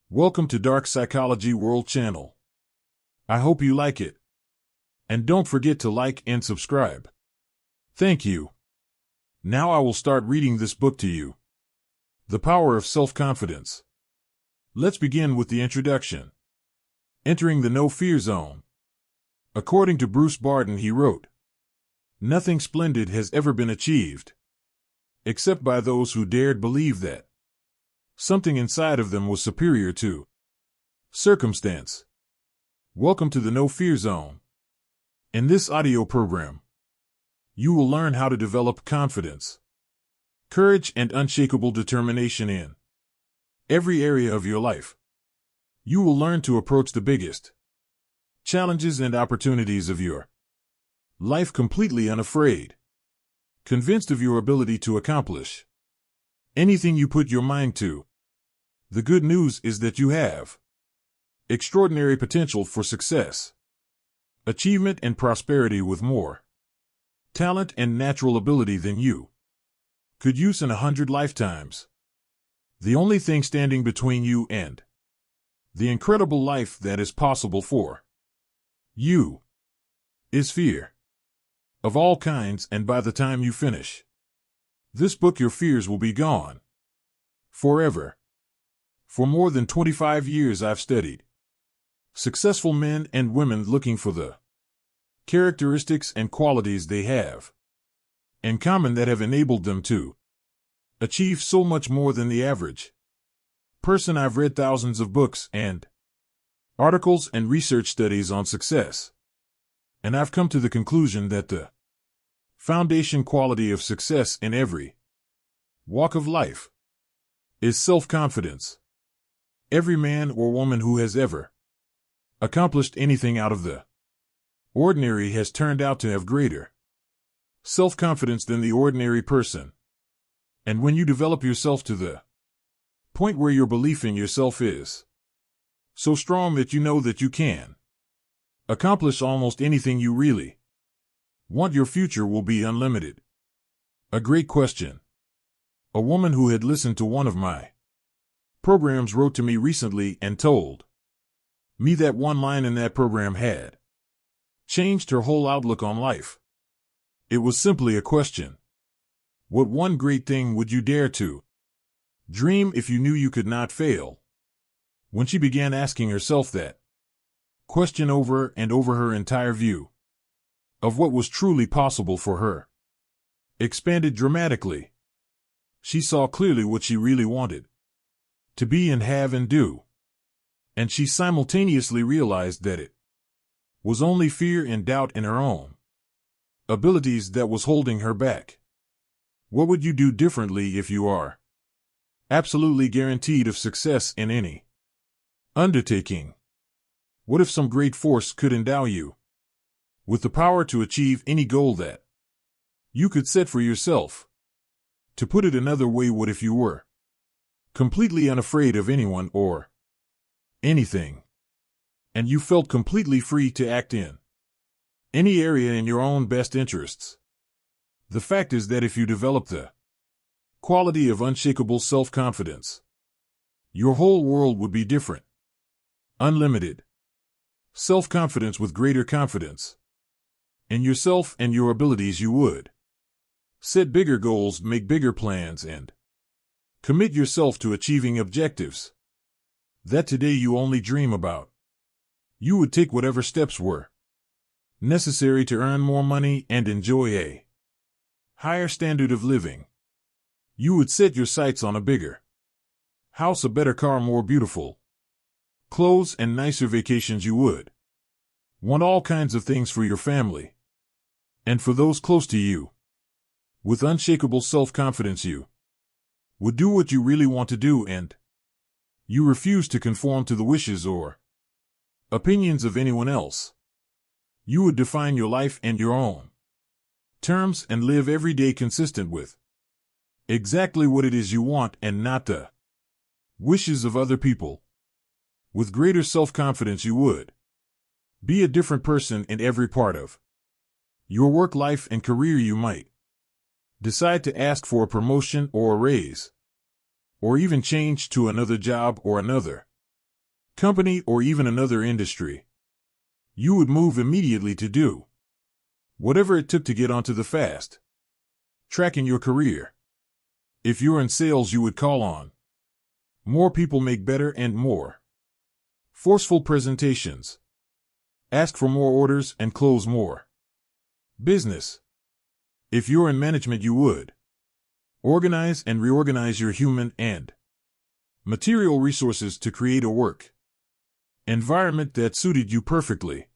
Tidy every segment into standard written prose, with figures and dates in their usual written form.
Welcome to Dark Psychology World Channel. I hope you like it. And don't forget to like and subscribe. Thank you. Now I will start reading this book to you. The Power of Self-Confidence. Let's begin with the introduction. Entering the no-fear zone. According to Bruce Barton, he wrote, "Nothing splendid has ever been achieved, except by those who dared believe that something inside of them was superior to circumstance." Welcome to the no-fear zone. In this audio program, you will learn how to develop confidence, courage, and unshakable determination in every area of your life. You will learn to approach the biggest challenges and opportunities of your life completely unafraid, convinced of your ability to accomplish anything you put your mind to. The good news is that you have extraordinary potential for success, achievement, and prosperity, with more talent and natural ability than you could use in 100 lifetimes. The only thing standing between you and the incredible life that is possible for you is fear of all kinds, and by the time you finish this book, your fears will be gone forever. For more than 25 years, I've studied successful men and women looking for the characteristics and qualities they have in common that have enabled them to achieve so much more than the average person. I've read thousands of books and articles and research studies on success, and I've come to the conclusion that the foundation quality of success in every walk of life is self-confidence. Every man or woman who has ever accomplished anything out of the ordinary has turned out to have greater self-confidence than the ordinary person. And when you develop yourself to the point where your belief in yourself is so strong that you know that you can accomplish almost anything you really want, your future will be unlimited. A great question. A woman who had listened to one of my programs wrote to me recently and told me that one line in that program had changed her whole outlook on life. It was simply a question: what one great thing would you dare to dream if you knew you could not fail? When she began asking herself that question over and over, her entire view of what was truly possible for her expanded dramatically. She saw clearly what she really wanted to be and have and do, and she simultaneously realized that it was only fear and doubt in her own abilities that was holding her back. What would you do differently if you are absolutely guaranteed of success in any undertaking? What if some great force could endow you with the power to achieve any goal that you could set for yourself? To put it another way, what if you were completely unafraid of anyone or anything, and you felt completely free to act in any area in your own best interests? The fact is that if you develop the quality of unshakable self-confidence, your whole world would be different. Unlimited self-confidence with greater confidence in yourself and your abilities. You would set bigger goals, make bigger plans, and commit yourself to achieving objectives that today you only dream about. You would take whatever steps were necessary to earn more money and enjoy a higher standard of living. You would set your sights on a bigger house, a better car, more beautiful clothes, and nicer vacations. You would want all kinds of things for your family and for those close to you. With unshakable self-confidence, you would do what you really want to do, and you refuse to conform to the wishes or opinions of anyone else. You would define your life and your own terms and live every day consistent with exactly what it is you want and not the wishes of other people. With greater self-confidence, you would be a different person in every part of your work life and career. You might decide to ask for a promotion or a raise, or even change to another job or another company, or even another industry. You would move immediately to do whatever it took to get onto the fast track in your career. If you're in sales, you would call on more people, make better and more forceful presentations, ask for more orders, and close more business. If you're in management, you would organize and reorganize your human and material resources to create a work environment that suited you perfectly,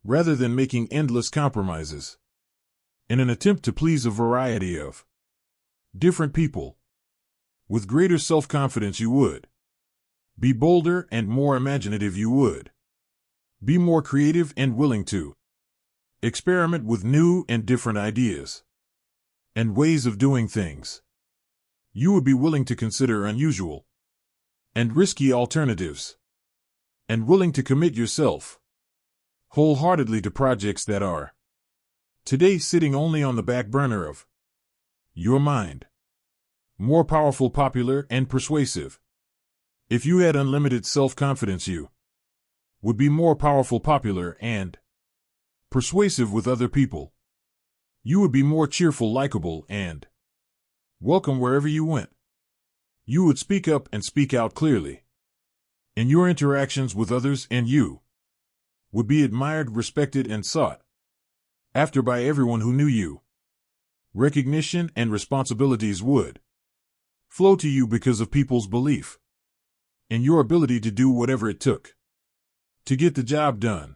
rather than making endless compromises in an attempt to please a variety of different people. With greater self-confidence, you would be bolder and more imaginative. You would be more creative and willing to experiment with new and different ideas and ways of doing things. You would be willing to consider unusual and risky alternatives, and willing to commit yourself wholeheartedly to projects that are today sitting only on the back burner of your mind. More powerful, popular, and persuasive. If you had unlimited self-confidence, you would be more powerful, popular, and persuasive with other people. You would be more cheerful, likable, and welcome wherever you went. You would speak up and speak out clearly in your interactions with others, and you would be admired, respected, and sought after by everyone who knew you. Recognition and responsibilities would flow to you because of people's belief in your ability to do whatever it took to get the job done.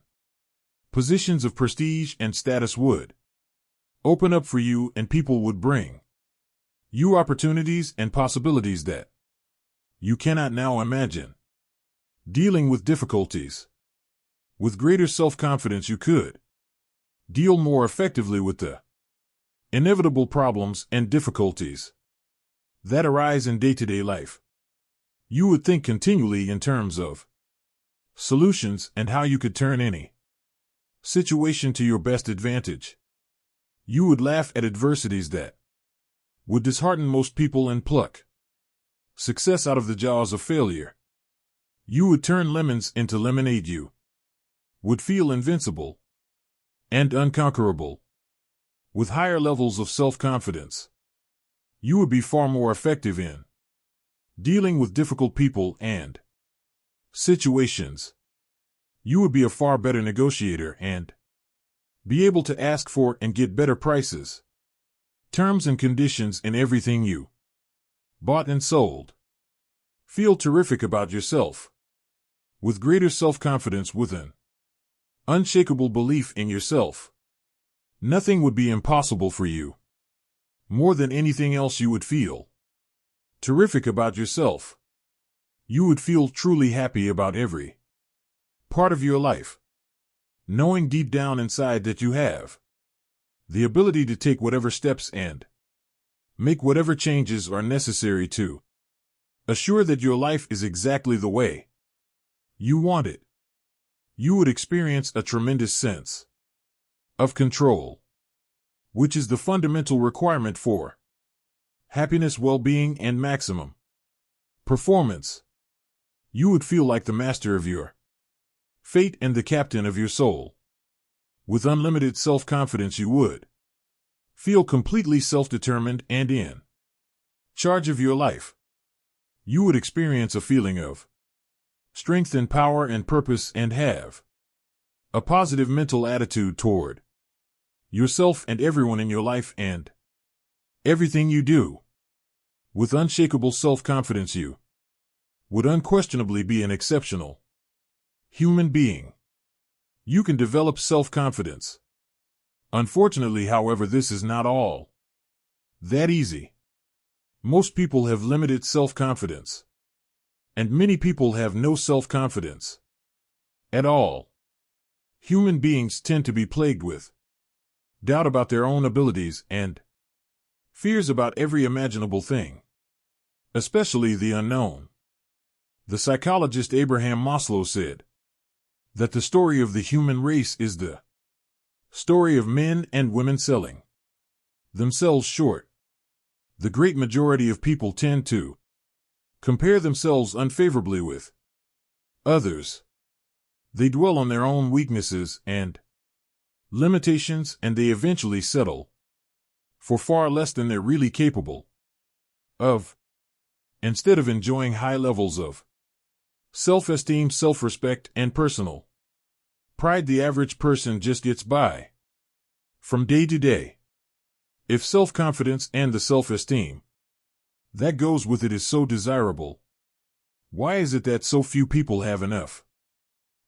Positions of prestige and status would open up for you, and people would bring you opportunities and possibilities that you cannot now imagine. Dealing with difficulties. With greater self-confidence, you could deal more effectively with the inevitable problems and difficulties that arise in day-to-day life. You would think continually in terms of solutions and how you could turn any situation to your best advantage. You would laugh at adversities that would dishearten most people and pluck success out of the jaws of failure. You would turn lemons into lemonade. You would feel invincible and unconquerable. With higher levels of self-confidence, you would be far more effective in dealing with difficult people and situations. You would be a far better negotiator and be able to ask for and get better prices, terms and conditions in everything you bought and sold. Feel terrific about yourself. With greater self-confidence, with an unshakable belief in yourself, nothing would be impossible for you. More than anything else, you would feel terrific about yourself. You would feel truly happy about every part of your life, knowing deep down inside that you have the ability to take whatever steps and make whatever changes are necessary to assure that your life is exactly the way you want it. You would experience a tremendous sense of control, which is the fundamental requirement for happiness, well-being, and maximum performance. You would feel like the master of your fate and the captain of your soul. With unlimited self-confidence, you would feel completely self-determined and in charge of your life. You would experience a feeling of strength and power and purpose, and have a positive mental attitude toward yourself and everyone in your life and everything you do. With unshakable self-confidence, you would unquestionably be an exceptional human being. You can develop self-confidence. Unfortunately, however, this is not all that easy. Most people have limited self-confidence, and many people have no self-confidence at all. Human beings tend to be plagued with doubt about their own abilities and fears about every imaginable thing, especially the unknown. The psychologist Abraham Maslow said that the story of the human race is the story of men and women selling themselves short. The great majority of people tend to compare themselves unfavorably with Others, they dwell on their own weaknesses and limitations, and they eventually settle for far less than they're really capable of. Instead of enjoying high levels of self-esteem, self-respect, and personal pride, the average person just gets by from day to day. If self-confidence and the self-esteem that goes with it is so desirable, why is it that so few people have enough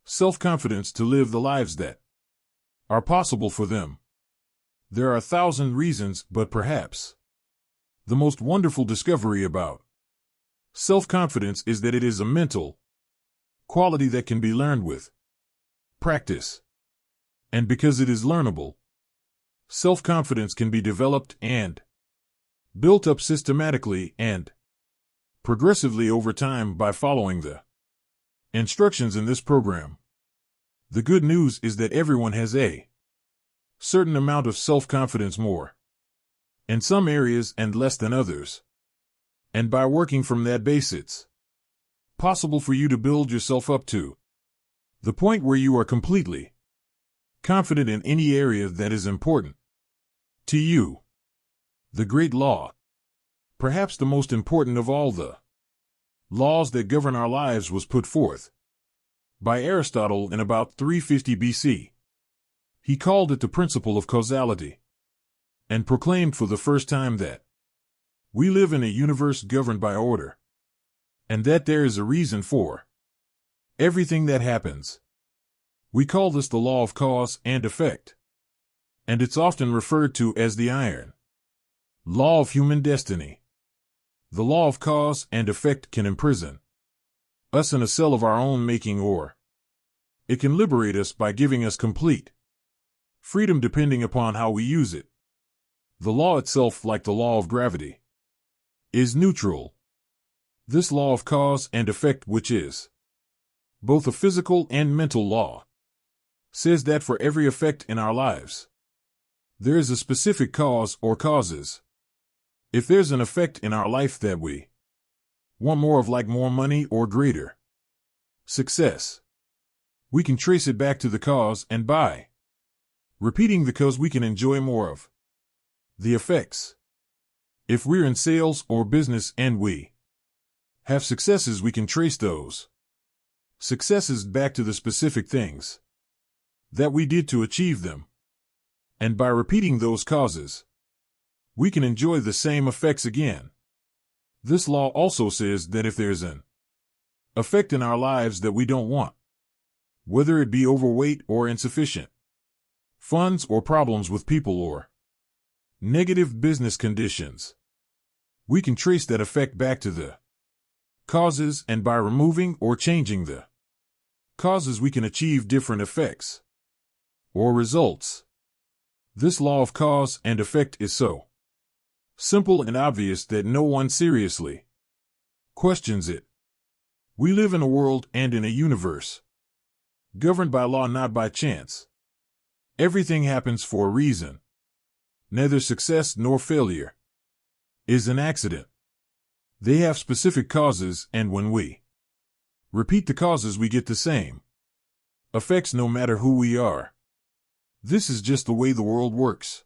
self-confidence to live the lives that are possible for them? There are 1,000 reasons, but perhaps the most wonderful discovery about self-confidence is that it is a mental quality that can be learned with practice. And because it is learnable, self-confidence can be developed and built up systematically and progressively over time by following the instructions in this program. The good news is that everyone has a certain amount of self-confidence, more in some areas and less than others. And by working from that base, it's possible for you to build yourself up to the point where you are completely confident in any area that is important to you. The great law, perhaps the most important of all the laws that govern our lives, was put forth by Aristotle in about 350 BC. He called it the principle of causality and proclaimed for the first time that we live in a universe governed by order, and that there is a reason for everything that happens. We call this the law of cause and effect, and it's often referred to as the iron law of human destiny. The law of cause and effect can imprison us in a cell of our own making, or it can liberate us by giving us complete freedom depending upon how we use it. The law itself, like the law of gravity, is neutral. This law of cause and effect, which is both a physical and mental law, says that for every effect in our lives, there is a specific cause or causes. If there's an effect in our life that we want more of, like more money or greater success, we can trace it back to the cause, and by repeating the cause, we can enjoy more of the effects. If we're in sales or business and we have successes, we can trace those successes back to the specific things that we did to achieve them. And by repeating those causes, we can enjoy the same effects again. This law also says that if there's an effect in our lives that we don't want, whether it be overweight or insufficient funds or problems with people or negative business conditions, we can trace that effect back to the causes, and by removing or changing the causes, we can achieve different effects or results. This law of cause and effect is so simple and obvious that no one seriously questions it. We live in a world and in a universe governed by law, not by chance. Everything happens for a reason. Neither success nor failure is an accident. They have specific causes, and when we repeat the causes, we get the same effects no matter who we are. This is just the way the world works.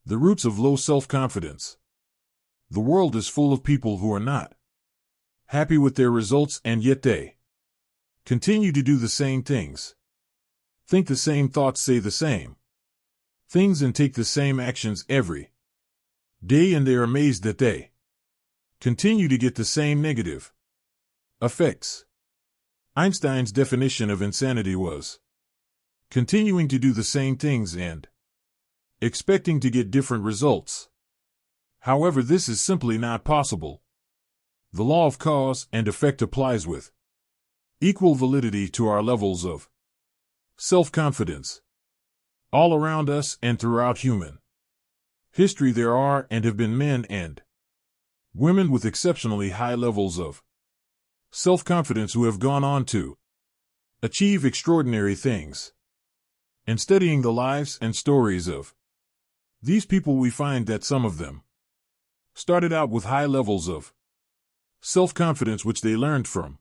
The roots of low self-confidence. The world is full of people who are not happy with their results, and yet they continue to do the same things, think the same thoughts, say the same things, and take the same actions every day, and they are amazed that they continue to get the same negative effects. Einstein's definition of insanity was continuing to do the same things and expecting to get different results. However, this is simply not possible. The law of cause and effect applies with equal validity to our levels of self-confidence. All around us and throughout human history, there are and have been men and women with exceptionally high levels of self-confidence who have gone on to achieve extraordinary things. In studying the lives and stories of these people, we find that some of them started out with high levels of self-confidence which they learned from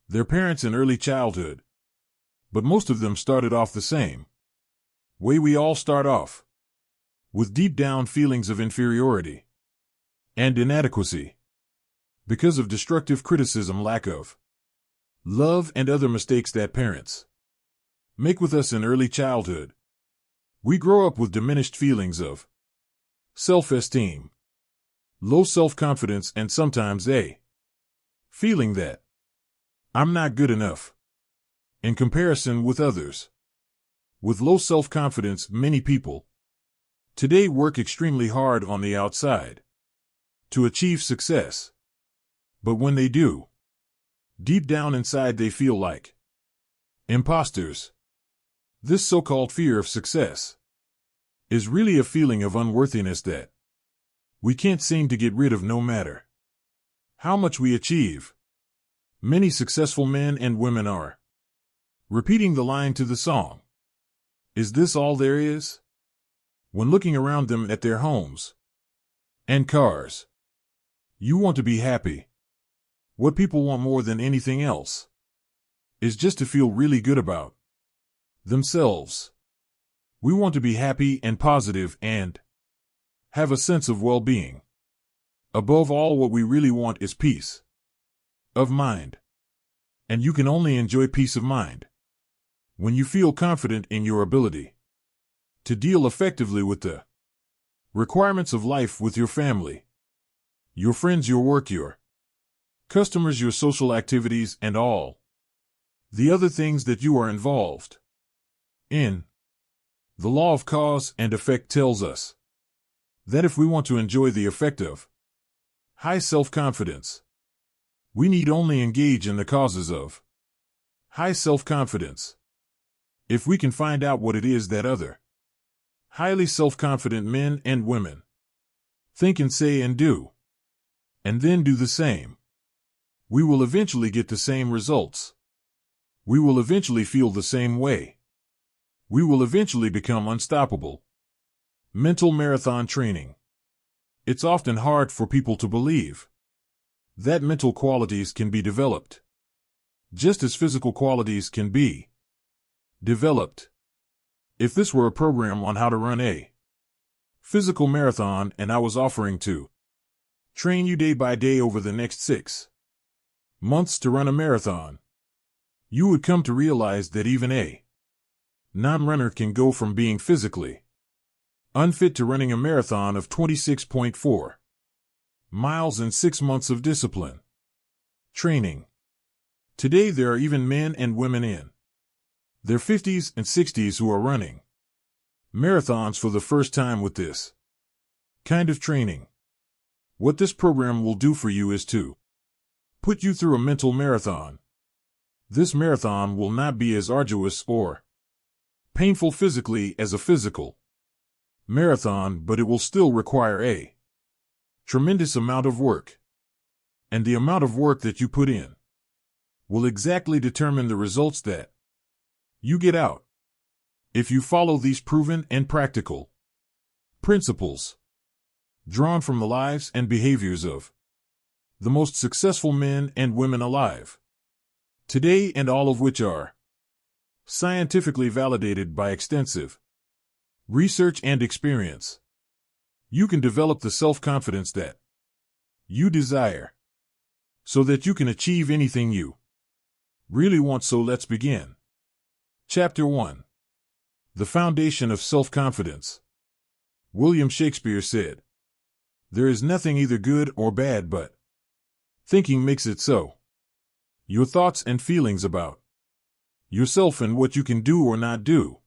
their parents in early childhood. But most of them started off the same way we all start off, with deep down feelings of inferiority and inadequacy because of destructive criticism, lack of love, and other mistakes that parents make with us in early childhood. We grow up with diminished feelings of self-esteem, low self-confidence, and sometimes a feeling that I'm not good enough in comparison with others. With low self-confidence, many people today work extremely hard on the outside to achieve success. But when they do, deep down inside they feel like imposters. This so-called fear of success is really a feeling of unworthiness that we can't seem to get rid of no matter how much we achieve. Many successful men and women are repeating the line to the song, "Is this all there is?" when looking around them at their homes and cars. You want to be happy. What people want more than anything else is just to feel really good about themselves. We want to be happy and positive and have a sense of well-being. Above all, what we really want is peace of mind. And you can only enjoy peace of mind when you feel confident in your ability to deal effectively with the requirements of life, with your family, your friends, your work, your customers, your social activities, and all the other things that you are involved in. The law of cause and effect tells us that if we want to enjoy the effect of high self-confidence, we need only engage in the causes of high self-confidence. If we can find out what it is that other highly self-confident men and women think and say and do, and then do the same, we will eventually get the same results. We will eventually feel the same way. We will eventually become unstoppable. Mental marathon training. It's often hard for people to believe that mental qualities can be developed, just as physical qualities can be developed. If this were a program on how to run a physical marathon and I was offering to train you day by day over the next 6 months to run a marathon, you would come to realize that even a non-runner can go from being physically unfit to running a marathon of 26.4 miles in 6 months of discipline training. Today there are even men and women in their 50s and 60s who are running marathons for the first time with this kind of training. What this program will do for you is to put you through a mental marathon. This marathon will not be as arduous or painful physically as a physical marathon, but it will still require a tremendous amount of work. And the amount of work that you put in will exactly determine the results that you get out. If you follow these proven and practical principles drawn from the lives and behaviors of the most successful men and women alive today, and all of which are scientifically validated by extensive research and experience, you can develop the self-confidence that you desire so that you can achieve anything you really want. So let's begin. Chapter 1. The Foundation of Self-Confidence. William Shakespeare said, "There is nothing either good or bad, but thinking makes it so." Your thoughts and feelings about yourself and what you can do or not do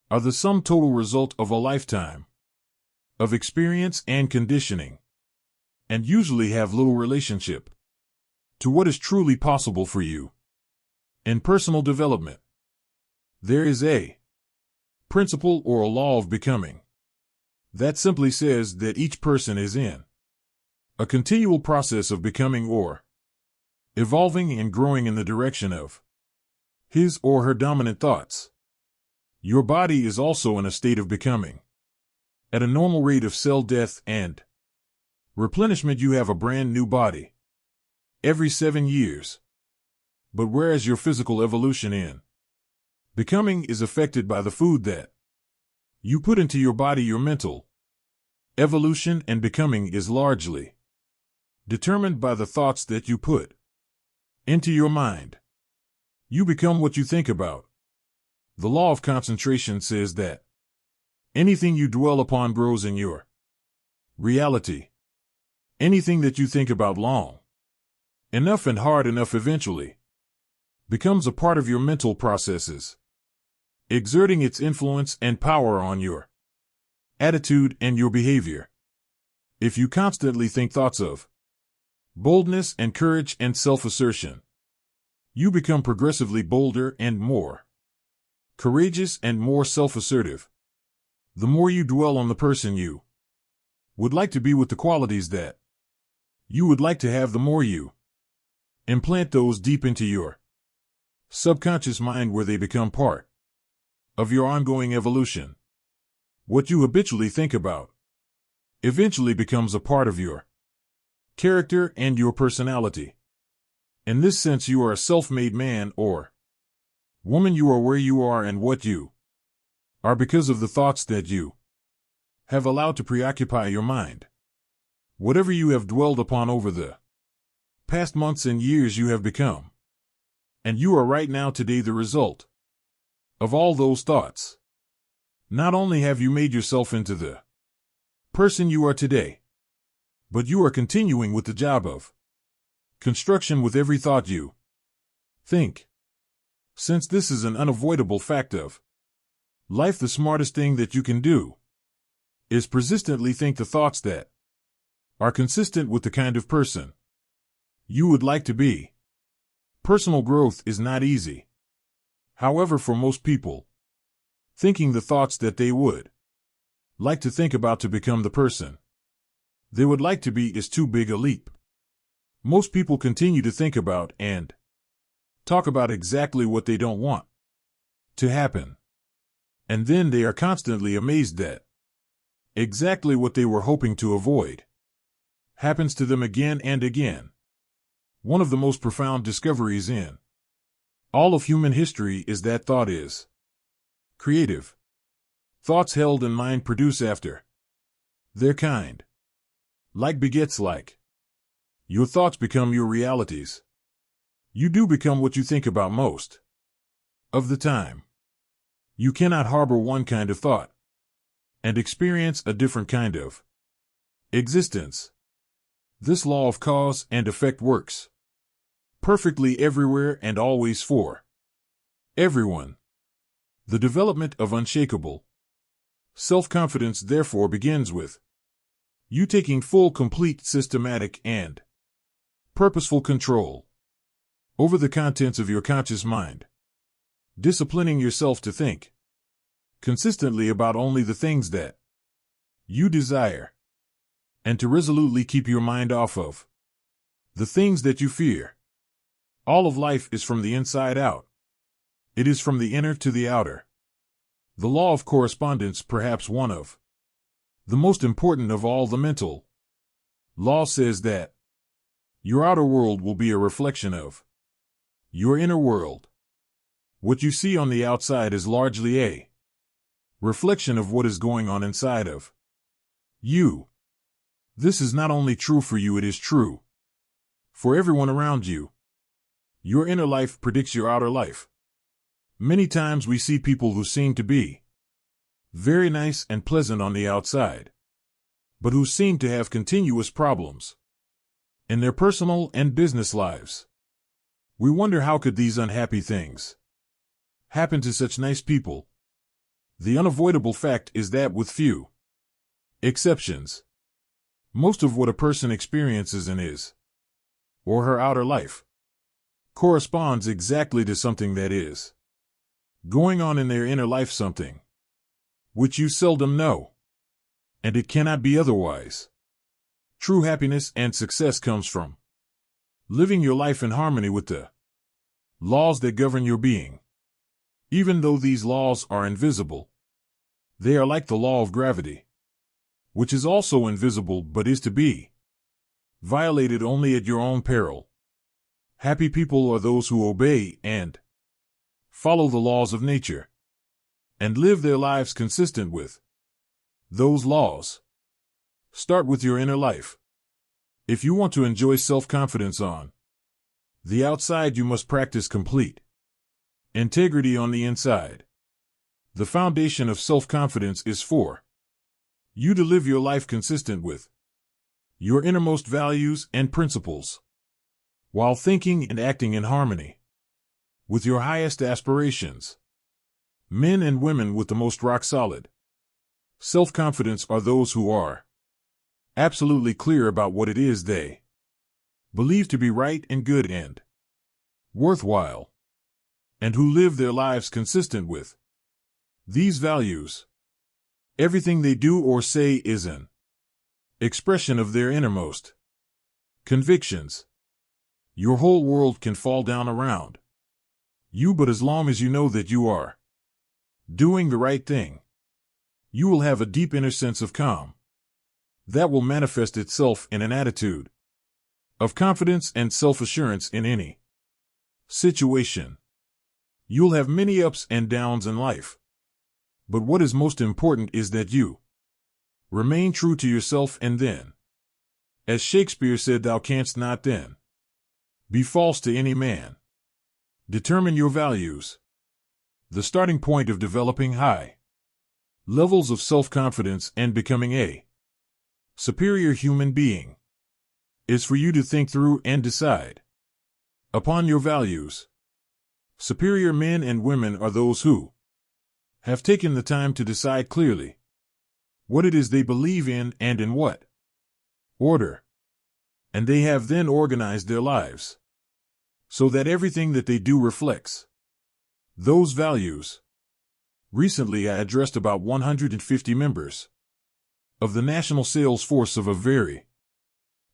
are the sum total result of a lifetime of experience and conditioning, and usually have little relationship to what is truly possible for you. In personal development, there is a principle or a law of becoming that simply says that each person is in a continual process of becoming or evolving and growing in the direction of his or her dominant thoughts. Your body is also in a state of becoming. At a normal rate of cell death and replenishment, you have a brand new body every 7 years. But whereas your physical evolution in becoming is affected by the food that you put into your body, your mental evolution and becoming is largely determined by the thoughts that you put into your mind. You become what you think about. The law of concentration says that anything you dwell upon grows in your reality. Anything that you think about long enough and hard enough eventually becomes a part of your mental processes, exerting its influence and power on your attitude and your behavior. If you constantly think thoughts of boldness and courage and self-assertion, you become progressively bolder and more courageous and more self-assertive. The more you dwell on the person you would like to be with the qualities that you would like to have, the more you implant those deep into your subconscious mind, where they become part of your ongoing evolution. What you habitually think about eventually becomes a part of your character and your personality. In this sense, you are a self-made man or woman. You are where you are and what you are because of the thoughts that you have allowed to preoccupy your mind. Whatever you have dwelled upon over the past months and years, you have become. And you are right now today the result of all those thoughts. Not only have you made yourself into the person you are today, but you are continuing with the job of construction with every thought you think. Since this is an unavoidable fact of life, the smartest thing that you can do is persistently think the thoughts that are consistent with the kind of person you would like to be. Personal growth is not easy. However, for most people, thinking the thoughts that they would like to think about to become the person they would like to be is too big a leap. Most people continue to think about and talk about exactly what they don't want to happen. And then they are constantly amazed that exactly what they were hoping to avoid happens to them again and again. One of the most profound discoveries in all of human history is that thought is creative. Thoughts held in mind produce after their kind. Like begets like. Your thoughts become your realities. You do become what you think about most of the time. You cannot harbor one kind of thought and experience a different kind of existence. This law of cause and effect works perfectly everywhere and always for everyone. The development of unshakable self-confidence therefore begins with you taking full, complete, systematic, and purposeful control over the contents of your conscious mind, disciplining yourself to think consistently about only the things that you desire, and to resolutely keep your mind off of the things that you fear. All of life is from the inside out. It is from the inner to the outer. The law of correspondence, perhaps one of the most important of all the mental law, says that your outer world will be a reflection of your inner world. What you see on the outside is largely a reflection of what is going on inside of you. This is not only true for you, it is true for everyone around you. Your inner life predicts your outer life. Many times we see people who seem to be very nice and pleasant on the outside, but who seem to have continuous problems in their personal and business lives. We wonder, how could these unhappy things happen to such nice people? The unavoidable fact is that, with few exceptions, most of what a person experiences in his or her outer life corresponds exactly to something that is going on in their inner life, something which you seldom know, and it cannot be otherwise. True happiness and success comes from living your life in harmony with the laws that govern your being. Even though these laws are invisible, they are like the law of gravity, which is also invisible but is to be violated only at your own peril. Happy people are those who obey and follow the laws of nature and live their lives consistent with those laws. Start with your inner life. If you want to enjoy self-confidence on the outside, you must practice complete integrity on the inside. The foundation of self-confidence is for you to live your life consistent with your innermost values and principles, while thinking and acting in harmony with your highest aspirations. Men and women with the most rock-solid self-confidence are those who are absolutely clear about what it is they believe to be right and good and worthwhile, and who live their lives consistent with these values. Everything they do or say is an expression of their innermost convictions. Your whole world can fall down around you, but as long as you know that you are doing the right thing, you will have a deep inner sense of calm that will manifest itself in an attitude of confidence and self-assurance in any situation. You'll have many ups and downs in life, but what is most important is that you remain true to yourself, and then, as Shakespeare said, thou canst not then be false to any man. Determine your values. The starting point of developing high levels of self-confidence and becoming a superior human being is for you to think through and decide upon your values. Superior men and women are those who have taken the time to decide clearly what it is they believe in and in what order, and they have then organized their lives so that everything that they do reflects those values. Recently, I addressed about 150 members of the national sales force of a very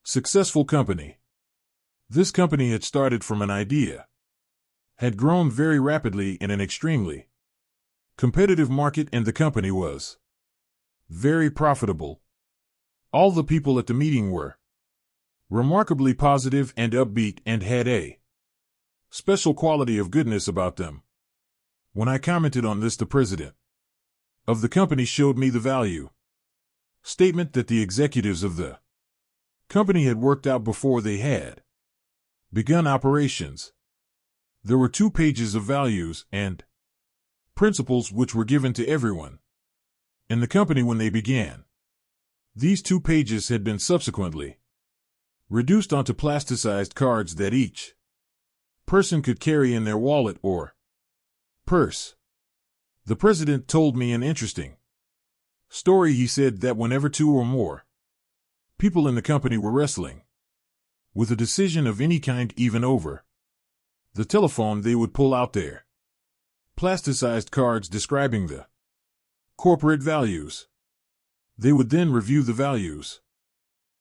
successful company. This company had started from an idea, had grown very rapidly in an extremely competitive market, and the company was very profitable. All the people at the meeting were remarkably positive and upbeat and had a special quality of goodness about them. When I commented on this, the president of the company showed me the value statement that the executives of the company had worked out before they had begun operations. There were 2 pages of values and principles which were given to everyone in the company when they began. These 2 pages had been subsequently reduced onto plasticized cards that each person could carry in their wallet or purse. The president told me an interesting story. He said that whenever 2 or more people in the company were wrestling with a decision of any kind, even over the telephone, they would pull out their plasticized cards describing the corporate values. They would then review the values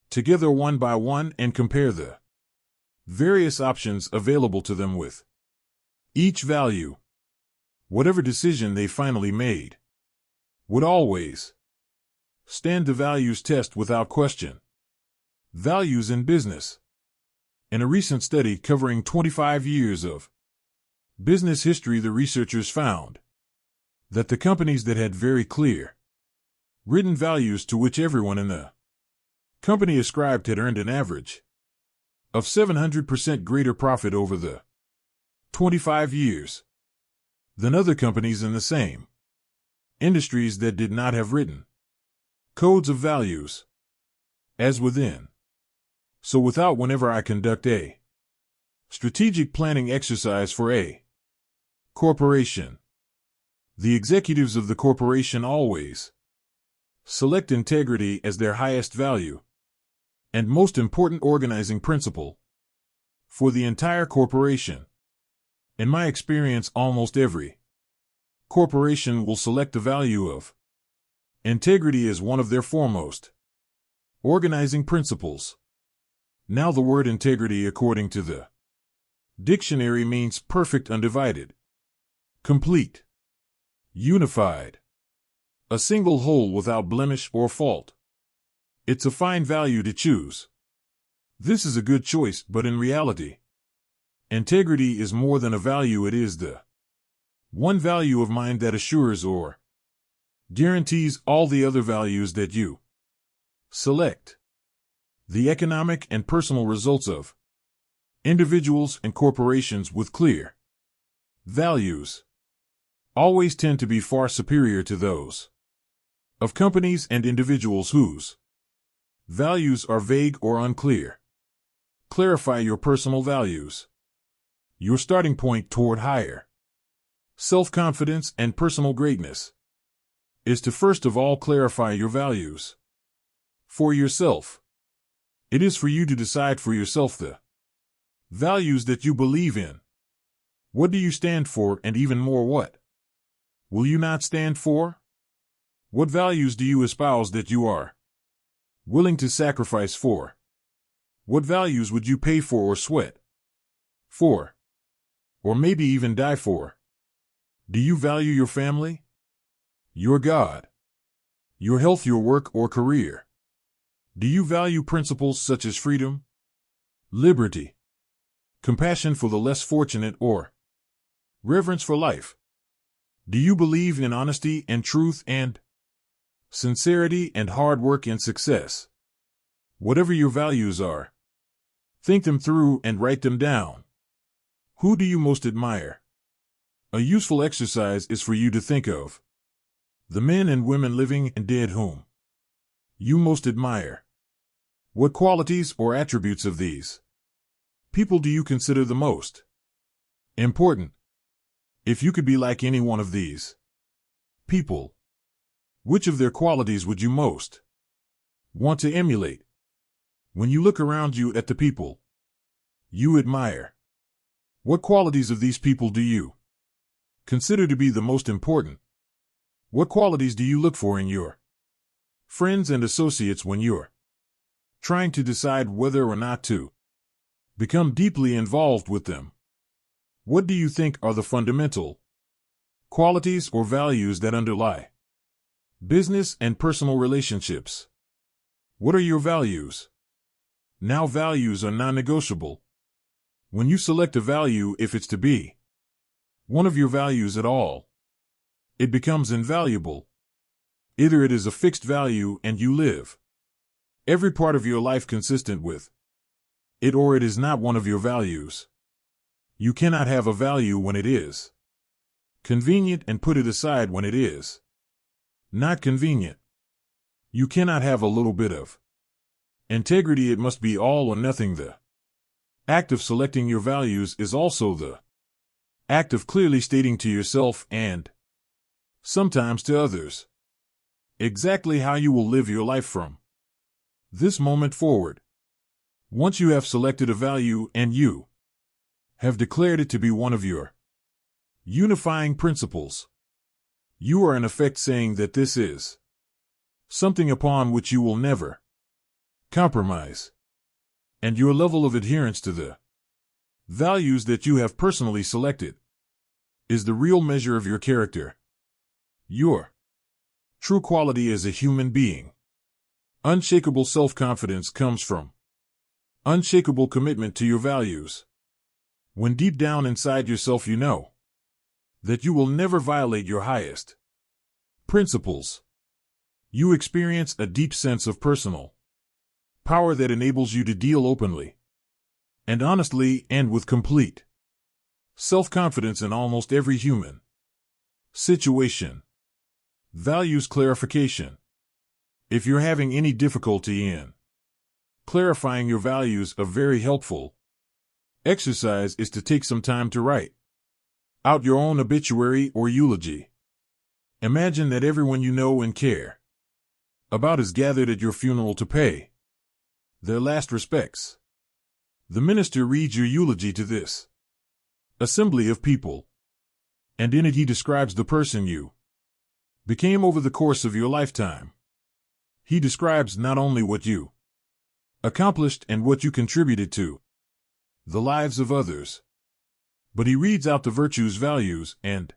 together one by one and compare the various options available to them with each value. Whatever decision they finally made would always stand the values test without question. Values in business. In a recent study covering 25 years of business history, the researchers found that the companies that had very clear written values to which everyone in the company ascribed had earned an average of 700% greater profit over the 25 years than other companies in the same industries that did not have written codes of values as within. So without, whenever I conduct a strategic planning exercise for a corporation, the executives of the corporation always select integrity as their highest value and most important organizing principle for the entire corporation. In my experience, almost every corporation will select the value of integrity as one of their foremost organizing principles. Now, the word integrity, according to the dictionary, means perfect, undivided, complete, unified, a single whole without blemish or fault. It's a fine value to choose. This is a good choice, but in reality, Integrity is more than a value, it is the one value of mind that assures or guarantees all the other values that you select. The economic and personal results of individuals and corporations with clear values always tend to be far superior to those of companies and individuals whose values are vague or unclear. Clarify your personal values. Your starting point toward higher self-confidence and personal greatness is to first of all clarify your values for yourself. It is for you to decide for yourself the values that you believe in. What do you stand for, and even more, what will you not stand for? What values do you espouse that you are willing to sacrifice for? What values would you pay for or sweat for? Or maybe even die for? Do you value your family, your God, your health, your work or career? Do you value principles such as freedom, liberty, compassion for the less fortunate, or reverence for life? Do you believe in honesty and truth and sincerity and hard work and success? Whatever your values are, think them through and write them down. Who do you most admire? A useful exercise is for you to think of the men and women living and dead whom you most admire. What qualities or attributes of these people do you consider the most important? If you could be like any one of these people, which of their qualities would you most want to emulate? When you look around you at the people you admire, what qualities of these people do you consider to be the most important? What qualities do you look for in your friends and associates when you're trying to decide whether or not to become deeply involved with them? What do you think are the fundamental qualities or values that underlie business and personal relationships? What are your values? Now, values are non-negotiable. When you select a value, if it's to be one of your values at all, it becomes invaluable. Either it is a fixed value and you live every part of your life consistent with it, or it is not one of your values. You cannot have a value when it is convenient and put it aside when it is not convenient. You cannot have a little bit of integrity. It must be all or nothing. The act of selecting your values is also the act of clearly stating to yourself and sometimes to others exactly how you will live your life from this moment forward. Once you have selected a value and you have declared it to be one of your unifying principles, you are in effect saying that this is something upon which you will never compromise, and your level of adherence to the values that you have personally selected is the real measure of your character, your true quality as a human being. Unshakable self-confidence comes from unshakable commitment to your values. When deep down inside yourself you know that you will never violate your highest principles, you experience a deep sense of personal power that enables you to deal openly and honestly and with complete self-confidence in almost every human situation. Values clarification. If you're having any difficulty in clarifying your values, a very helpful exercise is to take some time to write out your own obituary or eulogy. Imagine that everyone you know and care about is gathered at your funeral to pay their last respects. The minister reads your eulogy to this assembly of people, and in it he describes the person you became over the course of your lifetime. He describes not only what you accomplished and what you contributed to the lives of others, but he reads out the virtues, values, and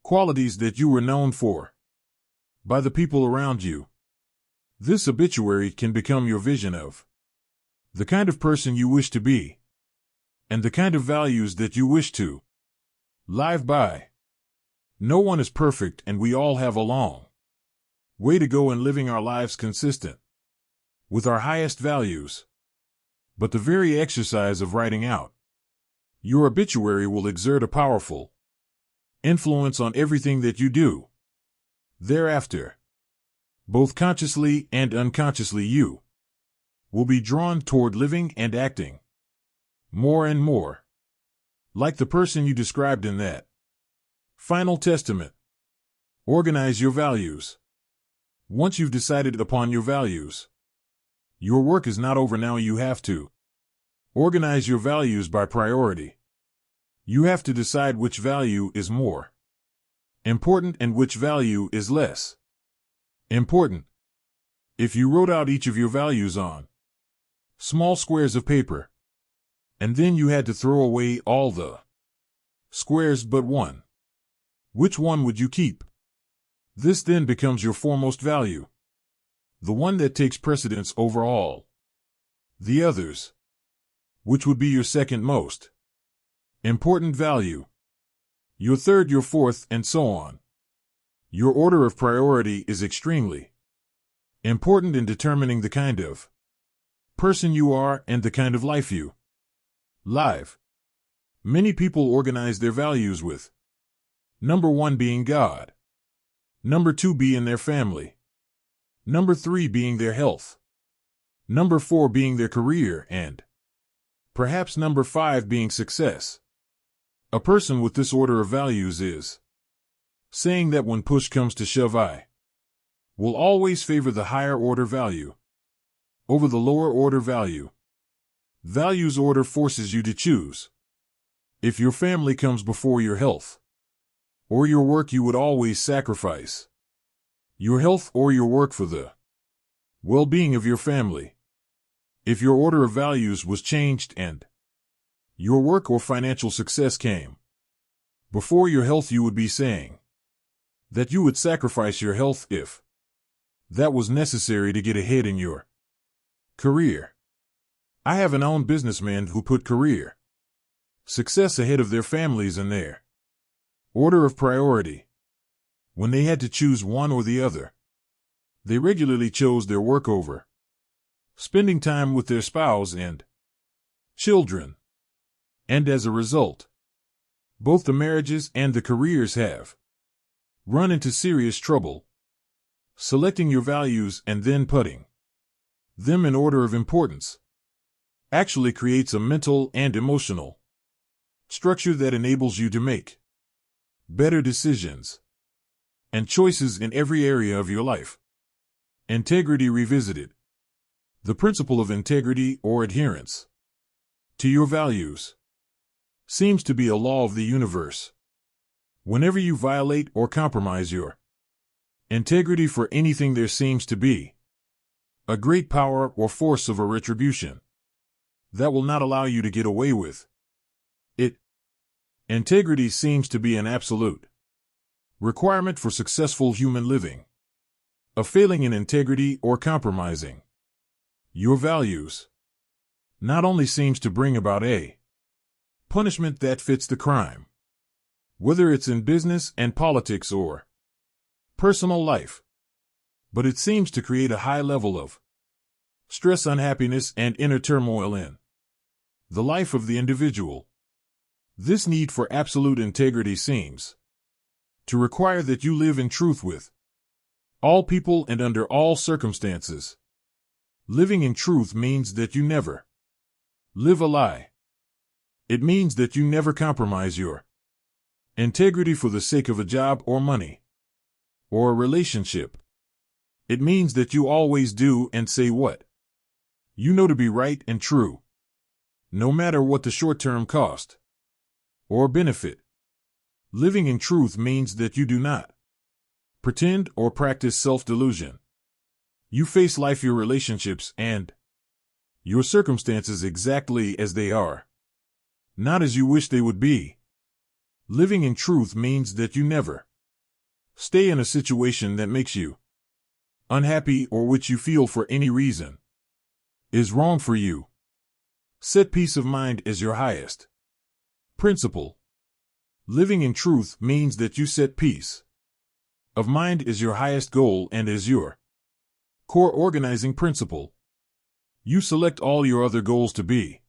qualities that you were known for by the people around you. This obituary can become your vision of the kind of person you wish to be. and the kind of values that you wish to live by. No one is perfect, and we all have a long way to go in living our lives consistent with our highest values. But the very exercise of writing out your obituary will exert a powerful influence on everything that you do thereafter. Both consciously and unconsciously, you will be drawn toward living and acting more and more like the person you described in that final testament. Organize your values. Once you've decided upon your values, your work is not over now. You have to organize your values by priority. You have to decide which value is more important and which value is less important. If you wrote out each of your values on small squares of paper, and then you had to throw away all the squares but one, which one would you keep? This then becomes your foremost value, the one that takes precedence over all the others, which would be your second most important value, your third, your fourth, and so on. Your order of priority is extremely important in determining the kind of person you are and the kind of life you live. Many people organize their values with number 1 being God, number 2 being their family, number 3 being their health, number 4 being their career, and perhaps number 5 being success. A person with this order of values is saying that when push comes to shove, I will always favor the higher order value over the lower order value. Values order forces you to choose. If your family comes before your health or your work, you would always sacrifice your health or your work for the well-being of your family. If your order of values was changed and your work or financial success came before your health, you would be saying that you would sacrifice your health if that was necessary to get ahead in your career. I have known businessmen who put career success ahead of their families and their order of priority. When they had to choose one or the other, they regularly chose their work over spending time with their spouse and children. And as a result, both the marriages and the careers have run into serious trouble. Selecting your values and then putting them in order of importance actually creates a mental and emotional structure that enables you to make better decisions and choices in every area of your life. Integrity revisited. The principle of integrity or adherence to your values seems to be a law of the universe. Whenever you violate or compromise your integrity for anything, there seems to be a great power or force of a retribution that will not allow you to get away with it. Integrity seems to be an absolute requirement for successful human living. A failing in integrity or compromising your values not only seems to bring about a punishment that fits the crime, whether it's in business and politics or personal life, but it seems to create a high level of stress, unhappiness, and inner turmoil in the life of the individual. This need for absolute integrity seems to require that you live in truth with all people and under all circumstances. Living in truth means that you never live a lie. It means that you never compromise your integrity for the sake of a job or money or a relationship. It means that you always do and say what you know to be right and true, no matter what the short-term cost or benefit. Living in truth means that you do not pretend or practice self-delusion. You face life, your relationships, and your circumstances exactly as they are, not as you wish they would be. Living in truth means that you never stay in a situation that makes you unhappy or which you feel for any reason is wrong for you. Set peace of mind as your highest principle. Living in truth means that you set peace of mind as your highest goal and as your core organizing principle. You select all your other goals to be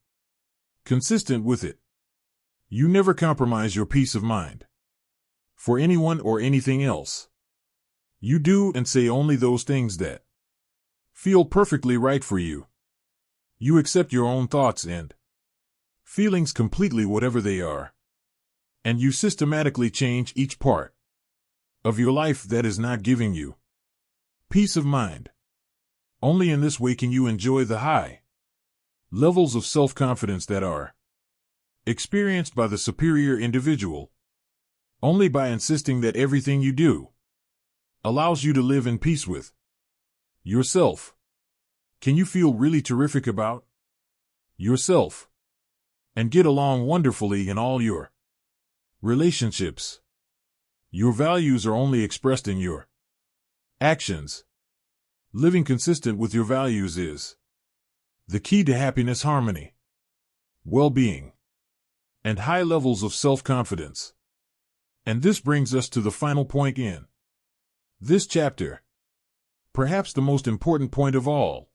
consistent with it. You never compromise your peace of mind for anyone or anything else. You do and say only those things that feel perfectly right for you. You accept your own thoughts and feelings completely, whatever they are, and you systematically change each part of your life that is not giving you peace of mind. Only in this way can you enjoy the high levels of self-confidence that are experienced by the superior individual. Only by insisting that everything you do allows you to live in peace with yourself can you feel really terrific about yourself and get along wonderfully in all your relationships. Your values are only expressed in your actions. Living consistent with your values is the key to happiness, harmony, well-being, and high levels of self-confidence. And this brings us to the final point in this chapter, perhaps the most important point of all.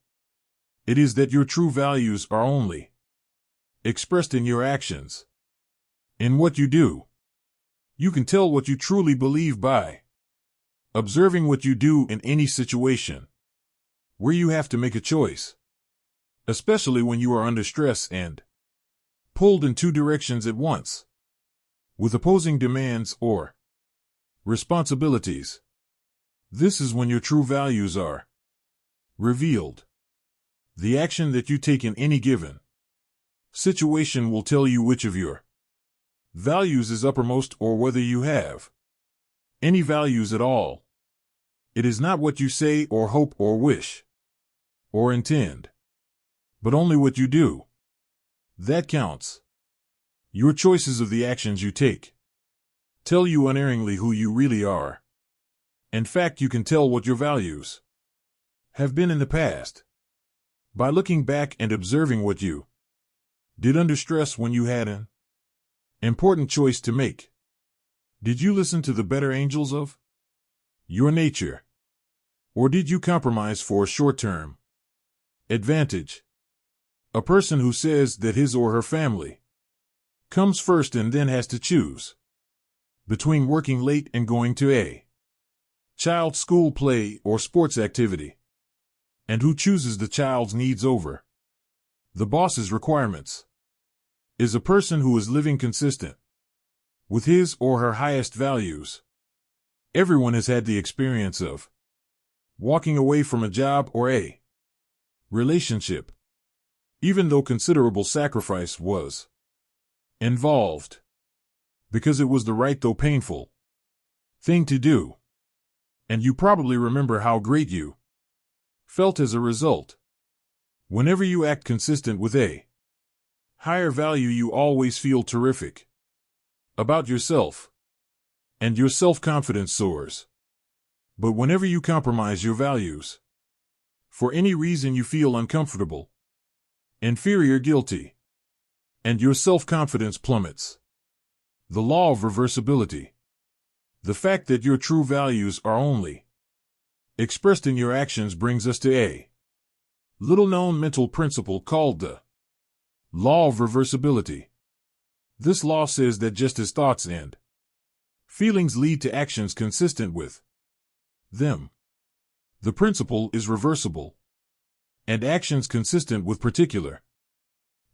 It is that your true values are only expressed in your actions, in what you do. You can tell what you truly believe by observing what you do in any situation where you have to make a choice, especially when you are under stress and pulled in two directions at once, with opposing demands or responsibilities. This is when your true values are revealed. The action that you take in any given situation will tell you which of your values is uppermost or whether you have any values at all. It is not what you say or hope or wish or intend, but only what you do that counts. Your choices of the actions you take tell you unerringly who you really are. In fact, you can tell what your values have been in the past by looking back and observing what you did under stress when you had an important choice to make. Did you listen to the better angels of your nature? Or did you compromise for a short-term advantage? A person who says that his or her family comes first and then has to choose between working late and going to a child's school play or sports activity, and who chooses the child's needs over the boss's requirements, is a person who is living consistent with his or her highest values. Everyone has had the experience of walking away from a job or a relationship, even though considerable sacrifice was involved, because it was the right, though painful, thing to do. And you probably remember how great you felt as a result. Whenever you act consistent with a higher value, you always feel terrific about yourself, and your self-confidence soars. But whenever you compromise your values, for any reason, you feel uncomfortable, inferior, guilty, and your self-confidence plummets. The law of reversibility. The fact that your true values are only expressed in your actions brings us to a little-known mental principle called the law of reversibility. This law says that just as thoughts and feelings lead to actions consistent with them, the principle is reversible, and actions consistent with particular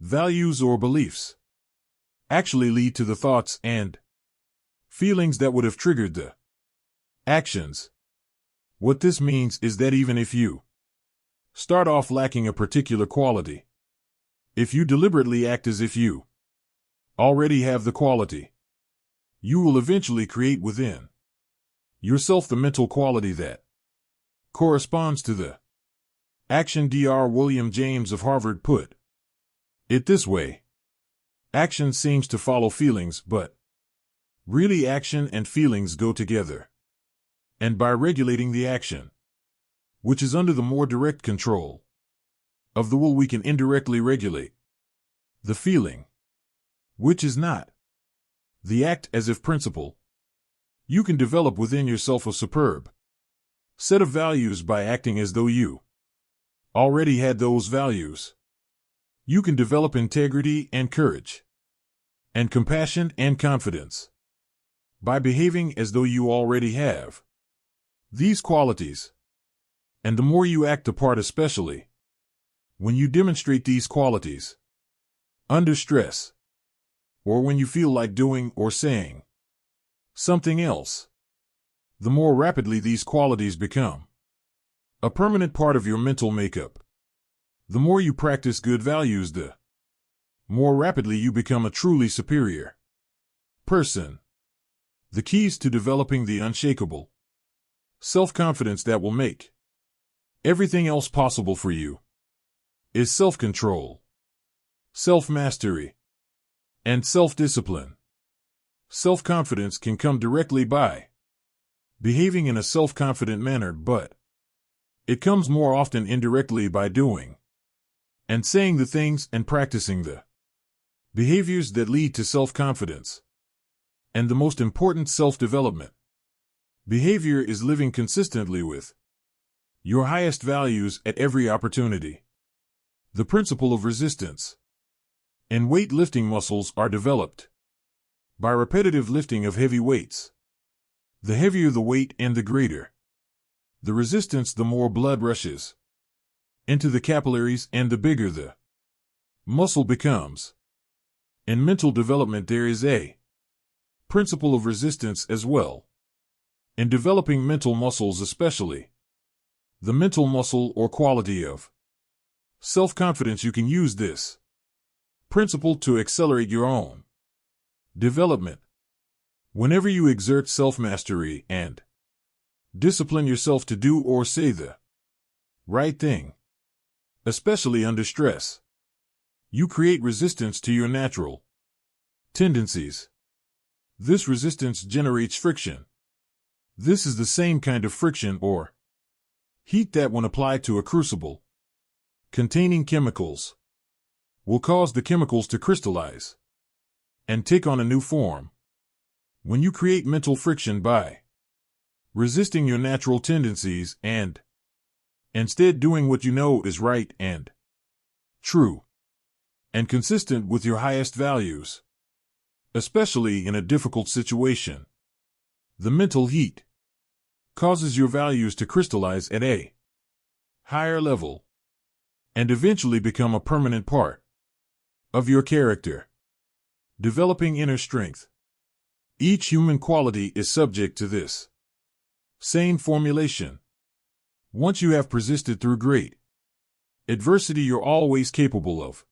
values or beliefs actually lead to the thoughts and feelings that would have triggered the actions. What this means is that even if you start off lacking a particular quality, if you deliberately act as if you already have the quality, you will eventually create within yourself the mental quality that corresponds to the action. Dr. William James of Harvard put it this way: action seems to follow feelings, but really action and feelings go together. And by regulating the action, which is under the more direct control of the will, we can indirectly regulate The feeling, which is not. The act as if principle. You can develop within yourself a superb set of values by acting as though you already had those values. You can develop integrity and courage, and compassion and confidence, by behaving as though you already have these qualities. And the more you act the part, especially when you demonstrate these qualities under stress, or when you feel like doing or saying something else, the more rapidly these qualities become a permanent part of your mental makeup. The more you practice good values, the more rapidly you become a truly superior person. The keys to developing the unshakable self-confidence that will make everything else possible for you is self-control, self-mastery, and self-discipline. Self-confidence can come directly by behaving in a self-confident manner, but it comes more often indirectly by doing and saying the things and practicing the behaviors that lead to self-confidence. And the most important self-development behavior is living consistently with your highest values at every opportunity. The principle of resistance and weightlifting muscles are developed by repetitive lifting of heavy weights. The heavier the weight and the greater the resistance, the more blood rushes into the capillaries and the bigger the muscle becomes. In mental development, there is a principle of resistance as well. In developing mental muscles, especially the mental muscle or quality of self-confidence, you can use this principle to accelerate your own development. Whenever you exert self-mastery and discipline yourself to do or say the right thing, especially under stress, you create resistance to your natural tendencies. This resistance generates friction. This is the same kind of friction or heat that, when applied to a crucible containing chemicals, will cause the chemicals to crystallize and take on a new form. When you create mental friction by resisting your natural tendencies and instead doing what you know is right and true and consistent with your highest values, especially in a difficult situation, the mental heat causes your values to crystallize at a higher level and eventually become a permanent part of your character. Developing inner strength. Each human quality is subject to this same formulation. Once you have persisted through great adversity, you're always capable of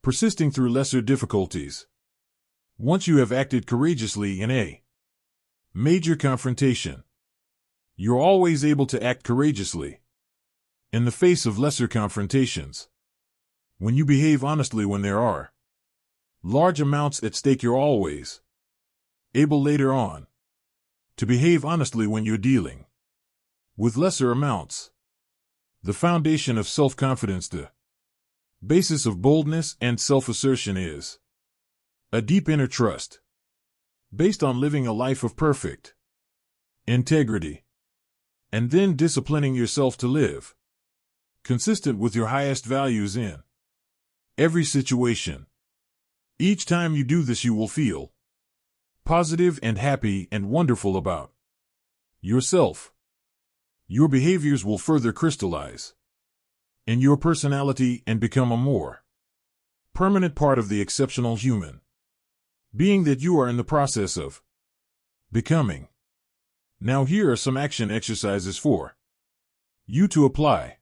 persisting through lesser difficulties. Once you have acted courageously in a major confrontation, you're always able to act courageously in the face of lesser confrontations. When you behave honestly when there are large amounts at stake, you're always able later on to behave honestly when you're dealing with lesser amounts. The foundation of self-confidence, the basis of boldness and self-assertion, is a deep inner trust based on living a life of perfect integrity and then disciplining yourself to live consistent with your highest values in every situation. Each time you do this, you will feel positive and happy and wonderful about yourself. Your behaviors will further crystallize in your personality and become a more permanent part of the exceptional human being that you are in the process of becoming. Now, here are some action exercises for you to apply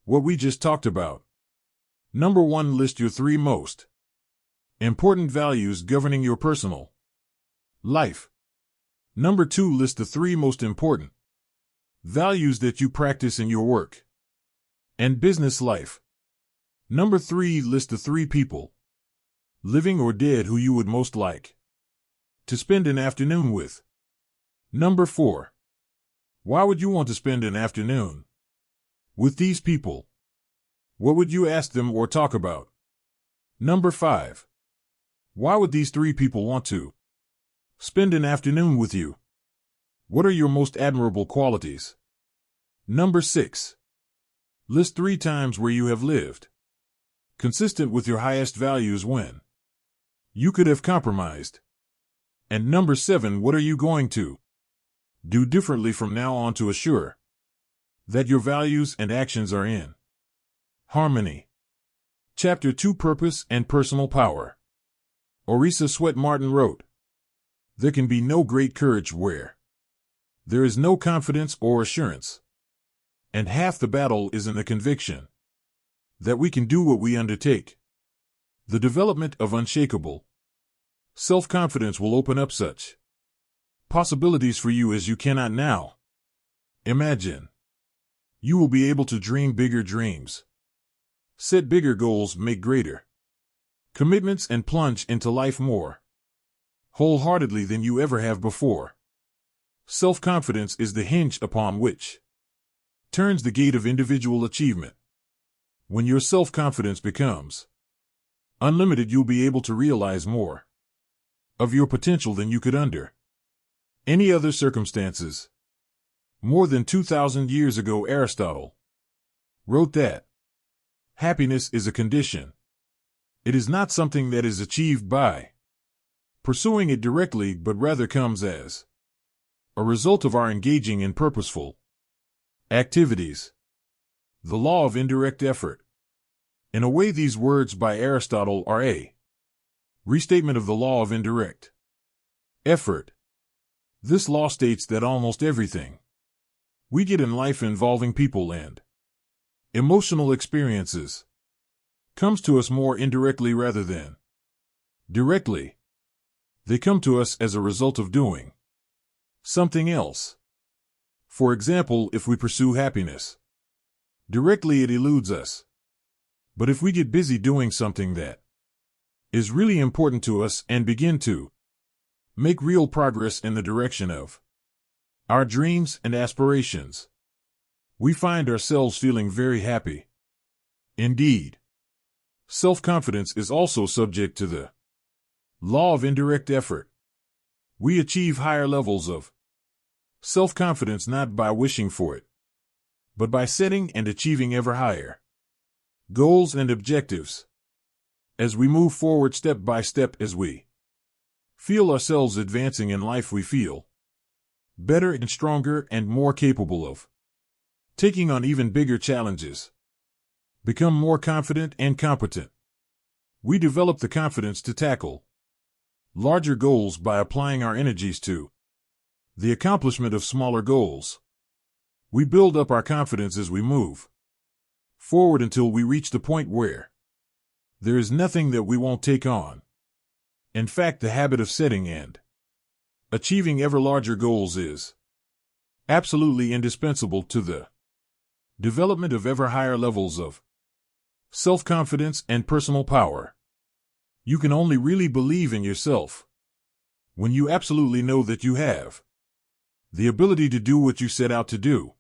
what we just talked about. Number 1, list your 3 most important values governing your personal life. Number 2, list the 3 most important values that you practice in your work and business life. Number 3, list the 3 people, living or dead, who you would most like to spend an afternoon with. Number 4, why would you want to spend an afternoon with these people? What would you ask them or talk about? Number 5. Why would these 3 people want to spend an afternoon with you? What are your most admirable qualities? Number 6. List 3 times where you have lived consistent with your highest values when you could have compromised. And number 7. What are you going to do differently from now on to assure that your values and actions are in harmony? Chapter 2, Purpose and Personal Power. Orisa Swett Martin wrote, "There can be no great courage where there is no confidence or assurance. And half the battle is in the conviction that we can do what we undertake. The development of unshakable self-confidence will open up such possibilities for you as you cannot now imagine. You will be able to dream bigger dreams, set bigger goals, make greater commitments, and plunge into life more wholeheartedly than you ever have before. Self-confidence is the hinge upon which turns the gate of individual achievement. When your self-confidence becomes unlimited, you'll be able to realize more of your potential than you could under any other circumstances. More than 2,000 years ago, Aristotle wrote that happiness is a condition. It is not something that is achieved by pursuing it directly, but rather comes as a result of our engaging in purposeful activities. The law of indirect effort. In a way, these words by Aristotle are a restatement of the law of indirect effort. This law states that almost everything we get in life involving people and emotional experiences comes to us more indirectly rather than directly. They come to us as a result of doing something else. For example, if we pursue happiness directly, it eludes us. But if we get busy doing something that is really important to us and begin to make real progress in the direction of our dreams and aspirations, we find ourselves feeling very happy. Indeed, self-confidence is also subject to the law of indirect effort. We achieve higher levels of self-confidence not by wishing for it, but by setting and achieving ever higher goals and objectives. As we move forward step by step, as we feel ourselves advancing in life, we feel better and stronger and more capable of taking on even bigger challenges, become more confident and competent. We develop the confidence to tackle larger goals by applying our energies to the accomplishment of smaller goals. We build up our confidence as we move forward until we reach the point where there is nothing that we won't take on. In fact, the habit of setting and achieving ever larger goals is absolutely indispensable to the development of ever higher levels of self-confidence and personal power. You can only really believe in yourself when you absolutely know that you have the ability to do what you set out to do.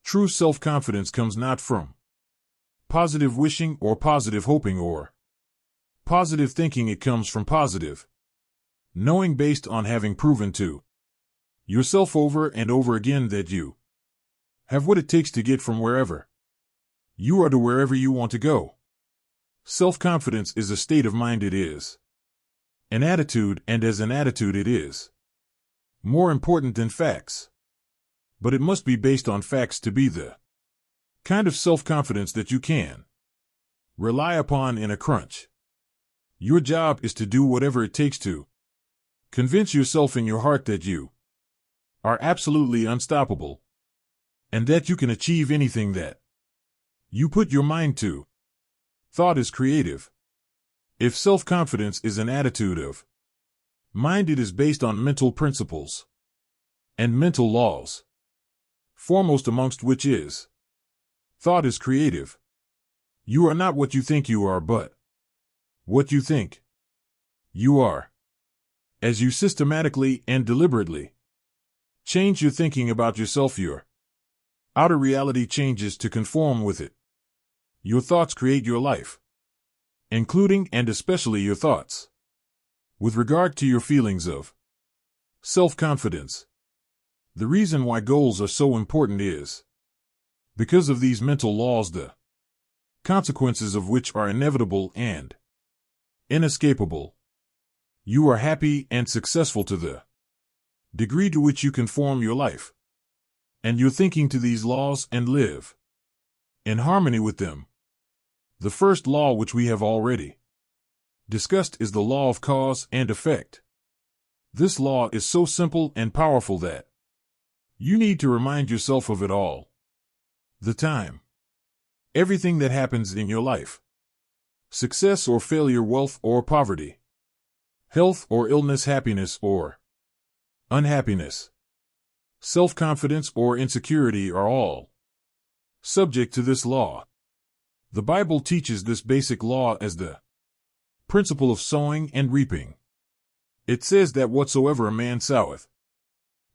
True self-confidence comes not from positive wishing or positive hoping or positive thinking. It comes from positive knowing based on having proven to yourself over and over again that you have what it takes to get from wherever you are to wherever you want to go. Self-confidence is a state of mind. It is an attitude, and as an attitude it is more important than facts. But it must be based on facts to be the kind of self-confidence that you can rely upon in a crunch. Your job is to do whatever it takes to convince yourself in your heart that you are absolutely unstoppable and that you can achieve anything that you put your mind to. Thought is creative. If self-confidence is an attitude of mind, it is based on mental principles and mental laws, foremost amongst which is thought is creative. You are not what you think you are, but what you think you are. As you systematically and deliberately change your thinking about yourself, your outer reality changes to conform with it. Your thoughts create your life. including and especially your thoughts. With regard to your feelings of self-confidence, the reason why goals are so important is because of these mental laws, the consequences of which are inevitable and inescapable. You are happy and successful to the degree to which you conform your life and your thinking to these laws and live in harmony with them. The first law, which we have already discussed, is the law of cause and effect. This law is so simple and powerful that you need to remind yourself of it all the time. Everything that happens in your life, success or failure, wealth or poverty, health or illness, happiness or unhappiness, self-confidence or insecurity, are all subject to this law. The Bible teaches this basic law as the principle of sowing and reaping. It says that whatsoever a man soweth,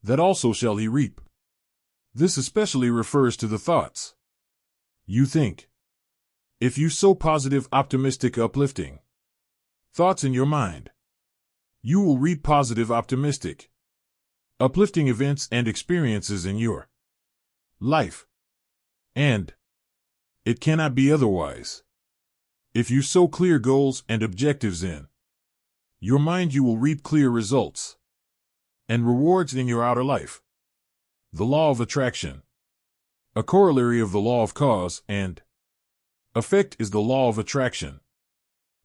that also shall he reap. This especially refers to the thoughts you think. If you sow positive, optimistic, uplifting thoughts in your mind, you will reap positive, optimistic, uplifting events and experiences in your life. And it cannot be otherwise. If you sow clear goals and objectives in your mind, you will reap clear results and rewards in your outer life. The law of attraction, a corollary of the law of cause and effect, is the law of attraction.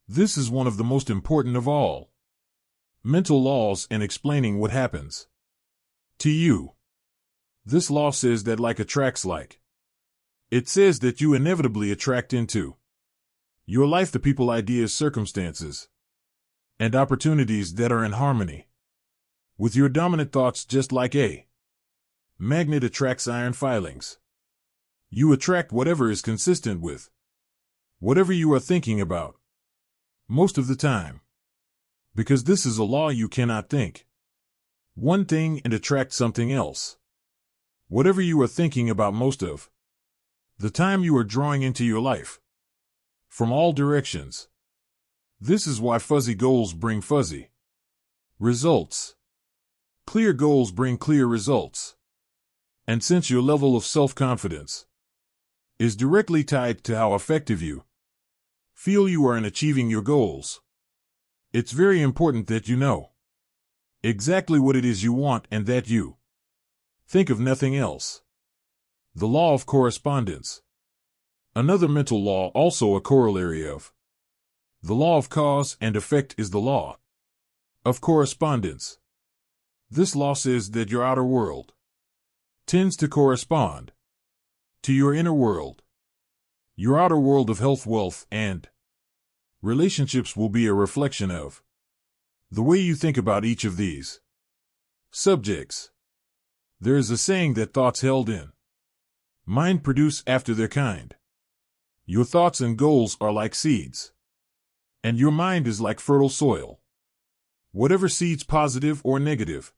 This is one of the most important of all mental laws in explaining what happens to you. This law says that like attracts like. It says that you inevitably attract into your life the people, ideas, circumstances, and opportunities that are in harmony with your dominant thoughts, just like a magnet attracts iron filings. You attract whatever is consistent with whatever you are thinking about most of the time, because this is a law. You cannot think one thing and attract something else. Whatever you are thinking about most of the time, you are drawing into your life from all directions. This is why fuzzy goals bring fuzzy results. Clear goals bring clear results. And since your level of self-confidence is directly tied to how effective you feel you are in achieving your goals, it's very important that you know exactly what it is you want and that you think of nothing else. The law of correspondence, another mental law, also a corollary of the law of cause and effect, is the law of correspondence. This law says that your outer world tends to correspond to your inner world. Your outer world of health, wealth, and relationships will be a reflection of the way you think about each of these subjects. There is a saying that thoughts held in mind produce after their kind. Your thoughts and goals are like seeds, and your mind is like fertile soil. Whatever seeds, positive or negative,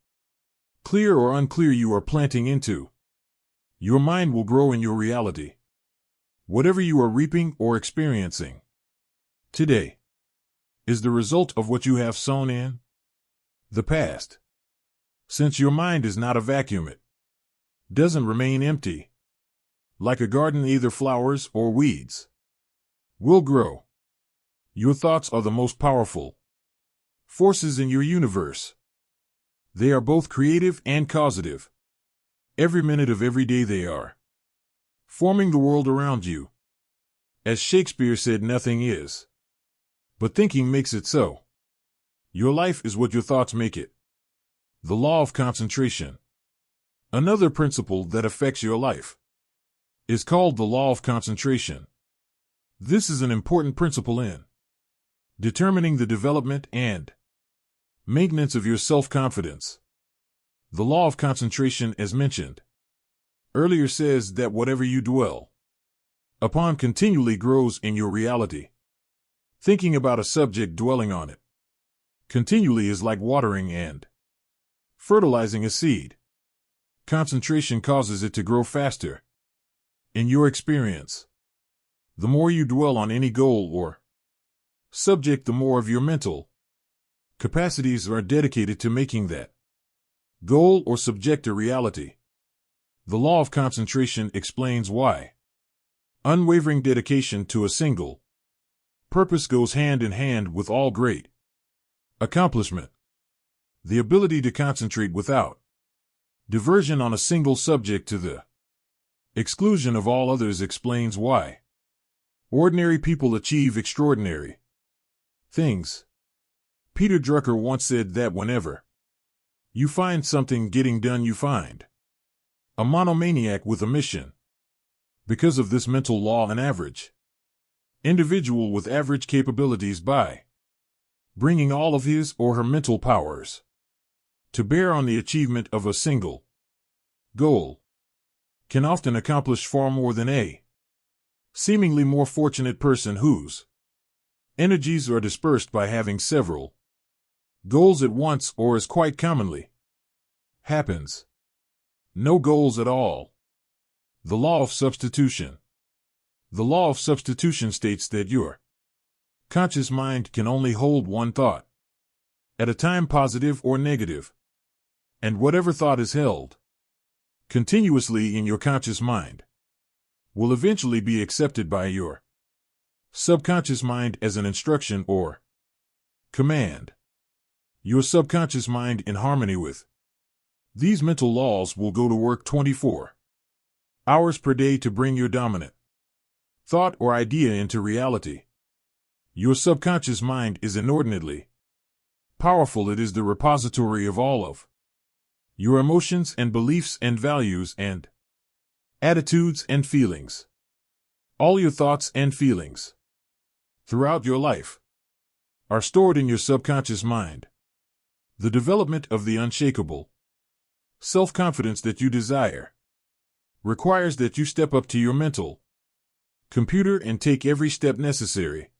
clear or unclear, you are planting into your mind will grow in your reality. Whatever you are reaping or experiencing today is the result of what you have sown in the past. Since your mind is not a vacuum, it doesn't remain empty. Like a garden, either flowers or weeds will grow. Your thoughts are the most powerful forces in your universe. They are both creative and causative. Every minute of every day they are forming the world around you. As Shakespeare said, nothing is, but thinking makes it so. Your life is what your thoughts make it. The law of concentration, another principle that affects your life, is called the law of concentration. This is an important principle in determining the development and maintenance of your self-confidence. The law of concentration, as mentioned earlier, says that whatever you dwell upon continually grows in your reality. Thinking about a subject, dwelling on it continually, is like watering and fertilizing a seed. Concentration causes it to grow faster. In your experience, the more you dwell on any goal or subject, the more of your mental capacities are dedicated to making that goal or subject a reality. The law of concentration explains why unwavering dedication to a single purpose goes hand in hand with all great accomplishment. The ability to concentrate without diversion on a single subject to the exclusion of all others explains why ordinary people achieve extraordinary things. Peter Drucker once said that whenever you find something getting done, you find a monomaniac with a mission. Because of this mental law, an average individual with average capabilities, by bringing all of his or her mental powers to bear on the achievement of a single goal, can often accomplish far more than a seemingly more fortunate person whose energies are dispersed by having several goals at once, or, as quite commonly happens, no goals at all. The law of substitution. The law of substitution states that your conscious mind can only hold one thought at a time, positive or negative, and whatever thought is held continuously in your conscious mind will eventually be accepted by your subconscious mind as an instruction or command. Your subconscious mind, in harmony with these mental laws, will go to work 24 hours per day to bring your dominant thought or idea into reality. Your subconscious mind is inordinately powerful. It is the repository of all of your emotions and beliefs and values and attitudes and feelings. All your thoughts and feelings throughout your life are stored in your subconscious mind. The development of the unshakable self-confidence that you desire requires that you step up to your mental computer and take every step necessary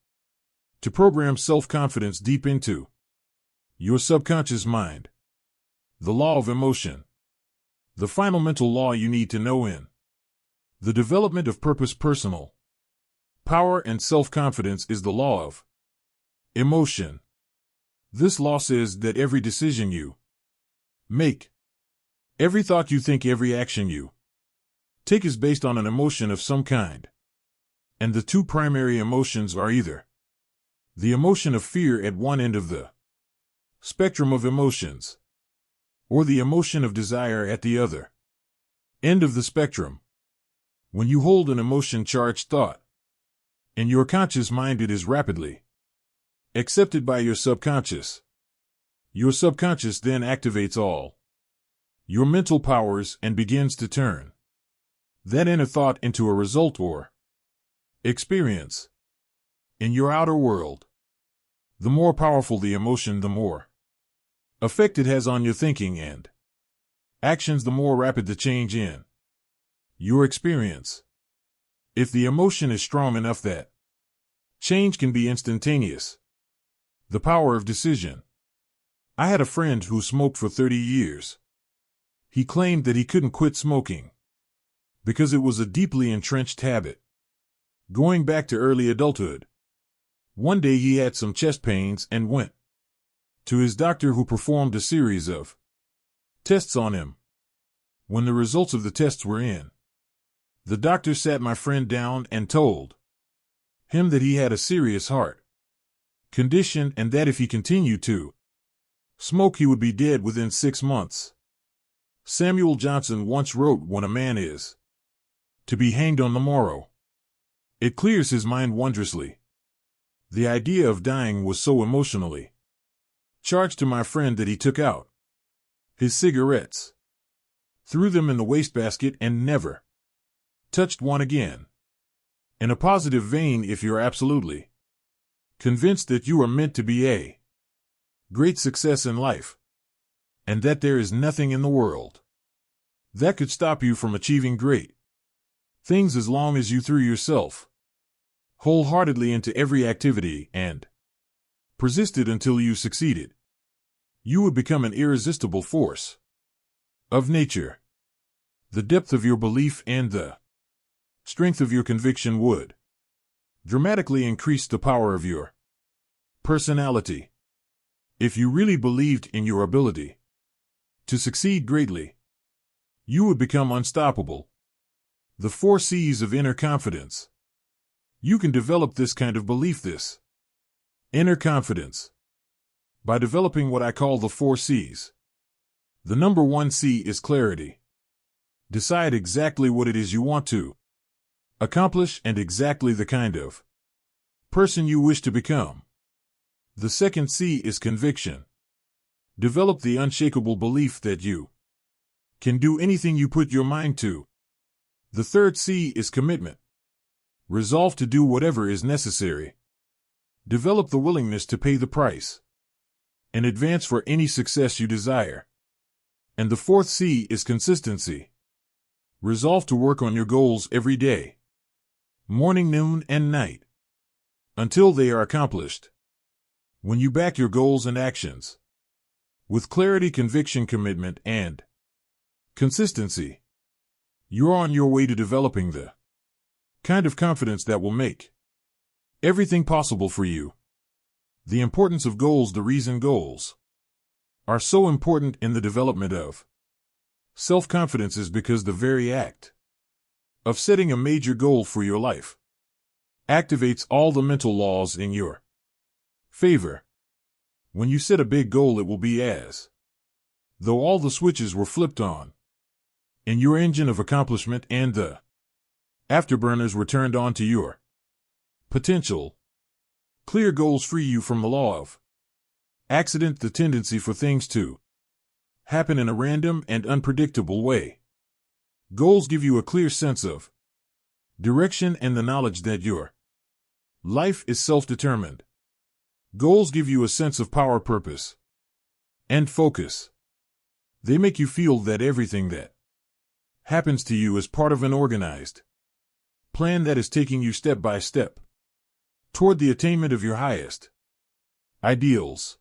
to program self-confidence deep into your subconscious mind. The law of emotion. The final mental law you need to know in the development of purpose, personal power, and self-confidence is the law of emotion. This law says that every decision you make, every thought you think, every action you take is based on an emotion of some kind. And the two primary emotions are either the emotion of fear at one end of the spectrum of emotions, or the emotion of desire at the other end of the spectrum. When you hold an emotion-charged thought in your conscious mind, it is rapidly accepted by your subconscious. Your subconscious then activates all your mental powers and begins to turn that inner thought into a result or experience in your outer world. The more powerful the emotion, the more effect it has on your thinking and actions, the more rapid the change in your experience. If the emotion is strong enough that change can be instantaneous. The power of decision. I had a friend who smoked for 30 years. He claimed that he couldn't quit smoking because it was a deeply entrenched habit, going back to early adulthood. One day he had some chest pains and went to his doctor, who performed a series of tests on him. When the results of the tests were in, the doctor sat my friend down and told him that he had a serious heart condition and that if he continued to smoke, he would be dead within 6 months. Samuel Johnson once wrote, "When a man is to be hanged on the morrow, it clears his mind wondrously." The idea of dying was so emotionally charged to my friend that he took out his cigarettes, threw them in the wastebasket, and never touched one again. In a positive vein, if you're absolutely convinced that you are meant to be a great success in life, and that there is nothing in the world that could stop you from achieving great things as long as you threw yourself wholeheartedly into every activity and persisted until you succeeded, you would become an irresistible force of nature. The depth of your belief and the strength of your conviction would dramatically increase the power of your Personality. If you really believed in your ability to succeed greatly, you would become unstoppable. The 4 C's of inner confidence. You can develop this kind of belief. This inner confidence by developing what I call the 4 C's. The number 1 C is clarity. Decide exactly what it is you want to accomplish and exactly the kind of person you wish to become. The second C is conviction. Develop the unshakable belief that you can do anything you put your mind to. The third C is commitment. Resolve to do whatever is necessary. Develop the willingness to pay the price in advance for any success you desire. And the fourth C is consistency. Resolve to work on your goals every day, morning, noon, and night, until they are accomplished. When you back your goals and actions with clarity, conviction, commitment, and consistency, you're on your way to developing the kind of confidence that will make everything possible for you. The importance of goals. The reason goals are so important in the development of self-confidence is because the very act of setting a major goal for your life activates all the mental laws in your favor. When you set a big goal, it will be as though all the switches were flipped on in your engine of accomplishment and the afterburners were turned on to your potential. Clear goals free you from the law of accident, the tendency for things to happen in a random and unpredictable way. Goals give you a clear sense of direction and the knowledge that your life is self-determined. Goals give you a sense of power, purpose, and focus. They make you feel that everything that happens to you is part of an organized plan that is taking you step by step toward the attainment of your highest ideals.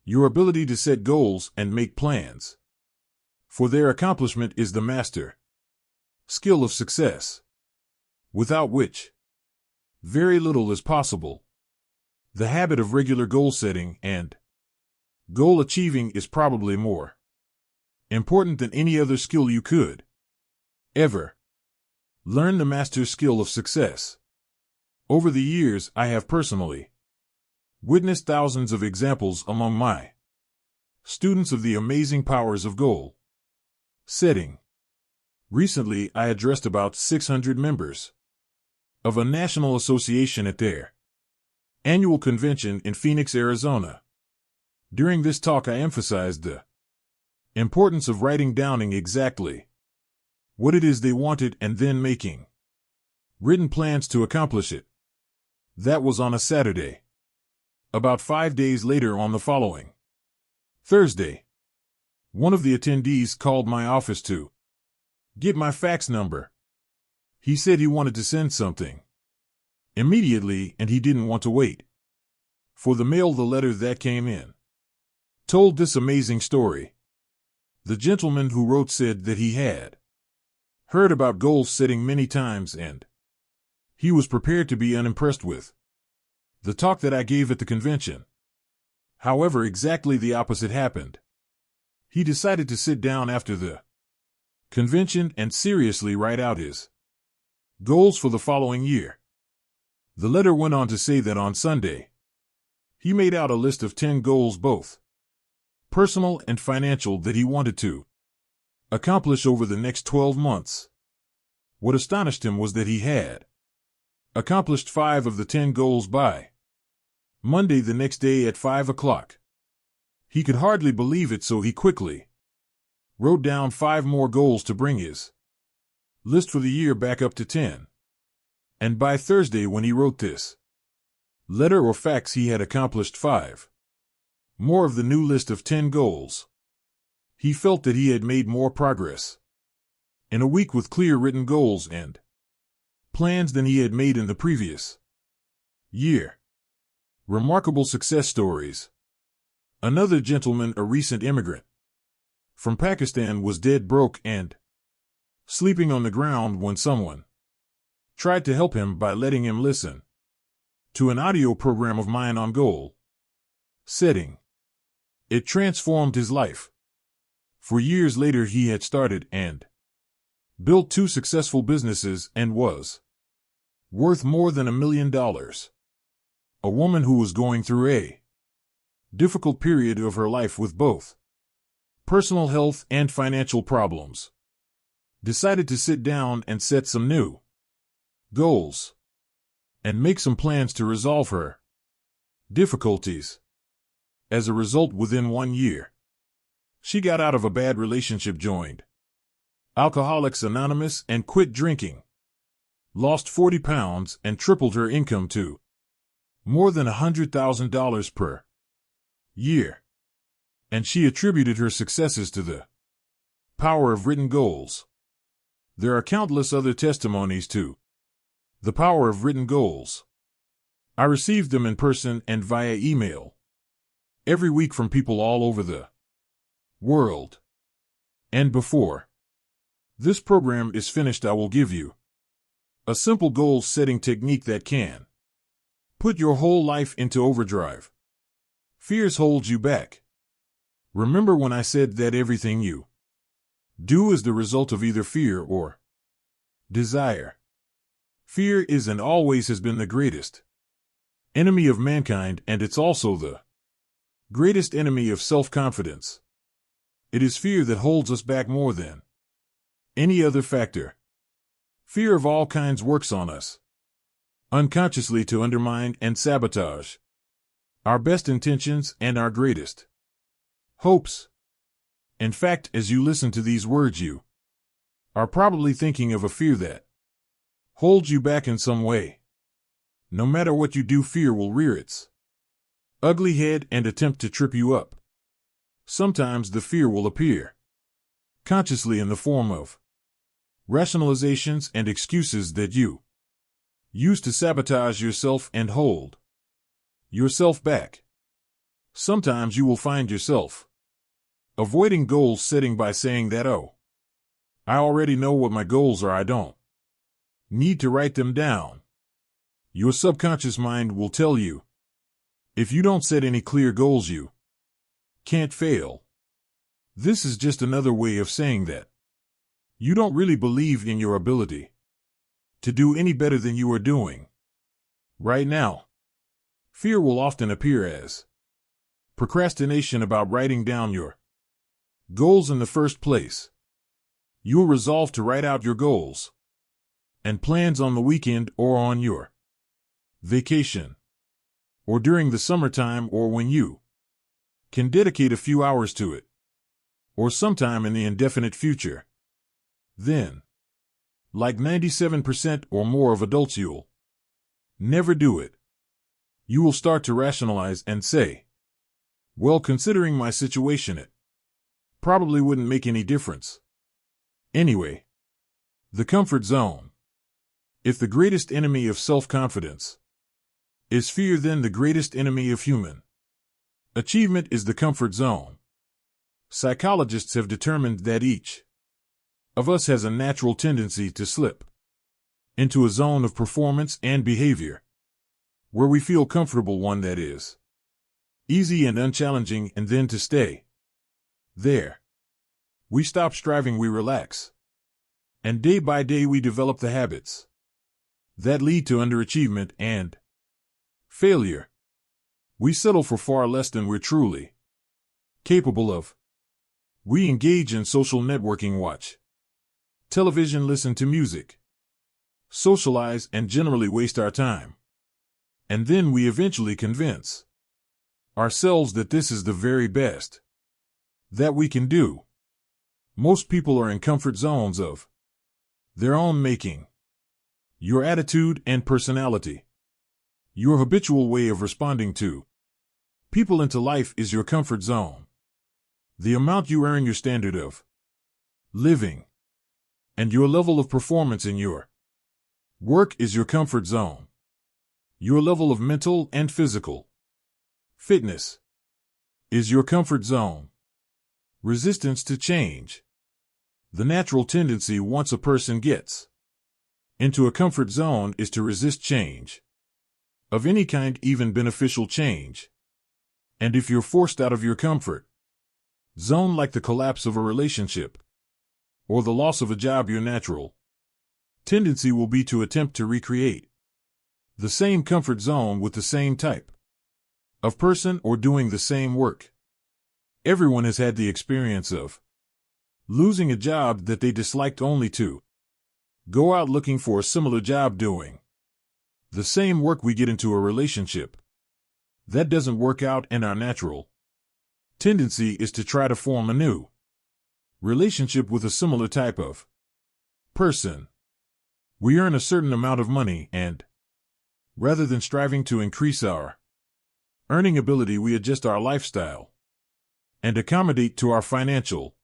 Your ability to set goals and make plans for their accomplishment is the master skill of success, without which very little is possible. The habit of regular goal setting and goal achieving is probably more important than any other skill you could ever learn. The master skill of success. Over the years, I have personally witnessed thousands of examples among my students of the amazing powers of goal setting. Recently, I addressed about 600 members of a national association at their annual convention in Phoenix, Arizona. During this talk, I emphasized the importance of writing down exactly what it is they wanted and then making written plans to accomplish it. That was on a Saturday. About 5 days later, on the following Thursday, one of the attendees called my office to get my fax number. He said he wanted to send something immediately and he didn't want to wait for the mail. The letter that came in told this amazing story. The gentleman who wrote said that he had heard about goal setting many times and he was prepared to be unimpressed with the talk that I gave at the convention. However, exactly the opposite happened. He decided to sit down after the convention and seriously write out his goals for the following year. The letter went on to say that on Sunday, he made out a list of 10 goals, both personal and financial, that he wanted to accomplish over the next 12 months. What astonished him was that he had accomplished 5 of the 10 goals by Monday, the next day at 5 o'clock. He could hardly believe it, so he quickly wrote down 5 more goals to bring his list for the year back up to 10. And by Thursday, when he wrote this letter or fax, he had accomplished 5 more of the new list of 10 goals. He felt that he had made more progress in a week with clear written goals and plans than he had made in the previous year. Remarkable success stories. Another gentleman, a recent immigrant from Pakistan, was dead broke and sleeping on the ground when someone tried to help him by letting him listen to an audio program of mine on goal setting. It transformed his life. For years later, he had started and built 2 successful businesses and was worth more than $1 million. A woman who was going through a difficult period of her life with both personal health and financial problems decided to sit down and set some new goals and make some plans to resolve her difficulties. As a result, within 1 year, she got out of a bad relationship, joined Alcoholics Anonymous, and quit drinking, lost 40 pounds, and tripled her income to more than $100,000 per year. And she attributed her successes to the power of written goals. There are countless other testimonies to the power of written goals. I received them in person and via email every week from people all over the world. And before this program is finished, I will give you a simple goal-setting technique that can put your whole life into overdrive. Fears hold you back. Remember when I said that everything you do is the result of either fear or desire? Fear is and always has been the greatest enemy of mankind, and it's also the greatest enemy of self-confidence. It is fear that holds us back more than any other factor. Fear of all kinds works on us unconsciously to undermine and sabotage our best intentions and our greatest hopes. In fact, as you listen to these words, you are probably thinking of a fear that holds you back in some way. No matter what you do, fear will rear its ugly head and attempt to trip you up. Sometimes the fear will appear consciously in the form of rationalizations and excuses that you use to sabotage yourself and hold yourself back. Sometimes you will find yourself avoiding goal setting by saying that, "Oh, I already know what my goals are. I don't need to write them down." Your subconscious mind will tell you, if you don't set any clear goals, you can't fail. This is just another way of saying that you don't really believe in your ability to do any better than you are doing right now. Fear will often appear as procrastination about writing down your goals in the first place. You will resolve to write out your goals and plans on the weekend or on your vacation or during the summertime, or when you can dedicate a few hours to it, or sometime in the indefinite future. Then, like 97% or more of adults, you'll never do it. You will start to rationalize and say, "Well, considering my situation, it probably wouldn't make any difference anyway." The comfort zone. If the greatest enemy of self-confidence is fear, then the greatest enemy of human achievement is the comfort zone. Psychologists have determined that each of us has a natural tendency to slip into a zone of performance and behavior where we feel comfortable, one that is easy and unchallenging, and then to stay there. We stop striving, we relax, and day by day we develop the habits that lead to underachievement and failure. We settle for far less than we're truly capable of. We engage in social networking, watch television, listen to music, socialize, and generally waste our time. And then we eventually convince ourselves that this is the very best that we can do. Most people are in comfort zones of their own making. Your attitude and personality, your habitual way of responding to people into life, is your comfort zone. The amount you earn, your standard of living, and your level of performance in your work is your comfort zone. Your level of mental and physical fitness is your comfort zone. Resistance to change. The natural tendency once a person gets into a comfort zone is to resist change. of any kind, even beneficial change. And if you're forced out of your comfort zone, like the collapse of a relationship or the loss of a job, your natural tendency will be to attempt to recreate the same comfort zone with the same type of person or doing the same work. Everyone has had the experience of losing a job that they disliked, only to go out looking for a similar job doing the same work. We get into a relationship that doesn't work out, and our natural tendency is to try to form a new relationship with a similar type of person. We earn a certain amount of money, and rather than striving to increase our earning ability, we adjust our lifestyle and accommodate to our financial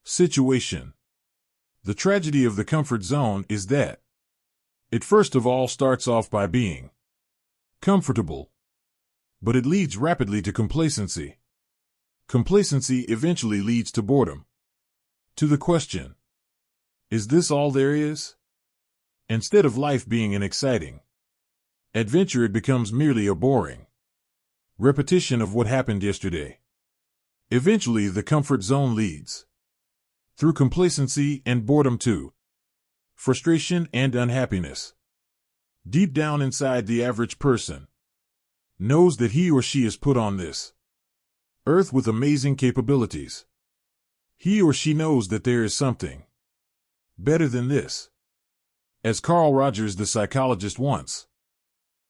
situation. The tragedy of the comfort zone is that it first of all starts off by being comfortable, but it leads rapidly to complacency. Complacency eventually leads to boredom. To the question, is this all there is? Instead of life being an exciting adventure, it becomes merely a boring repetition of what happened yesterday. Eventually, the comfort zone leads through complacency and boredom to frustration and unhappiness. Deep down inside, the average person knows that he or she is put on this earth with amazing capabilities. He or she knows that there is something better than this. As Carl Rogers, the psychologist, once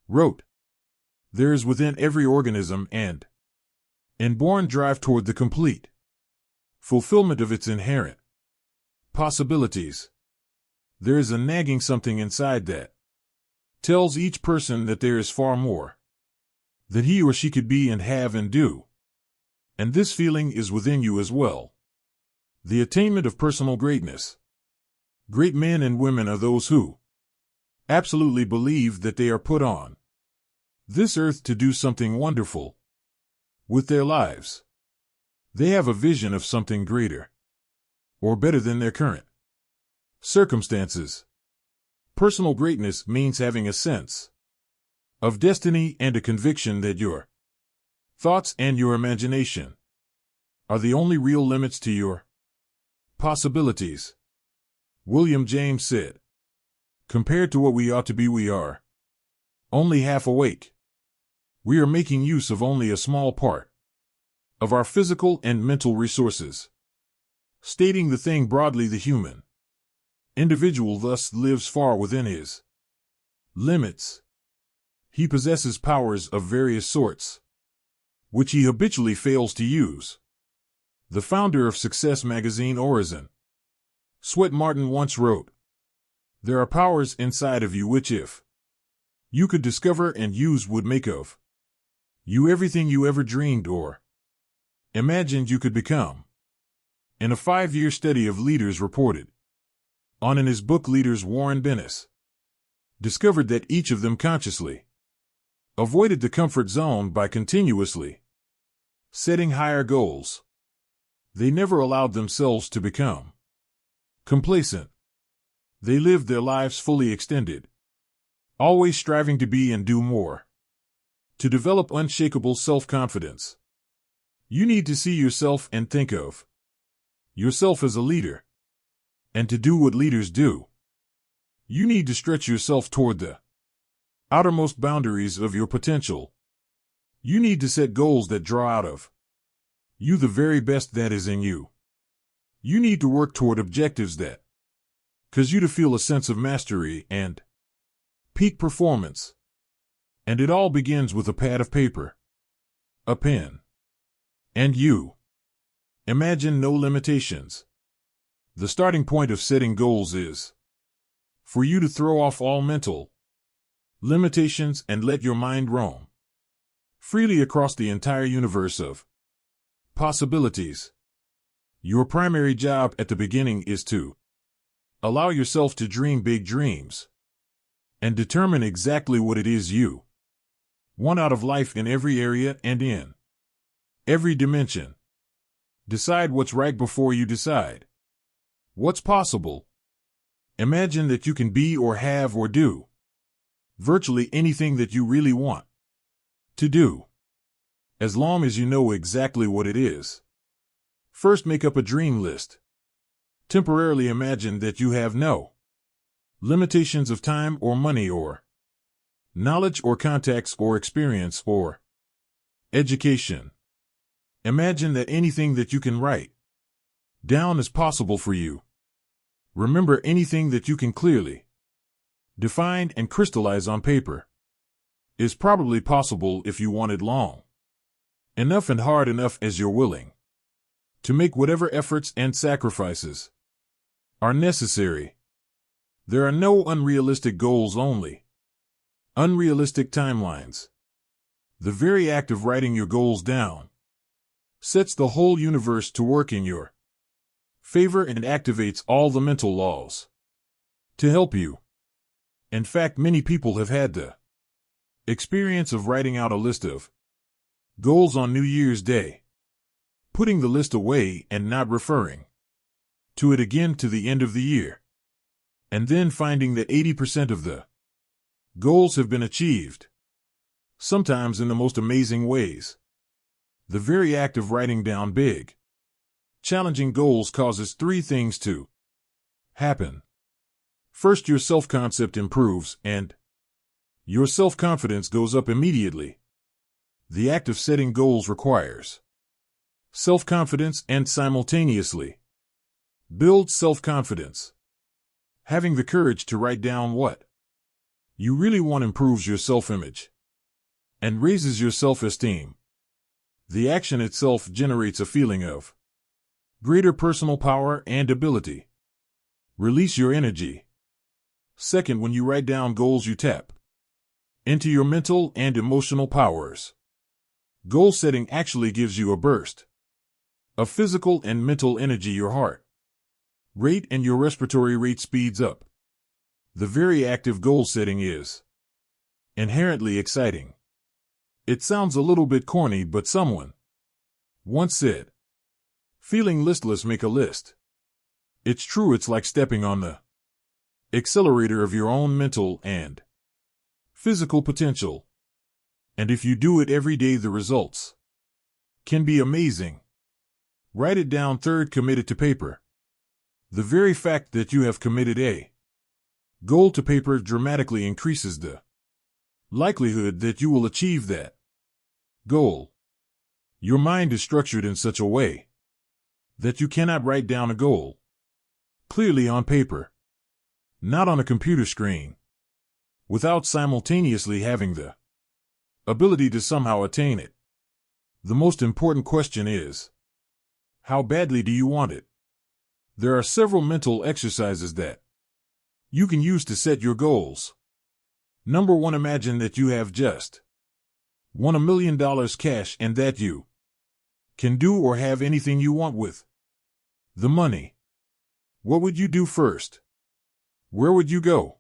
wrote, there is within every organism an inborn drive toward the complete fulfillment of its inherent possibilities. There is a nagging something inside that tells each person that there is far more that he or she could be and have and do. And this feeling is within you as well. The attainment of personal greatness. Great men and women are those who absolutely believe that they are put on this earth to do something wonderful with their lives. They have a vision of something greater or better than their current circumstances. Personal greatness means having a sense of destiny and a conviction that your thoughts and your imagination are the only real limits to your possibilities. William James said, compared to what we ought to be, we are only half awake. We are making use of only a small part of our physical and mental resources. Stating the thing broadly, the human individual thus lives far within his limits. He possesses powers of various sorts, which he habitually fails to use. The founder of Success magazine, Orison Swett Martin, once wrote, there are powers inside of you which, if you could discover and use, would make of you everything you ever dreamed or imagined you could become. In a 5-year study of leaders reported on in his book Leaders, Warren Bennis discovered that each of them consciously avoided the comfort zone by continuously setting higher goals. They never allowed themselves to become complacent. They lived their lives fully extended, always striving to be and do more. To develop unshakable self-confidence, you need to see yourself and think of yourself as a leader. And to do what leaders do, you need to stretch yourself toward the outermost boundaries of your potential. You need to set goals that draw out of you the very best that is in you. You need to work toward objectives that cause you to feel a sense of mastery and peak performance. And it all begins with a pad of paper, a pen, and you. Imagine no limitations. The starting point of setting goals is for you to throw off all mental limitations and let your mind roam freely across the entire universe of possibilities. Your primary job at the beginning is to allow yourself to dream big dreams and determine exactly what it is you want out of life in every area and in every dimension. Decide what's right before you decide what's possible. Imagine that you can be or have or do Virtually anything that you really want to do, as long as you know exactly what it is. First, make up a dream list. Temporarily imagine that you have no limitations of time or money or knowledge or contacts or experience or education. Imagine that anything that you can write down is possible for you. Remember, anything that you can clearly define and crystallize on paper is probably possible if you want it long enough and hard enough as you're willing to make whatever efforts and sacrifices are necessary. There are no unrealistic goals, only unrealistic timelines. The very act of writing your goals down sets the whole universe to work in your favor and activates all the mental laws to help you. In fact, many people have had the experience of writing out a list of goals on New Year's Day, putting the list away and not referring to it again to the end of the year, and then finding that 80% of the goals have been achieved, sometimes in the most amazing ways. The very act of writing down big, challenging goals causes three things to happen. First, your self-concept improves, and your self-confidence goes up immediately. The act of setting goals requires self-confidence and simultaneously builds self-confidence. Having the courage to write down what you really want improves your self-image and raises your self-esteem. The action itself generates a feeling of greater personal power and ability. Release your energy. Second, when you write down goals, you tap into your mental and emotional powers. Goal setting actually gives you a burst of physical and mental energy. Your heart rate and your respiratory rate speeds up. The very act of goal setting is inherently exciting. It sounds a little bit corny, but someone once said, "Feeling listless, make a list." It's true. It's like stepping on the accelerator of your own mental and physical potential. And if you do it every day, the results can be amazing. Write it down. Third, commit it to paper. The very fact that you have committed a goal to paper dramatically increases the likelihood that you will achieve that goal. Your mind is structured in such a way that you cannot write down a goal clearly on paper, not on a computer screen, without simultaneously having the ability to somehow attain it. The most important question is, how badly do you want it? There are several mental exercises that you can use to set your goals. Number 1, imagine that you have just won $1 million cash and that you can do or have anything you want with the money. What would you do first? Where would you go?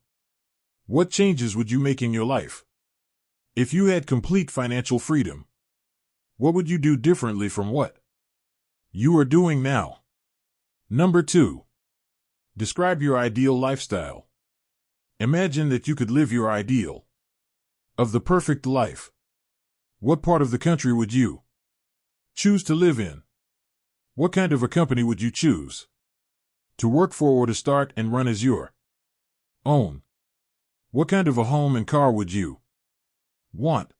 What changes would you make in your life? If you had complete financial freedom, what would you do differently from what you are doing now? Number 2, describe your ideal lifestyle. Imagine that you could live your ideal of the perfect life. What part of the country would you choose to live in? What kind of a company would you choose to work for or to start and run as your own? What kind of a home and car would you want?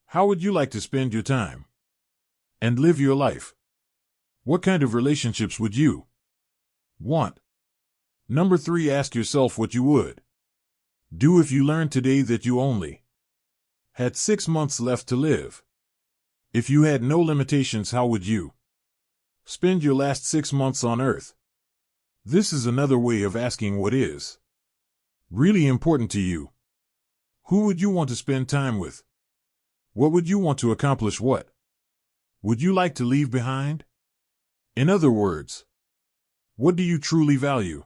How would you like to spend your time and live your life? What kind of relationships would you want? Number 3, ask yourself what you would do if you learned today that you only had 6 months left to live. If you had no limitations, how would you spend your last 6 months on Earth? This is another way of asking what is really important to you. Who would you want to spend time with? What would you want to accomplish? What would you like to leave behind? In other words, what do you truly value?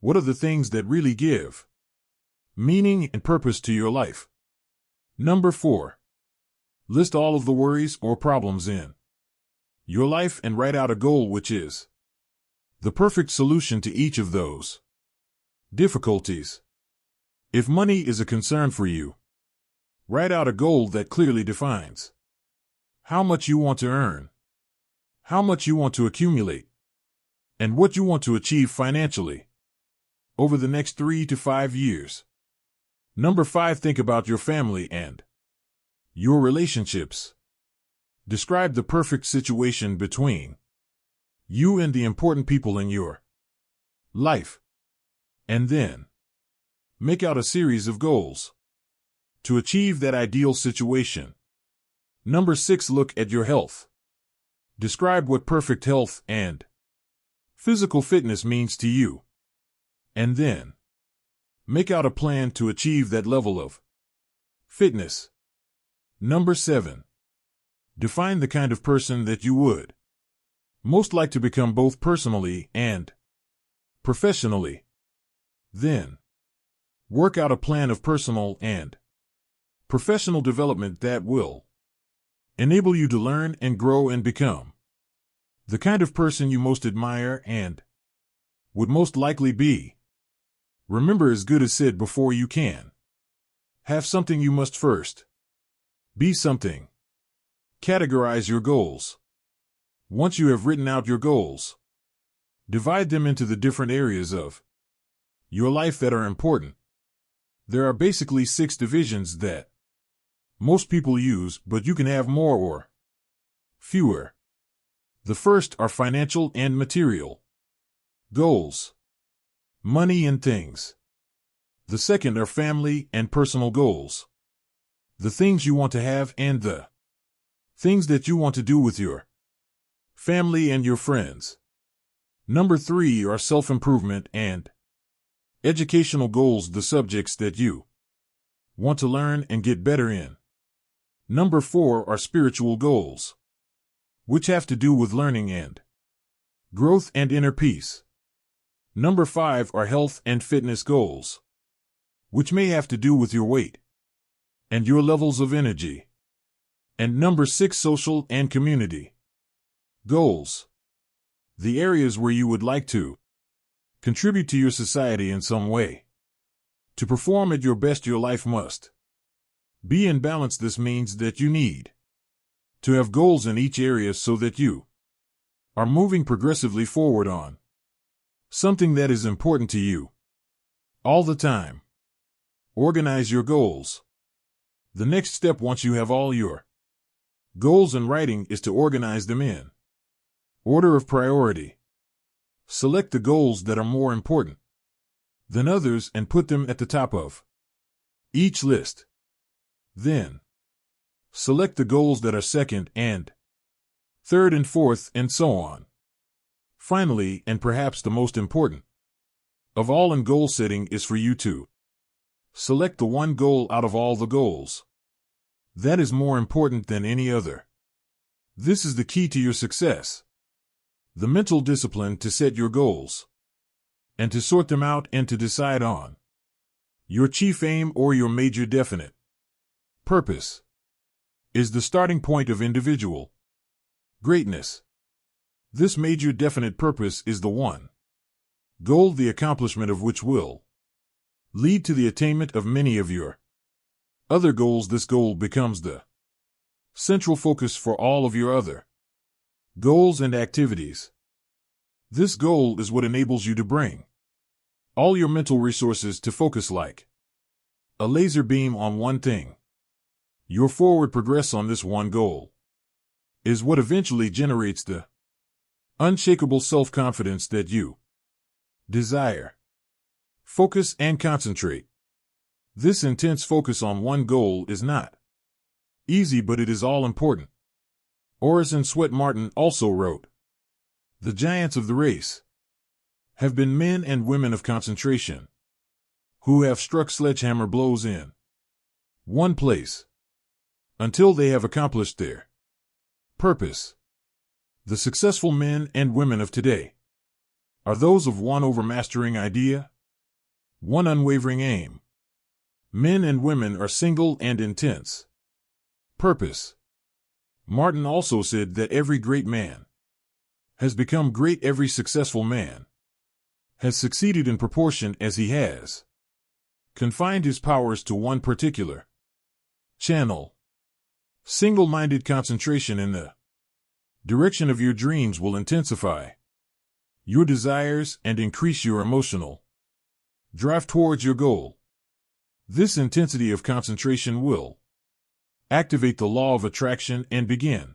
What are the things that really give meaning and purpose to your life? Number 4, list all of the worries or problems in your life and write out a goal which is the perfect solution to each of those difficulties. If money is a concern for you, write out a goal that clearly defines how much you want to earn, how much you want to accumulate, and what you want to achieve financially over the next 3 to 5 years. Number 5, think about your family and your relationships. Describe the perfect situation between you and the important people in your life. And then, make out a series of goals to achieve that ideal situation. Number 6, look at your health. Describe what perfect health and physical fitness means to you. And then, make out a plan to achieve that level of fitness. Number 7, define the kind of person that you would most like to become both personally and professionally. Then, work out a plan of personal and professional development that will enable you to learn and grow and become the kind of person you most admire and would most likely be. Remember, as good as said before, you can have something, you must first be something. Categorize your goals. Once you have written out your goals, divide them into the different areas of your life that are important. There are basically 6 divisions that most people use, but you can have more or fewer. The first are financial and material goals, money and things. The second are family and personal goals, the things you want to have and the things that you want to do with your family and your friends. Number 3 are self-improvement and educational goals, the subjects that you want to learn and get better in. Number 4 are spiritual goals, which have to do with learning and growth and inner peace. Number 5 are health and fitness goals, which may have to do with your weight and your levels of energy. And number 6, social and community goals, the areas where you would like to contribute to your society in some way. To perform at your best, your life must be in balance. This means that you need to have goals in each area so that you are moving progressively forward on something that is important to you all the time. Organize your goals. The next step, once you have all your goals in writing, is to organize them in order of priority. Select the goals that are more important than others and put them at the top of each list. Then, select the goals that are second and third and fourth, and so on. Finally, and perhaps the most important of all in goal setting, is for you to select the one goal out of all the goals that is more important than any other. This is the key to your success. The mental discipline to set your goals and to sort them out and to decide on your chief aim or your major definite purpose is the starting point of individual greatness. This major definite purpose is the one goal, the accomplishment of which will lead to the attainment of many of your other goals. This goal becomes the central focus for all of your other goals and activities. This goal is what enables you to bring all your mental resources to focus like a laser beam on one thing. Your forward progress on this one goal is what eventually generates the unshakable self-confidence that you desire. Focus and concentrate. This intense focus on one goal is not easy, but it is all important. Orison Swett Martin also wrote, "The giants of the race have been men and women of concentration, who have struck sledgehammer blows in one place until they have accomplished their purpose." The successful men and women of today are those of one overmastering idea, one unwavering aim. Men and women are single and intense purpose. Martin also said that every great man has become great. Every successful man has succeeded in proportion as he has confined his powers to one particular channel. Single-minded concentration in the direction of your dreams will intensify your desires and increase your emotional drive towards your goal. This intensity of concentration will activate the law of attraction and begin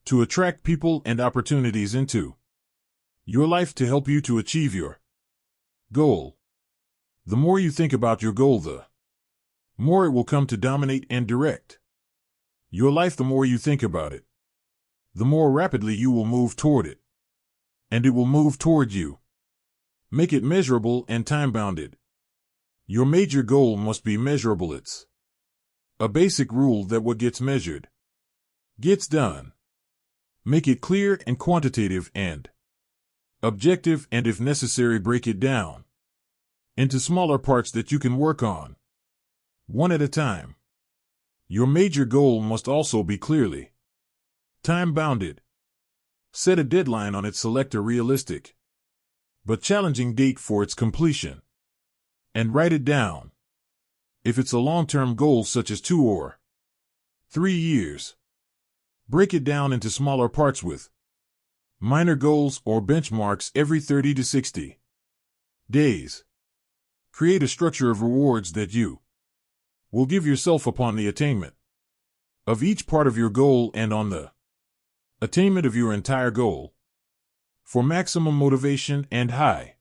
to attract people and opportunities into your life to help you to achieve your goal. The more you think about your goal, the more it will come to dominate and direct your life. The more you think about it, the more rapidly you will move toward it, and it will move toward you. Make it measurable and time-bounded. Your major goal must be measurable. It's a basic rule that what gets measured gets done. Make it clear and quantitative and objective, and if necessary, break it down into smaller parts that you can work on one at a time. Your major goal must also be clearly time-bounded. Set a deadline on it. Select a realistic but challenging date for its completion, and write it down. If it's a long-term goal such as 2 or 3 years, break it down into smaller parts with minor goals or benchmarks every 30 to 60 days. Create a structure of rewards that you will give yourself upon the attainment of each part of your goal and on the attainment of your entire goal. For maximum motivation and high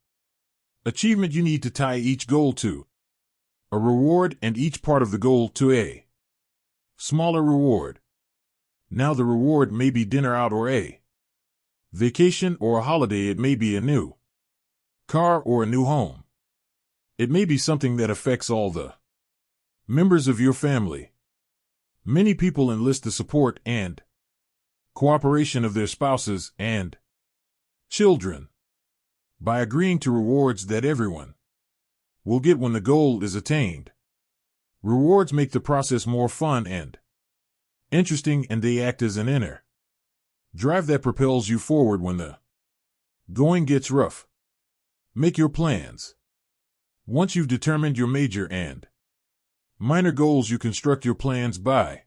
achievement, you need to tie each goal to a reward and each part of the goal to a smaller reward. Now the reward may be dinner out or a vacation or a holiday. It may be a new car or a new home. It may be something that affects all the members of your family. Many people enlist the support and cooperation of their spouses and children by agreeing to rewards that everyone will get when the goal is attained. Rewards make the process more fun and interesting, and they act as an inner drive that propels you forward when the going gets rough. Make your plans. Once you've determined your major and minor goals, you construct your plans by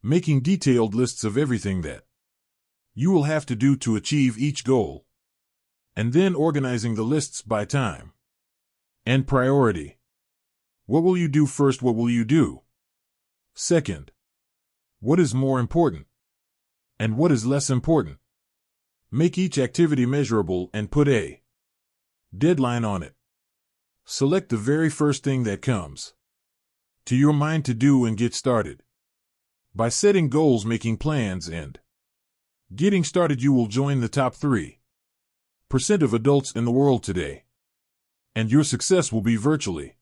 making detailed lists of everything that you will have to do to achieve each goal, and then organizing the lists by time and priority. What will you do first? What will you do second? What is more important? And what is less important? Make each activity measurable and put a deadline on it. Select the very first thing that comes to your mind to do and get started. By setting goals, making plans, and getting started, you will join the top 3% of adults in the world today, and your success will be virtually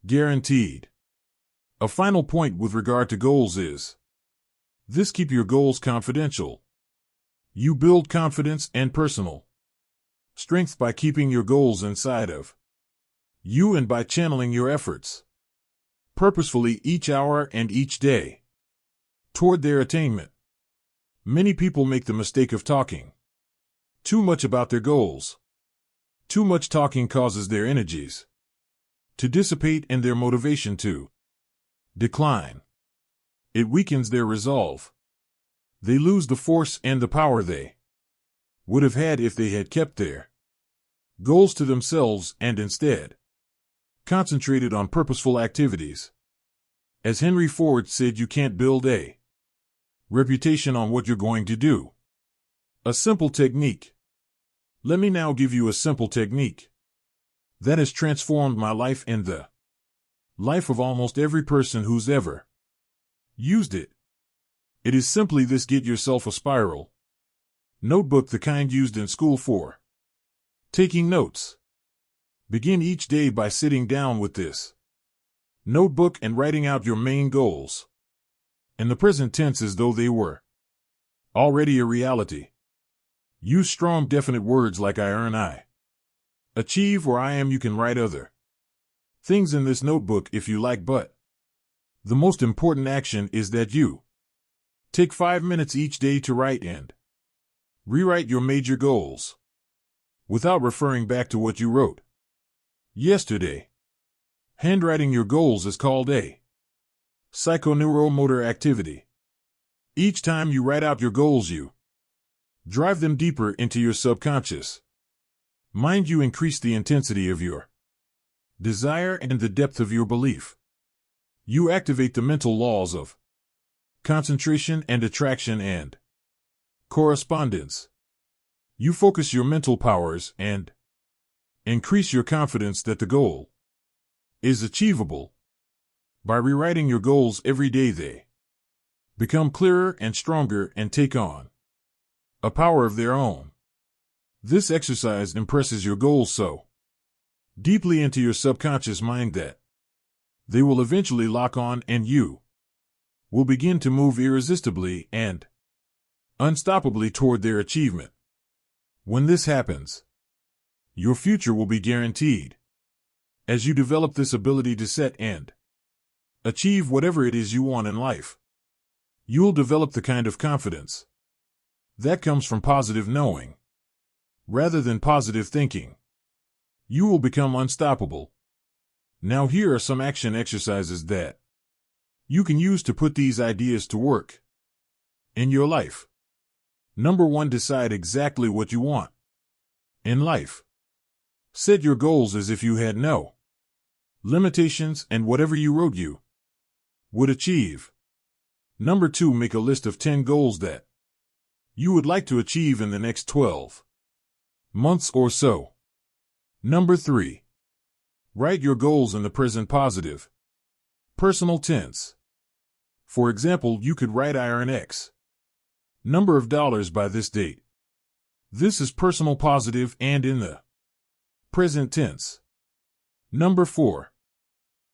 guaranteed. A final point with regard to goals is this: keep your goals confidential. You build confidence and personal strength by keeping your goals inside of you and by channeling your efforts purposefully each hour and each day toward their attainment. Many people make the mistake of talking too much about their goals. Too much talking causes their energies to dissipate and their motivation to decline. It weakens their resolve. They lose the force and the power they would have had if they had kept their goals to themselves and instead concentrated on purposeful activities. As Henry Ford said, you can't build a reputation on what you're going to do. A simple technique. Let me now give you a simple technique that has transformed my life and the life of almost every person who's ever used it. It is simply this: get yourself a spiral notebook, the kind used in school for taking notes. Begin each day by sitting down with this notebook and writing out your main goals in the present tense as though they were already a reality. Use strong, definite words like I earn, I achieve, or I am. You can write other things in this notebook if you like, but the most important action is that you take 5 minutes each day to write and rewrite your major goals without referring back to what you wrote yesterday. Handwriting your goals is called a psychoneuromotor activity. Each time you write out your goals, you drive them deeper into your subconscious mind. You increase the intensity of your desire and the depth of your belief. You activate the mental laws of concentration and attraction and correspondence. You focus your mental powers and increase your confidence that the goal is achievable. By rewriting your goals every day, they become clearer and stronger and take on a power of their own. This exercise impresses your goals so deeply into your subconscious mind that they will eventually lock on, and you will begin to move irresistibly and unstoppably toward their achievement. When this happens, your future will be guaranteed. As you develop this ability to set and achieve whatever it is you want in life, you'll develop the kind of confidence that comes from positive knowing rather than positive thinking. You will become unstoppable. Now here are some action exercises that you can use to put these ideas to work in your life. Number 1. Decide exactly what you want in life. Set your goals as if you had no limitations, and whatever you wrote you would achieve. Number 2. Make a list of 10 goals that you would like to achieve in the next 12 months or so. Number 3. Write your goals in the present positive, personal tense. For example, you could write I earn X number of dollars by this date. This is personal positive and in the present tense. Number 4.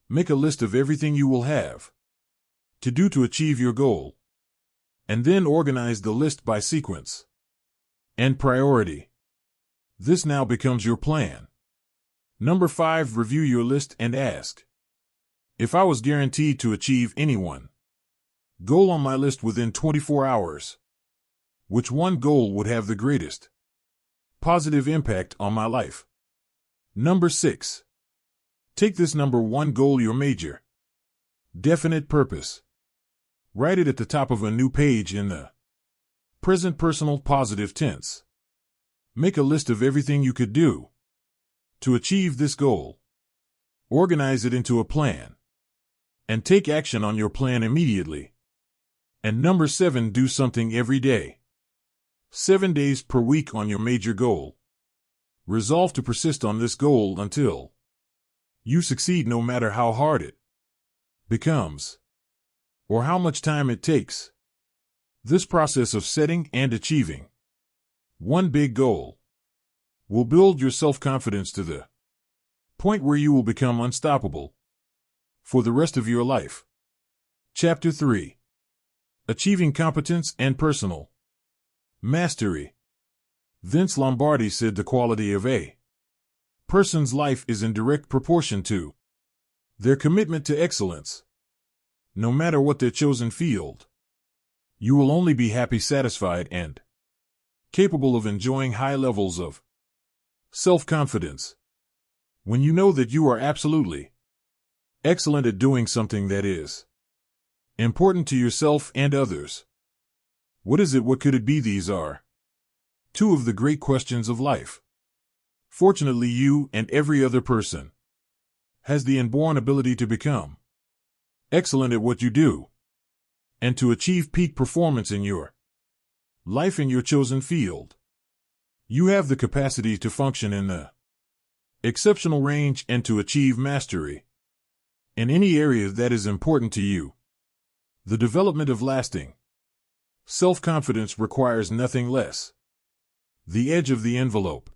Make a list of everything you will have to do to achieve your goal, and then organize the list by sequence and priority. This now becomes your plan. Number 5. Review your list and ask, if I was guaranteed to achieve any one goal on my list within 24 hours, which one goal would have the greatest positive impact on my life? Number 6. Take this number 1 goal your major definite purpose. Write it at the top of a new page in the present personal positive tense. Make a list of everything you could do to achieve this goal. Organize it into a plan and take action on your plan immediately. And number 7. Do something every day. 7 days per week on your major goal. Resolve to persist on this goal until you succeed, no matter how hard it becomes or how much time it takes. This process of setting and achieving one big goal will build your self-confidence to the point where you will become unstoppable for the rest of your life. Chapter 3. Achieving Competence and Personal Mastery. Vince Lombardi said the quality of a person's life is in direct proportion to their commitment to excellence. No matter what their chosen field, you will only be happy, satisfied, and capable of enjoying high levels of self-confidence when you know that you are absolutely excellent at doing something that is important to yourself and others. What is it? What could it be? These are two of the great questions of life. Fortunately, you and every other person has the inborn ability to become excellent at what you do and to achieve peak performance in your life in your chosen field. You have the capacity to function in the exceptional range and to achieve mastery in any area that is important to you. The development of lasting self-confidence requires nothing less. The edge of the envelope.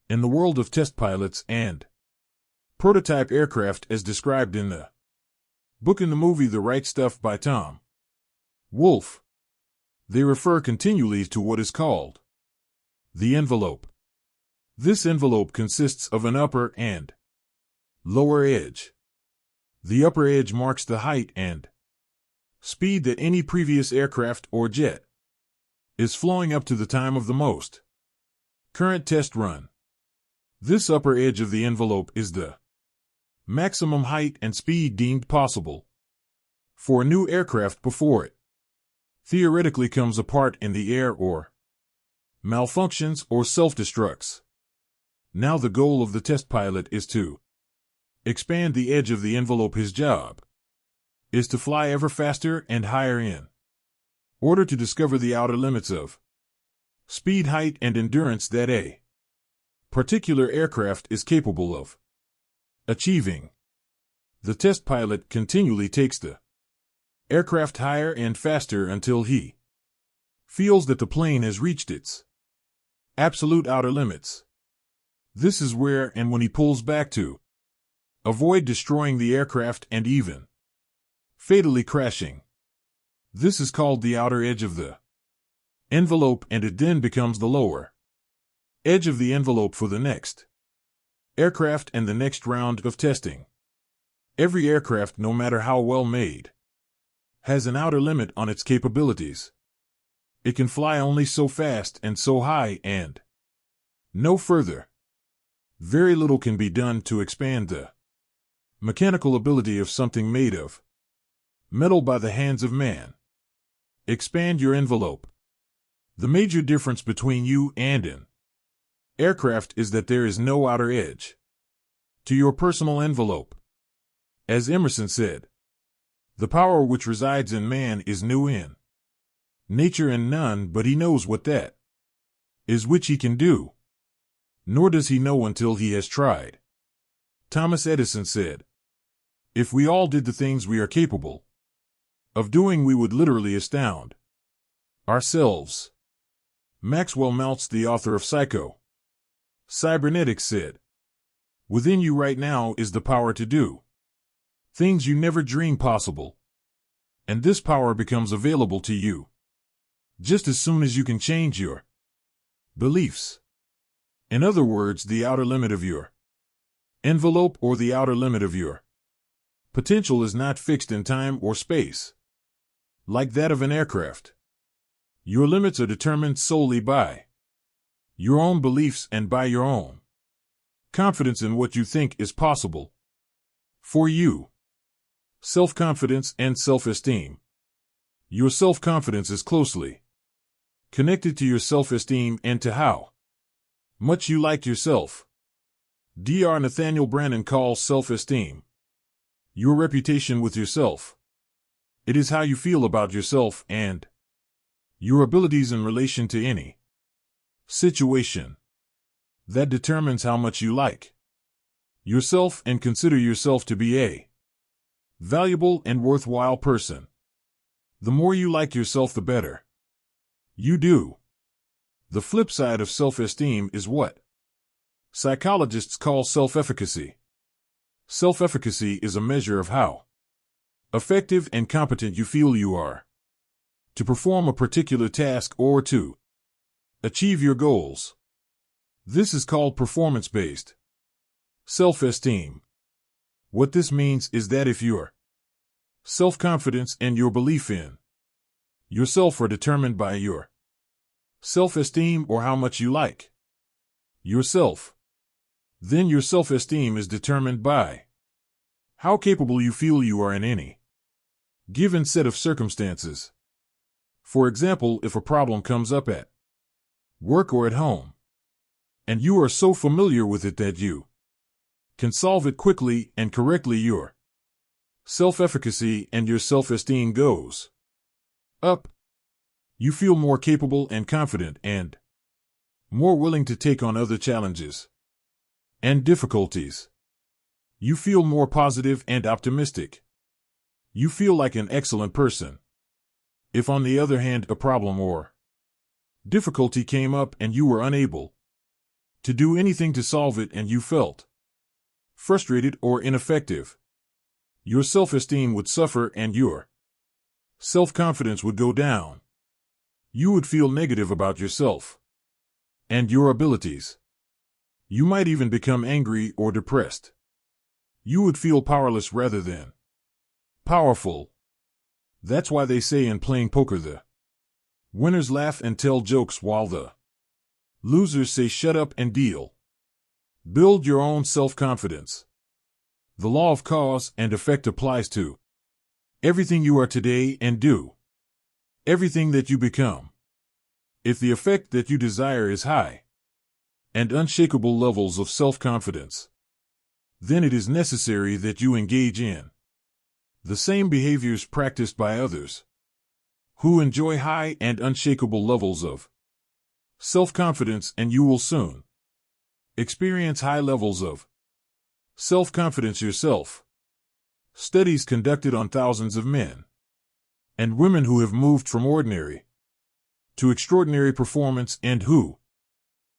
In the world of test pilots and prototype aircraft, as described in the book and the movie The Right Stuff by Tom Wolfe, they refer continually to what is called the envelope. This envelope consists of an upper and lower edge. The upper edge marks the height and speed that any previous aircraft or jet is flowing up to the time of the most current test run. This upper edge of the envelope is the Maximum height and speed deemed possible. For a new aircraft before it theoretically comes apart in the air or malfunctions or self-destructs. Now the goal of the test pilot is to expand the edge of the envelope. His job is to fly ever faster and higher in order to discover the outer limits of speed, height, and endurance that a particular aircraft is capable of achieving. The test pilot continually takes the aircraft higher and faster until he feels that the plane has reached its absolute outer limits. This is where and when he pulls back to avoid destroying the aircraft and even fatally crashing. This is called the outer edge of the envelope, and it then becomes the lower edge of the envelope for the next aircraft and the next round of testing. Every aircraft, no matter how well made, has an outer limit on its capabilities. It can fly only so fast and so high and no further. Very little can be done to expand the mechanical ability of something made of metal by the hands of man. Expand your envelope. The major difference between you and an aircraft is that there is no outer edge to your personal envelope. As Emerson said, the power which resides in man is new in nature and none but he knows what that is which he can do. Nor does he know until he has tried. Thomas Edison said, "If we all did the things we are capable of doing, we would literally astound ourselves." Maxwell Maltz, the author of Cybernetics, said, "Within you right now is the power to do things you never dreamed possible. And this power becomes available to you just as soon as you can change your beliefs. In other words, the outer limit of your envelope or the outer limit of your potential is not fixed in time or space like that of an aircraft. Your limits are determined solely by your own beliefs and by your own confidence in what you think is possible for you. Self-confidence and self-esteem. Your self-confidence is closely connected to your self-esteem and to how much you like yourself. Dr. Nathaniel Branden calls self-esteem your reputation with yourself. It is how you feel about yourself and your abilities in relation to any situation that determines how much you like yourself and consider yourself to be a valuable and worthwhile person. The more you like yourself, the better you do. The flip side of self-esteem is what psychologists call self-efficacy. Self-efficacy is a measure of how effective and competent you feel you are to perform a particular task or to achieve your goals. This is called performance-based self-esteem. What this means is that if your self-confidence and your belief in yourself are determined by your self-esteem or how much you like yourself, then your self-esteem is determined by how capable you feel you are in any given set of circumstances. For example, if a problem comes up at work or at home, and you are so familiar with it that you can solve it quickly and correctly, your self-efficacy and your self-esteem goes up. You feel more capable and confident and more willing to take on other challenges and difficulties. You feel more positive and optimistic. You feel like an excellent person. If, on the other hand, a problem or difficulty came up and you were unable to do anything to solve it and you felt frustrated or ineffective, your self-esteem would suffer and your self-confidence would go down. You would feel negative about yourself and your abilities. You might even become angry or depressed. You would feel powerless rather than powerful. That's why they say in playing poker, the winners laugh and tell jokes while the losers say shut up and deal. Build your own self-confidence. The law of cause and effect applies to everything you are today and do, everything that you become. If the effect that you desire is high and unshakable levels of self-confidence, then it is necessary that you engage in the same behaviors practiced by others who enjoy high and unshakable levels of self-confidence, and you will soon experience high levels of self-confidence yourself. Studies conducted on thousands of men and women who have moved from ordinary to extraordinary performance and who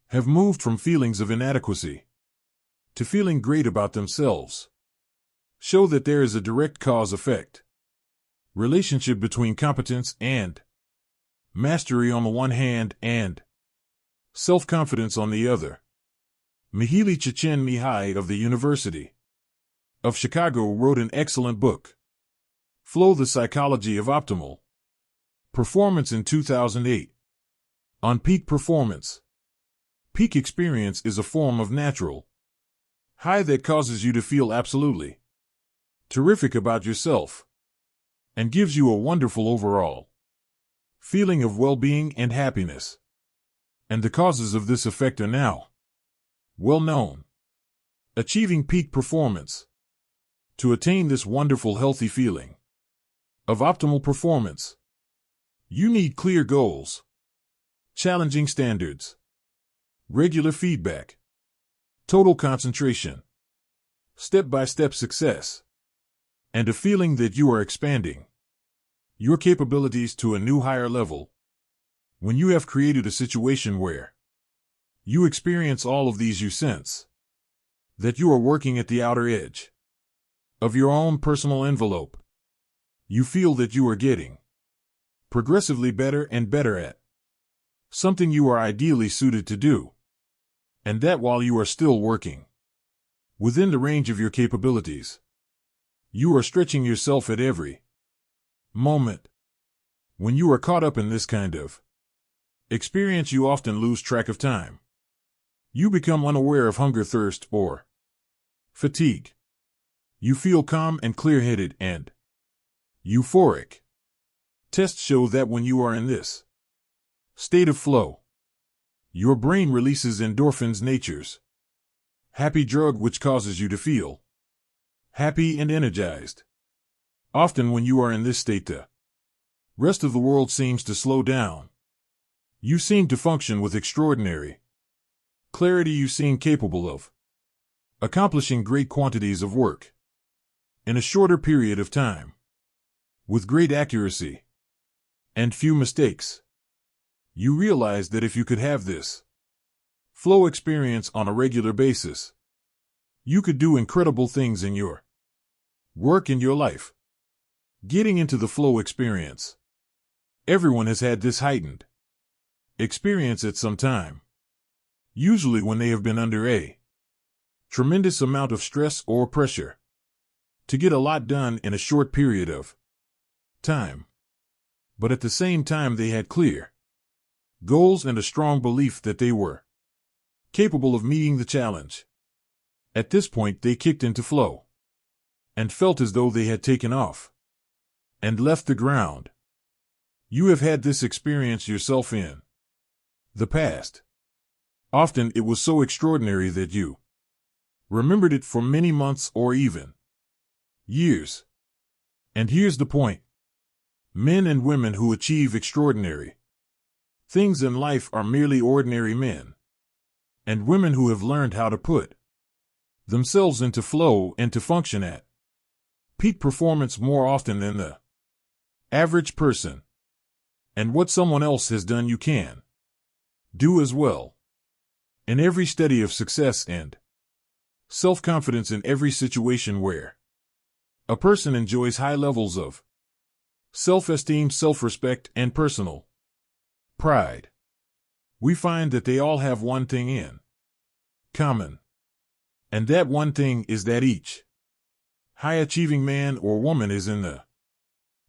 have moved from feelings of inadequacy to feeling great about themselves show that there is a direct cause-effect relationship between competence and mastery on the one hand and self-confidence on the other. Mihaly Csikszentmihalyi of the University of Chicago wrote an excellent book, Flow: The Psychology of Optimal Performance, in 2008. On peak performance. Peak experience is a form of natural high that causes you to feel absolutely terrific about yourself and gives you a wonderful overall feeling of well-being and happiness. And the causes of this effect are now well known. Achieving peak performance. To attain this wonderful healthy feeling of optimal performance, you need clear goals, challenging standards, regular feedback, total concentration, step-by-step success, and a feeling that you are expanding your capabilities to a new higher level. When you have created a situation where you experience all of these, you sense that you are working at the outer edge of your own personal envelope. You feel that you are getting progressively better and better at something you are ideally suited to do, and that while you are still working within the range of your capabilities, you are stretching yourself at every moment. When you are caught up in this kind of experience, you often lose track of time. You become unaware of hunger, thirst, or fatigue. You feel calm and clear-headed and euphoric. Tests show that when you are in this state of flow, your brain releases endorphins, nature's happy drug, which causes you to feel happy and energized. Often when you are in this state, the rest of the world seems to slow down. You seem to function with extraordinary clarity. You seem capable of accomplishing great quantities of work in a shorter period of time, with great accuracy and few mistakes. You realize that if you could have this flow experience on a regular basis, you could do incredible things in your work and your life. Getting into the flow experience. Everyone has had this heightened experience at some time, usually when they have been under a tremendous amount of stress or pressure to get a lot done in a short period of time. But at the same time, they had clear goals and a strong belief that they were capable of meeting the challenge. At this point, they kicked into flow and felt as though they had taken off and left the ground. You have had this experience yourself in the past. Often it was so extraordinary that you remembered it for many months or even years. And here's the point. Men and women who achieve extraordinary things in life are merely ordinary men and women who have learned how to put themselves into flow and to function at peak performance more often than the average person. And what someone else has done, you can do as well. In every study of success and self-confidence, in every situation where a person enjoys high levels of self-esteem, self-respect, and personal pride, we find that they all have one thing in common. And that one thing is that each high-achieving man or woman is in the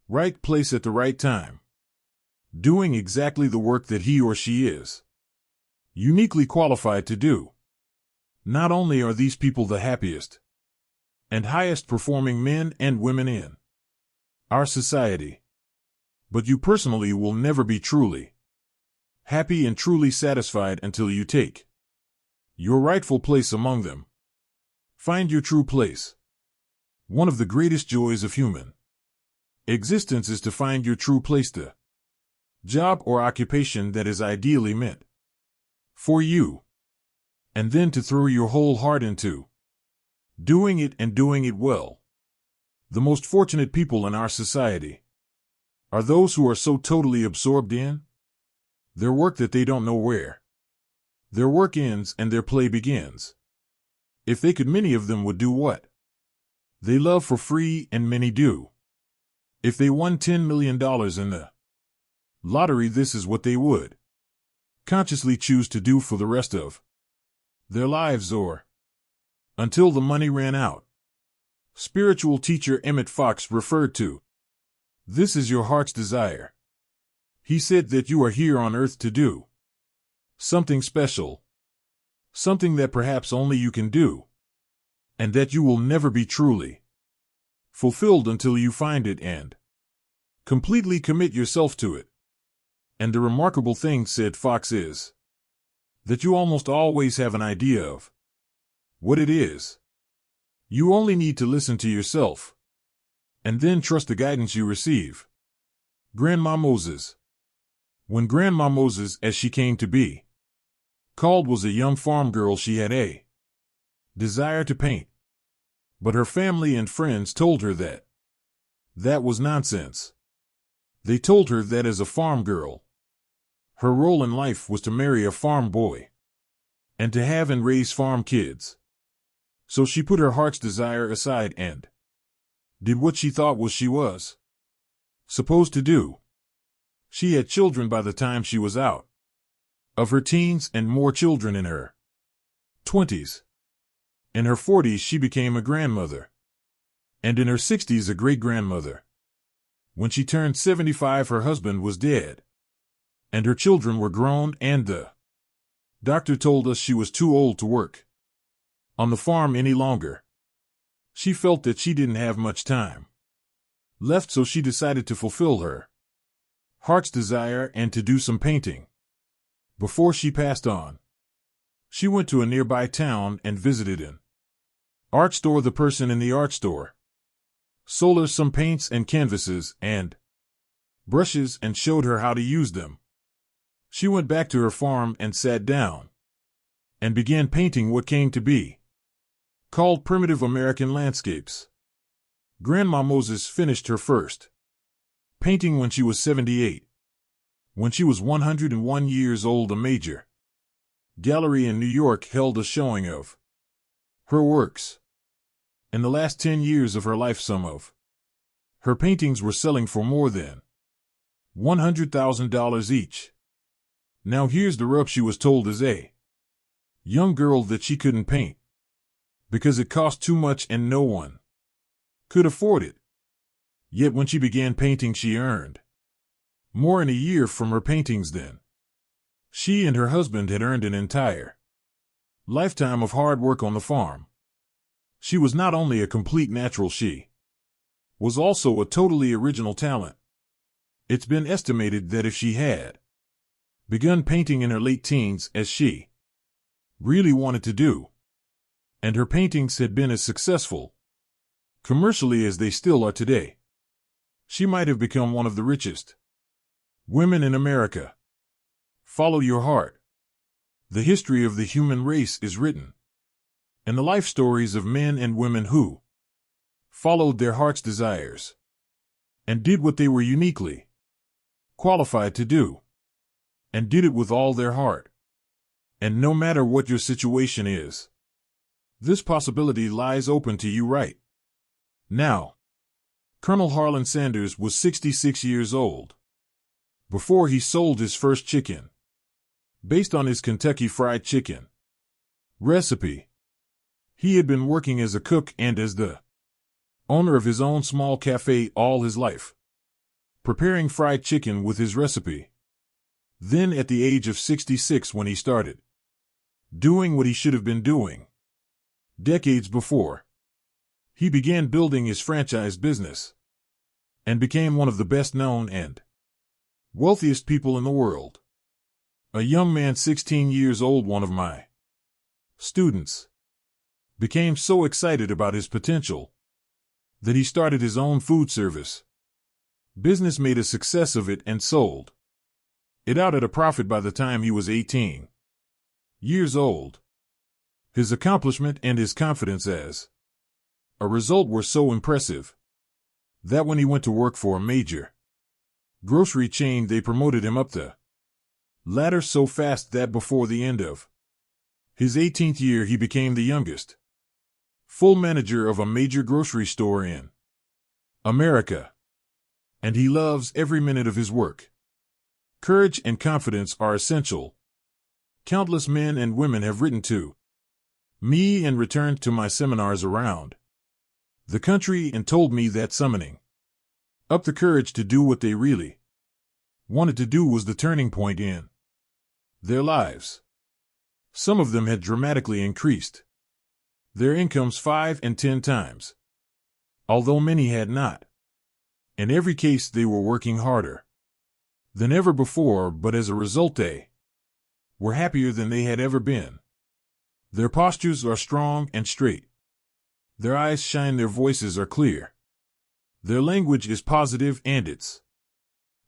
right place at the right time, doing exactly the work that he or she is uniquely qualified to do. Not only are these people the happiest and highest performing men and women in our society. But you personally will never be truly happy and truly satisfied until you take your rightful place among them. Find your true place. One of the greatest joys of human existence is to find your true place, the job or occupation that is ideally meant for you, and then to throw your whole heart into doing it and doing it well. The most fortunate people in our society are those who are so totally absorbed in their work that they don't know where their work ends and their play begins. If they could, many of them would do what they love for free, and many do. If they won $10 million in the lottery, this is what they would consciously choose to do for the rest of their lives, or until the money ran out. Spiritual teacher Emmett Fox referred to this as your heart's desire. He said that you are here on earth to do something special, something that perhaps only you can do, and that you will never be truly fulfilled until you find it and completely commit yourself to it. And the remarkable thing, said Fox, is that you almost always have an idea of what it is. You only need to listen to yourself and then trust the guidance you receive. Grandma Moses. When Grandma Moses, as she came to be called, was a young farm girl, she had a desire to paint. But her family and friends told her that that was nonsense. They told her that as a farm girl, her role in life was to marry a farm boy and to have and raise farm kids. So she put her heart's desire aside and did what she thought she was supposed to do. She had children by the time she was out of her teens, and more children in her 20s. In her 40s, she became a grandmother, and in her 60s, a great-grandmother. When she turned 75, her husband was dead, and her children were grown, and the doctor told us she was too old to work on the farm any longer. She felt that she didn't have much time left, so she decided to fulfill her heart's desire and to do some painting. Before she passed on, she went to a nearby town and visited an art store. The person in the art store sold her some paints and canvases and brushes and showed her how to use them. She went back to her farm and sat down and began painting what came to be called primitive American landscapes. Grandma Moses finished her first painting when she was 78. When she was 101 years old, a major gallery in New York held a showing of her works. In the last 10 years of her life, some of her paintings were selling for more than $100,000 each. Now here's the rub: she was told as a young girl that she couldn't paint because it cost too much and no one could afford it. Yet when she began painting, she earned more in a year from her paintings than she and her husband had earned an entire lifetime of hard work on the farm. She was not only a complete natural, she was also a totally original talent. It's been estimated that if she had begun painting in her late teens, as she really wanted to do, and her paintings had been as successful commercially as they still are today, she might have become one of the richest women in America. Follow your heart. The history of the human race is written in the life stories of men and women who followed their heart's desires and did what they were uniquely qualified to do, and did it with all their heart. And no matter what your situation is, this possibility lies open to you right now. Colonel Harlan Sanders was 66 years old before he sold his first chicken based on his Kentucky Fried Chicken recipe. He had been working as a cook and as the owner of his own small cafe all his life, preparing fried chicken with his recipe. Then at the age of 66, when he started doing what he should have been doing decades before, He began building his franchise business and became one of the best-known and wealthiest people in the world. A young man 16 years old, one of my students, became so excited about his potential that he started his own food service business, made a success of it, and sold it out at a profit by the time he was 18 years old. His accomplishment and his confidence as a result were so impressive that when he went to work for a major grocery chain, they promoted him up the ladder so fast that before the end of his 18th year, he became the youngest full manager of a major grocery store in America. And he loves every minute of his work. Courage and confidence are essential. Countless men and women have written to me and returned to my seminars around the country and told me that summoning up the courage to do what they really wanted to do was the turning point in their lives. Some of them had dramatically increased their incomes 5 and 10 times, although many had not. In every case, they were working harder than ever before, but as a result, they were happier than they had ever been. Their postures are strong and straight. Their eyes shine, their voices are clear. Their language is positive, and it's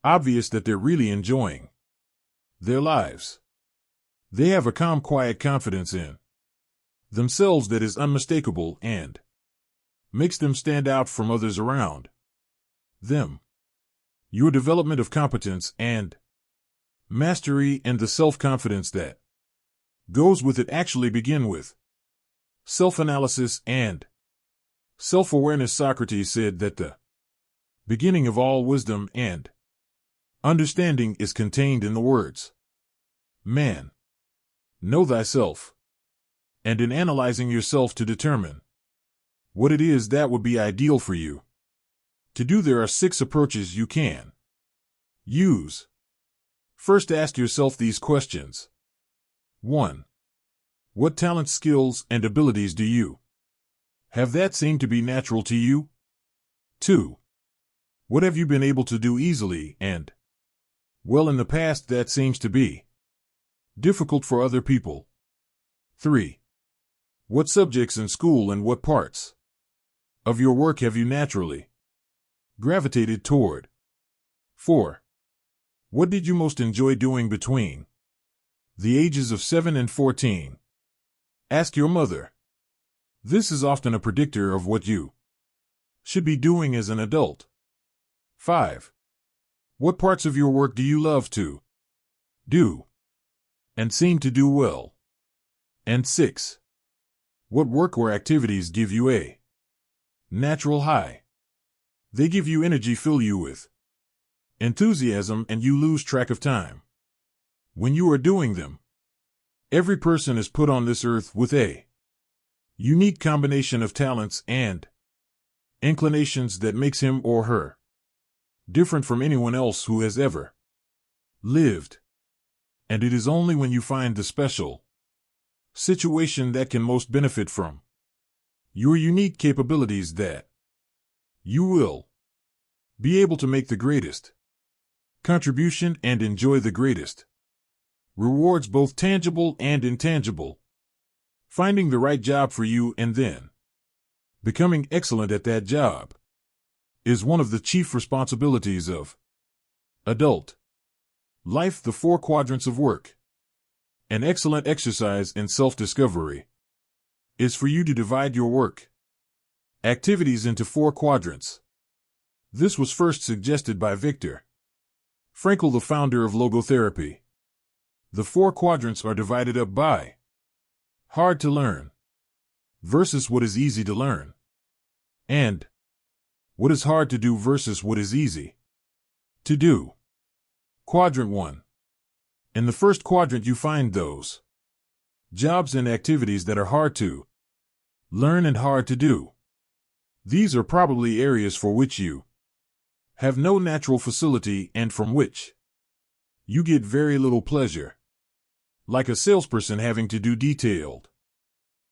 obvious that they're really enjoying their lives. They have a calm, quiet confidence in themselves that is unmistakable and makes them stand out from others around them. Your development of competence and mastery and the self-confidence that goes with it actually begin with self-analysis and self-awareness. Socrates said that the beginning of all wisdom and understanding is contained in the words, "Man, know thyself," and in analyzing yourself to determine what it is that would be ideal for you to do, there are 6 approaches you can use. First, ask yourself these questions. 1. What talents, skills, and abilities do you have that seem to be natural to you? 2. What have you been able to do easily and well in the past that seems to be difficult for other people? 3. What subjects in school and what parts of your work have you naturally gravitated toward? 4. What did you most enjoy doing between the ages of 7 and 14? Ask your mother. This is often a predictor of what you should be doing as an adult. 5. What parts of your work do you love to do and seem to do well? And 6. What work or activities give you a natural high? They give you energy, fill you with enthusiasm, and you lose track of time when you are doing them. Every person is put on this earth with a unique combination of talents and inclinations that makes him or her different from anyone else who has ever lived. And it is only when you find the special situation that can most benefit from your unique capabilities that you will be able to make the greatest contribution and enjoy the greatest rewards, both tangible and intangible. Finding the right job for you and then becoming excellent at that job is one of the chief responsibilities of adult life. The 4 quadrants of work. An excellent exercise in self-discovery is for you to divide your work activities into 4 quadrants. This was first suggested by Viktor Frankl, the founder of logotherapy. The 4 quadrants are divided up by hard to learn versus what is easy to learn, and what is hard to do versus what is easy to do. Quadrant 1. In the first quadrant, you find those jobs and activities that are hard to learn and hard to do. These are probably areas for which you have no natural facility and from which you get very little pleasure, like a salesperson having to do detailed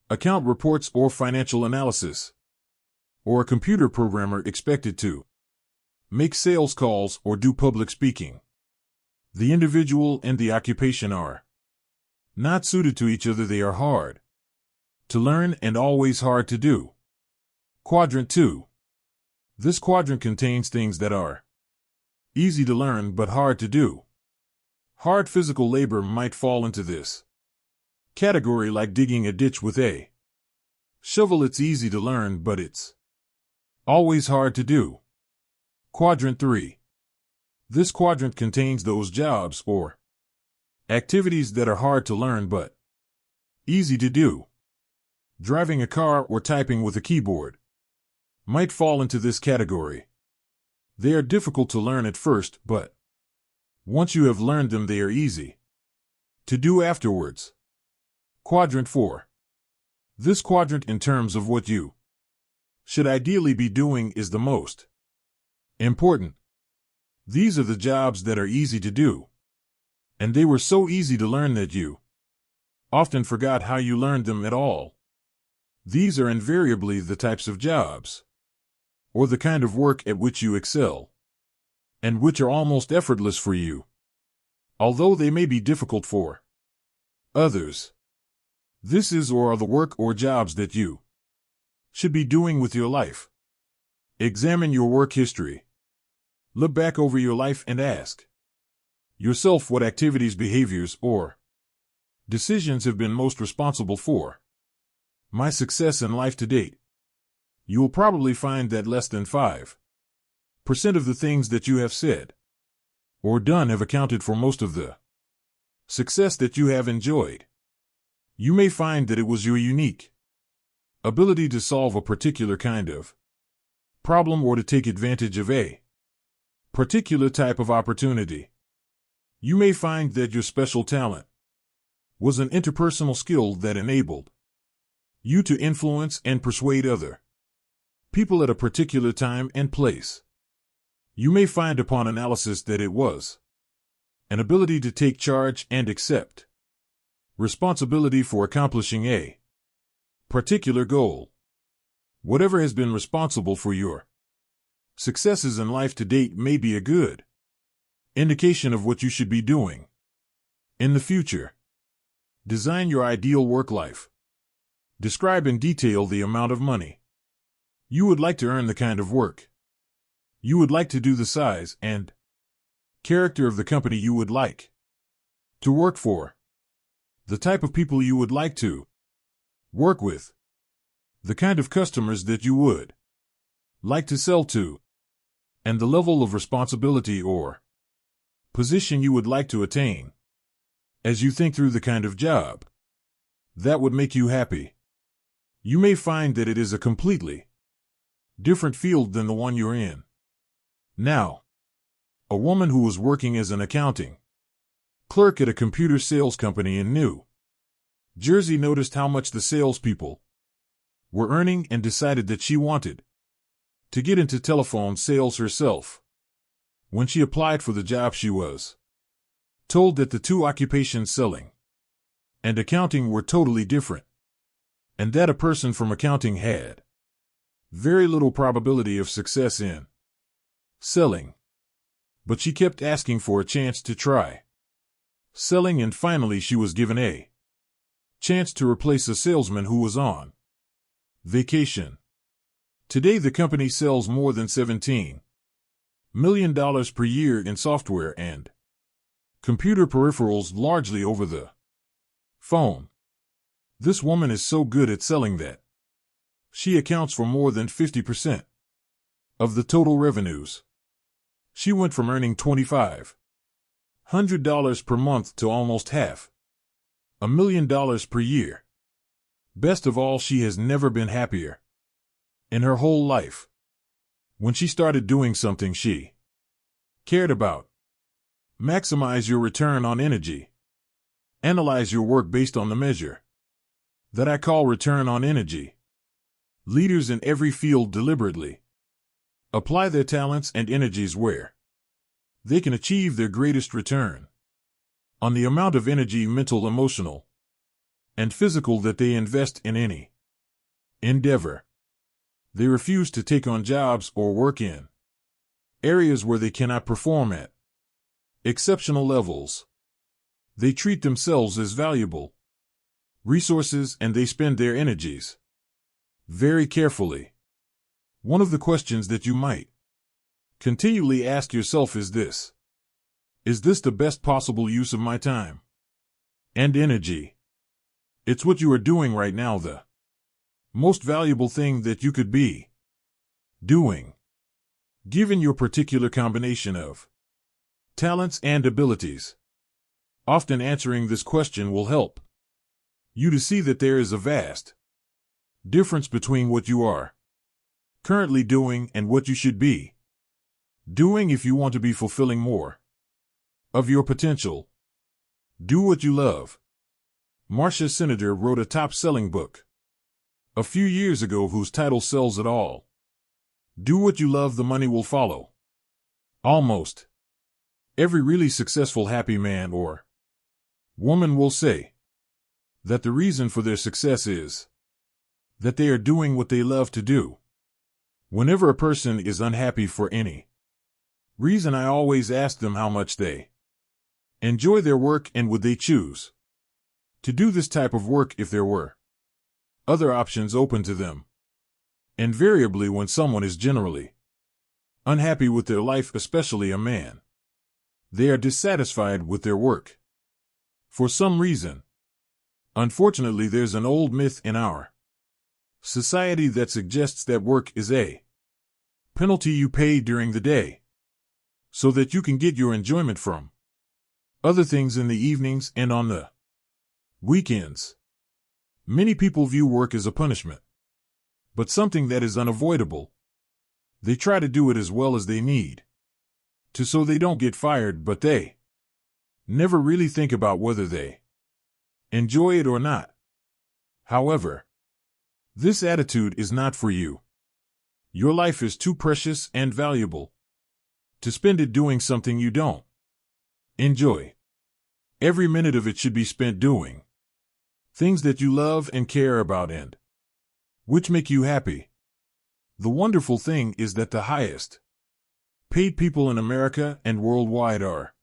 account reports or financial analysis. or a computer programmer expected to make sales calls or do public speaking. The individual and the occupation are not suited to each other. They are hard to learn and always hard to do. Quadrant 2. This quadrant contains things that are easy to learn but hard to do. Hard physical labor might fall into this category, like digging a ditch with a shovel. It's easy to learn, but it's always hard to do. Quadrant 3. This quadrant contains those jobs or activities that are hard to learn but easy to do. Driving a car or typing with a keyboard might fall into this category. They are difficult to learn at first, but once you have learned them, they are easy to do afterwards. Quadrant 4. This quadrant, in terms of what you should ideally be doing, is the most important. These are the jobs that are easy to do, and they were so easy to learn that you often forgot how you learned them at all. These are invariably the types of jobs or the kind of work at which you excel, and which are almost effortless for you, although they may be difficult for others. This is or are the work or jobs that you should be doing with your life. Examine your work history. Look back over your life and ask yourself what activities, behaviors, or decisions have been most responsible for my success in life to date. You will probably find that less than 5% of the things that you have said or done have accounted for most of the success that you have enjoyed. You may find that it was your unique ability to solve a particular kind of problem or to take advantage of a particular type of opportunity. You may find that your special talent was an interpersonal skill that enabled you to influence and persuade other people at a particular time and place. You may find upon analysis that it was an ability to take charge and accept responsibility for accomplishing a particular goal. Whatever has been responsible for your successes in life to date may be a good indication of what you should be doing in the future. Design your ideal work life. Describe in detail the amount of money you would like to earn, the kind of work you would like to do, the size and character of the company you would like to work for, the type of people you would like to work with, the kind of customers that you would like to sell to, and the level of responsibility or position you would like to attain. As you think through the kind of job that would make you happy, you may find that it is a completely different field than the one you're in now. A woman who was working as an accounting clerk at a computer sales company in New Jersey noticed how much the salespeople were earning and decided that she wanted to get into telephone sales herself. When she applied for the job, she was told that the two occupations, selling and accounting, were totally different, and that a person from accounting had very little probability of success in selling. But she kept asking for a chance to try selling, and finally she was given a chance to replace a salesman who was on vacation. Today the company sells more than $17 million per year in software and computer peripherals, largely over the phone. This woman is so good at selling that she accounts for more than 50% of the total revenues. She went from earning $2,500 per month to almost $500,000 per year. Best of all, she has never been happier in her whole life. When she started doing something she cared about. Maximize your return on energy. Analyze your work based on the measure that I call return on energy. Leaders in every field deliberately apply their talents and energies where they can achieve their greatest return on the amount of energy, mental, emotional, and physical, that they invest in any endeavor. They refuse to take on jobs or work in areas where they cannot perform at exceptional levels. They treat themselves as valuable resources, and they spend their energies very carefully. One of the questions that you might continually ask yourself is this: is this the best possible use of my time and energy? It's what you are doing right now, the most valuable thing that you could be doing, given your particular combination of talents and abilities. Often answering this question will help you to see that there is a vast difference between what you are currently doing and what you should be doing if you want to be fulfilling more of your potential. Do what you love. Marcia Senator wrote a top-selling book a few years ago whose title sells it all. Do what you love, the money will follow. Almost every really successful happy man or woman will say that the reason for their success is that they are doing what they love to do. Whenever a person is unhappy for any reason, I always ask them how much they enjoy their work and would they choose to do this type of work if there were other options open to them. Invariably, when someone is generally unhappy with their life, especially a man, they are dissatisfied with their work for some reason. Unfortunately, there's an old myth in our society that suggests that work is a penalty you pay during the day so that you can get your enjoyment from other things in the evenings and on the weekends. Many people view work as a punishment, but something that is unavoidable. They try to do it as well as they need to so they don't get fired, but they never really think about whether they enjoy it or not. However, this attitude is not for you. Your life is too precious and valuable to spend it doing something you don't enjoy. Every minute of it should be spent doing things that you love and care about and which make you happy. The wonderful thing is that the highest paid people in America and worldwide are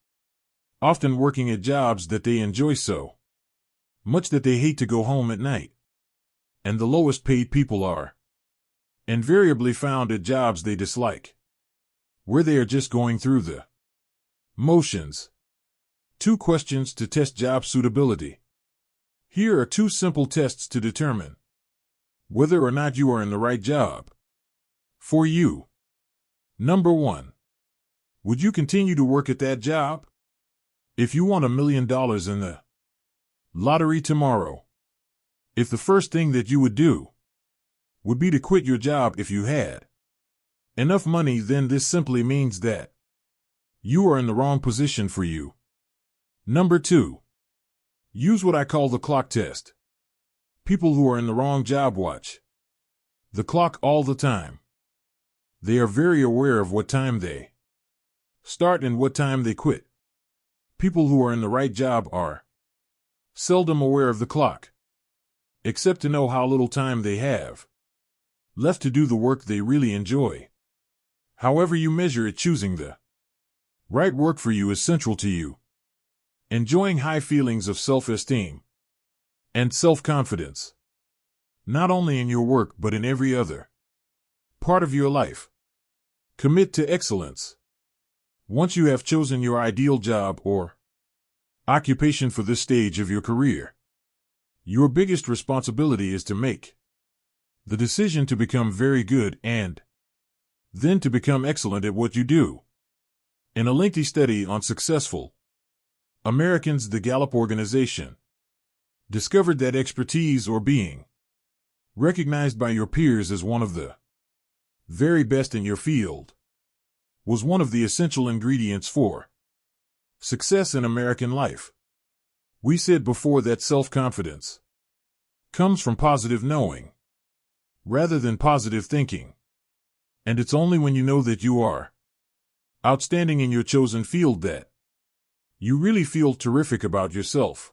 often working at jobs that they enjoy so much that they hate to go home at night. And the lowest paid people are invariably found at jobs they dislike, where they are just going through the motions. 2 questions to test job suitability. Here are 2 simple tests to determine whether or not you are in the right job for you. Number 1. Would you continue to work at that job if you won $1 million in the lottery tomorrow? If the first thing that you would do would be to quit your job if you had enough money, then this simply means that you are in the wrong position for you. Number 2. Use what I call the clock test. People who are in the wrong job watch the clock all the time. They are very aware of what time they start and what time they quit. People who are in the right job are seldom aware of the clock, except to know how little time they have left to do the work they really enjoy. However you measure it, choosing the right work for you is central to you enjoying high feelings of self-esteem and self-confidence, not only in your work but in every other part of your life. Commit to excellence. Once you have chosen your ideal job or occupation for this stage of your career, your biggest responsibility is to make the decision to become very good and then to become excellent at what you do. In a lengthy study on successful Americans, the Gallup organization discovered that expertise, or being recognized by your peers as one of the very best in your field, was one of the essential ingredients for success in American life. We said before that self-confidence comes from positive knowing rather than positive thinking. And it's only when you know that you are outstanding in your chosen field that you really feel terrific about yourself,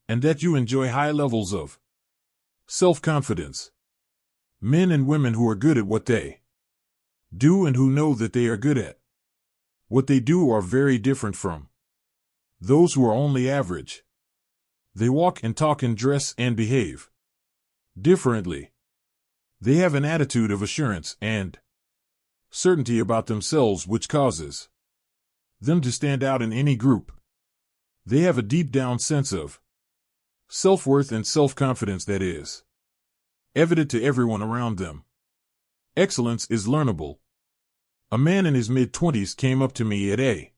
and that you enjoy high levels of self-confidence. Men and women who are good at what they do and who know that they are good at what they do are very different from those who are only average. They walk and talk and dress and behave differently. They have an attitude of assurance and certainty about themselves which causes them to stand out in any group. They have a deep down sense of self-worth and self-confidence that is evident to everyone around them. Excellence is learnable. A man in his mid-20s came up to me at a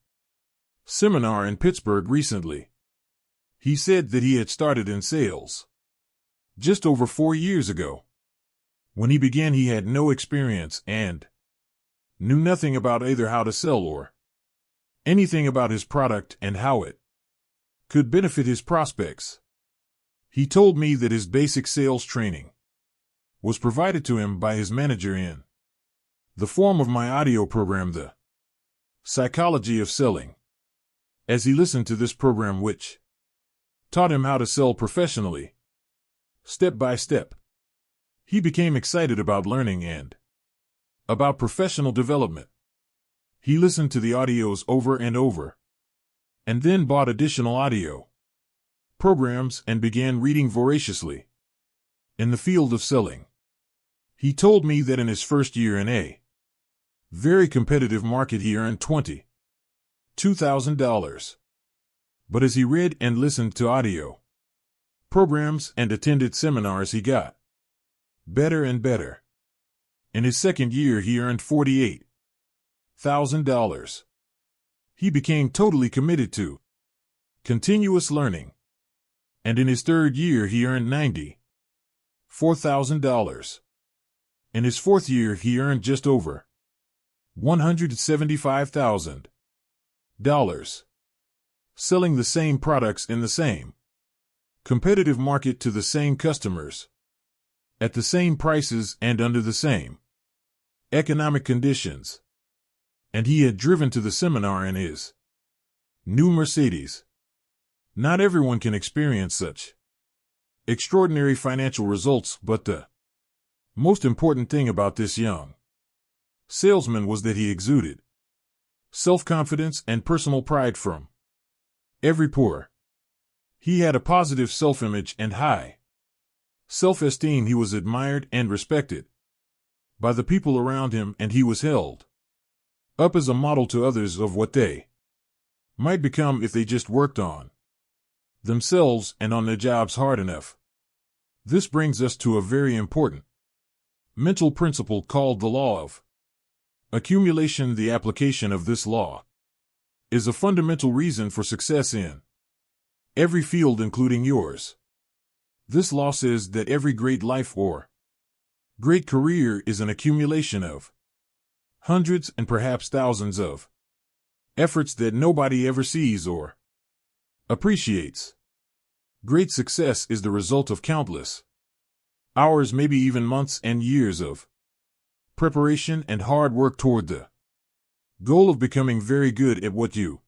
seminar in Pittsburgh recently. He said that he had started in sales just over 4 years ago. When he began, he had no experience and knew nothing about either how to sell or anything about his product and how it could benefit his prospects. He told me that his basic sales training was provided to him by his manager in the form of my audio program, The Psychology of Selling. As he listened to this program, which taught him how to sell professionally, step by step, he became excited about learning and about professional development. He listened to the audios over and over, and then bought additional audio programs and began reading voraciously in the field of selling. He told me that in his first year in a very competitive market he earned $22,000. But as he read and listened to audio programs and attended seminars, he got better and better. In his second year he earned $48,000. He became totally committed to continuous learning. And in his third year he earned $94,000. In his fourth year he earned just over $175,000, selling the same products in the same competitive market to the same customers, at the same prices and under the same economic conditions. And he had driven to the seminar in his new Mercedes. Not everyone can experience such extraordinary financial results, but the most important thing about this young salesman was that he exuded self-confidence and personal pride from every pore. He had a positive self-image and high self-esteem. He was admired and respected by the people around him, and he was held up as a model to others of what they might become if they just worked on themselves and on their jobs hard enough. This brings us to a very important mental principle called the law of accumulation. The application of this law is a fundamental reason for success in every field, including yours. This law says that every great life or great career is an accumulation of hundreds and perhaps thousands of efforts that nobody ever sees or appreciates. Great success is the result of countless hours, maybe even months and years of preparation and hard work toward the goal of becoming very good at what you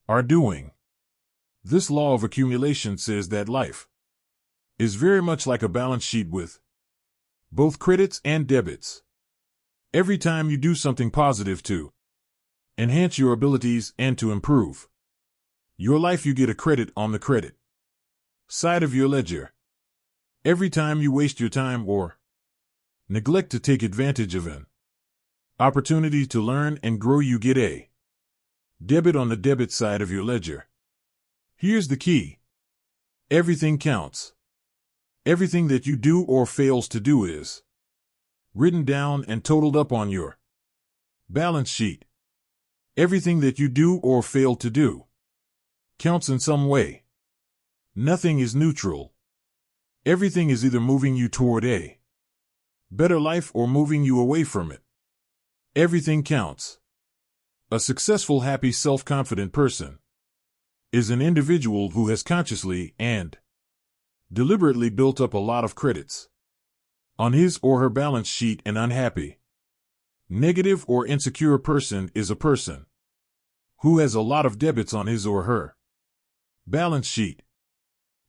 are doing. This law of accumulation says that life is very much like a balance sheet with both credits and debits. Every time you do something positive to enhance your abilities and to improve your life, you get a credit on the credit side of your ledger. Every time you waste your time or neglect to take advantage of an opportunity to learn and grow, you get a debit on the debit side of your ledger. Here's the key. Everything counts. Everything that you do or fails to do is written down and totaled up on your balance sheet. Everything that you do or fail to do counts in some way. Nothing is neutral. Everything is either moving you toward a better life or moving you away from it. Everything counts. A successful, happy, self-confident person is an individual who has consciously and deliberately built up a lot of credits on his or her balance sheet. An unhappy, negative, or insecure person is a person who has a lot of debits on his or her balance sheet.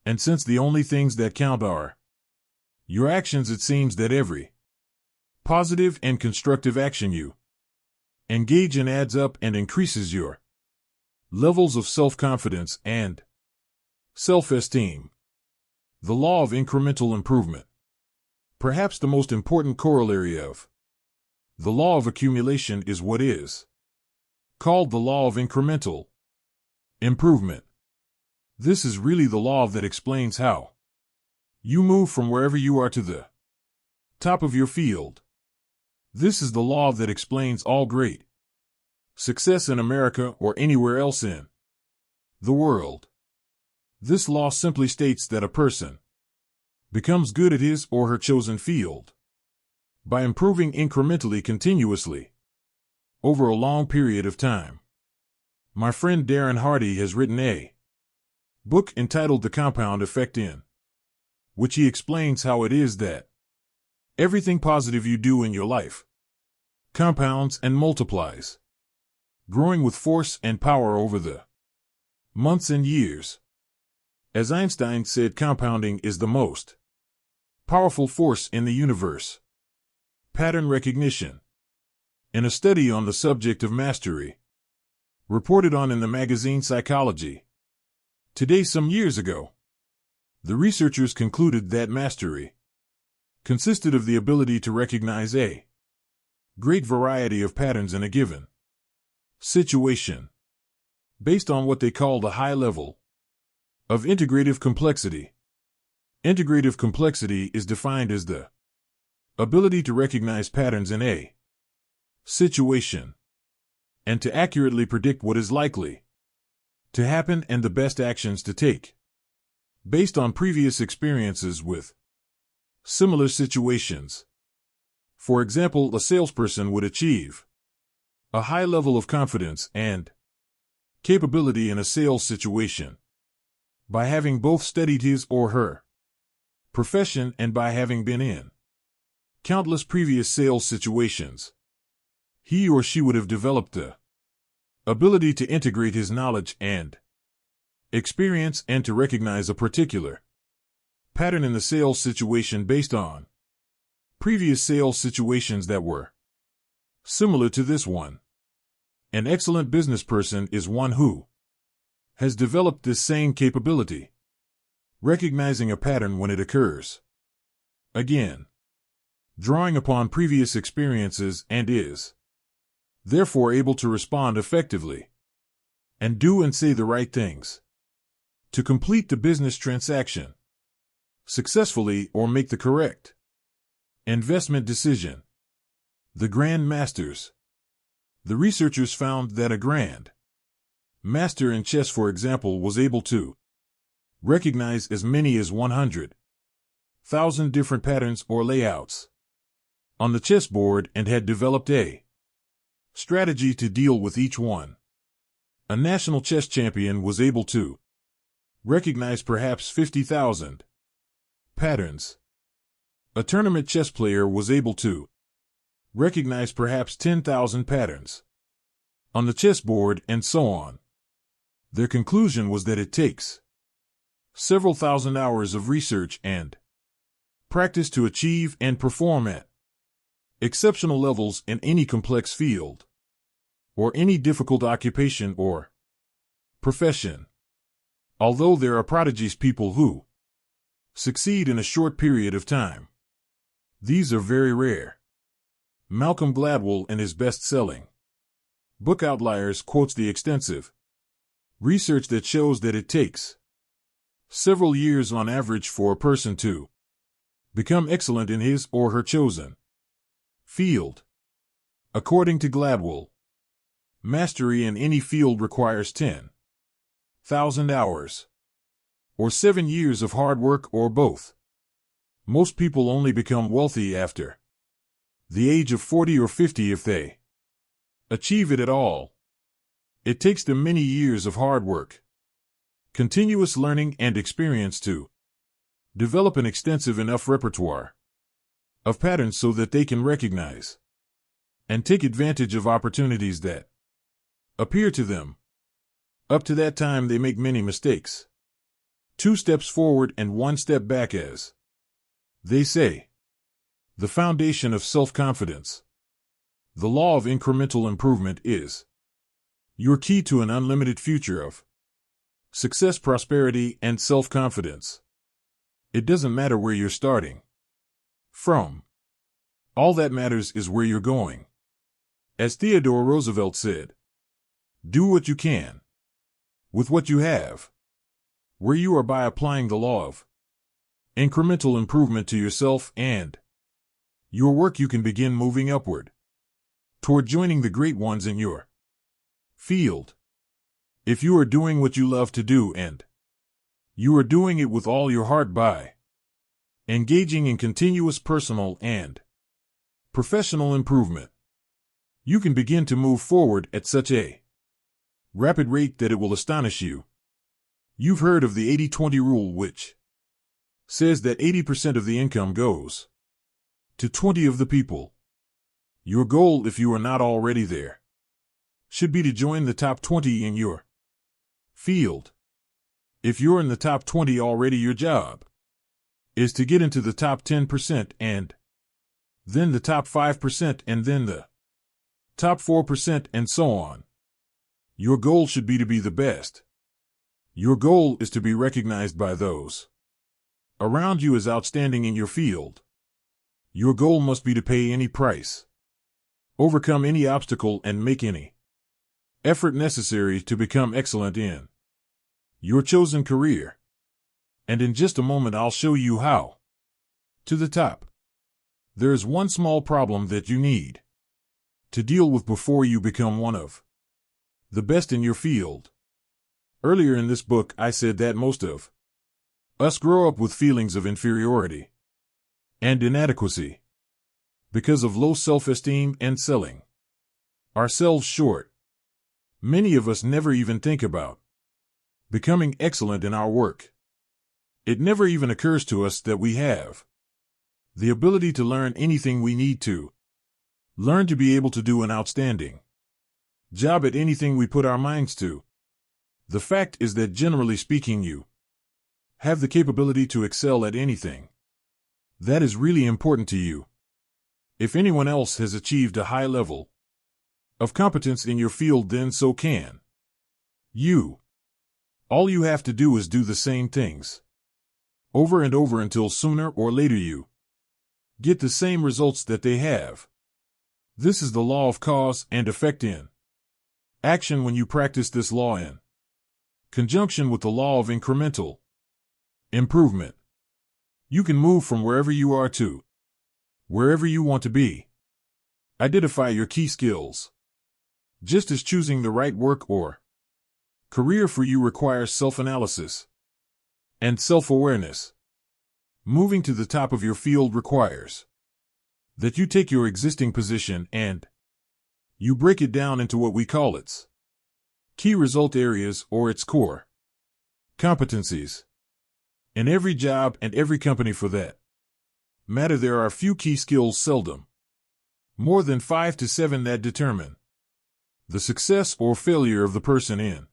And since the only things that count are your actions, it seems that every Positive and constructive action you engage in adds up and increases your levels of self-confidence and self-esteem. The law of incremental improvement. Perhaps the most important corollary of the law of accumulation is what is called the law of incremental improvement. This is really the law that explains how you move from wherever you are to the top of your field. This is the law that explains all great success in America or anywhere else in the world. This law simply states that a person becomes good at his or her chosen field by improving incrementally continuously over a long period of time. My friend Darren Hardy has written a book entitled The Compound Effect, in which he explains how it is that everything positive you do in your life compounds and multiplies, growing with force and power over the months and years. As Einstein said, compounding is the most powerful force in the universe. Pattern recognition. In a study on the subject of mastery, reported on in the magazine Psychology Today some years ago, the researchers concluded that mastery consisted of the ability to recognize a great variety of patterns in a given situation, based on what they called a high level of integrative complexity. Integrative complexity is defined as the ability to recognize patterns in a situation and to accurately predict what is likely to happen and the best actions to take, based on previous experiences with similar situations. For example, a salesperson would achieve a high level of confidence and capability in a sales situation by having both studied his or her profession and by having been in countless previous sales situations. He or she would have developed the ability to integrate his knowledge and experience and to recognize a particular pattern in the sales situation based on previous sales situations that were similar to this one. An excellent business person is one who has developed this same capability, recognizing a pattern when it occurs. Again, drawing upon previous experiences and is therefore able to respond effectively and do and say the right things to complete the business transaction successfully or make the correct investment decision. The Grand Masters. The researchers found that a Grand Master in chess, for example, was able to recognize as many as 100,000 different patterns or layouts on the chessboard and had developed a strategy to deal with each one. A national chess champion was able to recognize perhaps 50,000 patterns. A tournament chess player was able to recognize perhaps 10,000 patterns on the chessboard, and so on. Their conclusion was that it takes several thousand hours of research and practice to achieve and perform at exceptional levels in any complex field or any difficult occupation or profession. Although there are prodigies, people who succeed in a short period of time, these are very rare. Malcolm Gladwell, in his best-selling book Outliers, quotes the extensive research that shows that it takes several years on average for a person to become excellent in his or her chosen field. According to Gladwell, mastery in any field requires 10,000 hours, or 7 years of hard work, or both. Most people only become wealthy after the age of 40 or 50 if they achieve it at all. It takes them many years of hard work, continuous learning, and experience to develop an extensive enough repertoire of patterns so that they can recognize and take advantage of opportunities that appear to them. Up to that time, they make many mistakes. 2 steps forward and 1 step back, as they say. The foundation of self-confidence. The law of incremental improvement is your key to an unlimited future of success, prosperity, and self-confidence. It doesn't matter where you're starting from. All that matters is where you're going. As Theodore Roosevelt said, do what you can with what you have. Where you are by applying the law of incremental improvement to yourself and your work, you can begin moving upward toward joining the great ones in your field. If you are doing what you love to do and you are doing it with all your heart by engaging in continuous personal and professional improvement, you can begin to move forward at such a rapid rate that it will astonish you. You've heard of the 80-20 rule, which says that 80% of the income goes to 20 of the people. Your goal, if you are not already there, should be to join the top 20 in your field. If you're in the top 20 already, your job is to get into the top 10% and then the top 5% and then the top 4% and so on. Your goal should be to be the best. Your goal is to be recognized by those around you as outstanding in your field. Your goal must be to pay any price, overcome any obstacle, and make any effort necessary to become excellent in your chosen career. And in just a moment, I'll show you how. To the top. There is one small problem that you need to deal with before you become one of the best in your field. Earlier in this book, I said that most of us grow up with feelings of inferiority and inadequacy because of low self-esteem and selling ourselves short. Many of us never even think about becoming excellent in our work. It never even occurs to us that we have the ability to learn anything we need to learn to be able to do an outstanding job at anything we put our minds to. The fact is that, generally speaking, you have the capability to excel at anything that is really important to you. If anyone else has achieved a high level of competence in your field, then so can you. All you have to do is do the same things over and over until sooner or later you get the same results that they have. This is the law of cause and effect in action. When you practice this law in conjunction with the law of incremental improvement, you can move from wherever you are to wherever you want to be. Identify your key skills. Just as choosing the right work or career for you requires self-analysis and self-awareness, moving to the top of your field requires that you take your existing position and you break it down into what we call its key result areas or its core competencies. In every job and every company for that matter, there are a few key skills, seldom more than 5 to 7, that determine the success or failure of the person in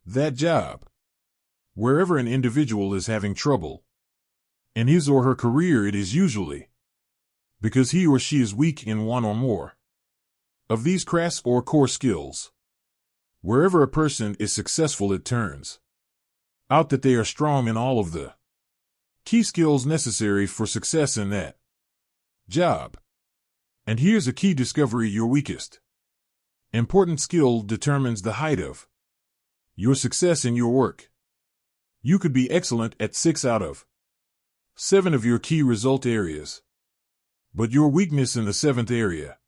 that job. Wherever an individual is having trouble in his or her career, it is usually because he or she is weak in one or more of these crass or core skills. Wherever a person is successful, it turns out that they are strong in all of the key skills necessary for success in that job. And here's a key discovery: your weakest important skill determines the height of your success in your work. You could be excellent at 6 out of 7 of your key result areas, but your weakness in the 7th area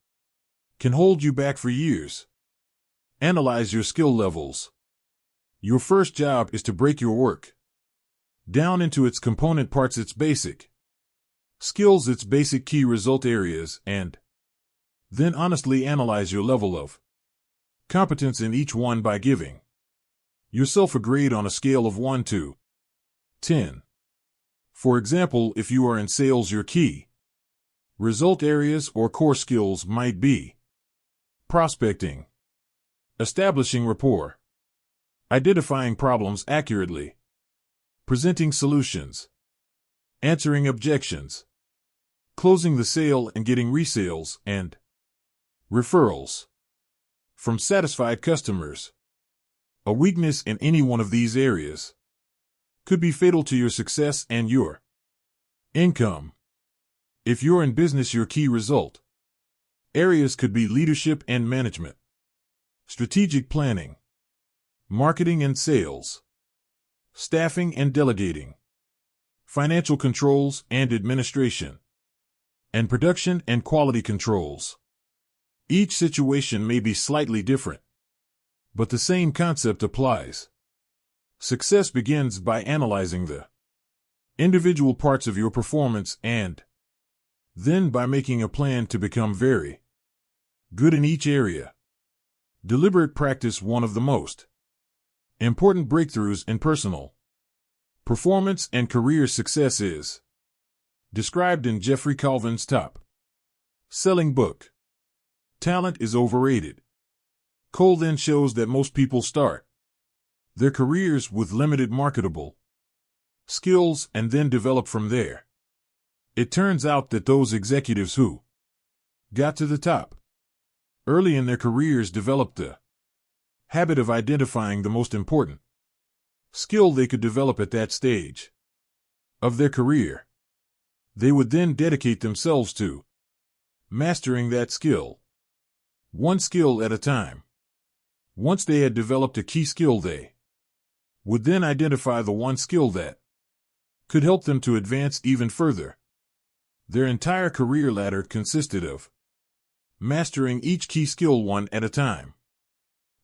can hold you back for years. Analyze your skill levels. Your first job is to break your work down into its component parts, its basic skills, its basic key result areas, and then honestly analyze your level of competence in each one by giving yourself a grade on a scale of 1 to 10. For example, if you are in sales, your key result areas or core skills might be prospecting, establishing rapport, identifying problems accurately, presenting solutions, answering objections, closing the sale and getting resales and referrals from satisfied customers. A weakness in any one of these areas could be fatal to your success and your income. If you're in business, your key result areas could be leadership and management, strategic planning, marketing and sales, staffing and delegating, financial controls and administration, and production and quality controls. Each situation may be slightly different, but the same concept applies. Success begins by analyzing the individual parts of your performance and then by making a plan to become very good in each area. Deliberate practice. One of the most important breakthroughs in personal performance and career success is described in Jeffrey Colvin's top-selling book, Talent is Overrated. Cole then shows that most people start their careers with limited marketable skills and then develop from there. It turns out that those executives who got to the top early in their careers developed the habit of identifying the most important skill they could develop at that stage of their career. They would then dedicate themselves to mastering that skill, one skill at a time. Once they had developed a key skill, they would then identify the one skill that could help them to advance even further. Their entire career ladder consisted of mastering each key skill one at a time,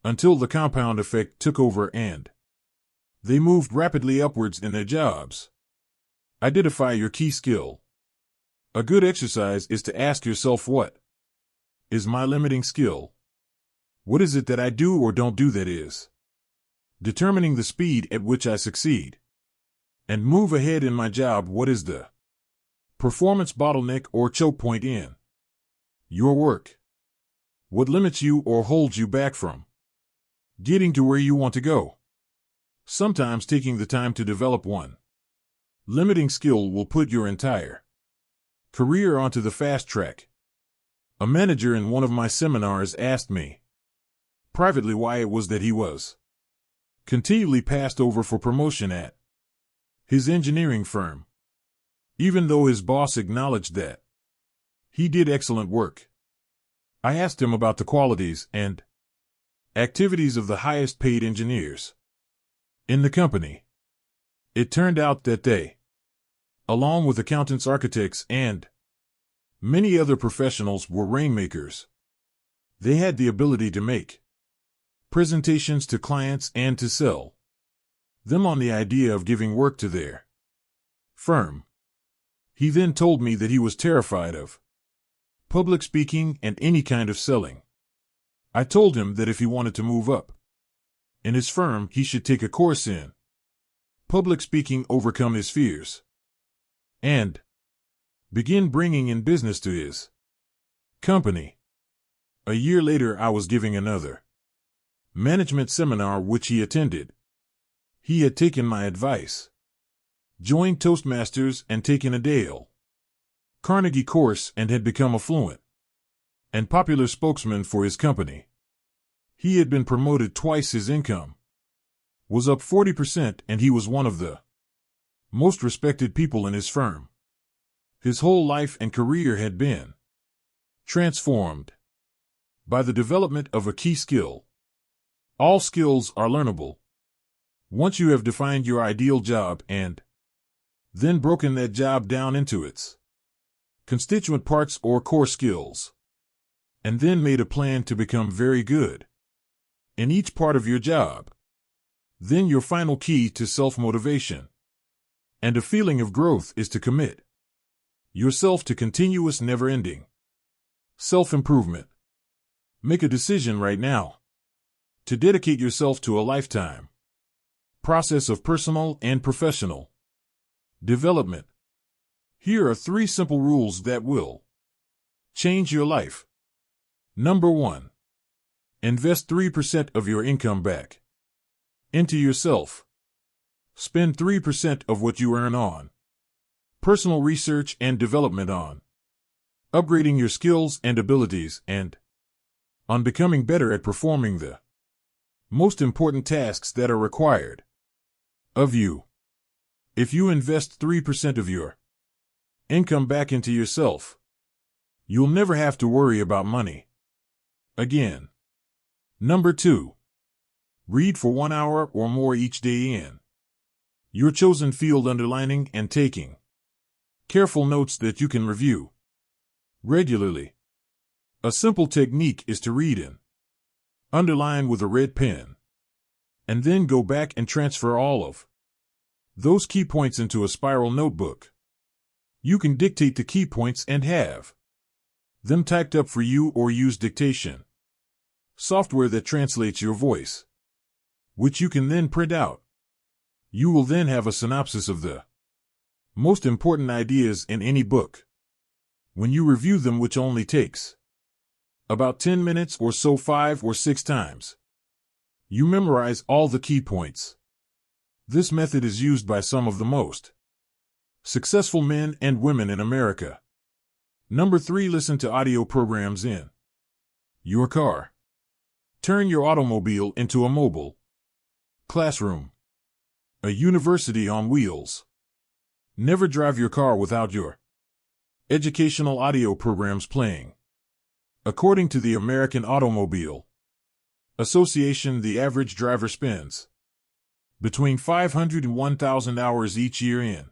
until the compound effect took over and they moved rapidly upwards in their jobs. Identify your key skill. A good exercise is to ask yourself, what is my limiting skill? What is it that I do or don't do that is determining the speed at which I succeed and move ahead in my job? What is the performance bottleneck or choke point in your work? What limits you or holds you back from getting to where you want to go? Sometimes taking the time to develop one limiting skill will put your entire career onto the fast track. A manager in one of my seminars asked me privately why it was that he was continually passed over for promotion at his engineering firm, even though his boss acknowledged that he did excellent work. I asked him about the qualities and activities of the highest paid engineers in the company. It turned out that they, along with accountants, architects, and many other professionals, were rainmakers. They had the ability to make presentations to clients and to sell them on the idea of giving work to their firm. He then told me that he was terrified of public speaking and any kind of selling. I told him that if he wanted to move up in his firm, he should take a course in public speaking, overcome his fears, and begin bringing in business to his company. A year later, I was giving another management seminar which he attended. He had taken my advice, joined Toastmasters, and taken a Dale Carnegie course and had become a fluent and popular spokesman for his company. He had been promoted twice, his income was up 40%, and he was one of the most respected people in his firm. His whole life and career had been transformed by the development of a key skill. All skills are learnable. Once you have defined your ideal job and then broken that job down into its constituent parts or core skills, and then made a plan to become very good in each part of your job, then your final key to self-motivation and a feeling of growth is to commit yourself to continuous, never-ending self-improvement. Make a decision right now to dedicate yourself to a lifetime process of personal and professional development. Here are 3 simple rules that will change your life. Number 1. Invest 3% of your income back into yourself. Spend 3% of what you earn on personal research and development, on upgrading your skills and abilities, and on becoming better at performing the most important tasks that are required of you. If you invest 3% of your income back into yourself, you'll never have to worry about money again. Number 2. Read for 1 hour or more each day in your chosen field, underlining and taking careful notes that you can review regularly. A simple technique is to read and underline with a red pen, and then go back and transfer all of those key points into a spiral notebook. You can dictate the key points and have them typed up for you, or use dictation software that translates your voice, which you can then print out. You will then have a synopsis of the most important ideas in any book when you review them, which only takes about 10 minutes or so, 5 or 6 times. You memorize all the key points. This method is used by some of the most successful men and women in America. Number 3. Listen to audio programs in your car. Turn your automobile into a mobile classroom, a university on wheels. Never drive your car without your educational audio programs playing. According to the American Automobile Association, the average driver spends between 500 and 1,000 hours each year in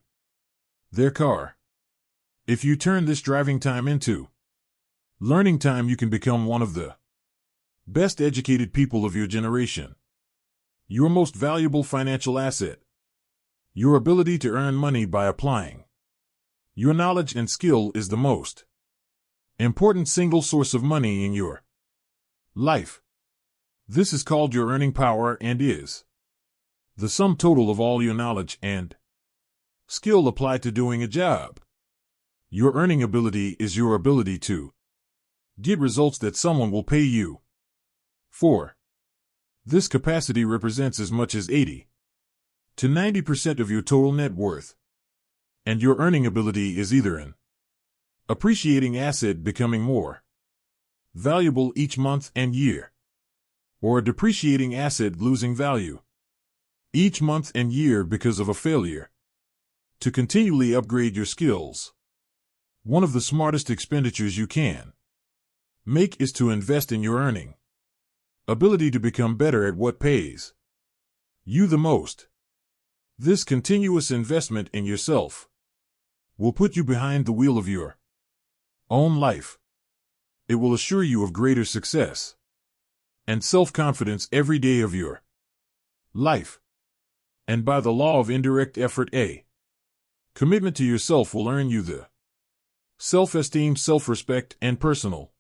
their car. If you turn this driving time into learning time, you can become one of the best educated people of your generation. Your most valuable financial asset, your ability to earn money by applying your knowledge and skill, is the most important single source of money in your life. This is called your earning power and is the sum total of all your knowledge and skill applied to doing a job. Your earning ability is your ability to get results that someone will pay you for. This capacity represents as much as 80 to 90% of your total net worth. And your earning ability is either an appreciating asset, becoming more valuable each month and year, or a depreciating asset, losing value each month and year because of a failure to continually upgrade your skills. One of the smartest expenditures you can make is to invest in your earning ability to become better at what pays you the most. This continuous investment in yourself will put you behind the wheel of your own life. It will assure you of greater success and self-confidence every day of your life. And by the law of indirect effort, a commitment to yourself will earn you the self-esteem, self-respect, and personal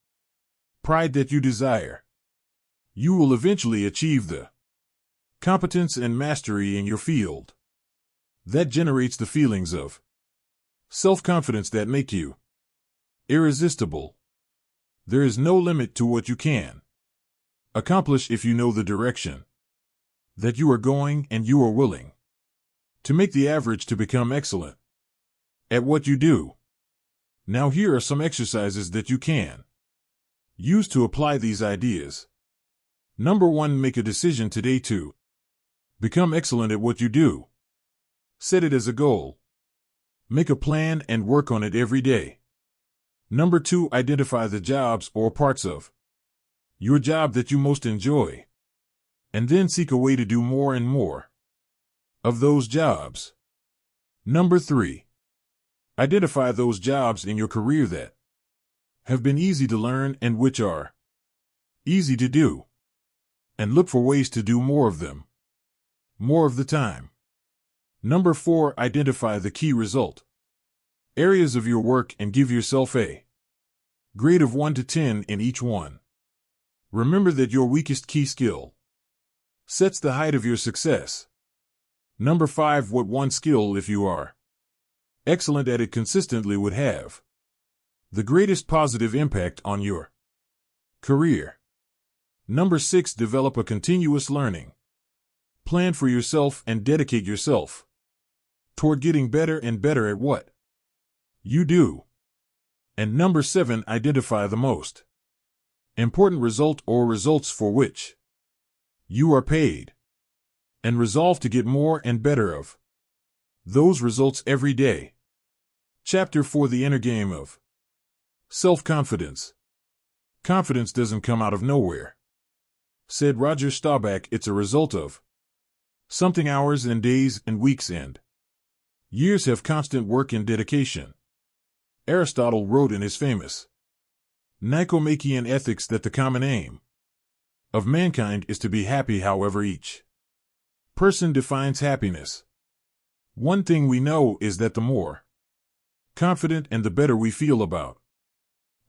pride that you desire. You will eventually achieve the competence and mastery in your field that generates the feelings of self-confidence that make you irresistible. There is no limit to what you can accomplish if you know the direction that you are going and you are willing to make the average to become excellent at what you do. Now here are some exercises that you can use to apply these ideas. Number 1. Make a decision today to become excellent at what you do. Set it as a goal. Make a plan and work on it every day. Number 2. Identify the jobs or parts of your job that you most enjoy, and then seek a way to do more and more of those jobs. Number 3. Identify those jobs in your career that have been easy to learn and which are easy to do, and look for ways to do more of them more of the time. Number 4. Identify the key result areas of your work and give yourself a grade of 1 to 10 in each one. Remember that your weakest key skill sets the height of your success. Number 5. What one skill, if you are excellent at it consistently, would have the greatest positive impact on your career? Number 6. Develop a continuous learning plan for yourself and dedicate yourself toward getting better and better at what you do. And number 7, identify the most important result or results for which you are paid, and resolve to get more and better of those results every day. Chapter 4, the inner game of self-confidence. Confidence doesn't come out of nowhere. Said Roger Staubach, it's a result of something hours and days and weeks and years have constant work and dedication. Aristotle wrote in his famous Nicomachean Ethics that the common aim of mankind is to be happy, however each person defines happiness. One thing we know is that the more confident and the better we feel about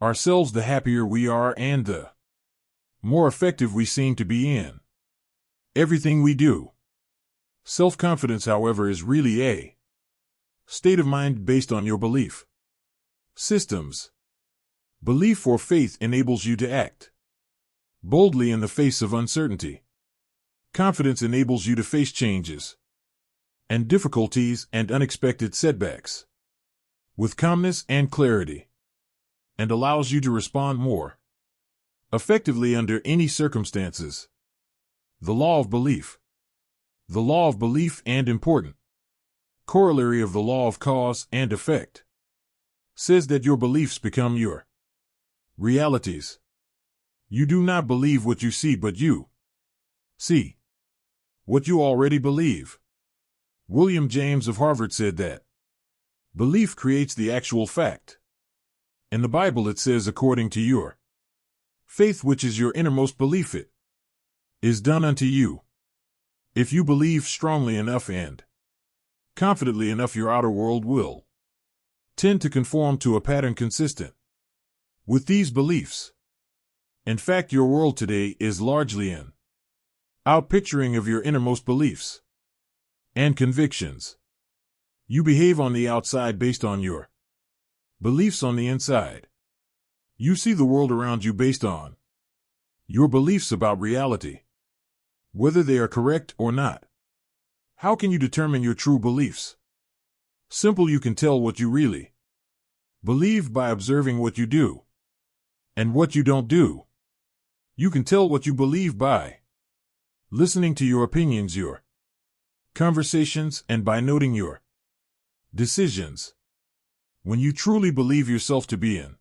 ourselves, the happier we are and the more effective we seem to be in everything we do. Self-confidence, however, is really a state of mind based on your belief systems. Belief or faith enables you to act boldly in the face of uncertainty. Confidence enables you to face changes and difficulties and unexpected setbacks with calmness and clarity, and allows you to respond more effectively under any circumstances. The law of belief. The law of belief and important corollary of the law of cause and effect says that your beliefs become your realities. You do not believe what you see, but you see what you already believe. William James of Harvard said that belief creates the actual fact. In the Bible it says, according to your faith, which is your innermost belief, it is done unto you. If you believe strongly enough and confidently enough, your outer world will tend to conform to a pattern consistent with these beliefs. In fact, your world today is largely an outpicturing of your innermost beliefs and convictions. You behave on the outside based on your beliefs on the inside. You see the world around you based on your beliefs about reality, whether they are correct or not. How can you determine your true beliefs? Simple, you can tell what you really believe by observing what you do and what you don't do. You can tell what you believe by listening to your opinions, your conversations, and by noting your decisions. When you truly believe yourself to be an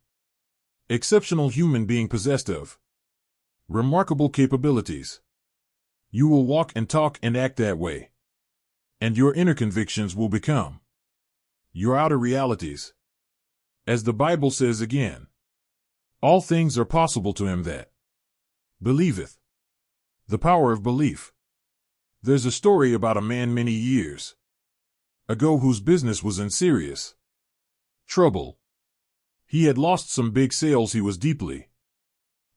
exceptional human being possessed of remarkable capabilities, you will walk and talk and act that way, and your inner convictions will become your outer realities. As the Bible says again, all things are possible to him that believeth. The power of belief. There's a story about a man many years ago whose business was in serious trouble. He had lost some big sales, he was deeply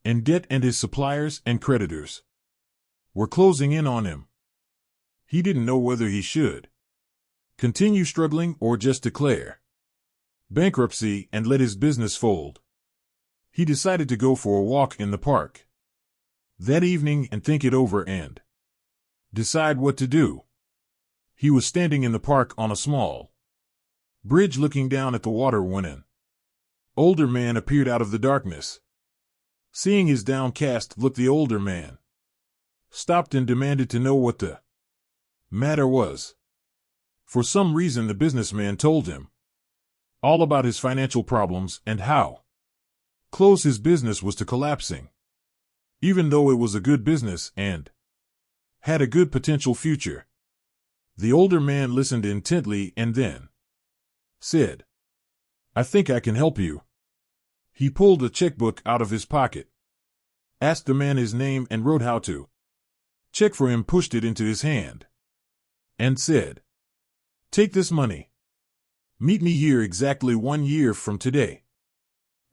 in debt, and his suppliers and creditors were closing in on him. He didn't know whether he should continue struggling or just declare bankruptcy and let his business fold. He decided to go for a walk in the park that evening and think it over and decide what to do. He was standing in the park on a small bridge looking down at the water when an older man appeared out of the darkness. Seeing his downcast look, the older man stopped and demanded to know what the matter was. For some reason, the businessman told him all about his financial problems and how close his business was to collapsing, even though it was a good business and had a good potential future. The older man listened intently and then said, "I think I can help you." He pulled a checkbook out of his pocket, asked the man his name and wrote how to check for him, pushed it into his hand, and said, "Take this money. Meet me here exactly 1 year from today,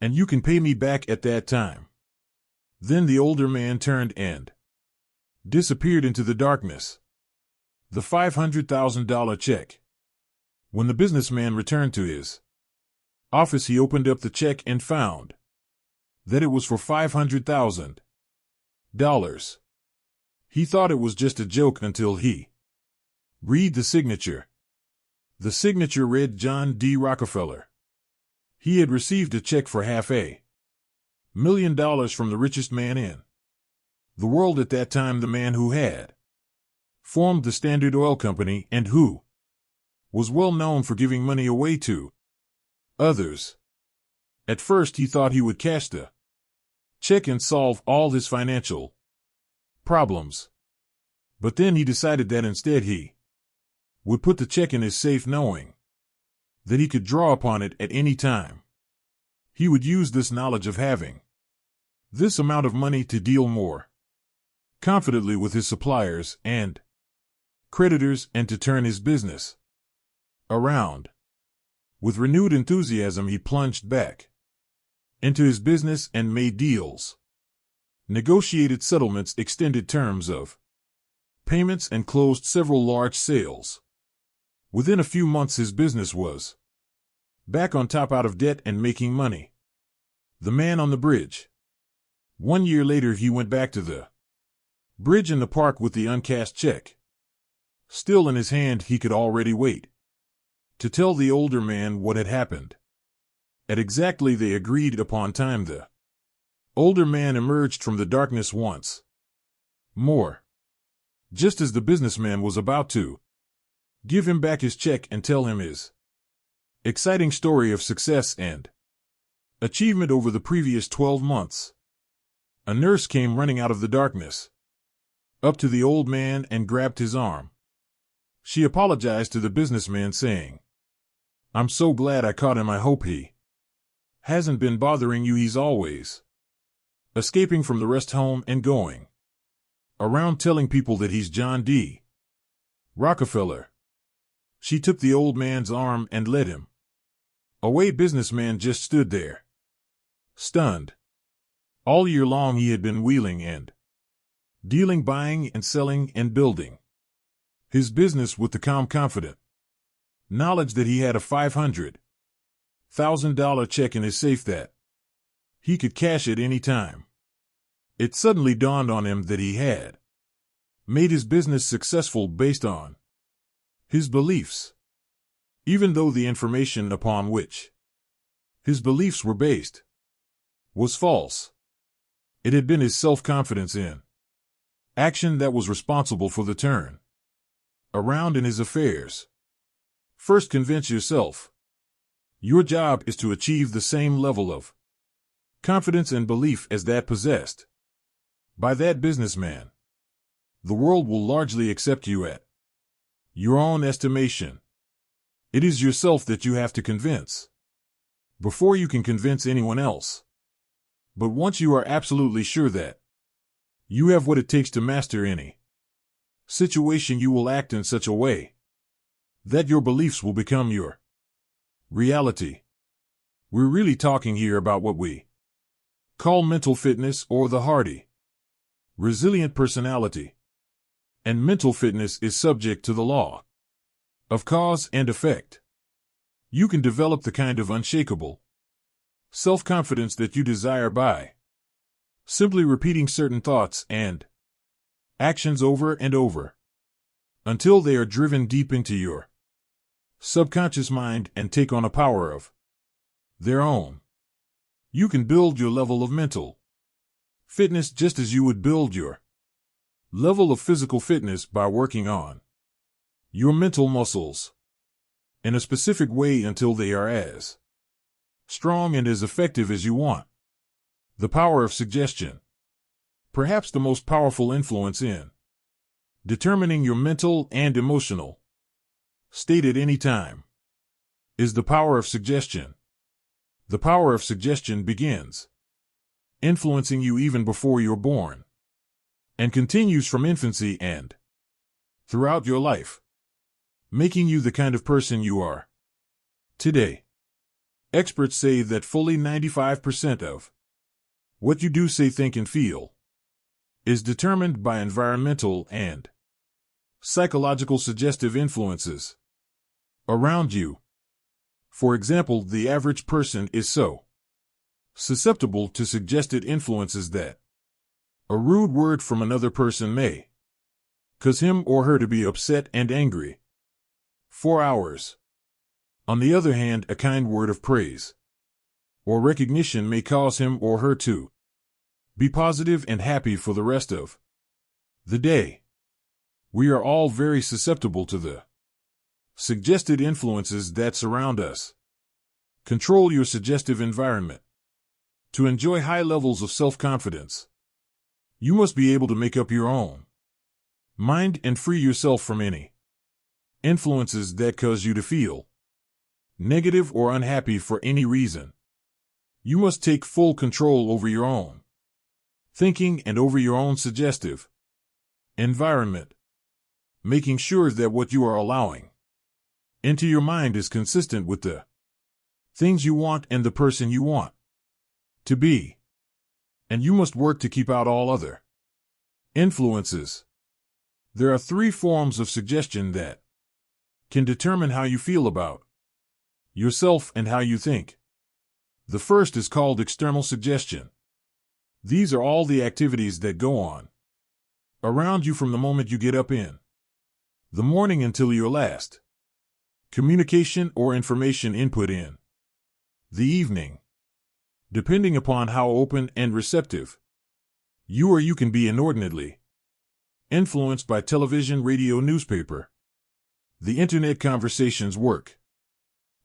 and you can pay me back at that time." Then the older man turned and disappeared into the darkness. The $500,000 check. When the businessman returned to his office, he opened up the check and found that it was for $500,000. He thought it was just a joke until he read the signature. The signature read John D. Rockefeller. He had received a check for $500,000 from the richest man in the world at that time, the man who had formed the Standard Oil Company and who was well known for giving money away to others. At first he thought he would cash the check and solve all his financial problems. But then he decided that instead he would put the check in his safe, knowing that he could draw upon it at any time. He would use this knowledge of having this amount of money to deal more confidently with his suppliers and creditors and to turn his business around. With renewed enthusiasm, he plunged back into his business and made deals, negotiated settlements, extended terms of payments, and closed several large sales. Within a few months, his business was back on top, out of debt, and making money. The man on the bridge. 1 year later, he went back to the bridge in the park with the uncashed check still in his hand. He could already wait to tell the older man what had happened. At exactly the agreed upon time, the older man emerged from the darkness once more, just as the businessman was about to give him back his check and tell him his exciting story of success and achievement over the previous 12 months. A nurse came running out of the darkness up to the old man and grabbed his arm. She apologized to the businessman, saying, "I'm so glad I caught him. I hope he hasn't been bothering you. He's always escaping from the rest home and going around telling people that he's John D. Rockefeller." She took the old man's arm and led him away. Businessman just stood there, stunned. All year long he had been wheeling and dealing, buying and selling and building his business with the calm, confident knowledge that he had a $500,000 check in his safe that he could cash at any time. It suddenly dawned on him that he had made his business successful based on his beliefs, even though the information upon which his beliefs were based was false. It had been his self-confidence in action that was responsible for the turn around in his affairs. First, convince yourself. Your job is to achieve the same level of confidence and belief as that possessed by that businessman. The world will largely accept you at your own estimation. It is yourself that you have to convince before you can convince anyone else. But once you are absolutely sure that you have what it takes to master any situation, you will act in such a way that your beliefs will become your reality. We're really talking here about what we call mental fitness, or the hardy, resilient personality. And mental fitness is subject to the law of cause and effect. You can develop the kind of unshakable self-confidence that you desire by simply repeating certain thoughts and actions over and over until they are driven deep into your subconscious mind and take on a power of their own. You can build your level of mental fitness just as you would build your level of physical fitness by working on your mental muscles in a specific way until they are as strong and as effective as you want. The power of suggestion. Perhaps the most powerful influence in determining your mental and emotional state at any time is the power of suggestion. The power of suggestion begins influencing you even before you're born and continues from infancy and throughout your life, making you the kind of person you are today. Experts say that fully 95% of what you do, say, think, and feel is determined by environmental and psychological suggestive influences around you. For example, the average person is so susceptible to suggested influences that a rude word from another person may cause him or her to be upset and angry for hours. On the other hand, a kind word of praise or recognition may cause him or her to be positive and happy for the rest of the day. We are all very susceptible to the suggested influences that surround us. Control your suggestive environment. To enjoy high levels of self-confidence, you must be able to make up your own mind and free yourself from any influences that cause you to feel negative or unhappy for any reason. You must take full control over your own thinking and over your own suggestive environment, making sure that what you are allowing into your mind is consistent with the things you want and the person you want to be. And you must work to keep out all other influences. There are 3 forms of suggestion that can determine how you feel about yourself and how you think. The first is called external suggestion. These are all the activities that go on around you from the moment you get up in the morning until your last communication or information input in the evening. Depending upon how open and receptive you can be inordinately influenced by television, radio, newspaper, the internet, conversations, work,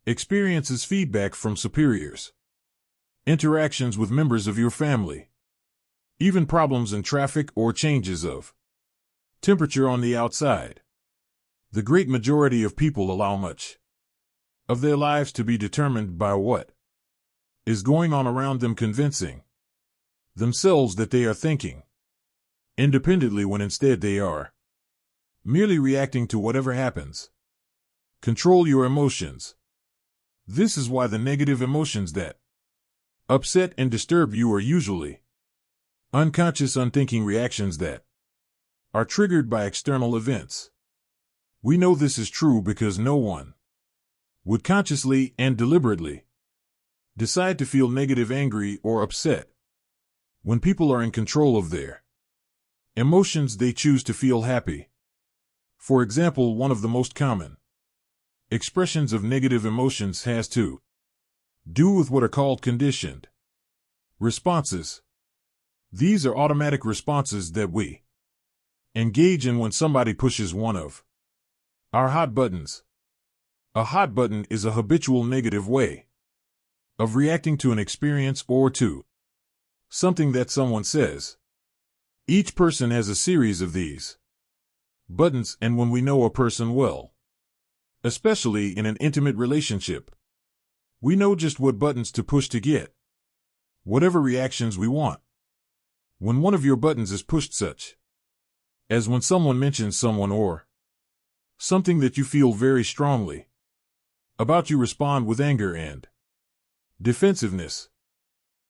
experiences, feedback from superiors, interactions with members of your family, even problems in traffic or changes of temperature on the outside. The great majority of people allow much of their lives to be determined by what is going on around them, convincing themselves that they are thinking independently when instead they are merely reacting to whatever happens. Control your emotions. This is why the negative emotions that upset and disturb you are usually unconscious, unthinking reactions that are triggered by external events. We know this is true because no one would consciously and deliberately decide to feel negative, angry, or upset. When people are in control of their emotions, they choose to feel happy. For example, one of the most common expressions of negative emotions has to do with what are called conditioned responses. These are automatic responses that we engage in when somebody pushes one of our hot buttons. A hot button is a habitual negative way of reacting to an experience or to something that someone says. Each person has a series of these buttons, and when we know a person well, especially in an intimate relationship, we know just what buttons to push to get whatever reactions we want. When one of your buttons is pushed, such as when someone mentions someone or something that you feel very strongly about, you respond with anger and defensiveness.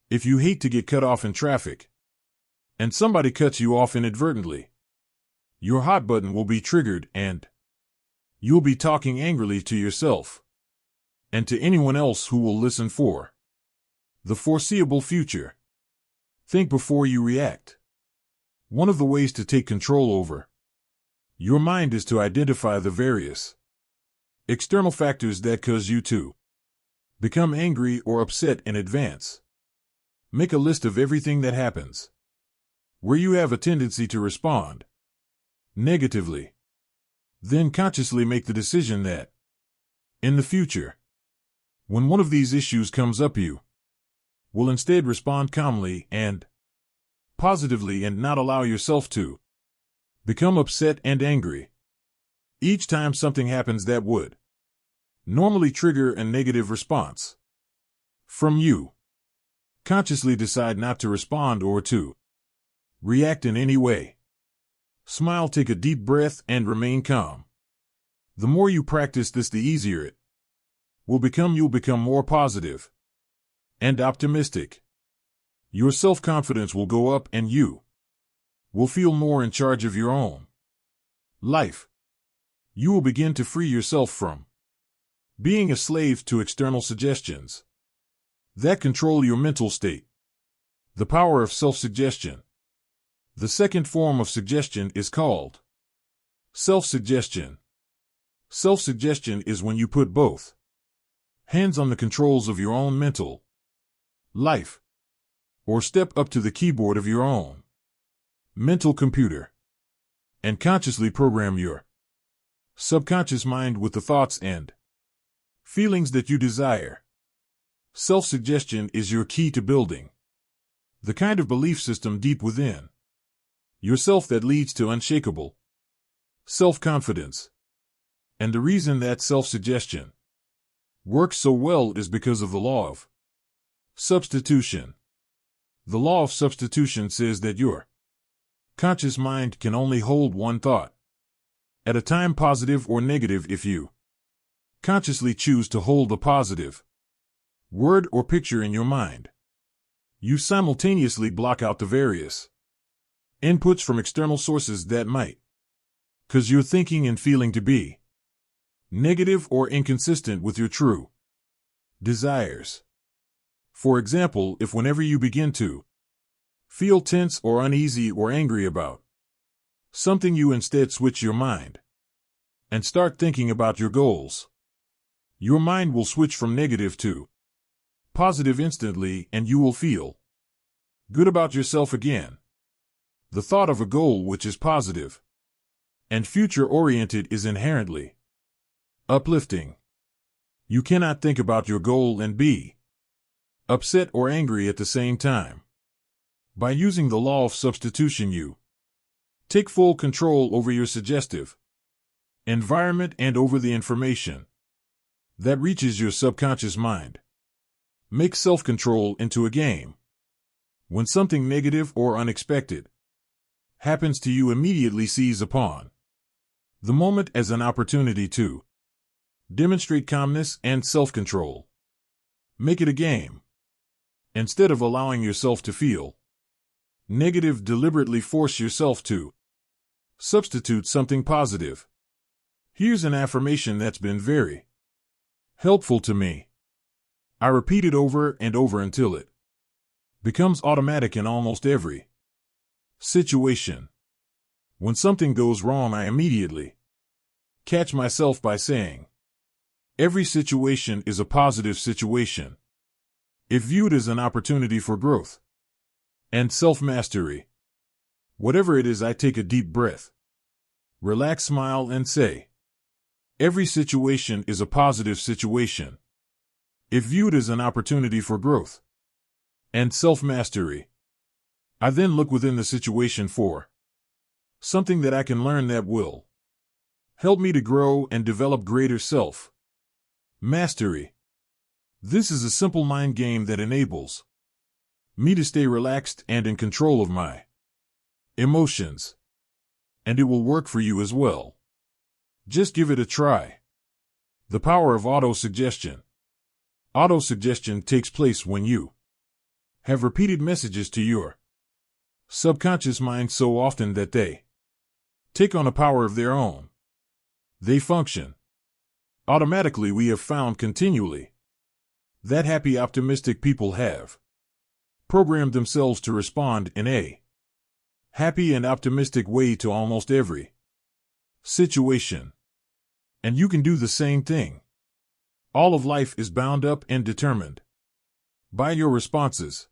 If you hate to get cut off in traffic and somebody cuts you off inadvertently, your hot button will be triggered and you'll be talking angrily to yourself and to anyone else who will listen for the foreseeable future. Think before you react. One of the ways to take control over your mind is to identify the various external factors that cause you to become angry or upset in advance. Make a list of everything that happens where you have a tendency to respond negatively. Then consciously make the decision that in the future, when one of these issues comes up, you will instead respond calmly and positively and not allow yourself to become upset and angry. Each time something happens that would normally trigger a negative response from you, consciously decide not to respond or to react in any way. Smile, take a deep breath, and remain calm. The more you practice this, the easier it will become. You'll become more positive and optimistic. Your self-confidence will go up and you will feel more in charge of your own life. You will begin to free yourself from being a slave to external suggestions that control your mental state. The power of self-suggestion. The second form of suggestion is called self-suggestion. Self-suggestion is when you put both hands on the controls of your own mental life, or step up to the keyboard of your own mental computer and consciously program your subconscious mind with the thoughts and feelings that you desire. Self-suggestion is your key to building the kind of belief system deep within yourself that leads to unshakable self-confidence. And the reason that self-suggestion works so well is because of the law of substitution. The law of substitution says that your conscious mind can only hold one thought at a time, positive or negative. If you consciously choose to hold a positive word or picture in your mind, you simultaneously block out the various inputs from external sources that might cause your thinking and feeling to be negative or inconsistent with your true desires. For example, if whenever you begin to feel tense or uneasy or angry about something, you instead switch your mind and start thinking about your goals, your mind will switch from negative to positive instantly, and you will feel good about yourself again. The thought of a goal which is positive and future-oriented is inherently uplifting. You cannot think about your goal and be upset or angry at the same time. By using the law of substitution, you take full control over your suggestive environment and over the information that reaches your subconscious mind. Make self-control into a game. When something negative or unexpected happens to you, immediately seize upon the moment as an opportunity to demonstrate calmness and self-control. Make it a game. Instead of allowing yourself to feel negative, deliberately force yourself to substitute something positive. Here's an affirmation that's been very helpful to me. I repeat it over and over until it becomes automatic in almost every situation. When something goes wrong, I immediately catch myself by saying, every situation is a positive situation if viewed as an opportunity for growth and self-mastery. Whatever it is, I take a deep breath, relax, smile, and say, every situation is a positive situation if viewed as an opportunity for growth and self-mastery. I then look within the situation for something that I can learn that will help me to grow and develop greater self-mastery. This is a simple mind game that enables me to stay relaxed and in control of my emotions. And it will work for you as well. Just give it a try. The power of autosuggestion. Autosuggestion takes place when you have repeated messages to your subconscious mind so often that they take on a power of their own. They function automatically. We have found continually that happy, optimistic people have programmed themselves to respond in a happy and optimistic way to almost every situation. And you can do the same thing. All of life is bound up and determined by your responses.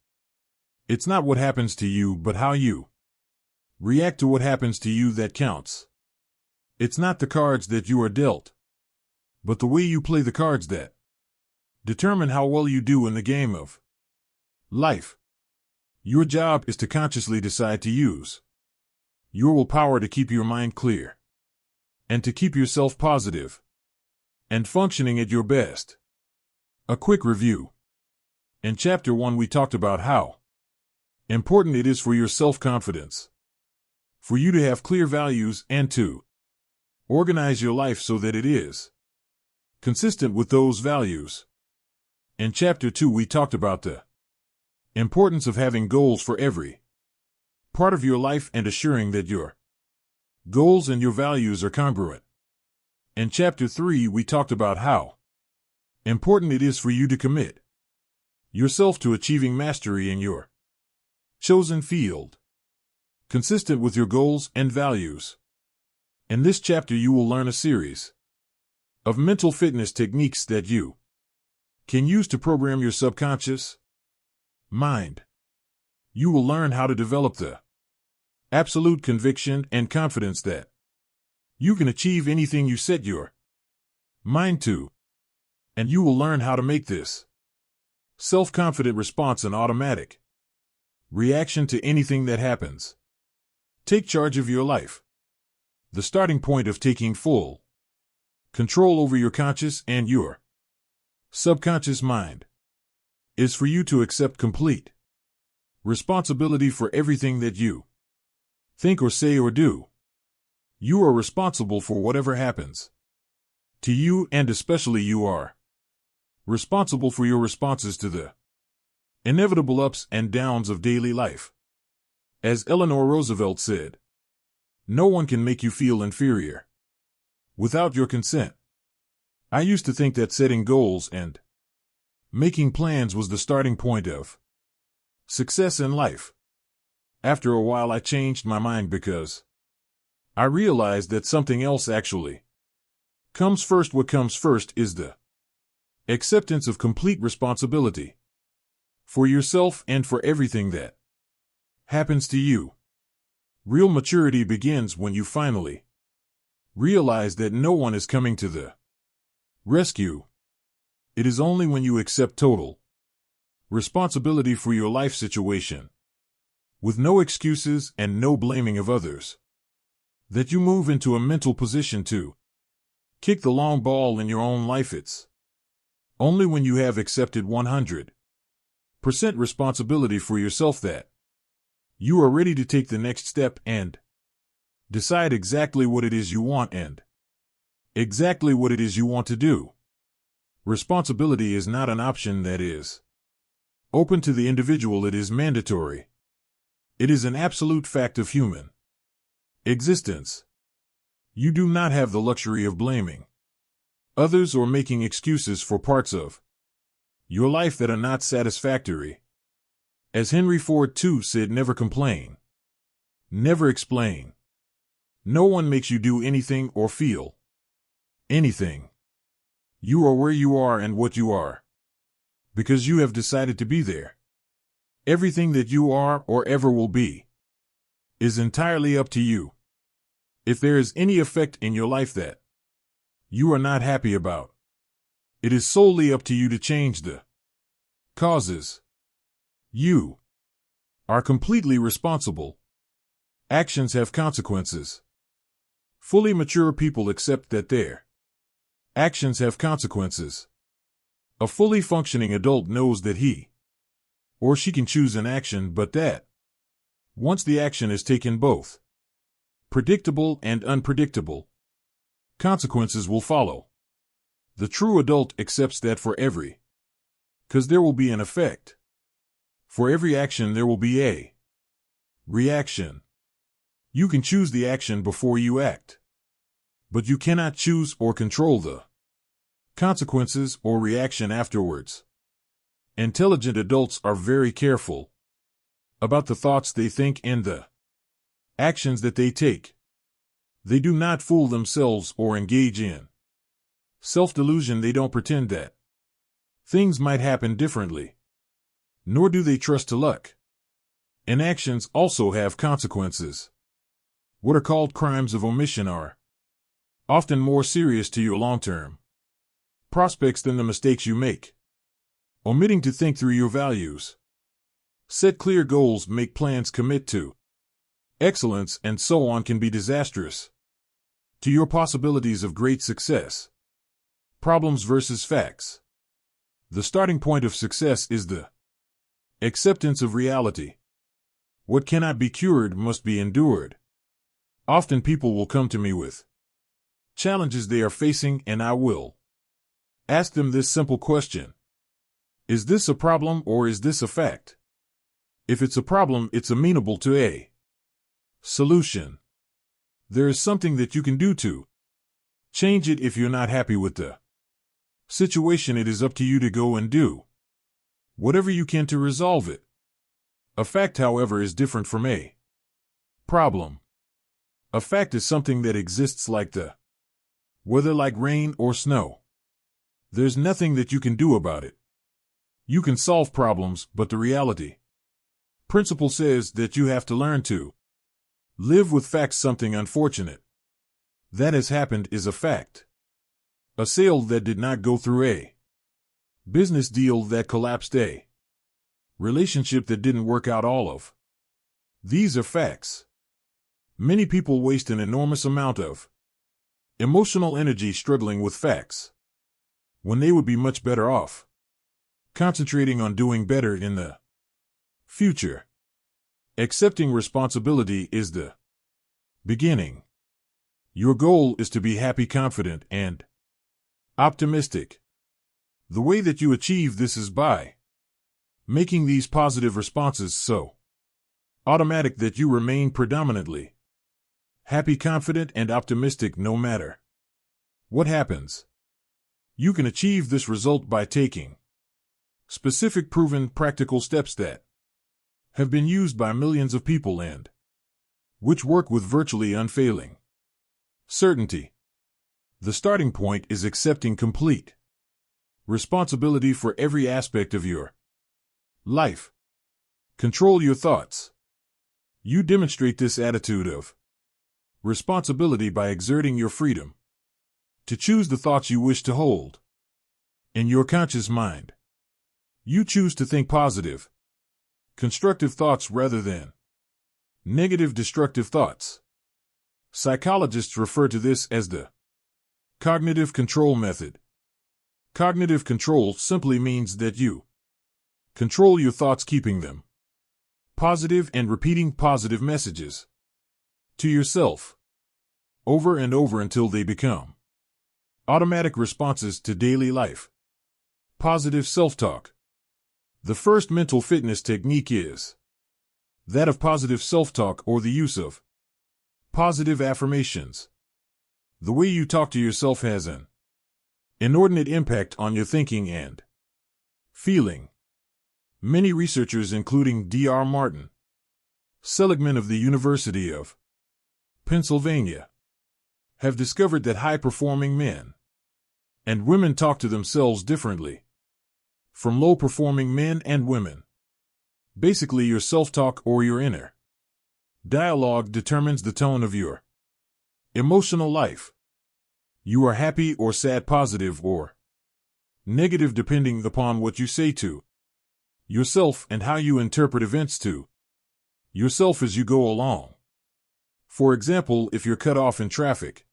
It's not what happens to you, but how you react to what happens to you that counts. It's not the cards that you are dealt, but the way you play the cards that determine how well you do in the game of life. Your job is to consciously decide to use your willpower to keep your mind clear and to keep yourself positive and functioning at your best. A quick review. In Chapter 1, we talked about how important it is for your self-confidence, for you to have clear values and to organize your life so that it is consistent with those values. In Chapter 2, we talked about the importance of having goals for every part of your life and assuring that your goals and your values are congruent. In Chapter 3, we talked about how important it is for you to commit yourself to achieving mastery in your chosen field, consistent with your goals and values. In this chapter, you will learn a series of mental fitness techniques that you can use to program your subconscious mind. You will learn how to develop the absolute conviction and confidence that you can achieve anything you set your mind to. And you will learn how to make this self-confident response an automatic reaction to anything that happens. Take charge of your life. The starting point of taking full control over your conscious and your subconscious mind is for you to accept complete responsibility for everything that you think or say or do. You are responsible for whatever happens to you, and especially you are responsible for your responses to the inevitable ups and downs of daily life. As Eleanor Roosevelt said, no one can make you feel inferior without your consent. I used to think that setting goals and making plans was the starting point of success in life. After a while, I changed my mind because I realized that something else actually comes first. What comes first is the acceptance of complete responsibility for yourself and for everything that happens to you. Real maturity begins when you finally realize that no one is coming to the rescue. It is only when you accept total responsibility for your life situation, with no excuses and no blaming of others, that you move into a mental position to kick the long ball in your own life. It's only when you have accepted 100% responsibility for yourself that you are ready to take the next step and decide exactly what it is you want and exactly what it is you want to do. Responsibility is not an option that is open to the individual. It is mandatory. It is an absolute fact of human existence. You do not have the luxury of blaming others or making excuses for parts of your life that are not satisfactory. As Henry Ford too said, never complain, never explain. No one makes you do anything or feel anything. You are where you are and what you are because you have decided to be there. Everything that you are or ever will be is entirely up to you. If there is any effect in your life that you are not happy about, it is solely up to you to change the causes. You are completely responsible. Actions have consequences. Fully mature people accept that their actions have consequences. A fully functioning adult knows that he or she can choose an action, but that once the action is taken, both predictable and unpredictable consequences will follow. The true adult accepts that for every cause there will be an effect. For every action there will be a reaction. You can choose the action before you act, but you cannot choose or control the consequences or reaction afterwards. Intelligent adults are very careful about the thoughts they think and the actions that they take. They do not fool themselves or engage in self-delusion. They don't pretend that things might happen differently, nor do they trust to luck. Inactions also have consequences. What are called crimes of omission are often more serious to your long-term prospects than the mistakes you make. Omitting to think through your values, set clear goals, make plans, commit to excellence, and so on can be disastrous to your possibilities of great success. Problems versus facts. The starting point of success is the acceptance of reality. What cannot be cured must be endured. Often people will come to me with challenges they are facing, and I will ask them this simple question: is this a problem or is this a fact? If it's a problem, it's amenable to a solution. There is something that you can do to change it. If you're not happy with the situation, it is up to you to go and do whatever you can to resolve it. A fact, however, is different from a problem. A fact is something that exists like the weather, like rain or snow. There's nothing that you can do about it. You can solve problems, but the reality principle says that you have to learn to live with facts. Something unfortunate that has happened is a fact. A sale that did not go through, a business deal that collapsed, a relationship that didn't work out, all of these are facts. Many people waste an enormous amount of emotional energy struggling with facts when they would be much better off concentrating on doing better in the future. Accepting responsibility is the beginning. Your goal is to be happy, confident, and optimistic. The way that you achieve this is by making these positive responses so automatic that you remain predominantly happy, confident, and optimistic no matter what happens. You can achieve this result by taking specific, proven, practical steps that have been used by millions of people and which work with virtually unfailing certainty. The starting point is accepting complete responsibility for every aspect of your life. Control your thoughts. You demonstrate this attitude of responsibility by exerting your freedom to choose the thoughts you wish to hold in your conscious mind. You choose to think positive, constructive thoughts rather than negative, destructive thoughts. Psychologists refer to this as the cognitive control method. Cognitive control simply means that you control your thoughts, keeping them positive and repeating positive messages to yourself over and over until they become automatic responses to daily life. Positive self-talk. The first mental fitness technique is that of positive self-talk, or the use of positive affirmations. The way you talk to yourself has an inordinate impact on your thinking and feeling. Many researchers, including Dr. Martin Seligman of the University of Pennsylvania, have discovered that high-performing men and women talk to themselves differently from low-performing men and women. Basically, your self-talk, or your inner dialogue, determines the tone of your emotional life. You are happy or sad, positive or negative, depending upon what you say to yourself and how you interpret events to yourself as you go along. For example, if you're cut off in traffic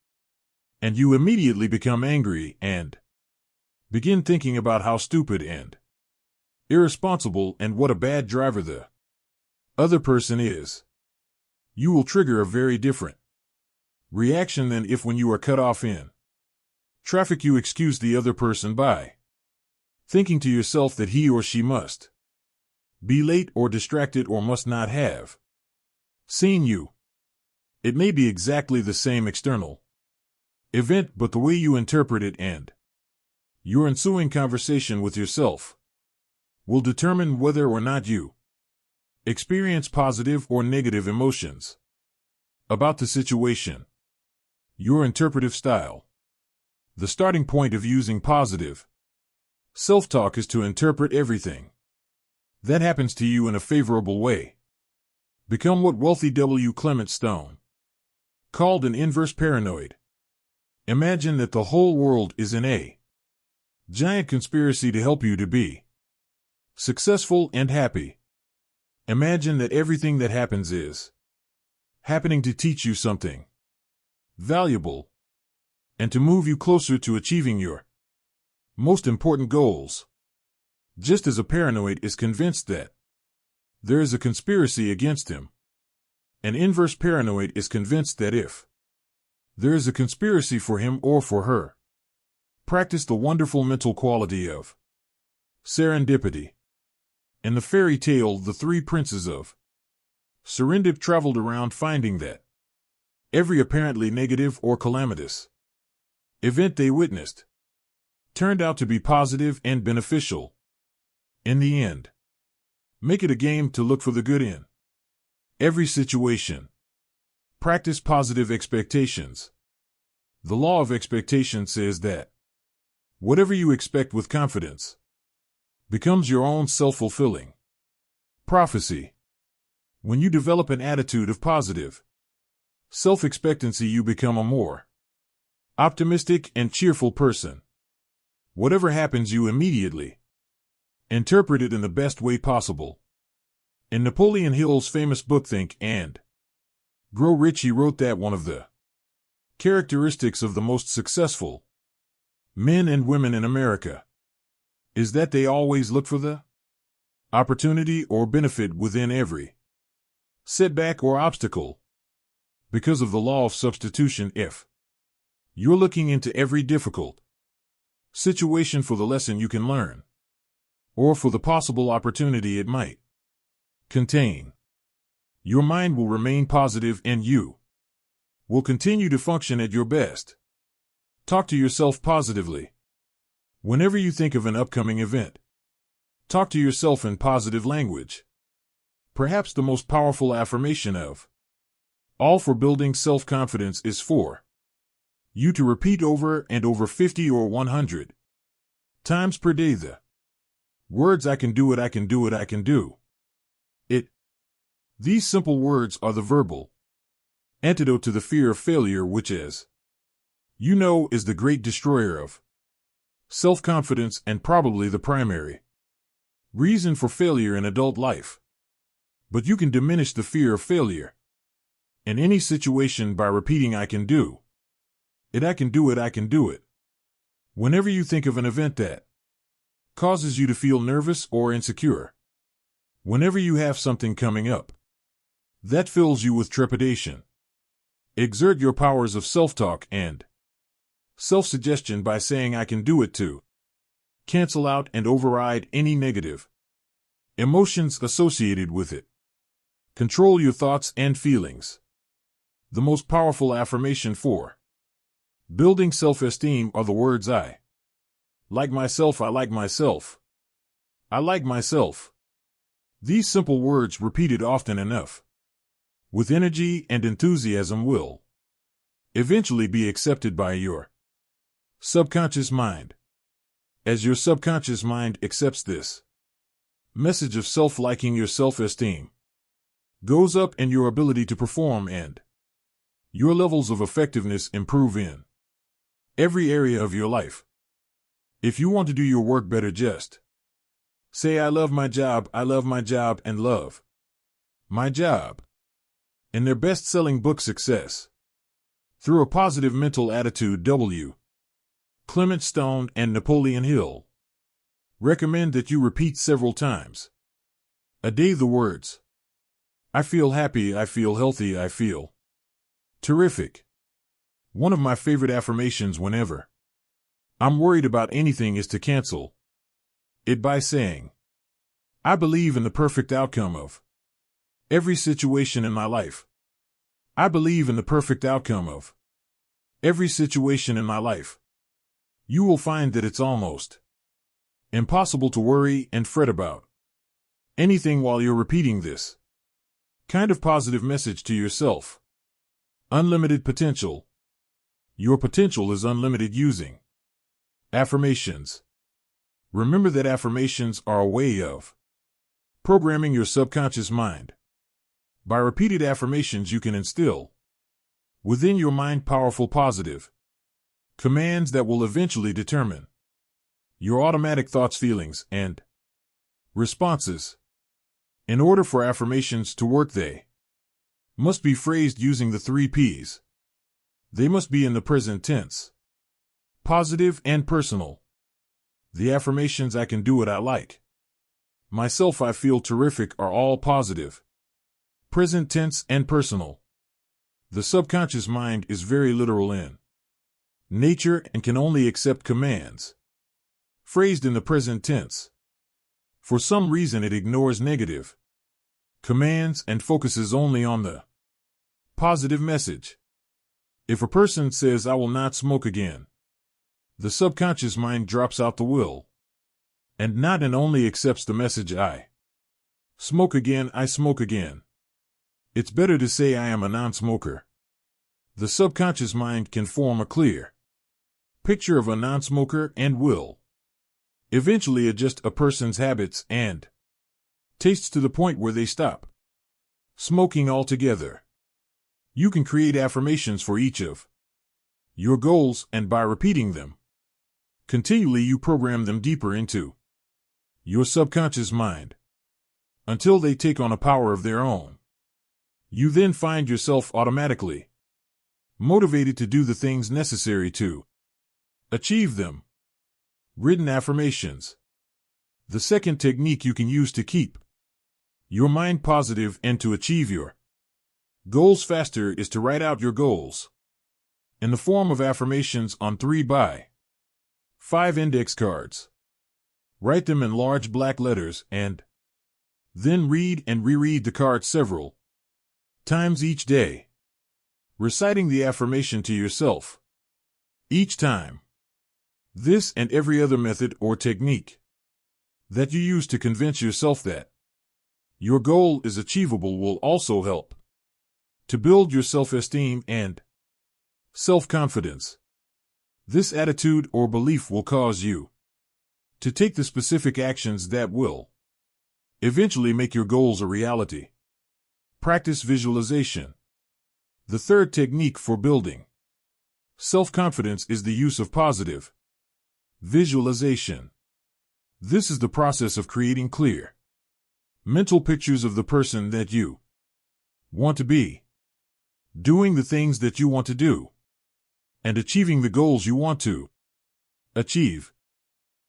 and you immediately become angry and begin thinking about how stupid and irresponsible and what a bad driver the other person is, you will trigger a very different reaction than if, when you are cut off in traffic, you excuse the other person by thinking to yourself that he or she must be late or distracted or must not have seen you. It may be exactly the same external event, but the way you interpret it and your ensuing conversation with yourself will determine whether or not you experience positive or negative emotions about the situation. Your interpretive style. The starting point of using positive self-talk is to interpret everything that happens to you in a favorable way. Become what wealthy W. Clement Stone called an inverse paranoid. Imagine that the whole world is in a giant conspiracy to help you to be successful and happy. Imagine that everything that happens is happening to teach you something valuable and to move you closer to achieving your most important goals. Just as a paranoid is convinced that there is a conspiracy against him, an inverse paranoid is convinced that if there is a conspiracy for him or for her. Practice the wonderful mental quality of serendipity. In the fairy tale The Three Princes of Serendip traveled around finding that every apparently negative or calamitous event they witnessed turned out to be positive and beneficial in the end. Make it a game to look for the good in every situation. Practice positive expectations. The law of expectation says that whatever you expect with confidence becomes your own self-fulfilling prophecy. When you develop an attitude of positive self-expectancy, you become a more optimistic and cheerful person. Whatever happens, you immediately interpret it in the best way possible. In Napoleon Hill's famous book Think and Grow Rich, he wrote that one of the characteristics of the most successful men and women in America is that they always look for the opportunity or benefit within every setback or obstacle. Because of the law of substitution, if you're looking into every difficult situation for the lesson you can learn, or for the possible opportunity it might contain, your mind will remain positive and you will continue to function at your best. Talk to yourself positively. Whenever you think of an upcoming event, talk to yourself in positive language. Perhaps the most powerful affirmation of all for building self-confidence is for you to repeat over and over 50 or 100 times per day the words "I can do it, I can do it, I can do it." These simple words are the verbal antidote to the fear of failure, which, as you know, is the great destroyer of self-confidence and probably the primary reason for failure in adult life. But you can diminish the fear of failure in any situation by repeating "I can do it, I can do it, I can do it." Whenever you think of an event that causes you to feel nervous or insecure, whenever you have something coming up that fills you with trepidation, exert your powers of self-talk and self-suggestion by saying "I can do it" to cancel out and override any negative emotions associated with it. Control your thoughts and feelings. The most powerful affirmation for building self-esteem are the words "I like myself, I like myself, I like myself." These simple words, repeated often enough, with energy and enthusiasm, will eventually be accepted by your subconscious mind. As your subconscious mind accepts this message of self-liking, your self-esteem goes up and your ability to perform and your levels of effectiveness improve in every area of your life. If you want to do your work better, just say "I love my job, I love my job, and love my job." In their best-selling book Success Through a Positive Mental Attitude, W. Clement Stone and Napoleon Hill recommend that you repeat several times a day the words "I feel happy, I feel healthy, I feel terrific." One of my favorite affirmations whenever I'm worried about anything is to cancel it by saying, "I believe in the perfect outcome of every situation in my life. I believe in the perfect outcome of every situation in my life." You will find that it's almost impossible to worry and fret about anything while you're repeating this kind of positive message to yourself. Unlimited potential. Your potential is unlimited using affirmations. Remember that affirmations are a way of programming your subconscious mind. By repeated affirmations, you can instill within your mind powerful positive commands that will eventually determine your automatic thoughts, feelings, and responses. In order for affirmations to work, they must be phrased using the 3 P's. They must be in the present tense, positive and personal. The affirmations "I can do it, I like myself, I feel terrific" are all positive, present tense, and personal. The subconscious mind is very literal in nature and can only accept commands phrased in the present tense. For some reason, it ignores negative commands and focuses only on the positive message. If a person says "I will not smoke again," the subconscious mind drops out the will and not and only accepts the message "I smoke again, I smoke again." It's better to say "I am a non-smoker." The subconscious mind can form a clear picture of a non-smoker and will Eventually adjust a person's habits and tastes to the point where they stop smoking altogether. You can create affirmations for each of your goals, and by repeating them continually, you program them deeper into your subconscious mind until they take on a power of their own. You then find yourself automatically motivated to do the things necessary to achieve them. Written affirmations. The second technique you can use to keep your mind positive and to achieve your goals faster is to write out your goals in the form of affirmations on 3x5 index cards. Write them in large black letters and then read and reread the card several times each day, reciting the affirmation to yourself each time. This and every other method or technique that you use to convince yourself that your goal is achievable will also help to build your self-esteem and self-confidence. This attitude or belief will cause you to take the specific actions that will eventually make your goals a reality. Practice visualization. The third technique for building self-confidence is the use of positive visualization. This is the process of creating clear mental pictures of the person that you want to be, doing the things that you want to do, and achieving the goals you want to achieve.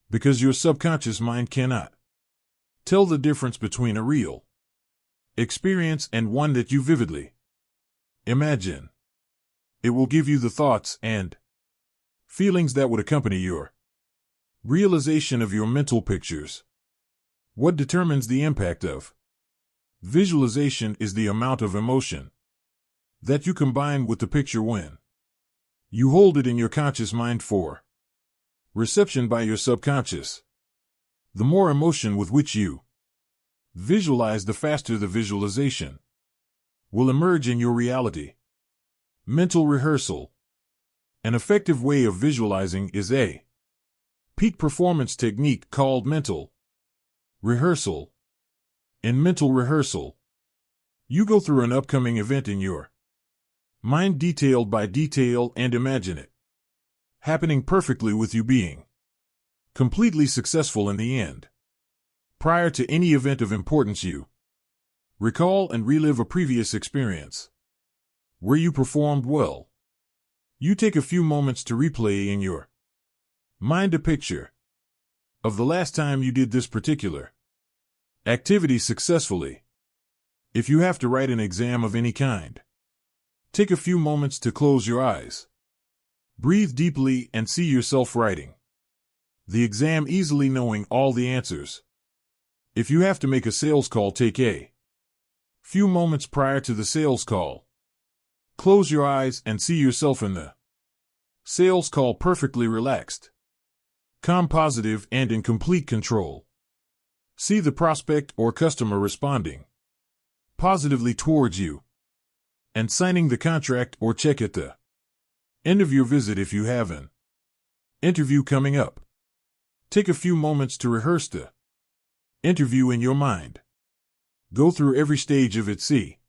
Because your subconscious mind cannot tell the difference between a real experience and one that you vividly imagine. It will give you the thoughts and feelings that would accompany your realization of your mental pictures. What determines the impact of visualization is the amount of emotion that you combine with the picture when you hold it in your conscious mind for reception by your subconscious. The more emotion with which you visualize, the faster the visualization will emerge in your reality. Mental rehearsal. An effective way of visualizing is a peak performance technique called mental rehearsal. In mental rehearsal, you go through an upcoming event in your mind detail by detail and imagine it happening perfectly, with you being completely successful in the end. Prior to any event of importance, you recall and relive a previous experience where you performed well. You take a few moments to replay in your mind a picture of the last time you did this particular activity successfully. If you have to write an exam of any kind, take a few moments to close your eyes, breathe deeply, and see yourself writing the exam easily, knowing all the answers. If you have to make a sales call, take a few moments prior to the sales call. Close your eyes and see yourself in the sales call, perfectly relaxed, calm, positive, and in complete control. See the prospect or customer responding positively towards you and signing the contract or check at the end of your visit. If you have an interview coming up, take a few moments to rehearse the interview in your mind. Go through every stage of it, see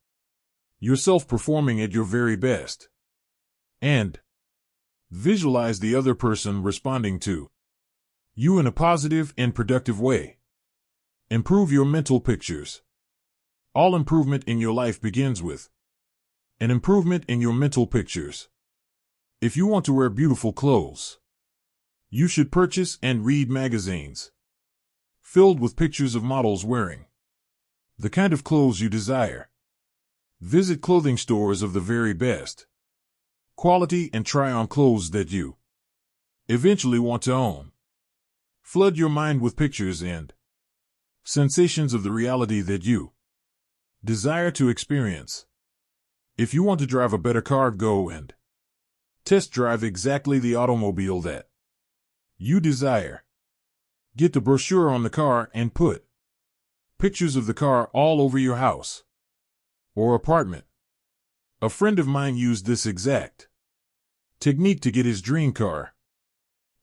yourself performing at your very best, and visualize the other person responding to you in a positive and productive way. Improve your mental pictures. All improvement in your life begins with an improvement in your mental pictures. If you want to wear beautiful clothes, you should purchase and read magazines filled with pictures of models wearing the kind of clothes you desire. Visit clothing stores of the very best quality and try on clothes that you eventually want to own. Flood your mind with pictures and sensations of the reality that you desire to experience. If you want to drive a better car, go and test drive exactly the automobile that you desire. Get the brochure on the car and put pictures of the car all over your house or apartment. A friend of mine used this exact technique to get his dream car.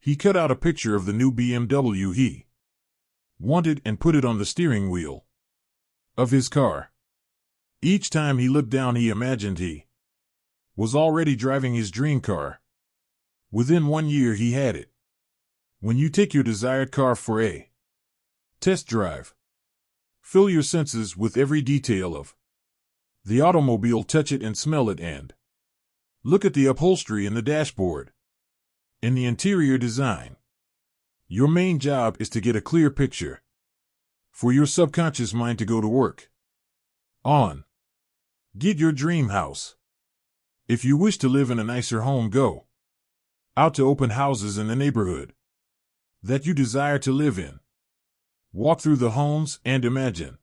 He cut out a picture of the new BMW he wanted and put it on the steering wheel of his car. Each time he looked down, he imagined he was already driving his dream car. Within 1 year, he had it. When you take your desired car for a test drive, fill your senses with every detail of the automobile, touch it and smell it, and look at the upholstery and the dashboard. In the interior design, your main job is to get a clear picture for your subconscious mind to go to work on. Get your dream house. If you wish to live in a nicer home, go out to open houses in the neighborhood that you desire to live in. Walk through the homes and imagine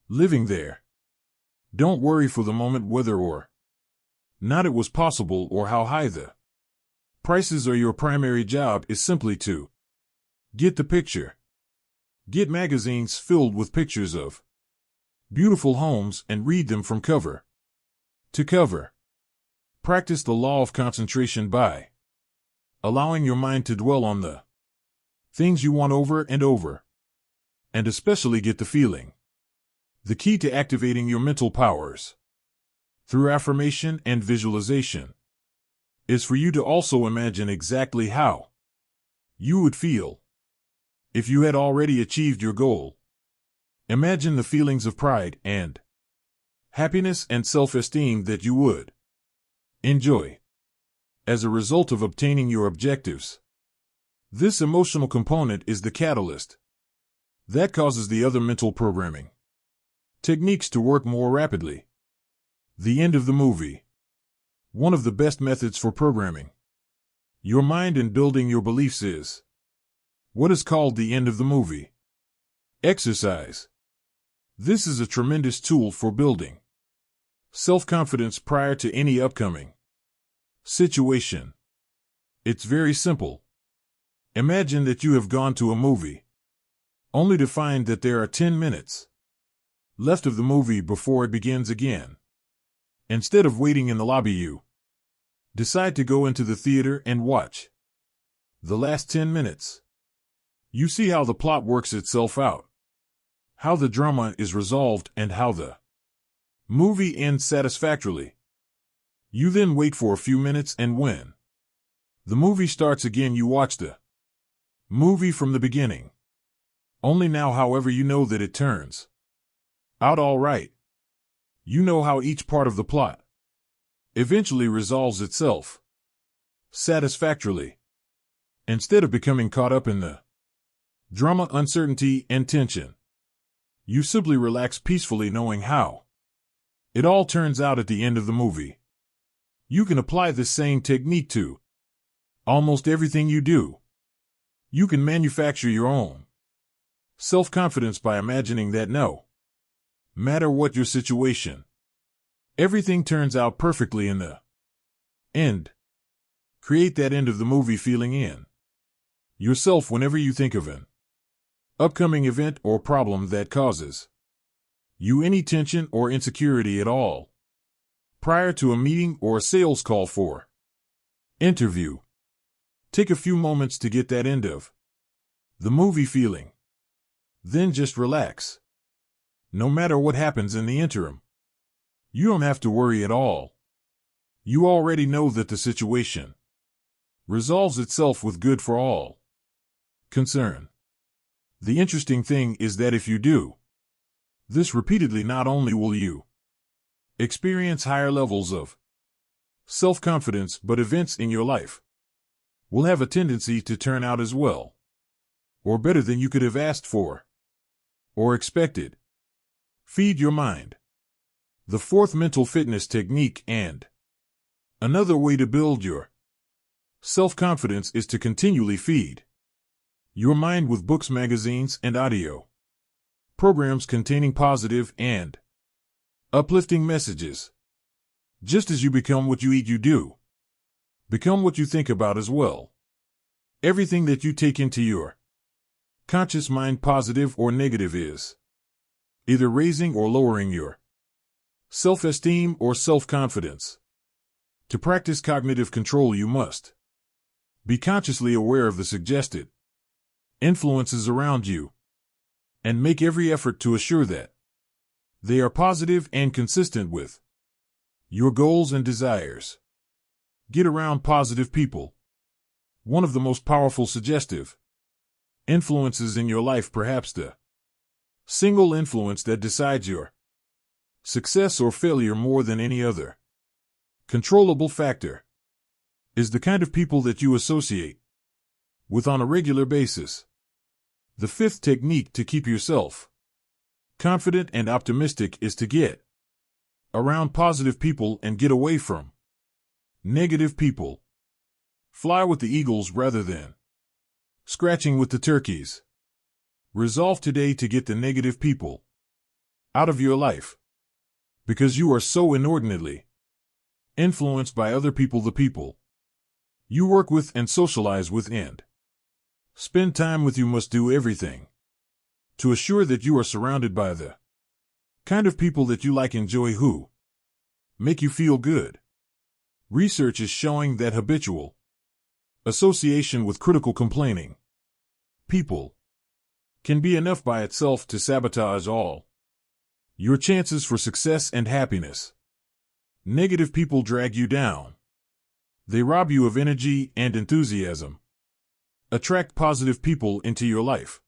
living there. Don't worry for the moment whether or not it was possible or how high the prices are. Your primary job is simply to get the picture. Get magazines filled with pictures of beautiful homes and read them from cover to cover. Practice the law of concentration by allowing your mind to dwell on the things you want over and over, and especially get the feeling. The key to activating your mental powers through affirmation and visualization is for you to also imagine exactly how you would feel if you had already achieved your goal. Imagine the feelings of pride and happiness and self-esteem that you would enjoy as a result of obtaining your objectives. This emotional component is the catalyst that causes the other mental programming techniques to work more rapidly. The end of the movie. One of the best methods for programming your mind and building your beliefs is what is called the end of the movie exercise. This is a tremendous tool for building self-confidence prior to any upcoming situation. It's very simple. Imagine that you have gone to a movie only to find that there are 10 minutes left of the movie before it begins again. Instead of waiting in the lobby, you decide to go into the theater and watch the last 10 minutes. You see how the plot works itself out, how the drama is resolved, and how the movie ends satisfactorily. You then wait for a few minutes, and when the movie starts again, you watch the movie from the beginning. Only now, however, you know that it turns out all right. You know how each part of the plot eventually resolves itself satisfactorily. Instead of becoming caught up in the drama, uncertainty, and tension, you simply relax peacefully knowing how it all turns out at the end of the movie. You can apply this same technique to almost everything you do. You can manufacture your own self-confidence by imagining that no matter what your situation, everything turns out perfectly in the end. Create that end of the movie feeling in yourself whenever you think of an upcoming event or problem that causes you any tension or insecurity at all. Prior to a meeting or a sales call for interview, take a few moments to get that end of the movie feeling. Then just relax. No matter what happens in the interim, you don't have to worry at all. You already know that the situation resolves itself with good for all concerned. The interesting thing is that if you do this repeatedly, not only will you experience higher levels of self-confidence, but events in your life will have a tendency to turn out as well or better than you could have asked for or expected. Feed your mind. The fourth mental fitness technique and another way to build your self-confidence is to continually feed your mind with books, magazines, and audio programs containing positive and uplifting messages. Just as you become what you eat, you do become what you think about as well. Everything that you take into your conscious mind, positive or negative, is either raising or lowering your self-esteem or self-confidence. To practice cognitive control, you must Be consciously aware of the suggested influences around you, and make every effort to assure that they are positive and consistent with your goals and desires. Get around positive people. One of the most powerful suggestive influences in your life, perhaps the single influence that decides your success or failure more than any other controllable factor, is the kind of people that you associate with on a regular basis. The fifth technique to keep yourself confident and optimistic is to get around positive people and get away from negative people. Fly with the eagles rather than scratching with the turkeys. Resolve today to get the negative people out of your life, because you are so inordinately influenced by other people, the people you work with and socialize with and spend time with. You must do everything to assure that you are surrounded by the kind of people that you like, enjoy, who make you feel good. Research is showing that habitual association with critical, complaining people can be enough by itself to sabotage all your chances for success and happiness. Negative people drag you down. They rob you of energy and enthusiasm. Attract positive people into your life.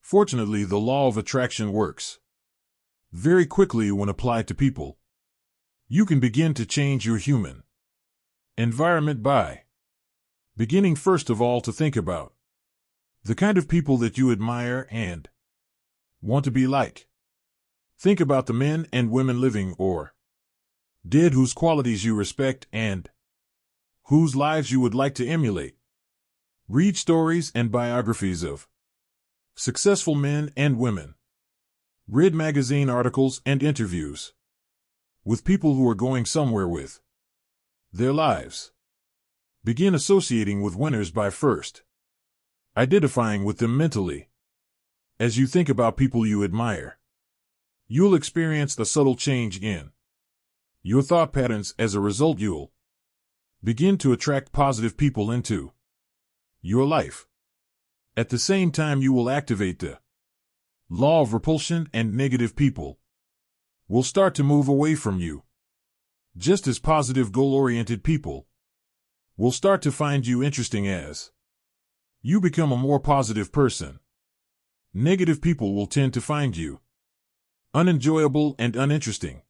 Fortunately, the law of attraction works very quickly when applied to people. You can begin to change your human environment by beginning first of all to think about the kind of people that you admire and want to be like. Think about the men and women living or dead whose qualities you respect and whose lives you would like to emulate. Read stories and biographies of successful men and women. Read magazine articles and interviews with people who are going somewhere with their lives. Begin associating with winners by first identifying with them mentally. As you think about people you admire, you'll experience the subtle change in your thought patterns. As a result, you'll begin to attract positive people into your life. At the same time, you will activate the law of repulsion, and negative people will start to move away from you, just as positive, goal-oriented people will start to find you interesting. As you become a more positive person, negative people will tend to find you unenjoyable and uninteresting.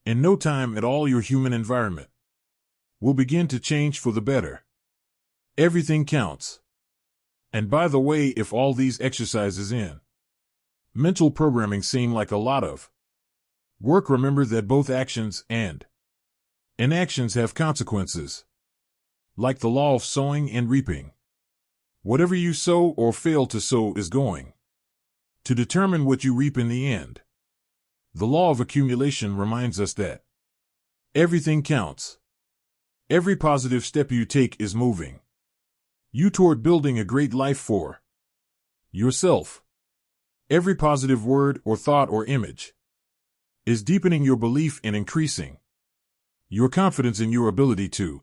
In no time at all, your human environment will begin to change for the better. Everything counts. And by the way, if all these exercises in mental programming seem like a lot of work, remember that both actions and inactions have consequences, like the law of sowing and reaping. Whatever you sow or fail to sow is going to determine what you reap in the end. The law of accumulation reminds us that everything counts. Every positive step you take is moving you toward building a great life for yourself. Every positive word or thought or image is deepening your belief and increasing your confidence in your ability to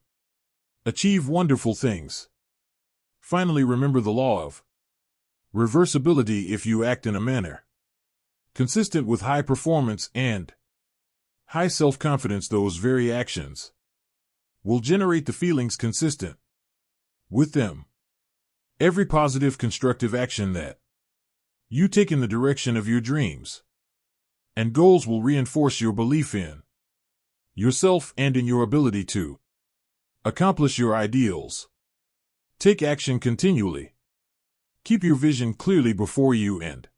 achieve wonderful things. Finally, remember the law of reversibility. If you act in a manner consistent with high performance and high self-confidence, those very actions will generate the feelings consistent with them. Every positive, constructive action that you take in the direction of your dreams and goals will reinforce your belief in yourself and in your ability to accomplish your ideals. Take action continually. Keep your vision clearly before you and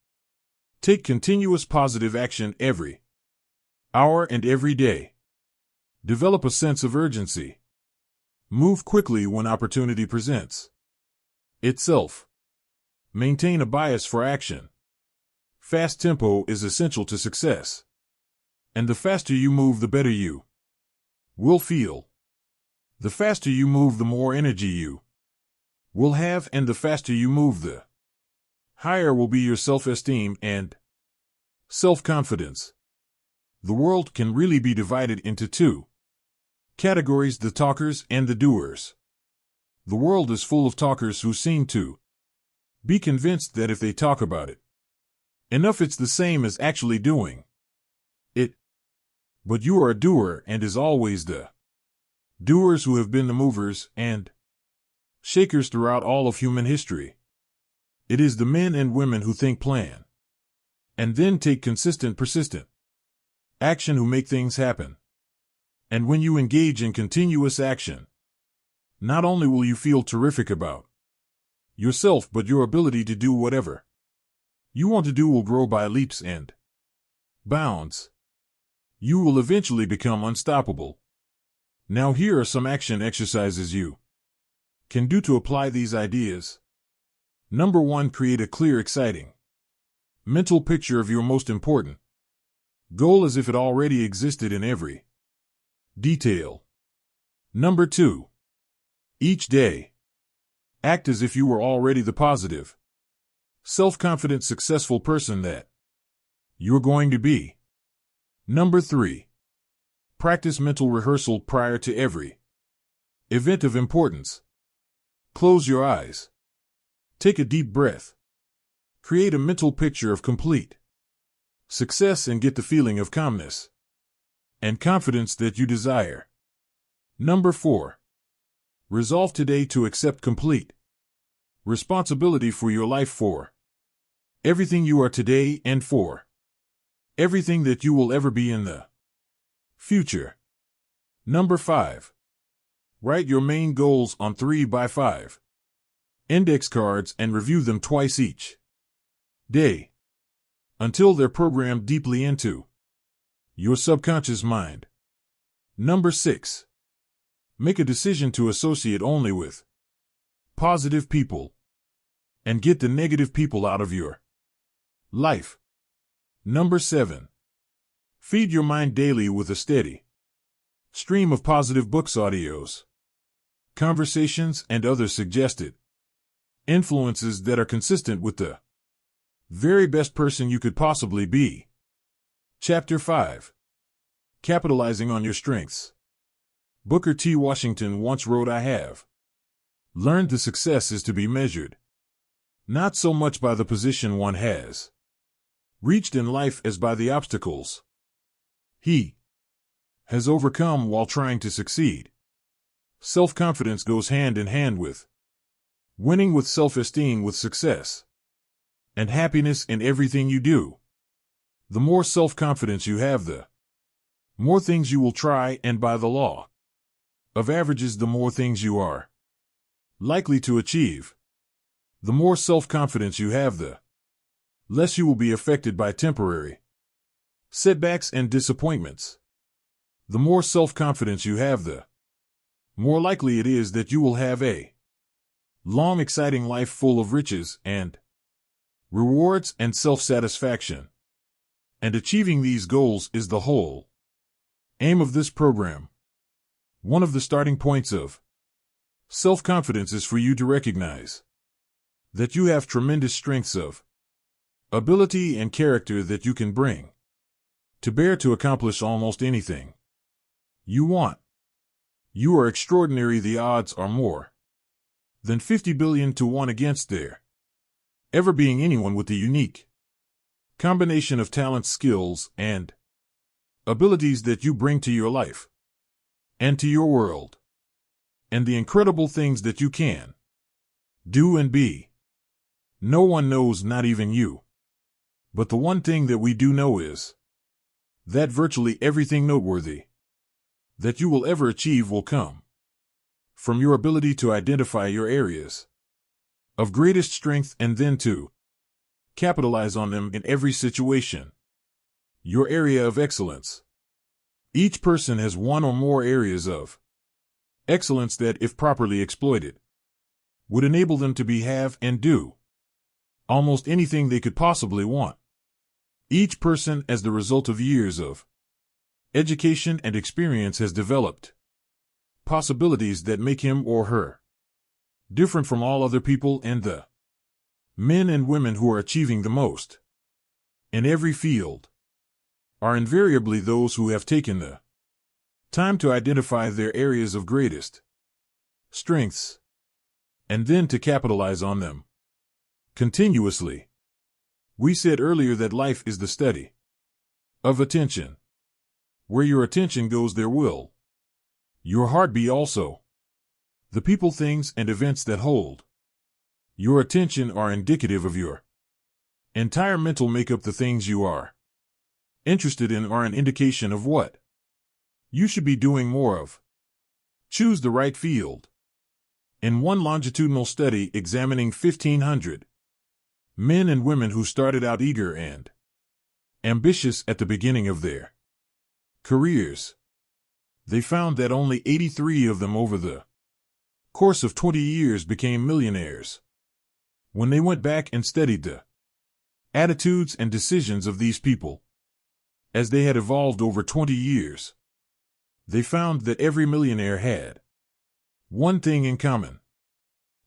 take continuous positive action every hour and every day. Develop a sense of urgency. Move quickly when opportunity presents itself. Maintain a bias for action. Fast tempo is essential to success. And the faster you move, the better you will feel. The faster you move, the more energy you will have, and the faster you move, the higher will be your self-esteem and self-confidence. The world can really be divided into two categories: the talkers and the doers. The world is full of talkers who seem to be convinced that if they talk about it enough, it's the same as actually doing it. But you are a doer, and is always the doers who have been the movers and shakers throughout all of human history. It is the men and women who think, plan, and then take consistent, persistent action who make things happen. And when you engage in continuous action, not only will you feel terrific about yourself, but your ability to do whatever you want to do will grow by leaps and bounds. You will eventually become unstoppable. Now here are some action exercises you can do to apply these ideas. Number 1, create a clear, exciting mental picture of your most important goal as if it already existed in every detail. Number 2, each day, act as if you were already the positive, self-confident, successful person that you're going to be. Number 3, practice mental rehearsal prior to every event of importance. Close your eyes. Take a deep breath. Create a mental picture of complete success and get the feeling of calmness and confidence that you desire. Number 4, resolve today to accept complete responsibility for your life, for everything you are today and for everything that you will ever be in the future. Number 5, write your main goals on 3x5 index cards and review them twice each day until they're programmed deeply into your subconscious mind. Number 6, make a decision to associate only with positive people and get the negative people out of your life. Number 7, feed your mind daily with a steady stream of positive books, audios, conversations, and other suggested influences that are consistent with the very best person you could possibly be. Chapter 5, capitalizing on your strengths. Booker T. Washington once wrote, "I have learned the success is to be measured not so much by the position one has reached in life as by the obstacles he has overcome while trying to succeed." Self-confidence goes hand in hand with winning, with self-esteem, with success and happiness in everything you do. The more self-confidence you have, the more things you will try, and by the law of averages, the more things you are likely to achieve. The more self-confidence you have, the less you will be affected by temporary setbacks and disappointments. The more self-confidence you have, the more likely it is that you will have a long, exciting life full of riches and rewards and self-satisfaction. And achieving these goals is the whole aim of this program. One of the starting points of self-confidence is for you to recognize that you have tremendous strengths of ability and character that you can bring to bear to accomplish almost anything you want. You are extraordinary. The odds are more than 50 billion to 1 against there ever being anyone with the unique combination of talents, skills, and abilities that you bring to your life and to your world, and the incredible things that you can do and be. No one knows, not even you. But the one thing that we do know is that virtually everything noteworthy that you will ever achieve will come from your ability to identify your areas of greatest strength and then to capitalize on them in every situation. Your area of excellence. Each person has one or more areas of excellence that, if properly exploited, would enable them to be, have, and do almost anything they could possibly want. Each person, as the result of years of education and experience, has developed possibilities that make him or her different from all other people, and the men and women who are achieving the most in every field are invariably those who have taken the time to identify their areas of greatest strengths. and then to capitalize on them continuously. We said earlier that life is the study of attention. Where your attention goes, there will your heart be also. The people, things, and events that hold your attention are indicative of your entire mental makeup. The things you are interested in are an indication of what you should be doing more of. Choose the right field. In one longitudinal study examining 1,500 men and women who started out eager and ambitious at the beginning of their careers, they found that only 83 of them over the course of 20 years became millionaires. When they went back and studied the attitudes and decisions of these people as they had evolved over 20 years, they found that every millionaire had one thing in common.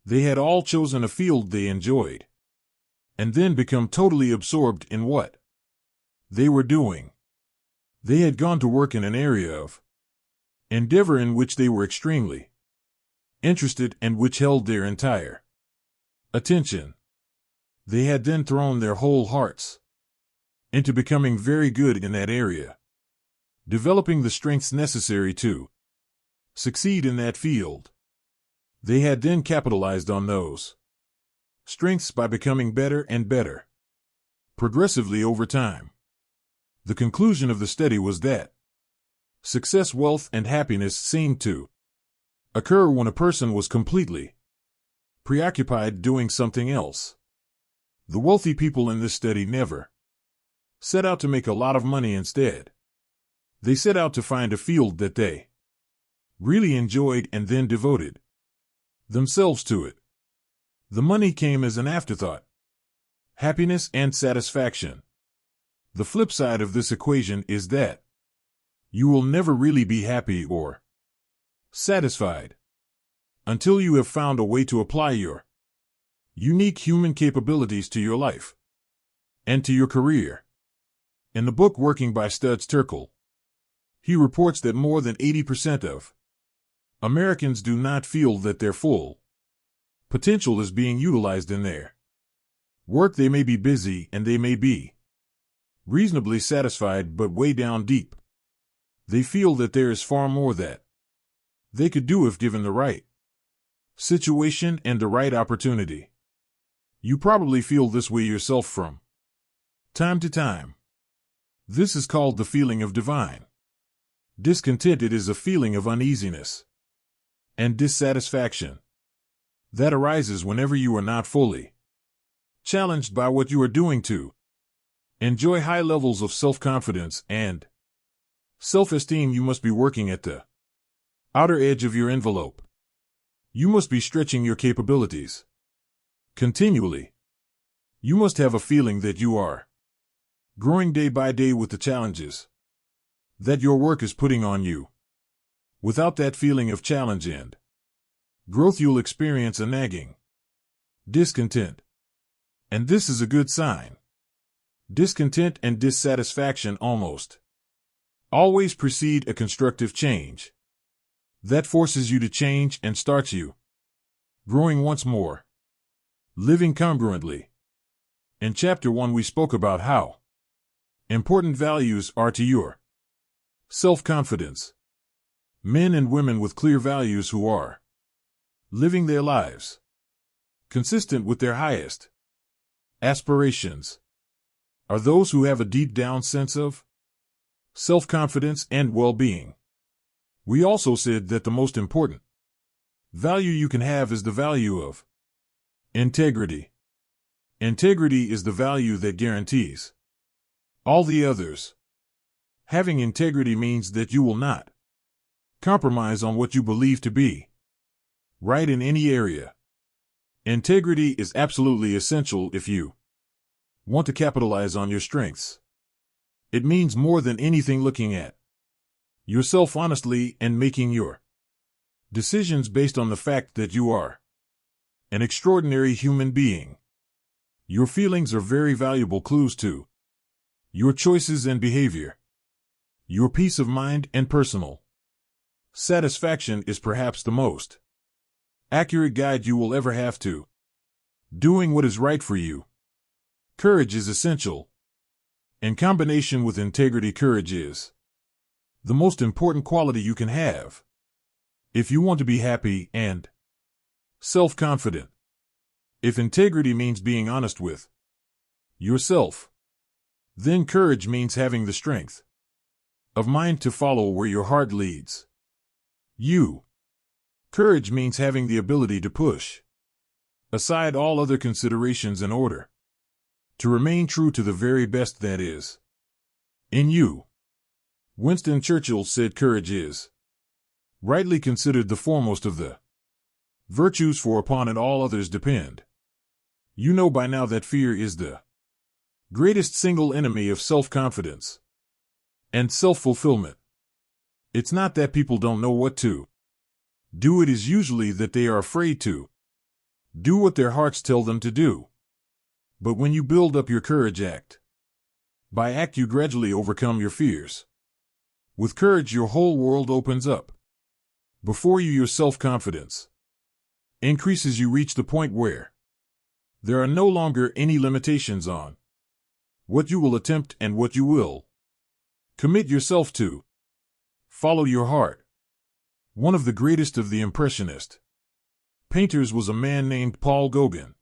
They had all chosen a field they enjoyed, and then become totally absorbed in what they were doing. They had gone to work in an area of endeavor in which they were extremely interested and which held their entire attention. They had then thrown their whole hearts into becoming very good in that area, developing the strengths necessary to succeed in that field. They had then capitalized on those strengths by becoming better and better, progressively over time. The conclusion of the study was that success, wealth, and happiness seemed to occur when a person was completely preoccupied doing something else. The wealthy people in this study never set out to make a lot of money. Instead, they set out to find a field that they really enjoyed and then devoted themselves to it. The money came as an afterthought. Happiness and satisfaction. The flip side of this equation is that you will never really be happy or satisfied until you have found a way to apply your unique human capabilities to your life and to your career. In the book Working by Studs Terkel, he reports that more than 80% of Americans do not feel that their full potential is being utilized in their work. They may be busy and they may be reasonably satisfied, but way down deep, they feel that there is far more that they could do if given the right situation and the right opportunity. You probably feel this way yourself from time to time. This is called the feeling of divine discontent. It is a feeling of uneasiness and dissatisfaction that arises whenever you are not fully challenged by what you are doing to enjoy high levels of self-confidence and self-esteem. You must be working at the outer edge of your envelope. You must be stretching your capabilities continually. You must have a feeling that you are growing day by day with the challenges that your work is putting on you. Without that feeling of challenge and growth, you'll experience a nagging discontent. And this is a good sign. Discontent and dissatisfaction almost always precede a constructive change that forces you to change and starts you growing once more, living congruently. In Chapter 1, we spoke about how important values are to your self-confidence. Men and women with clear values who are living their lives consistent with their highest aspirations are those who have a deep down sense of self-confidence and well-being. We also said that the most important value you can have is the value of integrity. Integrity is the value that guarantees all the others. Having integrity means that you will not compromise on what you believe to be right in any area. Integrity is absolutely essential if you want to capitalize on your strengths. It means more than anything looking at yourself honestly and making your decisions based on the fact that you are an extraordinary human being. Your feelings are very valuable clues to your choices and behavior. Your peace of mind and personal satisfaction is perhaps the most accurate guide you will ever have to doing what is right for you. Courage is essential. In combination with integrity, courage is the most important quality you can have if you want to be happy and self-confident. If integrity means being honest with yourself, then courage means having the strength of mind to follow where your heart leads you. Courage means having the ability to push aside all other considerations in order to remain true to the very best that is in you. Winston Churchill said courage is rightly considered the foremost of the virtues, for upon it all others depend. You know by now that fear is the greatest single enemy of self-confidence and self-fulfillment. It's not that people don't know what to do, it is usually that they are afraid to do what their hearts tell them to do. But when you build up your courage by act you gradually overcome your fears. With courage your whole world opens up before you. Your self-confidence increases. You reach the point where there are no longer any limitations on what you will attempt and what you will commit yourself to. Follow your heart. One of the greatest of the Impressionist painters was a man named Paul Gauguin.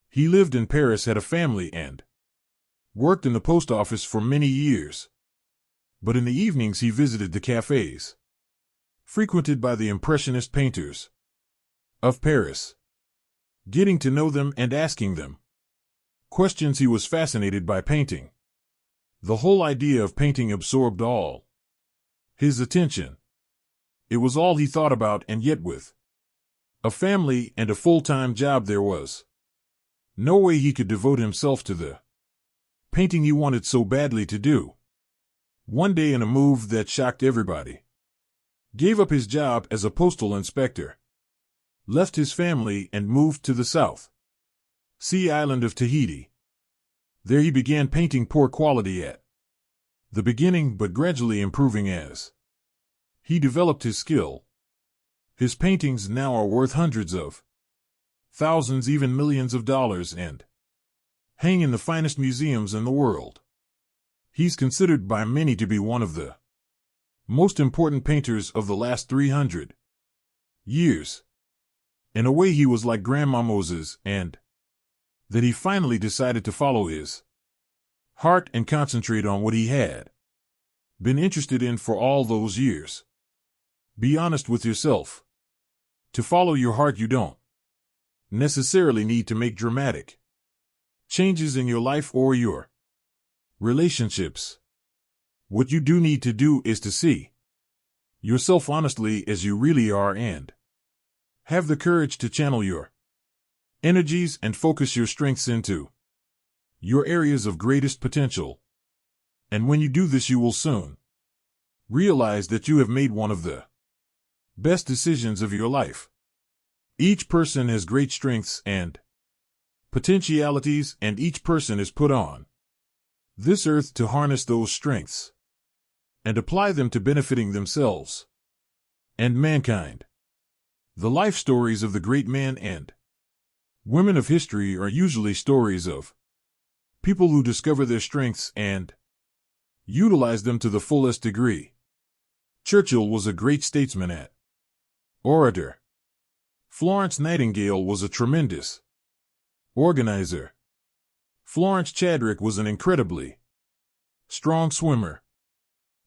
He lived in Paris, had a family, and worked in the post office for many years. But in the evenings he visited the cafes frequented by the Impressionist painters of Paris, getting to know them and asking them questions. He was fascinated by painting. The whole idea of painting absorbed all his attention. It was all he thought about, and yet with a family and a full-time job there was no way he could devote himself to the painting he wanted so badly to do. One day, in a move that shocked everybody, gave up his job as a postal inspector, left his family and moved to the South Sea island of Tahiti. There he began painting poor quality at the beginning, but gradually improving as he developed his skill. His paintings now are worth hundreds of thousands, even millions of dollars, and hang in the finest museums in the world. He's considered by many to be one of the most important painters of the last 300 years. In a way, he was like Grandma Moses, and that he finally decided to follow his heart and concentrate on what he had been interested in for all those years. Be honest with yourself. To follow your heart, you don't necessarily need to make dramatic changes in your life or your relationships. What you do need to do is to see yourself honestly as you really are and have the courage to channel your energies and focus your strengths into your areas of greatest potential. And when you do this, you will soon realize that you have made one of the best decisions of your life. Each person has great strengths and potentialities, and each person is put on this earth to harness those strengths and apply them to benefiting themselves and mankind. The life stories of the great men and women of history are usually stories of people who discover their strengths and utilize them to the fullest degree. Churchill was a great statesman and orator. Florence Nightingale was a tremendous organizer. Florence Chadwick was an incredibly strong swimmer.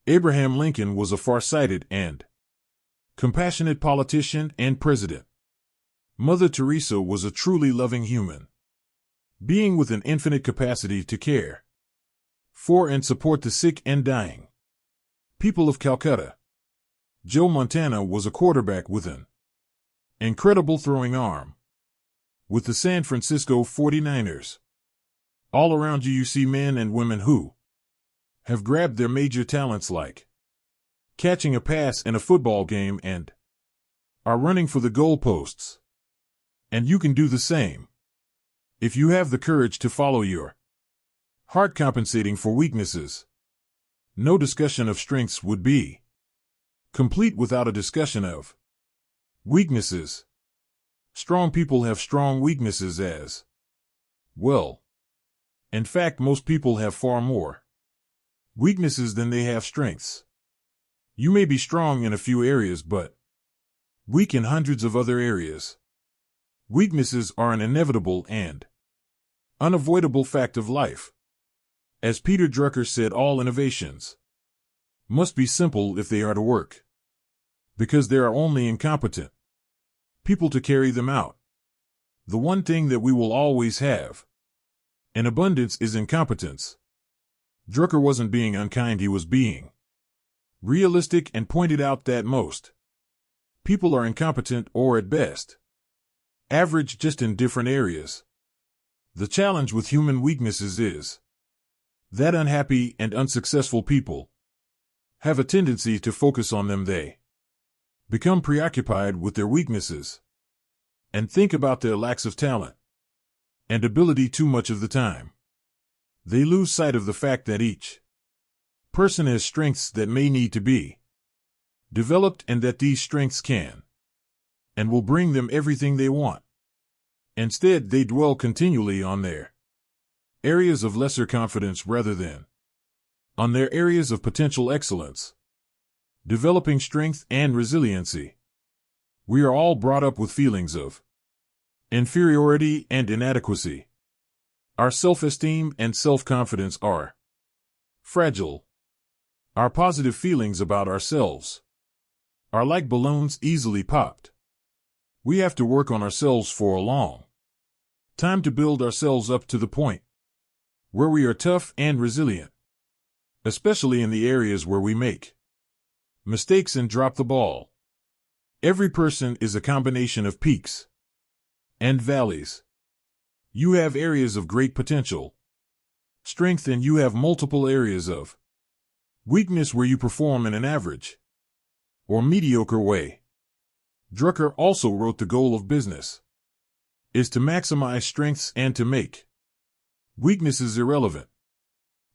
Abraham Lincoln was a far-sighted and compassionate politician and president. Mother Teresa was a truly loving human being with an infinite capacity to care for and support the sick and dying people of Calcutta. Joe Montana was a quarterback with an incredible throwing arm with the San Francisco 49ers. All around you see men and women who have grabbed their major talents, like catching a pass in a football game, and are running for the goalposts. And you can do the same if you have the courage to follow your heart. Compensating for weaknesses. No discussion of strengths would be complete without a discussion of weaknesses. Strong people have strong weaknesses as well. In fact, most people have far more weaknesses than they have strengths. You may be strong in a few areas but weak in hundreds of other areas. Weaknesses are an inevitable and unavoidable fact of life. As Peter Drucker said, all innovations must be simple if they are to work, because there are only incompetent people to carry them out. The one thing that we will always have in abundance is incompetence. Drucker wasn't being unkind, he was being realistic and pointed out that most people are incompetent or at best average, just in different areas. The challenge with human weaknesses is that unhappy and unsuccessful people have a tendency to focus on them. They become preoccupied with their weaknesses and think about their lacks of talent and ability too much of the time. They lose sight of the fact that each person has strengths that may need to be developed, and that these strengths can and will bring them everything they want. Instead, they dwell continually on their areas of lesser confidence rather than on their areas of potential excellence, developing strength and resiliency. We are all brought up with feelings of inferiority and inadequacy. Our self-esteem and self-confidence are fragile. Our positive feelings about ourselves are like balloons easily popped. We have to work on ourselves for a long time to build ourselves up to the point where we are tough and resilient, especially in the areas where we make mistakes and drop the ball. Every person is a combination of peaks and valleys. You have areas of great potential, strength, and you have multiple areas of weakness where you perform in an average or mediocre way. Drucker also wrote, the goal of business is to maximize strengths and to make weaknesses irrelevant.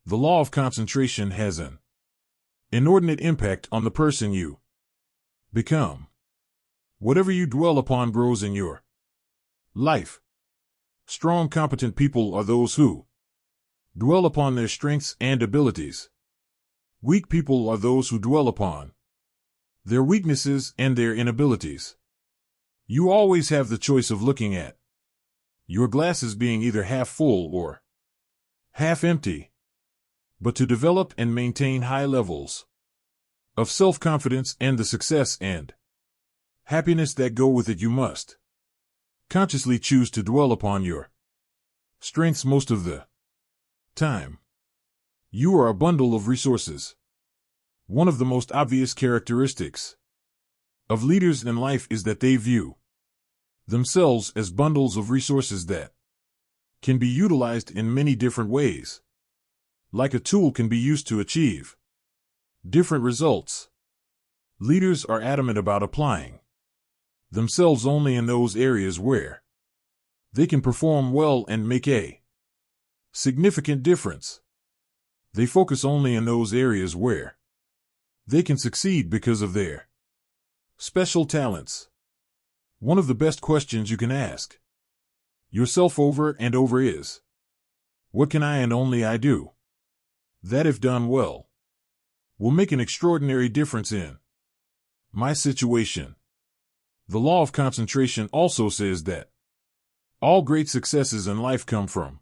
The law of concentration has an inordinate impact on the person you become. Whatever you dwell upon grows in your life. Strong, competent people are those who dwell upon their strengths and abilities. Weak people are those who dwell upon their weaknesses and their inabilities. You always have the choice of looking at your glass as being either half full or half empty. But to develop and maintain high levels of self-confidence and the success and happiness that go with it, you must consciously choose to dwell upon your strengths most of the time. You are a bundle of resources. One of the most obvious characteristics of leaders in life is that they view themselves as bundles of resources that can be utilized in many different ways. Like a tool can be used to achieve different results. Leaders are adamant about applying themselves only in those areas where they can perform well and make a significant difference. They focus only in those areas where they can succeed because of their special talents. One of the best questions you can ask yourself over and over is, what can I and only I do that, if done well, will make an extraordinary difference in my situation? The law of concentration also says that all great successes in life come from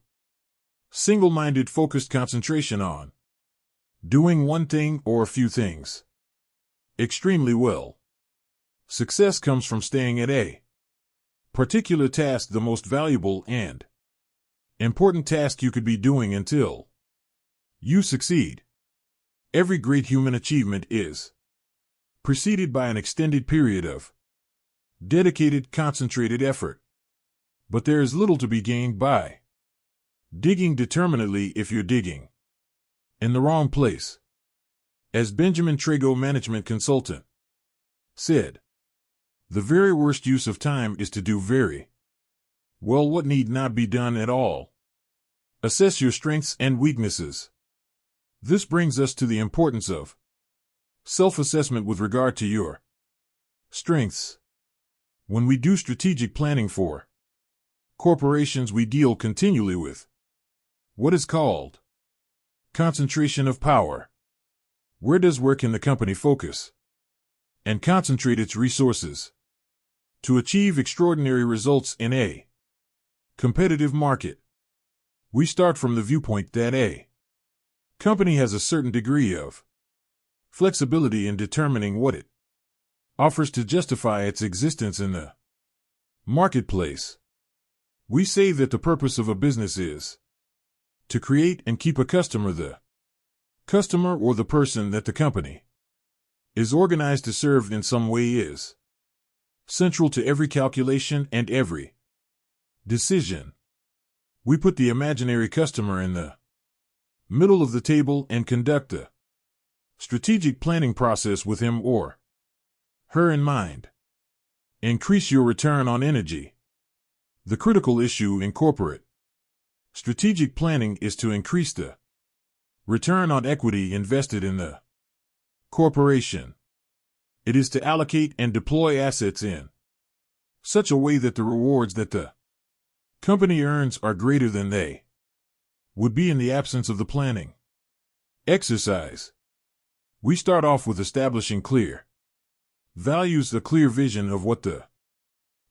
single-minded, focused concentration on doing one thing or a few things extremely well. Success comes from staying at a particular task, the most valuable and important task you could be doing, until you succeed. Every great human achievement is preceded by an extended period of dedicated, concentrated effort. But there is little to be gained by digging determinedly if you're digging in the wrong place. As Benjamin Trago, management consultant, said, the very worst use of time is to do very well what need not be done at all. Assess your strengths and weaknesses. This brings us to the importance of self-assessment with regard to your strengths. When we do strategic planning for corporations, we deal continually with what is called concentration of power. Where does work in the company focus and concentrate its resources to achieve extraordinary results in a competitive market? We start from the viewpoint that a company has a certain degree of flexibility in determining what it offers to justify its existence in the marketplace. We say that the purpose of a business is to create and keep a customer. The customer, or the person that the company is organized to serve in some way, is central to every calculation and every decision. We put the imaginary customer in the middle of the table and conduct a strategic planning process with him or her in mind. Increase your return on energy. The critical issue in corporate strategic planning is to increase the return on equity invested in the corporation. It is to allocate and deploy assets in such a way that the rewards that the company earns are greater than they would be in the absence of the planning exercise. We start off with establishing clear values, the clear vision of what the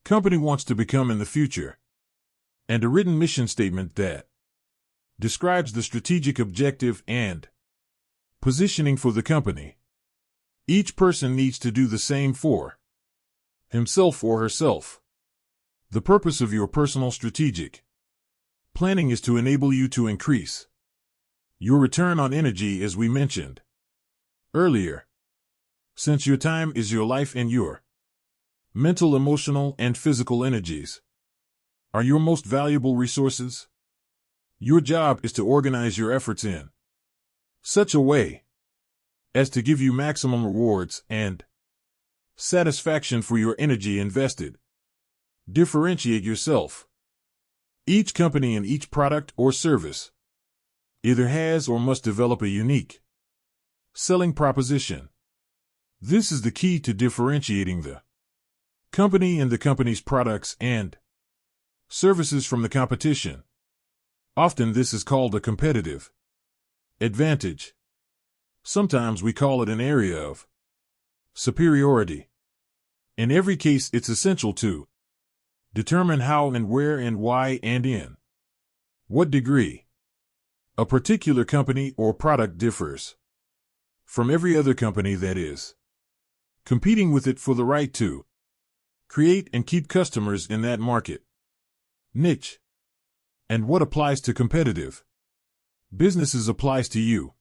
company wants to become in the future, and a written mission statement that describes the strategic objective and positioning for the company. Each person needs to do the same for himself or herself. The purpose of your personal strategic planning is to enable you to increase your return on energy, as we mentioned earlier. Since your time is your life and your mental, emotional, and physical energies are your most valuable resources, your job is to organize your efforts in such a way as to give you maximum rewards and satisfaction for your energy invested. Differentiate yourself. Each company and each product or service either has or must develop a unique selling proposition. This is the key to differentiating the company and the company's products and services from the competition. Often this is called a competitive advantage. Sometimes we call it an area of superiority. In every case, it's essential to determine how and where and why and in what degree a particular company or product differs from every other company that is competing with it for the right to create and keep customers in that market niche. And what applies to competitive businesses applies to you.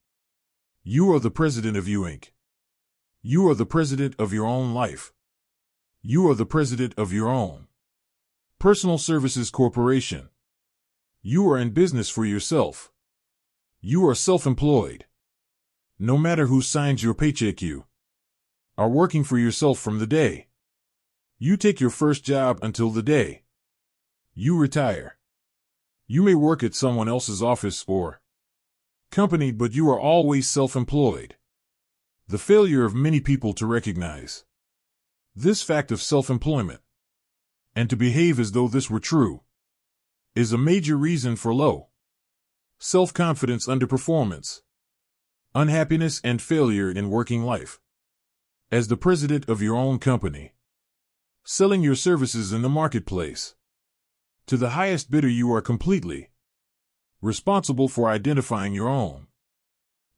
You are the president of you, Inc. You are the president of your own life. You are the president of your own personal services corporation. You are in business for yourself. You are self-employed. No matter who signs your paycheck, you are working for yourself from the day you take your first job until the day you retire. You may work at someone else's office or company, but you are always self-employed. The failure of many people to recognize this fact of self-employment and to behave as though this were true is a major reason for low self-confidence, underperformance, unhappiness, and failure in working life. As the president of your own company, selling your services in the marketplace to the highest bidder, you are completely responsible for identifying your own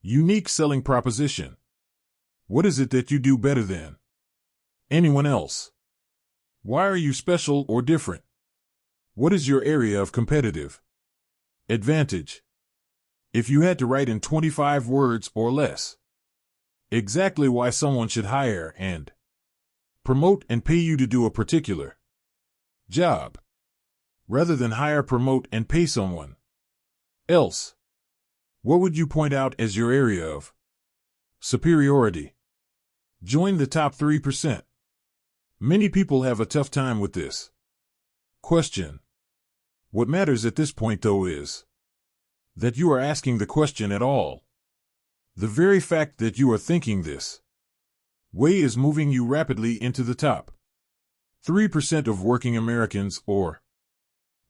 unique selling proposition. What is it that you do better than anyone else? Why are you special or different? What is your area of competitive advantage? If you had to write in 25 words or less exactly why someone should hire and promote and pay you to do a particular job, rather than hire, promote, and pay someone else, what would you point out as your area of superiority? Join the top 3%. Many people have a tough time with this question. What matters at this point, though, is that you are asking the question at all. The very fact that you are thinking this way is moving you rapidly into the top 3% of working Americans, or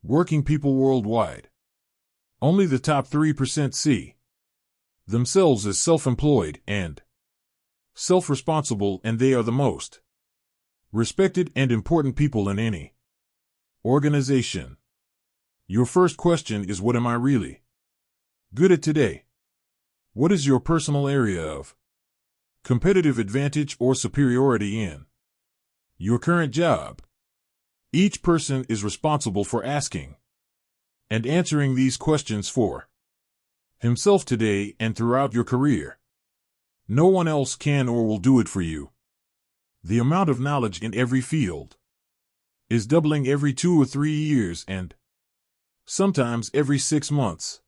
working people worldwide. Only the top 3% see themselves as self-employed and self-responsible, and they are the most respected and important people in any organization. Your first question is, what am I really good at today? What is your personal area of competitive advantage or superiority in your current job? Each person is responsible for asking and answering these questions for himself today and throughout your career. No one else can or will do it for you. The amount of knowledge in every field is doubling every 2 or 3 years and sometimes every 6 months.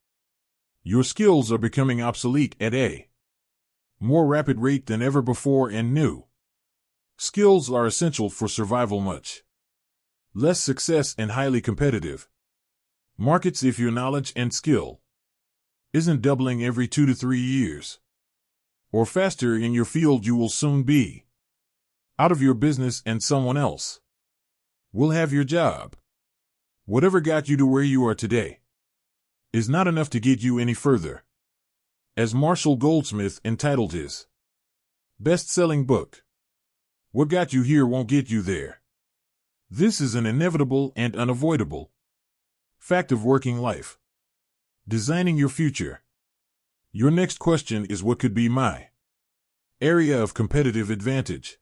Your skills are becoming obsolete at a more rapid rate than ever before, and new skills are essential for survival. Much less success and highly competitive markets if your knowledge and skill isn't doubling every 2 to 3 years or faster in your field. You will soon be out of your business and someone else will have your job. Whatever got you to where you are today is not enough to get you any further. As Marshall Goldsmith entitled his best-selling book, "What got you here won't get you there." This is an inevitable and unavoidable fact of working life. Designing your future. Your next question is, what could be my area of competitive advantage?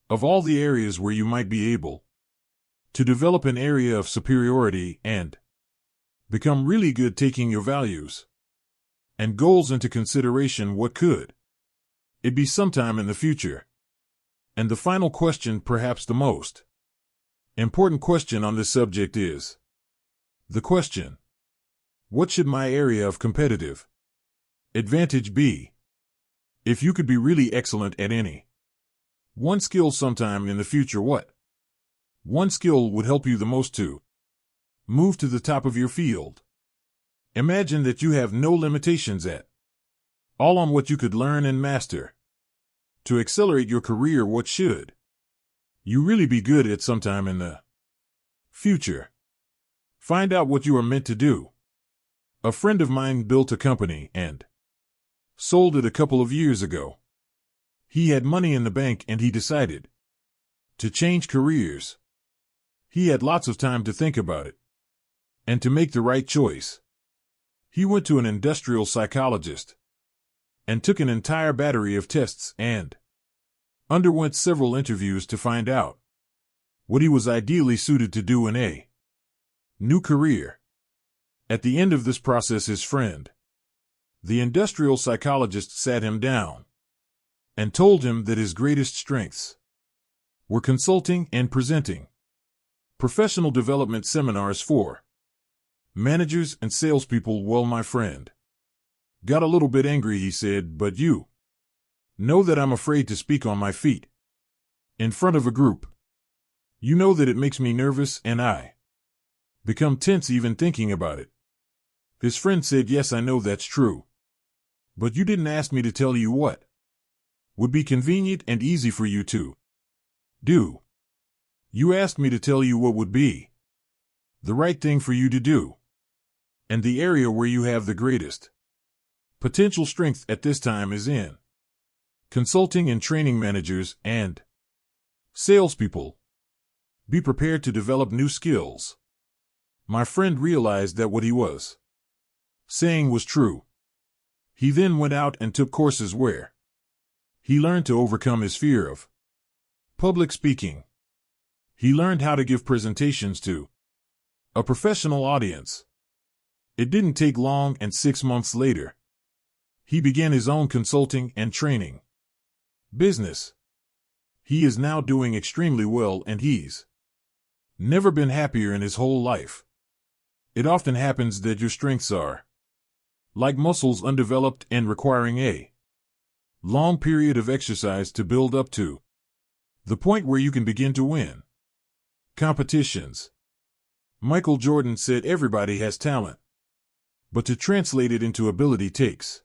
Of all the areas where you might be able to develop an area of superiority and become really good taking your values and goals into consideration, what could it be sometime in the future? And the final question, perhaps the most important question on this subject, is the question, what should my area of competitive advantage be? If you could be really excellent at any one skill sometime in the future, what one skill would help you the most to move to the top of your field? Imagine that you have no limitations at all on what you could learn and master to accelerate your career. What should you really be good at sometime in the future? Find out what you are meant to do. A friend of mine built a company and sold it a couple of years ago. He had money in the bank and he decided to change careers. He had lots of time to think about it and to make the right choice. He went to an industrial psychologist and took an entire battery of tests and underwent several interviews to find out what he was ideally suited to do in a new career. At the end of this process, his friend, the industrial psychologist, sat him down and told him that his greatest strengths were consulting and presenting professional development seminars for managers and salespeople. Well, my friend got a little bit angry. He said, "But you know that I'm afraid to speak on my feet in front of a group. You know that it makes me nervous and I become tense even thinking about it." His friend said, "Yes, I know that's true. But you didn't ask me to tell you what would be convenient and easy for you to do. You asked me to tell you what would be the right thing for you to do, and the area where you have the greatest potential strength at this time is in consulting and training managers and salespeople. Be prepared to develop new skills." My friend realized that what he was saying was true. He then went out and took courses where he learned to overcome his fear of public speaking. He learned how to give presentations to a professional audience. It didn't take long, and 6 months later, he began his own consulting and training business. He is now doing extremely well, and he's never been happier in his whole life. It often happens that your strengths are like muscles, undeveloped and requiring a long period of exercise to build up to the point where you can begin to win competitions. Michael Jordan said, "Everybody has talent, but to translate it into ability takes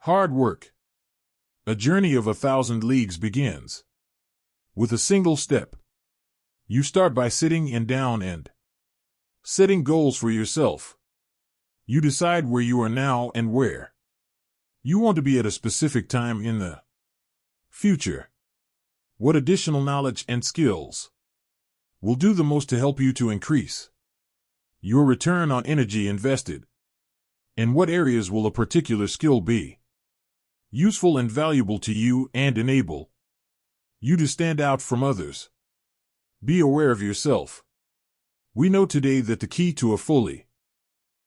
hard work. A journey of 1,000 leagues begins with a single step." You start by sitting down and setting goals for yourself. You decide where you are now and where you want to be at a specific time in the future. What additional knowledge and skills will do the most to help you to increase your return on energy invested? In what areas will a particular skill be useful and valuable to you and enable you to stand out from others? Be aware of yourself. We know today that the key to a fully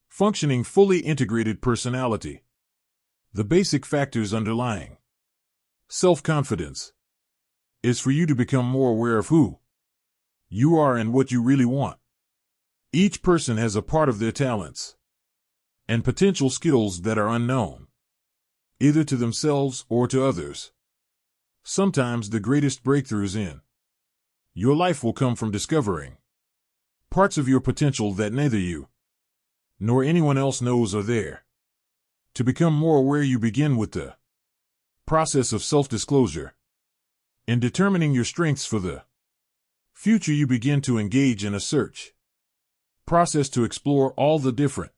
functioning, fully integrated personality, the basic factors underlying self-confidence, is for you to become more aware of who you are and what you really want. Each person has a part of their talents and potential skills that are unknown, either to themselves or to others. Sometimes the greatest breakthroughs in your life will come from discovering parts of your potential that neither you nor anyone else knows are there. To become more aware, you begin with the process of self-disclosure. In determining your strengths for the future, you begin to engage in a search process to explore all the different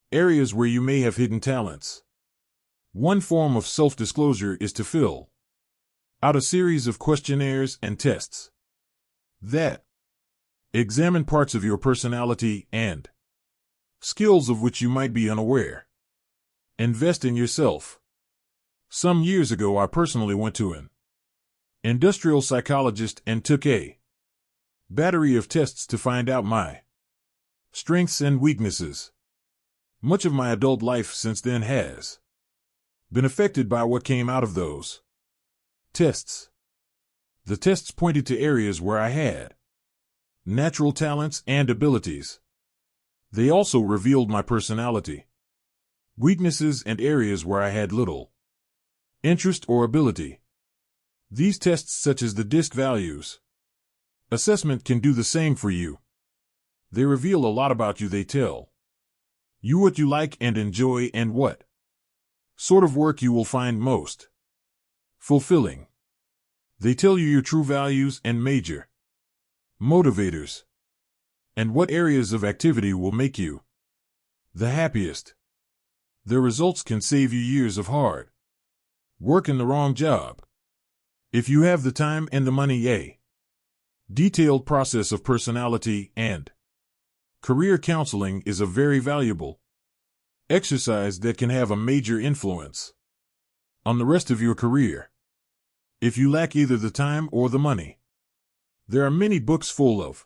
areas where you may have hidden talents. One form of self-disclosure is to fill out a series of questionnaires and tests that examine parts of your personality and skills of which you might be unaware. Invest in yourself. Some years ago, I personally went to an industrial psychologist and took a battery of tests to find out my strengths and weaknesses. Much of my adult life since then has been affected by what came out of those tests. The tests pointed to areas where I had natural talents and abilities. They also revealed my personality, weaknesses, and areas where I had little interest or ability. These tests, such as the DISC values assessment, can do the same for you. They reveal a lot about you. They tell you what you like and enjoy and what sort of work you will find most fulfilling. They tell you your true values and major motivators, and what areas of activity will make you the happiest. Their results can save you years of hard work in the wrong job. If you have the time and the money, a detailed process of personality and career counseling is a very valuable exercise that can have a major influence on the rest of your career. If you lack either the time or the money, there are many books full of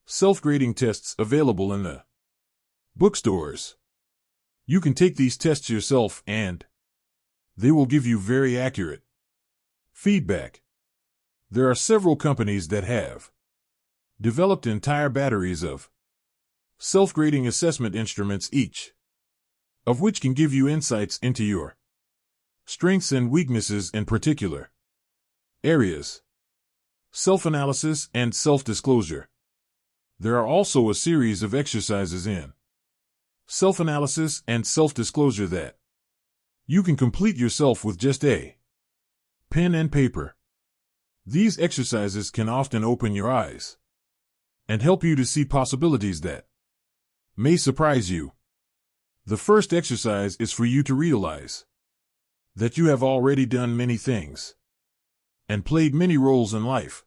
self-grading tests available in the bookstores. You can take these tests yourself and they will give you very accurate feedback. There are several companies that have developed entire batteries of self-grading assessment instruments, each of which can give you insights into your strengths and weaknesses in particular areas. Self-analysis and self-disclosure. There are also a series of exercises in self-analysis and self-disclosure that you can complete yourself with just a pen and paper. These exercises can often open your eyes and help you to see possibilities that may surprise you. The first exercise is for you to realize that you have already done many things and played many roles in life.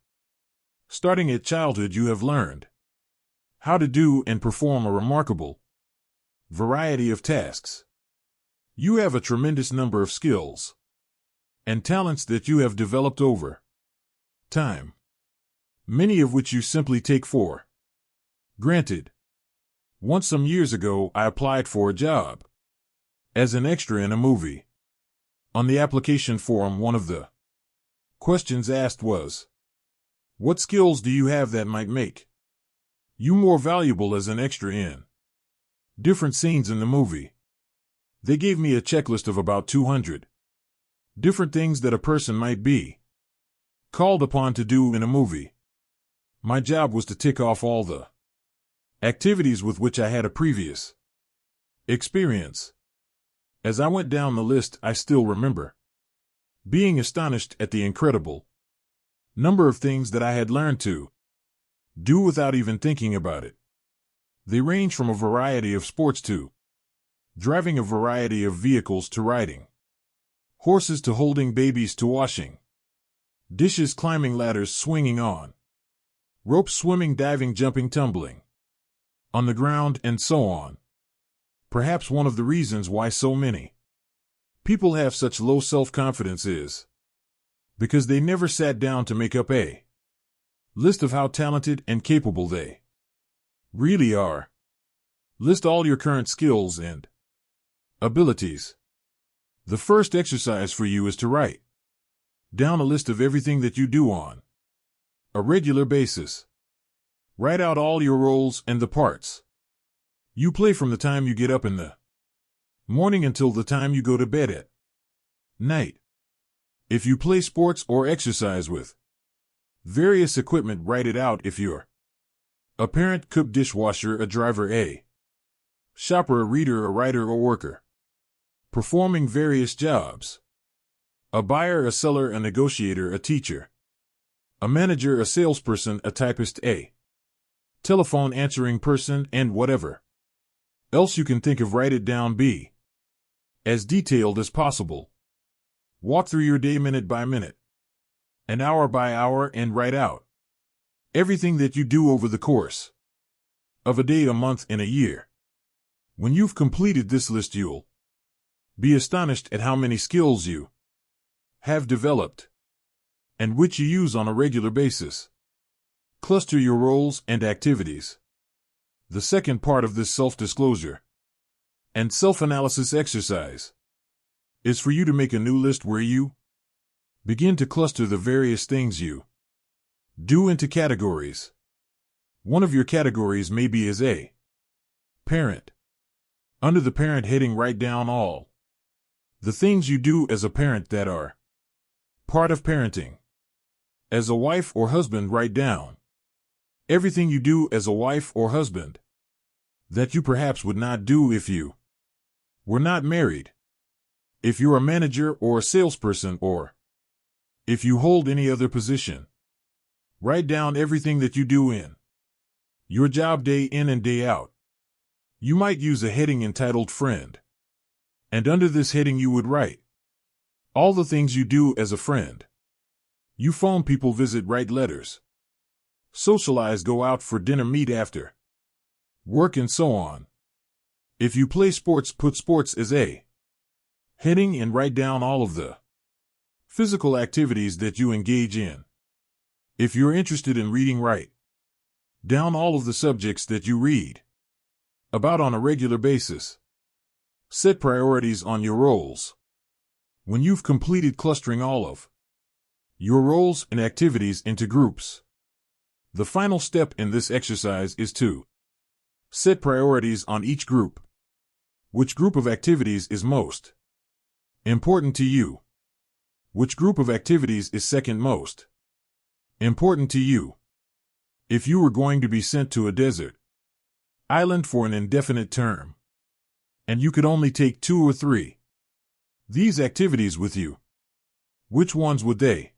Starting at childhood, you have learned how to do and perform a remarkable variety of tasks. You have a tremendous number of skills and talents that you have developed over time, many of which you simply take for granted. Once, some years ago, I applied for a job as an extra in a movie. On the application form, one of the questions asked was, "What skills do you have that might make you more valuable as an extra in different scenes in the movie?" They gave me a checklist of about 200 different things that a person might be called upon to do in a movie. My job was to tick off all the activities with which I had a previous experience. As I went down the list, I still remember being astonished at the incredible number of things that I had learned to Do without even thinking about it. They range from a variety of sports to driving a variety of vehicles to riding horses to holding babies to washing dishes, climbing ladders, swinging on ropes, swimming, diving, jumping, tumbling on the ground, and so on. Perhaps one of the reasons why so many people have such low self-confidence is because they never sat down to make up a list of how talented and capable they really are. List all your current skills and abilities. The first exercise for you is to write down a list of everything that you do on a regular basis. Write out all your roles and the parts you play from the time you get up in the morning until the time you go to bed at night. If you play sports or exercise with various equipment, write it out. If you're a parent, cook, dishwasher, a driver, a shopper, a reader, a writer, or worker performing various jobs, a buyer, a seller, a negotiator, a teacher, a manager, a salesperson, a typist, a telephone answering person, and whatever else you can think of, write it down. Be as detailed as possible. Walk through your day minute by minute, and hour by hour, and write out everything that you do over the course of a day, a month, and a year. When you've completed this list, you'll be astonished at how many skills you have developed and which you use on a regular basis. Cluster your roles and activities. The second part of this self-disclosure and self-analysis exercise is for you to make a new list where you begin to cluster the various things you do into categories. One of your categories may be as a parent. Under the parent heading, write down all the things you do as a parent that are part of parenting. As a wife or husband, write down everything you do as a wife or husband that you perhaps would not do if you were not married. If you're a manager or a salesperson, or if you hold any other position, write down everything that you do in your job, day in and day out. You might use a heading entitled Friend, and under this heading you would write all the things you do as a friend. You phone people, visit, write letters, socialize, go out for dinner, meet after work, and so on. If you play sports, put sports as a heading and write down all of the physical activities that you engage in. If you're interested in reading, write down all of the subjects that you read about on a regular basis. Set priorities on your roles. When you've completed clustering all of your roles and activities into groups, the final step in this exercise is to set priorities on each group. Which group of activities is most important to you? Which group of activities is second most important to you? If you were going to be sent to a desert island for an indefinite term, and you could only take 2 or 3 these activities with you, which ones would they?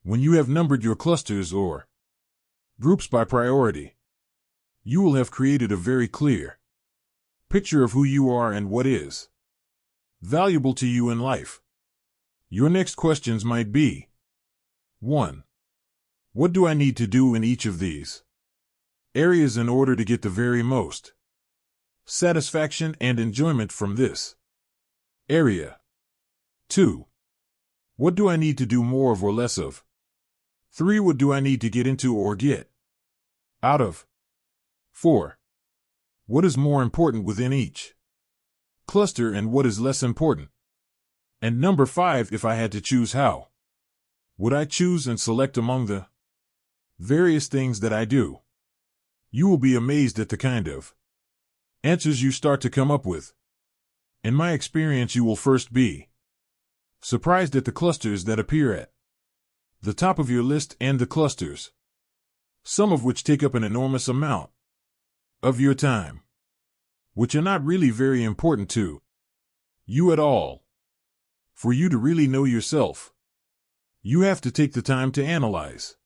When you have numbered your clusters or groups by priority, you will have created a very clear picture of who you are and what is valuable to you in life. Your next questions might be: 1. What do I need to do in each of these areas in order to get the very most satisfaction and enjoyment from this area? 2. What do I need to do more of or less of? 3. What do I need to get into or get out of? 4. What is more important within each cluster and what is less important? And number 5, if I had to choose, how would I choose and select among the various things that I do? You will be amazed at the kind of answers you start to come up with. In my experience, you will first be surprised at the clusters that appear at the top of your list, and the clusters, some of which take up an enormous amount of your time, which are not really very important to you at all. For you to really know yourself, you have to take the time to analyze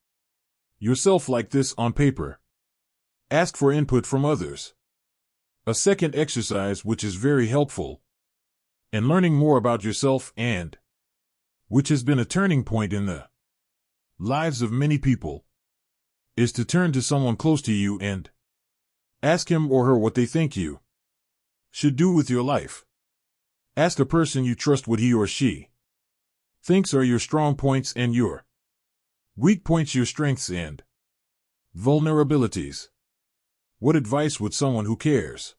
yourself like this on paper. Ask for input from others. A second exercise which is very helpful in learning more about yourself and which has been a turning point in the lives of many people is to turn to someone close to you and ask him or her what they think you should do with your life. Ask a person you trust what he or she thinks are your strong points and your weak points, your strengths and vulnerabilities. What advice would someone who cares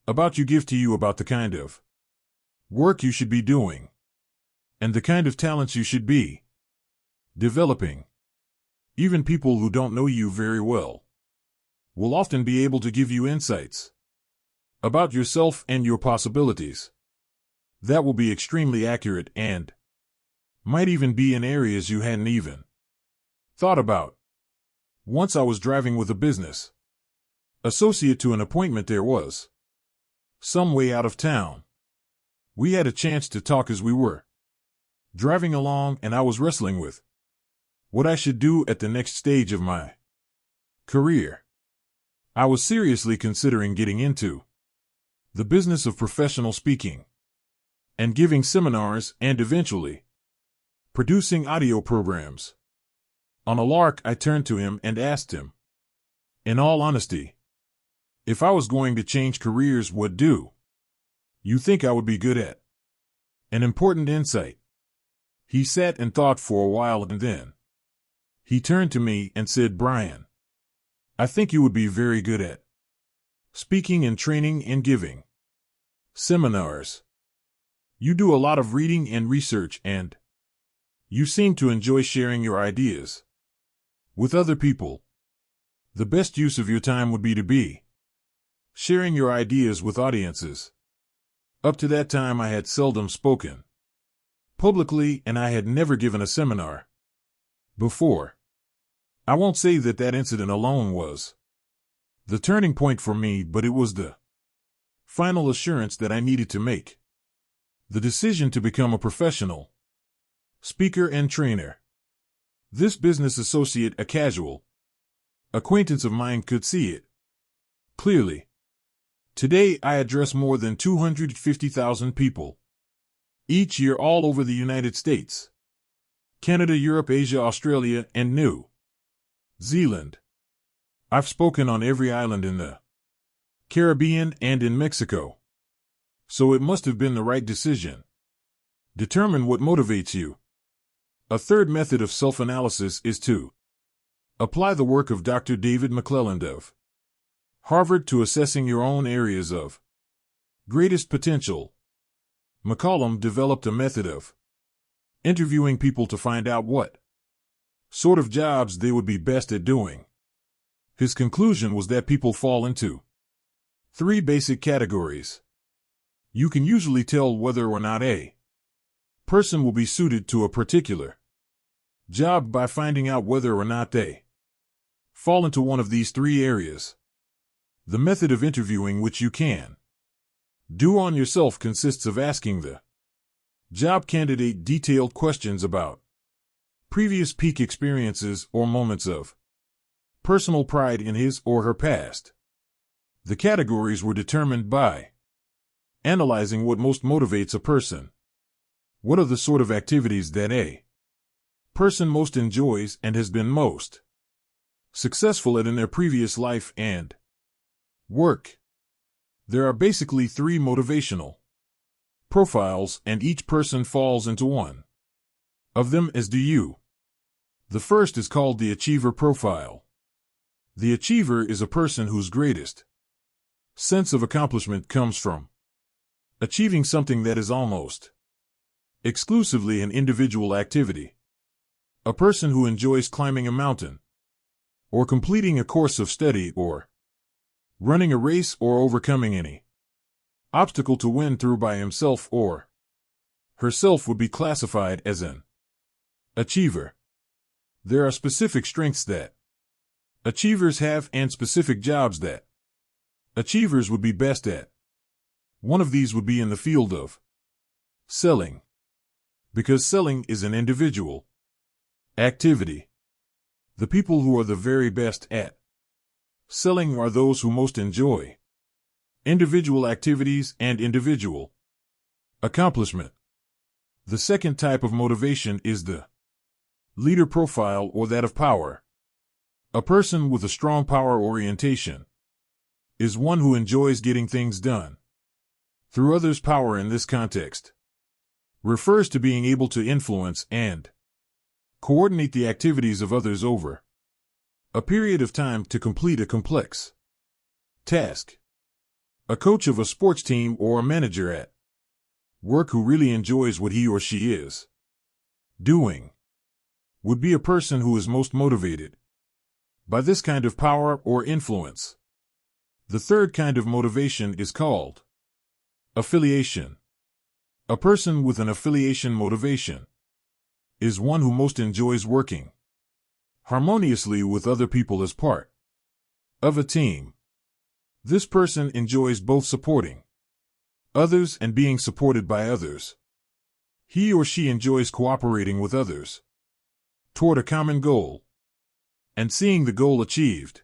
about you give to you about the kind of work you should be doing and the kind of talents you should be developing? Even people who don't know you very well will often be able to give you insights about yourself and your possibilities that will be extremely accurate and might even be in areas you hadn't even thought about. Once I was driving with a business associate to an appointment there was some way out of town. We had a chance to talk as we were driving along, and I was wrestling with what I should do at the next stage of my career. I was seriously considering getting into the business of professional speaking and giving seminars and eventually producing audio programs. On a lark, I turned to him and asked him, in all honesty, if I was going to change careers, what do you think I would be good at? An important insight. He sat and thought for a while, and then he turned to me and said, Brian, I think you would be very good at speaking and training and giving seminars. You do a lot of reading and research, and you seem to enjoy sharing your ideas with other people. The best use of your time would be to be sharing your ideas with audiences. Up to that time, I had seldom spoken publicly, and I had never given a seminar before. I won't say that that incident alone was the turning point for me, but it was the final assurance that I needed to make. The decision to become a professional speaker and trainer. This business associate, a casual acquaintance of mine, could see it clearly. Today, I address more than 250,000 people each year all over the United States, Canada, Europe, Asia, Australia, and New Zealand. I've spoken on every island in the Caribbean and in Mexico. So it must have been the right decision. Determine what motivates you. A third method of self-analysis is to apply the work of Dr. David McClelland of Harvard to assessing your own areas of greatest potential. McCollum developed a method of interviewing people to find out what sort of jobs they would be best at doing. His conclusion was that people fall into three basic categories. You can usually tell whether or not a person will be suited to a particular job by finding out whether or not they fall into one of these three areas. The method of interviewing which you can do on yourself consists of asking the job candidate detailed questions about previous peak experiences or moments of personal pride in his or her past. The categories were determined by analyzing what most motivates a person. What are the sort of activities that a person most enjoys and has been most successful at in their previous life and work? There are basically three motivational profiles, and each person falls into one of them, as do you. The first is called the achiever profile. The achiever is a person whose greatest sense of accomplishment comes from achieving something that is almost exclusively an individual activity. A person who enjoys climbing a mountain, or completing a course of study, or running a race, or overcoming any obstacle to win through by himself or herself would be classified as an achiever. There are specific strengths that achievers have and specific jobs that achievers would be best at. One of these would be in the field of selling, because selling is an individual activity. The people who are the very best at selling are those who most enjoy individual activities and individual accomplishment. The second type of motivation is the leader profile, or that of power. A person with a strong power orientation is one who enjoys getting things done through others. Power in this context refers to being able to influence and coordinate the activities of others over a period of time to complete a complex task. A coach of a sports team or a manager at work who really enjoys what he or she is doing would be a person who is most motivated by this kind of power or influence. The third kind of motivation is called affiliation. A person with an affiliation motivation is one who most enjoys working harmoniously with other people as part of a team. This person enjoys both supporting others and being supported by others. He or she enjoys cooperating with others toward a common goal and seeing the goal achieved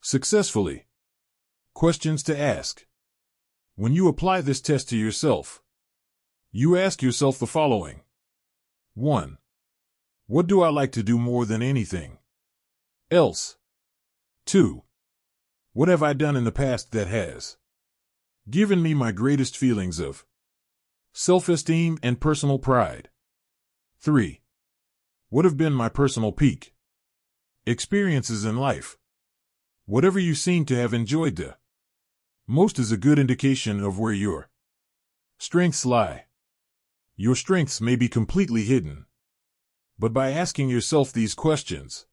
successfully. Questions to ask. When you apply this test to yourself, you ask yourself the following. 1. What do I like to do more than anything else? 2. What have I done in the past that has given me my greatest feelings of self-esteem and personal pride? 3. What have been my personal peak experiences in life? Whatever you seem to have enjoyed the most is a good indication of where your strengths lie. Your strengths may be completely hidden, but by asking yourself these questions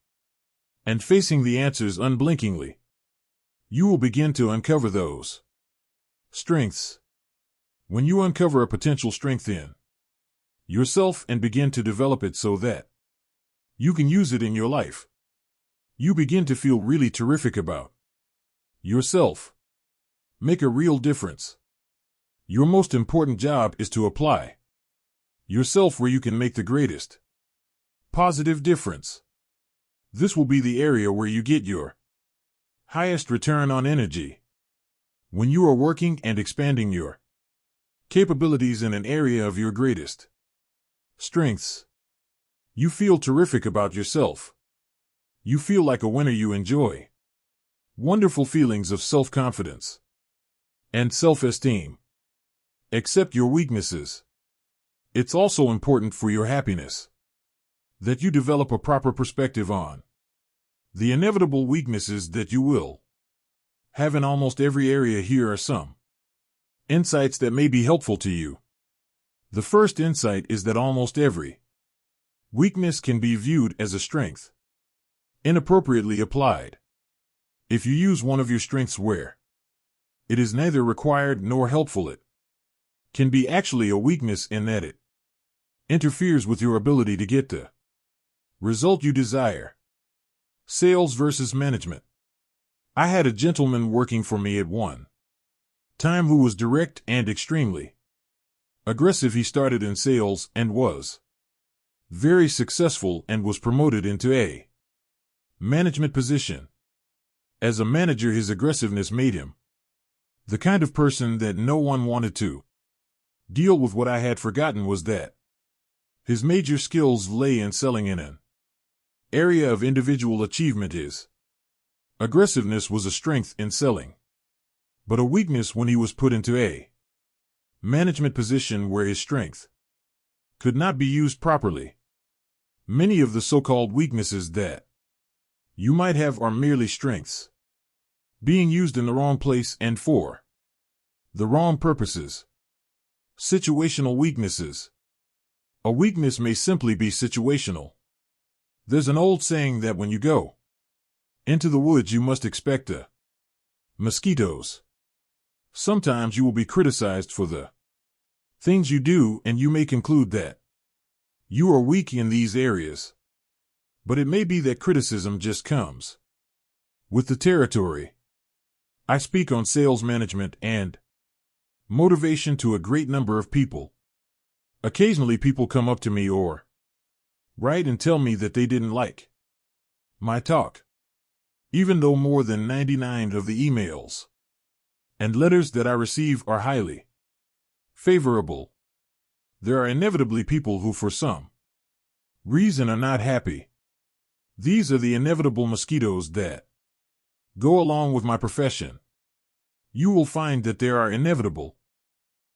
and facing the answers unblinkingly, you will begin to uncover those strengths. When you uncover a potential strength in yourself and begin to develop it so that you can use it in your life, you begin to feel really terrific about yourself. Make a real difference. Your most important job is to apply yourself where you can make the greatest positive difference. This will be the area where you get your highest return on energy. When you are working and expanding your capabilities in an area of your greatest strengths, you feel terrific about yourself. You feel like a winner. You enjoy wonderful feelings of self-confidence and self-esteem. Accept your weaknesses. It's also important for your happiness that you develop a proper perspective on the inevitable weaknesses that you will have in almost every area. Here are some insights that may be helpful to you. The first insight is that almost every weakness can be viewed as a strength, inappropriately applied. If you use one of your strengths where it is neither required nor helpful, it can be actually a weakness in that it interferes with your ability to get the result you desire. Sales versus management. I had a gentleman working for me at one time who was direct and extremely aggressive. He started in sales and was very successful and was promoted into a management position. As a manager, his aggressiveness made him the kind of person that no one wanted to deal with. What I had forgotten was that his major skills lay in selling in an area of individual achievement. His aggressiveness was a strength in selling, but a weakness when he was put into a management position where his strength could not be used properly. Many of the so-called weaknesses that you might have are merely strengths being used in the wrong place and for the wrong purposes. Situational weaknesses. A weakness may simply be situational. There's an old saying that when you go into the woods, you must expect mosquitoes. Sometimes you will be criticized for the things you do, and you may conclude that you are weak in these areas. But it may be that criticism just comes with the territory. I speak on sales management and motivation to a great number of people. Occasionally people come up to me or write and tell me that they didn't like my talk. Even though more than 99 of the emails and letters that I receive are highly favorable, there are inevitably people who, for some reason, are not happy. These are the inevitable mosquitoes that go along with my profession. You will find that there are inevitable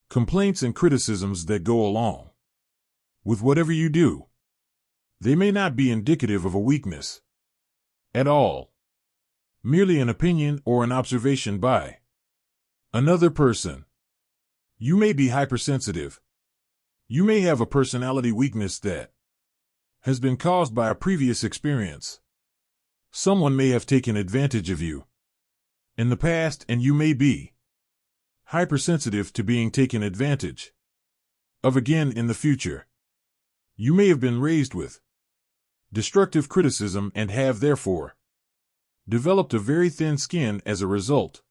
complaints and criticisms that go along with whatever you do. They may not be indicative of a weakness at all, merely an opinion or an observation by another person. You may be hypersensitive. You may have a personality weakness that has been caused by a previous experience. Someone may have taken advantage of you in the past, and you may be hypersensitive to being taken advantage of again in the future. You may have been raised with destructive criticism and have therefore developed a very thin skin as a result.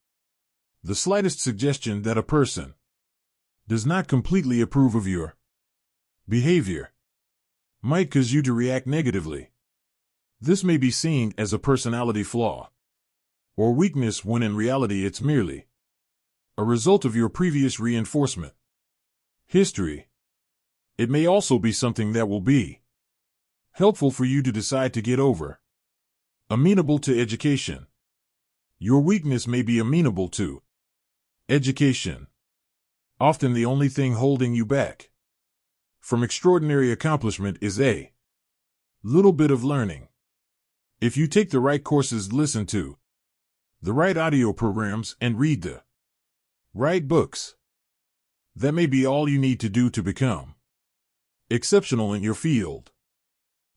The slightest suggestion that a person does not completely approve of your behavior might cause you to react negatively. This may be seen as a personality flaw or weakness when in reality it's merely a result of your previous reinforcement history. It may also be something that will be helpful for you to decide to get over. Amenable to education. Your weakness may be amenable to education. Often the only thing holding you back from extraordinary accomplishment is a little bit of learning. If you take the right courses, listen to the right audio programs, and read the right books, that may be all you need to do to become exceptional in your field.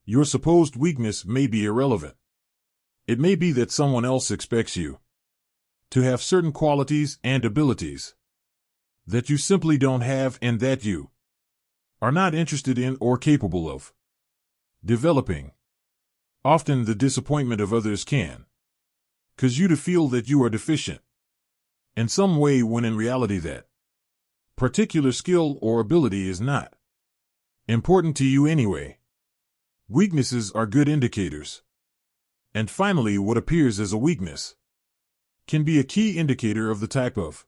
Your supposed weakness may be irrelevant. It may be that someone else expects you to have certain qualities and abilities that you simply don't have and that you are not interested in or capable of developing. Often the disappointment of others can cause you to feel that you are deficient in some way when in reality that particular skill or ability is not important to you anyway. Weaknesses are good indicators. And finally, what appears as a weakness can be a key indicator of the type of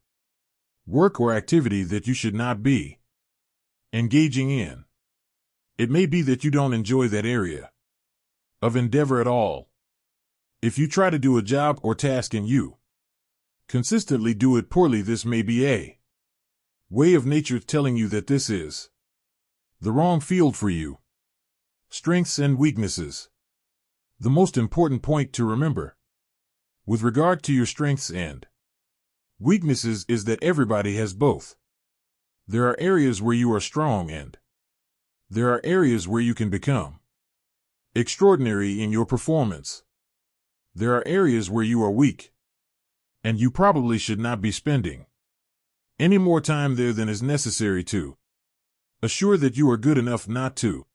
work or activity that you should not be engaging in. It may be that you don't enjoy that area of endeavor at all. If you try to do a job or task and you consistently do it poorly, this may be a way of nature telling you that this is the wrong field for you. Strengths and weaknesses. The most important point to remember with regard to your strengths and weaknesses is that everybody has both. There are areas where you are strong and there are areas where you can become extraordinary in your performance. There are areas where you are weak, and you probably should not be spending any more time there than is necessary to assure that you are good enough not to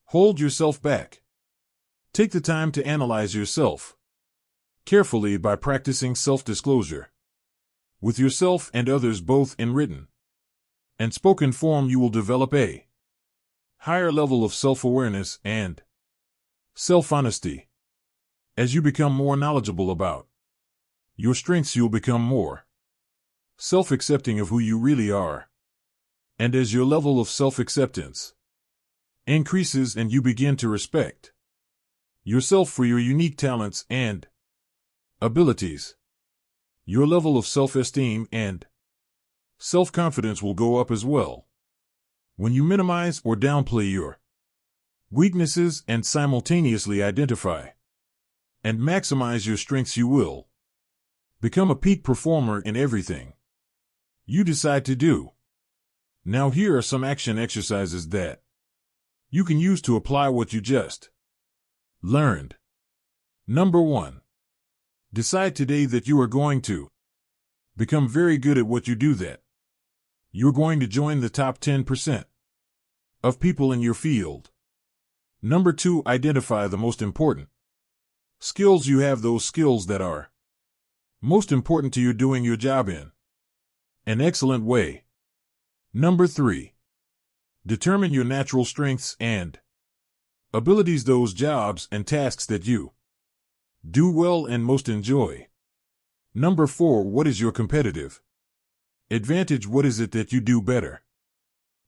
hold yourself back. Take the time to analyze yourself carefully by practicing self-disclosure with yourself and others, both in written and spoken form. You will develop a higher level of self-awareness and self-honesty. As you become more knowledgeable about your strengths, you'll become more self-accepting of who you really are. And as your level of self-acceptance increases and you begin to respect yourself for your unique talents and abilities, your level of self-esteem and self-confidence will go up as well. When you minimize or downplay your weaknesses and simultaneously identify and maximize your strengths, you will become a peak performer in everything you decide to do. Now, here are some action exercises that you can use to apply what you just learned. Number 1. Decide today that you are going to become very good at what you do, that you're going to join the top 10% of people in your field. Number 2. Identify the most important skills you have, those skills that are most important to you doing your job in an excellent way. Number 3. Determine your natural strengths and abilities, those jobs and tasks that you Do well and most enjoy. Number 4, what is your competitive advantage? What is it that you do better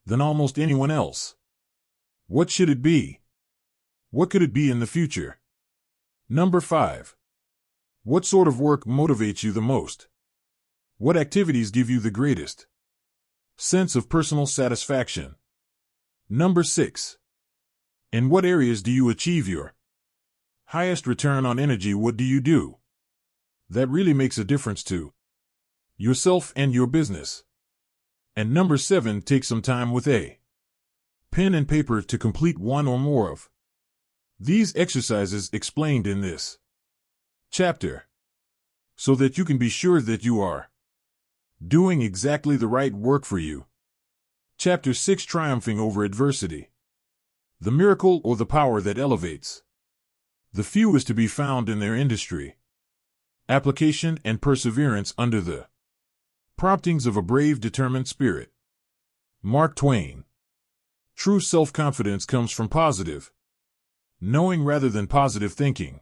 than almost anyone else? What should it be? What could it be in the future? Number 5, what sort of work motivates you the most? What activities give you the greatest sense of personal satisfaction? Number 6, in what areas do you achieve your highest return on energy? What do you do that really makes a difference to yourself and your business? And number 7, take some time with a pen and paper to complete one or more of these exercises explained in this chapter, so that you can be sure that you are doing exactly the right work for you. Chapter 6, Triumphing Over Adversity. The miracle or the power that elevates the few is to be found in their industry, application, and perseverance under the promptings of a brave, determined spirit. Mark Twain. True self-confidence comes from positive knowing rather than positive thinking.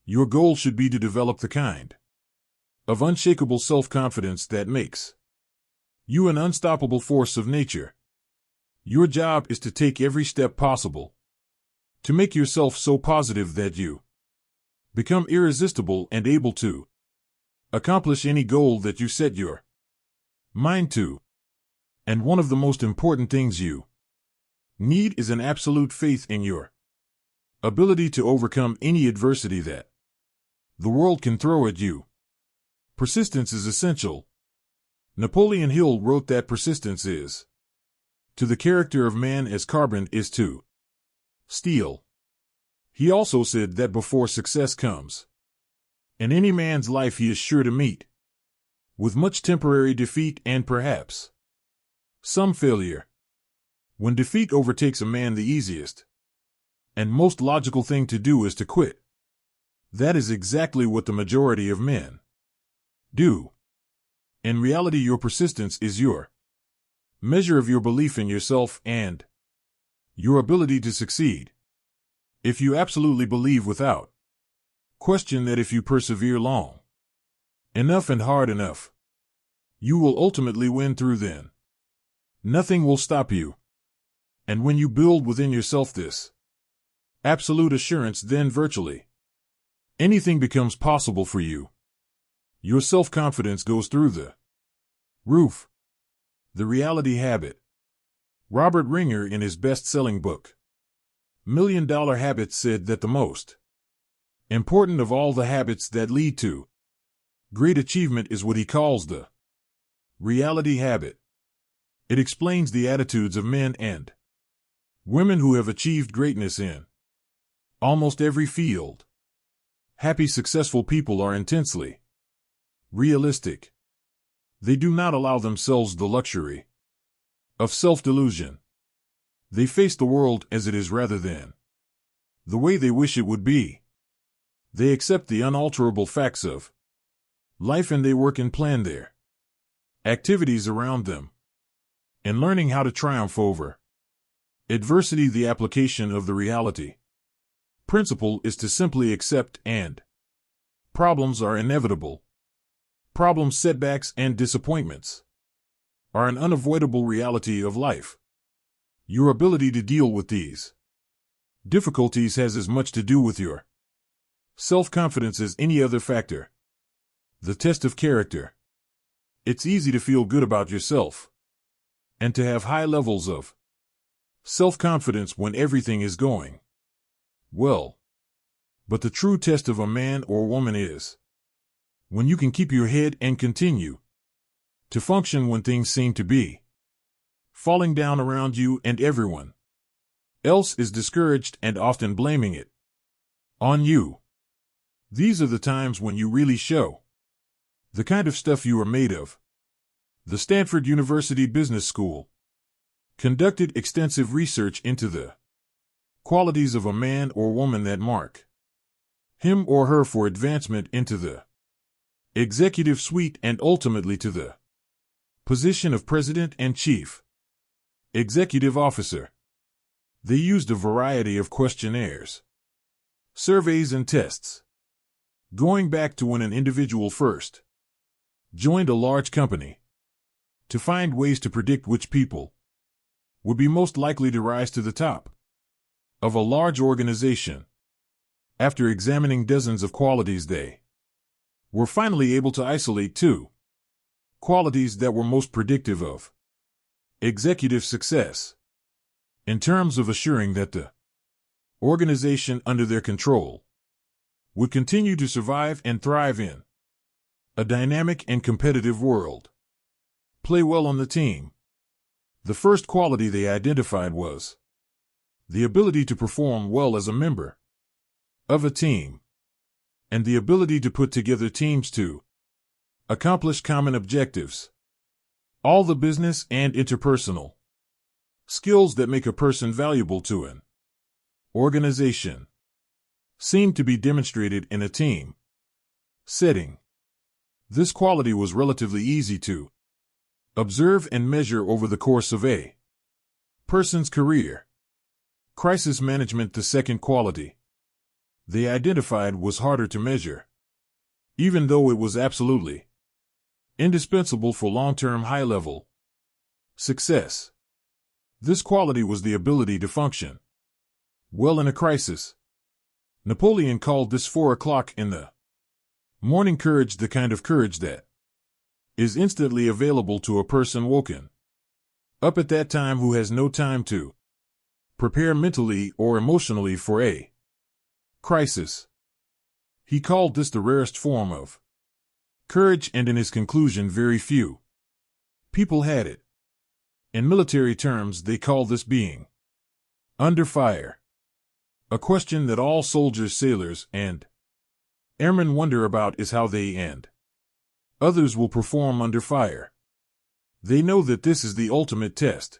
Your goal should be to develop the kind of unshakable self-confidence that makes you an unstoppable force of nature. Your job is to take every step possible to make yourself so positive that you become irresistible and able to accomplish any goal that you set your mind to. And one of the most important things you need is an absolute faith in your ability to overcome any adversity that the world can throw at you. Persistence is essential. Napoleon Hill wrote that persistence is to the character of man as carbon is to steel. He also said that before success comes in any man's life, he is sure to meet with much temporary defeat and perhaps some failure. When defeat overtakes a man, the easiest and most logical thing to do is to quit. That is exactly what the majority of men do. In reality, your persistence is your measure of your belief in yourself and your ability to succeed. If you absolutely believe without question that if you persevere long enough and hard enough, you will ultimately win through, then nothing will stop you. And when you build within yourself this absolute assurance, then virtually anything becomes possible for you. Your self-confidence goes through the roof. The Reality Habit. Robert Ringer, in his best-selling book, $1 Million Habits, said that the most important of all the habits that lead to great achievement is what he calls the reality habit. It explains the attitudes of men and women who have achieved greatness in almost every field. Happy, successful people are intensely realistic. They do not allow themselves the luxury of self-delusion. They face the world as it is rather than the way they wish it would be. They accept the unalterable facts of life and they work and plan their activities around them. In learning how to triumph over adversity, the application of the reality principle is to simply accept and problems are inevitable. Problems, setbacks, and disappointments are an unavoidable reality of life. Your ability to deal with these difficulties has as much to do with your self-confidence as any other factor. The test of character. It's easy to feel good about yourself and to have high levels of self-confidence when everything is going well. But the true test of a man or woman is when you can keep your head and continue to function when things seem to be falling down around you and everyone else is discouraged and often blaming it on you. These are the times when you really show the kind of stuff you are made of. The Stanford University Business School conducted extensive research into the qualities of a man or woman that mark him or her for advancement into the executive suite and ultimately to the position of president and chief executive officer. They used a variety of questionnaires, surveys, and tests Going back to when an individual first joined a large company to find ways to predict which people would be most likely to rise to the top of a large organization. After examining dozens of qualities, they were finally able to isolate 2 qualities that were most predictive of executive success in terms of assuring that the organization under their control would continue to survive and thrive in a dynamic and competitive world. Play well on the team. The first quality they identified was the ability to perform well as a member of a team, and the ability to put together teams to accomplish common objectives. All the business and interpersonal skills that make a person valuable to an organization seem to be demonstrated in a team setting. This quality was relatively easy to observe and measure over the course of a person's career. Crisis management, the second quality they identified, was harder to measure, even though it was absolutely indispensable for long-term high-level success. This quality was the ability to function well in a crisis. Napoleon called this 4 o'clock in the morning courage, the kind of courage that is instantly available to a person woken up at that time who has no time to prepare mentally or emotionally for a crisis. He called this the rarest form of courage, and in his conclusion, very few people had it. In military terms, they call this being under fire. A question that all soldiers, sailors, and airmen wonder about is how they and others will perform under fire. They know that this is the ultimate test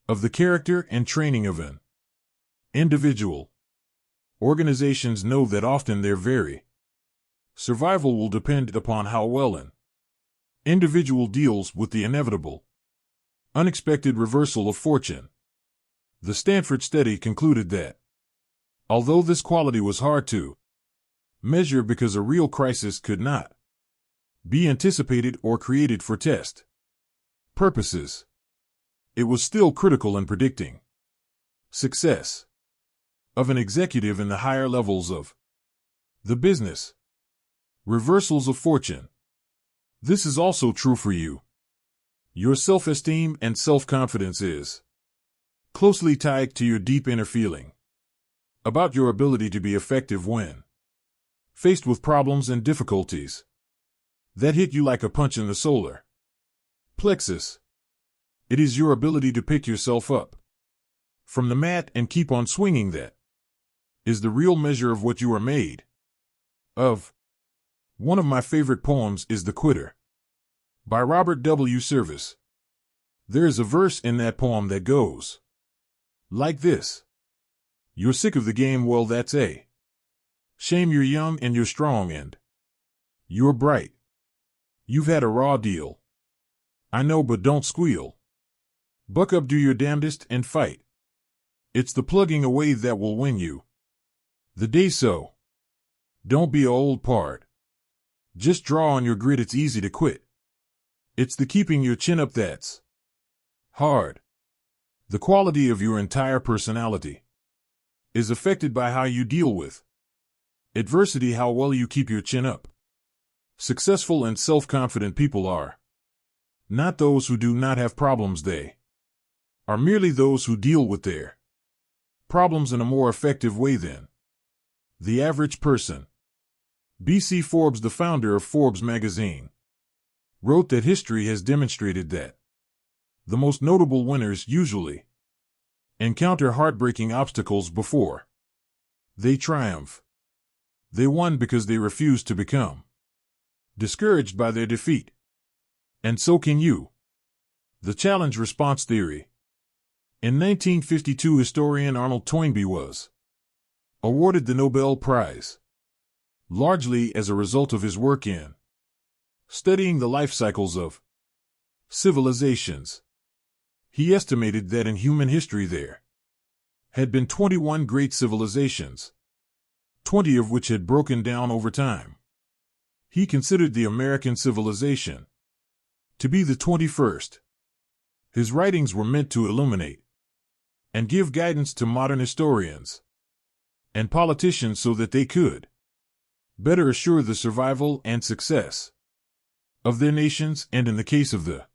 of the character and training of an individual. Organizations know that often their very survival will depend upon how well an individual deals with the inevitable, unexpected reversal of fortune. The Stanford study concluded that although this quality was hard to measure because a real crisis could not be anticipated or created for test purposes, it was still critical in predicting success of an executive in the higher levels of the business. Reversals of fortune. This is also true for you. Your self-esteem and self-confidence is closely tied to your deep inner feeling about your ability to be effective when faced with problems and difficulties that hit you like a punch in the solar plexus. It is your ability to pick yourself up from the mat and keep on swinging that is the real measure of what you are made of. One of my favorite poems is The Quitter by Robert W. Service. There is a verse in that poem that goes like this: "You're sick of the game, well that's a shame. You're young and you're strong and you're bright. You've had a raw deal, I know, but don't squeal. Buck up, do your damnedest and fight. It's the plugging away that will win you the day, so don't be a old pard. Just draw on your grit, it's easy to quit. It's the keeping your chin up that's hard." The quality of your entire personality is affected by how you deal with adversity, how well you keep your chin up. Successful and self-confident people are not those who do not have problems, they are merely those who deal with their problems in a more effective way than the average person. B.C. Forbes, the founder of Forbes magazine, wrote that history has demonstrated that the most notable winners usually encounter heartbreaking obstacles before they triumph. They won because they refused to become discouraged by their defeat. And so can you. The challenge response theory. In 1952, historian Arnold Toynbee was awarded the Nobel Prize, largely as a result of his work in studying the life cycles of civilizations. He estimated that in human history there had been 21 great civilizations. 20 of which had broken down over time. He considered the American civilization to be the 21st. His writings were meant to illuminate and give guidance to modern historians and politicians so that they could better assure the survival and success of their nations, and in the case of the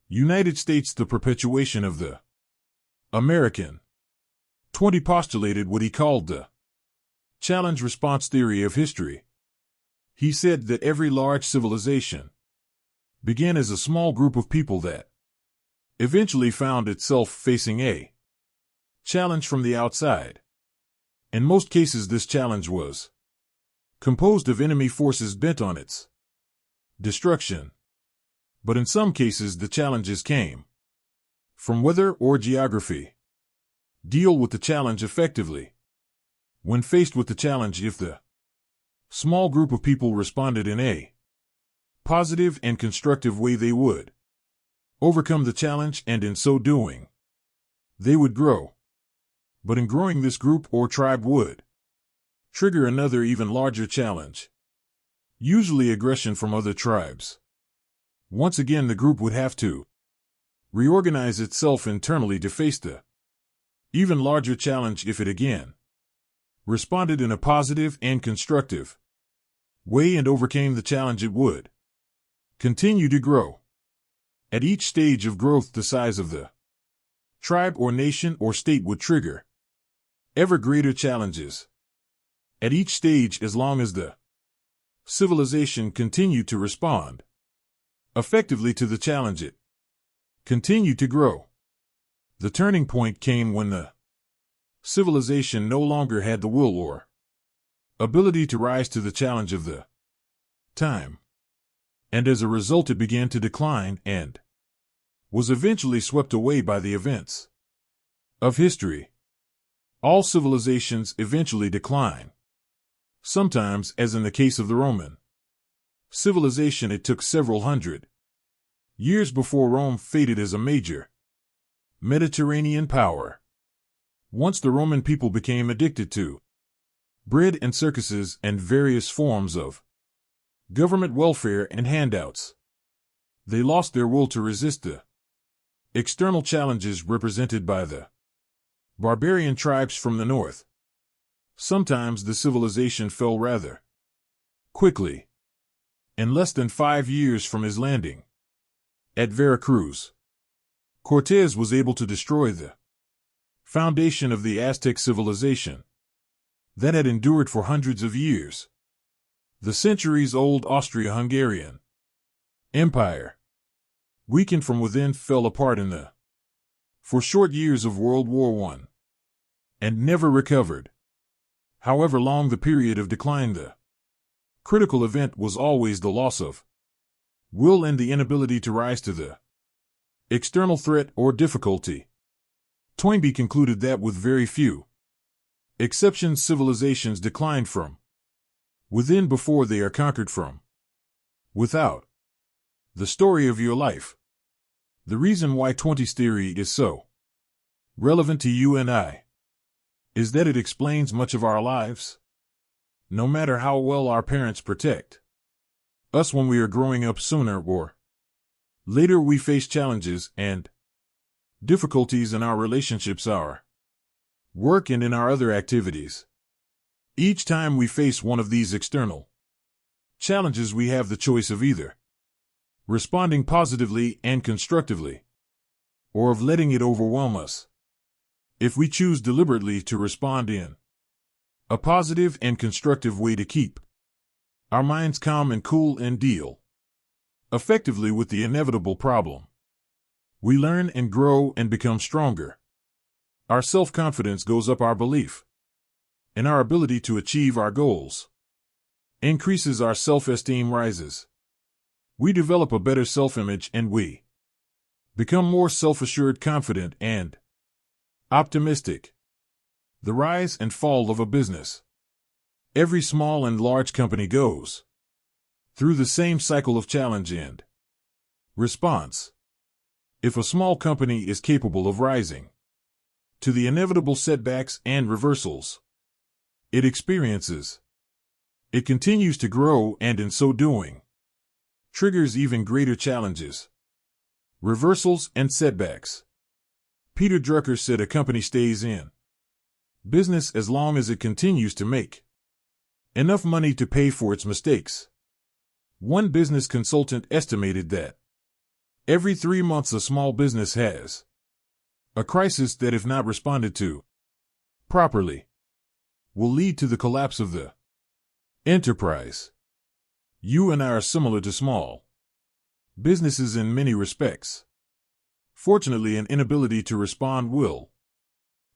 United States, the perpetuation of the American 20 postulated what he called the challenge-response theory of history. He said that every large civilization began as a small group of people that eventually found itself facing a challenge from the outside. In most cases, this challenge was composed of enemy forces bent on its destruction. But in some cases, the challenges came from weather or geography. Deal with the challenge effectively. When faced with the challenge, if the small group of people responded in a positive and constructive way, they would overcome the challenge, and in so doing, they would grow. But in growing, this group or tribe would trigger another, even larger challenge, usually aggression from other tribes. Once again, the group would have to reorganize itself internally to face the even larger challenge. If it again responded in a positive and constructive way and overcame the challenge, it would continue to grow. At each stage of growth, the size of the tribe or nation or state would trigger ever greater challenges. At each stage, as long as the civilization continued to respond effectively to the challenge, it continued to grow. The turning point came when the civilization no longer had the will or ability to rise to the challenge of the time, and as a result it began to decline and was eventually swept away by the events of history. All civilizations eventually decline. Sometimes, as in the case of the Roman civilization, it took several hundred years before Rome faded as a major Mediterranean power. Once the Roman people became addicted to bread and circuses and various forms of government welfare and handouts, they lost their will to resist the external challenges represented by the barbarian tribes from the north. Sometimes the civilization fell rather quickly. In less than 5 years from his landing at Veracruz, Cortés was able to destroy the foundation of the Aztec civilization that had endured for hundreds of years. The centuries-old Austria-Hungarian Empire, weakened from within, fell apart in the short years of World War I and never recovered. However long the period of decline, the critical event was always the loss of will and the inability to rise to the external threat or difficulty. Toynbee concluded that with very few exceptions, civilizations decline from within before they are conquered from without. The story of your life. The reason why 20's theory is so relevant to you and I is that it explains much of our lives. No matter how well our parents protect us when we are growing up, sooner or later we face challenges and difficulties in our relationships, our work, and in our other activities. Each time we face one of these external challenges, we have the choice of either responding positively and constructively, or of letting it overwhelm us. If we choose deliberately to respond in a positive and constructive way to keep our minds calm and cool and deal effectively with the inevitable problem, we learn and grow and become stronger. Our self-confidence goes up, our belief in our ability to achieve our goals increases, our self-esteem rises. We develop a better self-image and we become more self-assured, confident, and optimistic. The rise and fall of a business. Every small and large company goes through the same cycle of challenge and response. If a small company is capable of rising to the inevitable setbacks and reversals, It experiences. It continues to grow and in so doing, triggers even greater challenges, reversals and setbacks. Peter Drucker said a company stays in business as long as it continues to make enough money to pay for its mistakes. One business consultant estimated that every 3 months a small business has a crisis that, if not responded to properly, will lead to the collapse of the enterprise. You and I are similar to small businesses in many respects. Fortunately, an inability to respond will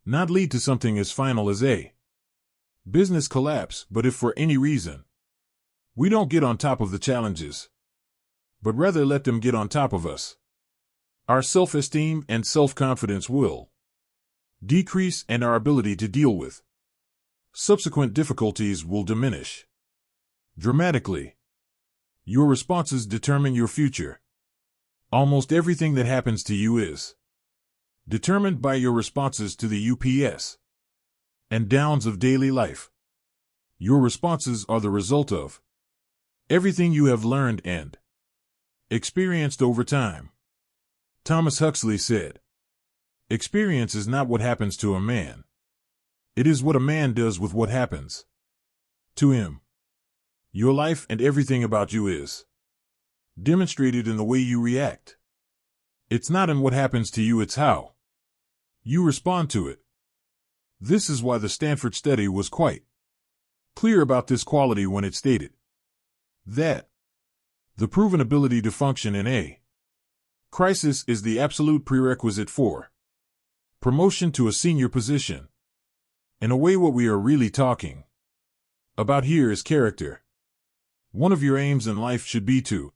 not lead to something as final as a business collapse, but if for any reason we don't get on top of the challenges, but rather let them get on top of us, our self-esteem and self-confidence will decrease and our ability to deal with subsequent difficulties will diminish dramatically. Your responses determine your future. Almost everything that happens to you is determined by your responses to the ups and downs of daily life. Your responses are the result of everything you have learned and experienced over time. Thomas Huxley said, "Experience is not what happens to a man. It is what a man does with what happens to him." Your life and everything about you is demonstrated in the way you react. It's not in what happens to you, it's how you respond to it. This is why the Stanford study was quite clear about this quality when it stated that the proven ability to function in a crisis is the absolute prerequisite for promotion to a senior position. In a way, what we are really talking about here is character. One of your aims in life should be to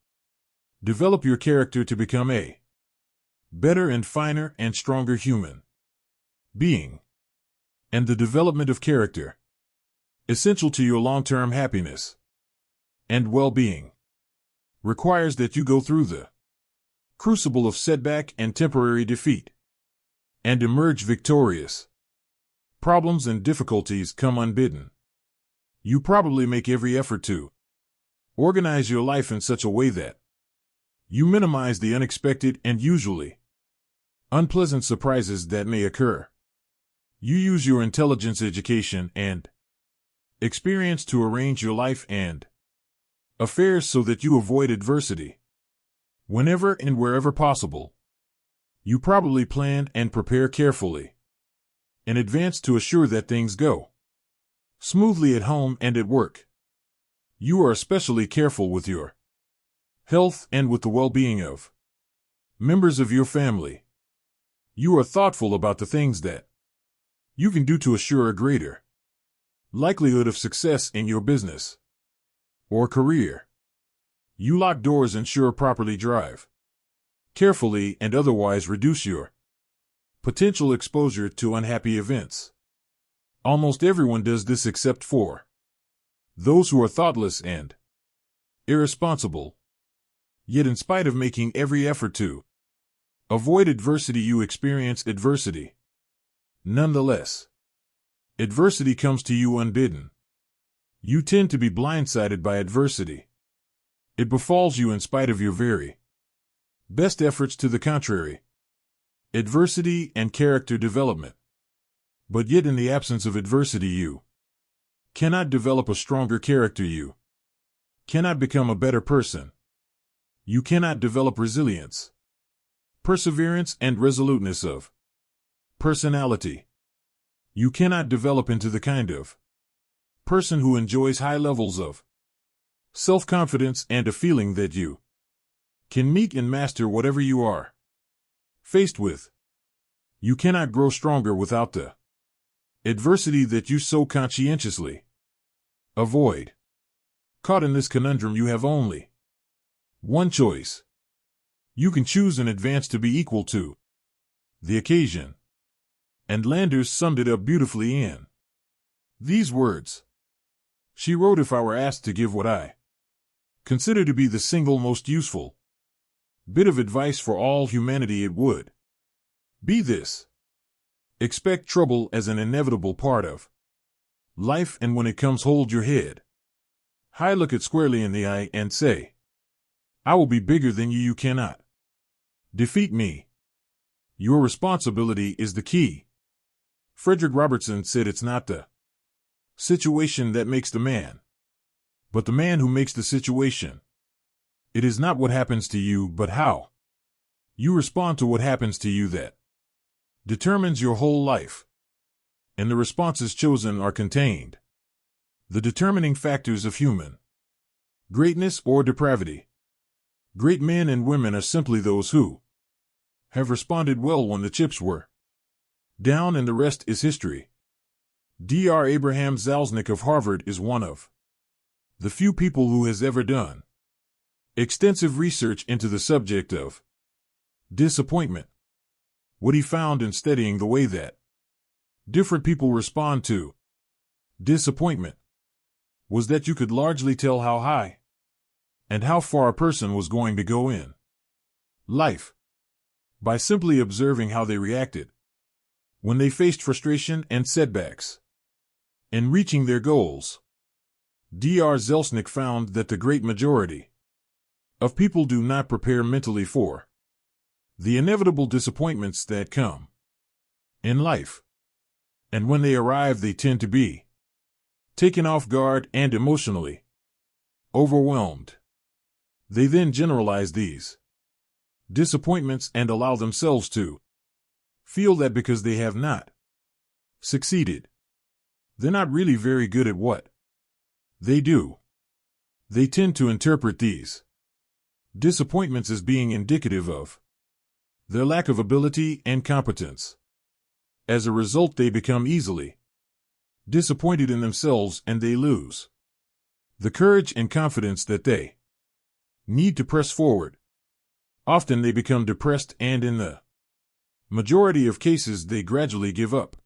develop your character to become a better and finer and stronger human being. And the development of character, essential to your long-term happiness and well-being, requires that you go through the crucible of setback and temporary defeat and emerge victorious. Problems and difficulties come unbidden. You probably make every effort to organize your life in such a way that you minimize the unexpected and usually unpleasant surprises that may occur. You use your intelligence, education, and experience to arrange your life and affairs so that you avoid adversity. Whenever and wherever possible, you probably plan and prepare carefully in advance to assure that things go smoothly at home and at work. You are especially careful with your health and with the well-being of members of your family. You are thoughtful about the things that you can do to assure a greater likelihood of success in your business or career. You lock doors, ensure properly, drive carefully, and otherwise reduce your potential exposure to unhappy events. Almost everyone does this except for those who are thoughtless and irresponsible. Yet in spite of making every effort to avoid adversity, you experience adversity. Nonetheless, adversity comes to you unbidden. You tend to be blindsided by adversity. It befalls you in spite of your very best efforts to the contrary. Adversity and character development. But yet in the absence of adversity, you cannot develop a stronger character. You cannot become a better person. You cannot develop resilience, perseverance, and resoluteness of personality. You cannot develop into the kind of person who enjoys high levels of self-confidence and a feeling that you can meet and master whatever you are faced with. You cannot grow stronger without the adversity that you so conscientiously avoid. Caught in this conundrum, you have only one choice. You can choose in advance to be equal to the occasion. And Landers summed it up beautifully in these words. She wrote, "If I were asked to give what I consider to be the single most useful bit of advice for all humanity, it would be this: expect trouble as an inevitable part of life, and when it comes, hold your head high, look it squarely in the eye, and say, I will be bigger than you. You cannot defeat me. Your responsibility is the key. Frederick Robertson said it's not the situation that makes the man, but the man who makes the situation. It is not what happens to you, but how you respond to what happens to you that determines your whole life. And the responses chosen are contained the determining factors of human greatness or depravity. Great men and women are simply those who have responded well when the chips were down, and the rest is history. Dr. Abraham Zalznick of Harvard is one of the few people who has ever done extensive research into the subject of disappointment. What he found in studying the way that different people respond to disappointment was that you could largely tell how high and how far a person was going to go in life by simply observing how they reacted when they faced frustration and setbacks in reaching their goals. Dr. Zalznick found that the great majority of people do not prepare mentally for the inevitable disappointments that come in life. And when they arrive, they tend to be taken off guard and emotionally overwhelmed. They then generalize these disappointments and allow themselves to feel that because they have not succeeded, they're not really very good at what they do. They tend to interpret these disappointments as being indicative of their lack of ability and competence. As a result, they become easily disappointed in themselves, and they lose the courage and confidence that they need to press forward. Often they become depressed, and in the majority of cases, they gradually give up.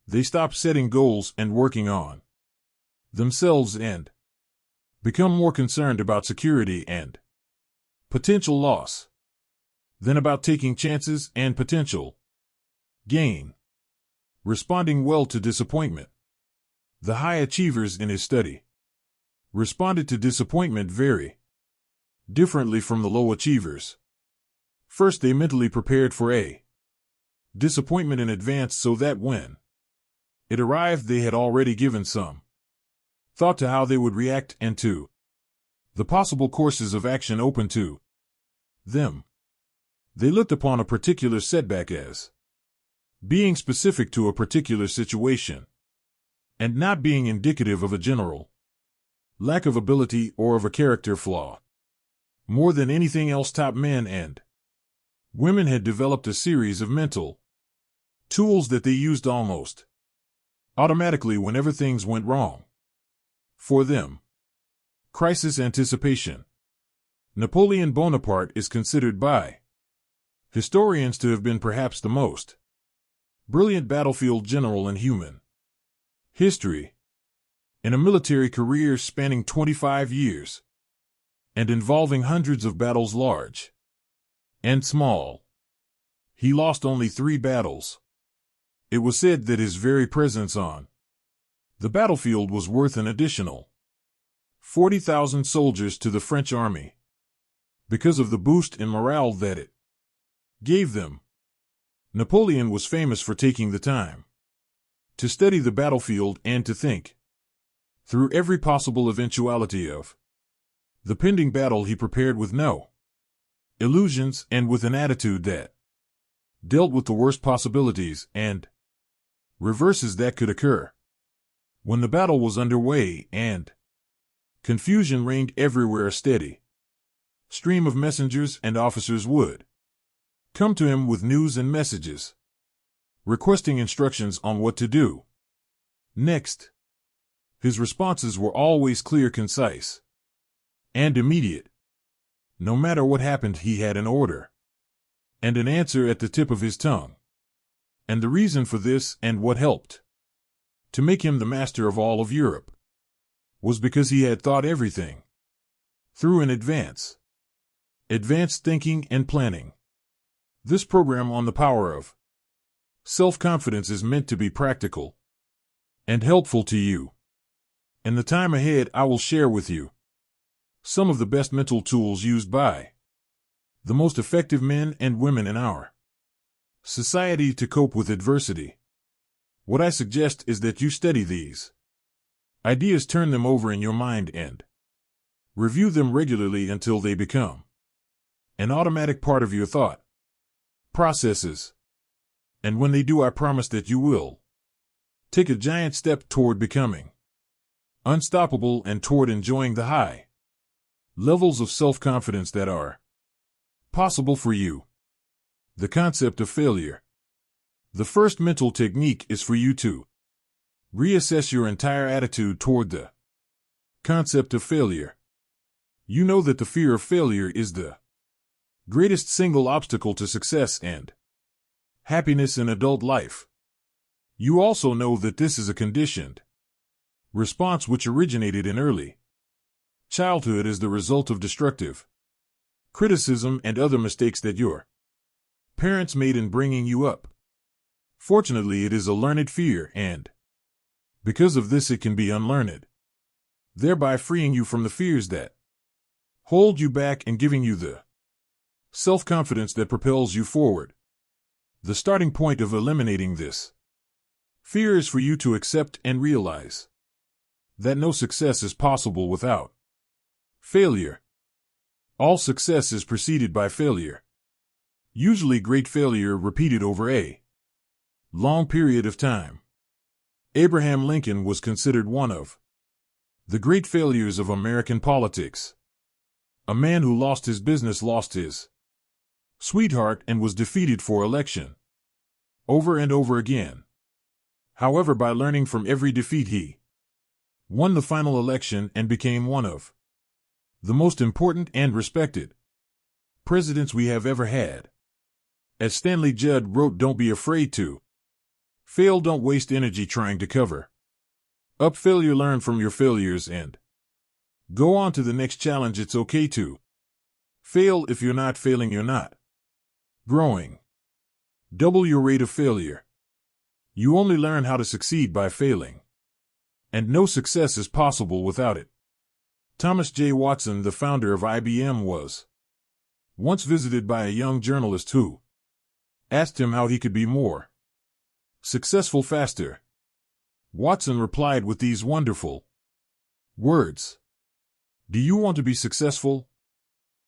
They stop setting goals and working on themselves and become more concerned about security and potential loss than about taking chances and potential gain. Responding well to disappointment. The high achievers in his study responded to disappointment very differently from the low achievers. First, they mentally prepared for a disappointment in advance so that when it arrived, they had already given some thought to how they would react and to the possible courses of action open to them. They looked upon a particular setback as being specific to a particular situation and not being indicative of a general lack of ability or of a character flaw. More than anything else, top men and women had developed a series of mental tools that they used almost automatically whenever things went wrong for them. Crisis anticipation. Napoleon Bonaparte is considered by historians to have been perhaps the most brilliant battlefield general in human history. In a military career spanning 25 years and involving hundreds of battles, large and small, he lost only 3 battles. It was said that his very presence on the battlefield was worth an additional 40,000 soldiers to the French army because of the boost in morale that it gave them. Napoleon was famous for taking the time to study the battlefield and to think through every possible eventuality of the pending battle. He prepared with no illusions and with an attitude that dealt with the worst possibilities and reverses that could occur. When the battle was underway and confusion reigned everywhere, a steady stream of messengers and officers would come to him with news and messages, requesting instructions on what to do next. His responses were always clear, concise, and immediate. No matter what happened, he had an order and an answer at the tip of his tongue. And the reason for this, and what helped to make him the master of all of Europe, was because he had thought everything through in advance. Advanced thinking and planning. This program on the power of self-confidence is meant to be practical. and helpful to you. In the time ahead, I will share with you some of the best mental tools used by the most effective men and women in our society to cope with adversity. What I suggest is that you study these ideas, turn them over in your mind, and review them regularly until they become an automatic part of your thought processes. And when they do, I promise that you will take a giant step toward becoming unstoppable and toward enjoying the high levels of self-confidence that are possible for you. The concept of failure. The first mental technique is for you to reassess your entire attitude toward the concept of failure. You know that the fear of failure is the greatest single obstacle to success and happiness in adult life. You also know that this is a conditioned response which originated in early childhood as the result of destructive criticism and other mistakes that your parents made in bringing you up. Fortunately, it is a learned fear, and because of this it can be unlearned, thereby freeing you from the fears that hold you back and giving you the self-confidence that propels you forward. The starting point of eliminating this fear is for you to accept and realize that no success is possible without failure. All success is preceded by failure. Usually great failure repeated over a long period of time. Abraham Lincoln was considered one of the great failures of American politics. A man who lost his business, lost his sweetheart, and was defeated for election over and over again. However, by learning from every defeat, he won the final election and became one of the most important and respected presidents we have ever had. As Stanley Judd wrote, "Don't be afraid to fail. Don't waste energy trying to cover up failure. Learn from your failures and go on to the next challenge. It's okay to fail. If you're not failing, you're not growing. Double your rate of failure. You only learn how to succeed by failing, and no success is possible without it." Thomas J. Watson, the founder of IBM, was once visited by a young journalist who asked him how he could be more successful faster. Watson replied with these wonderful words: "Do you want to be successful?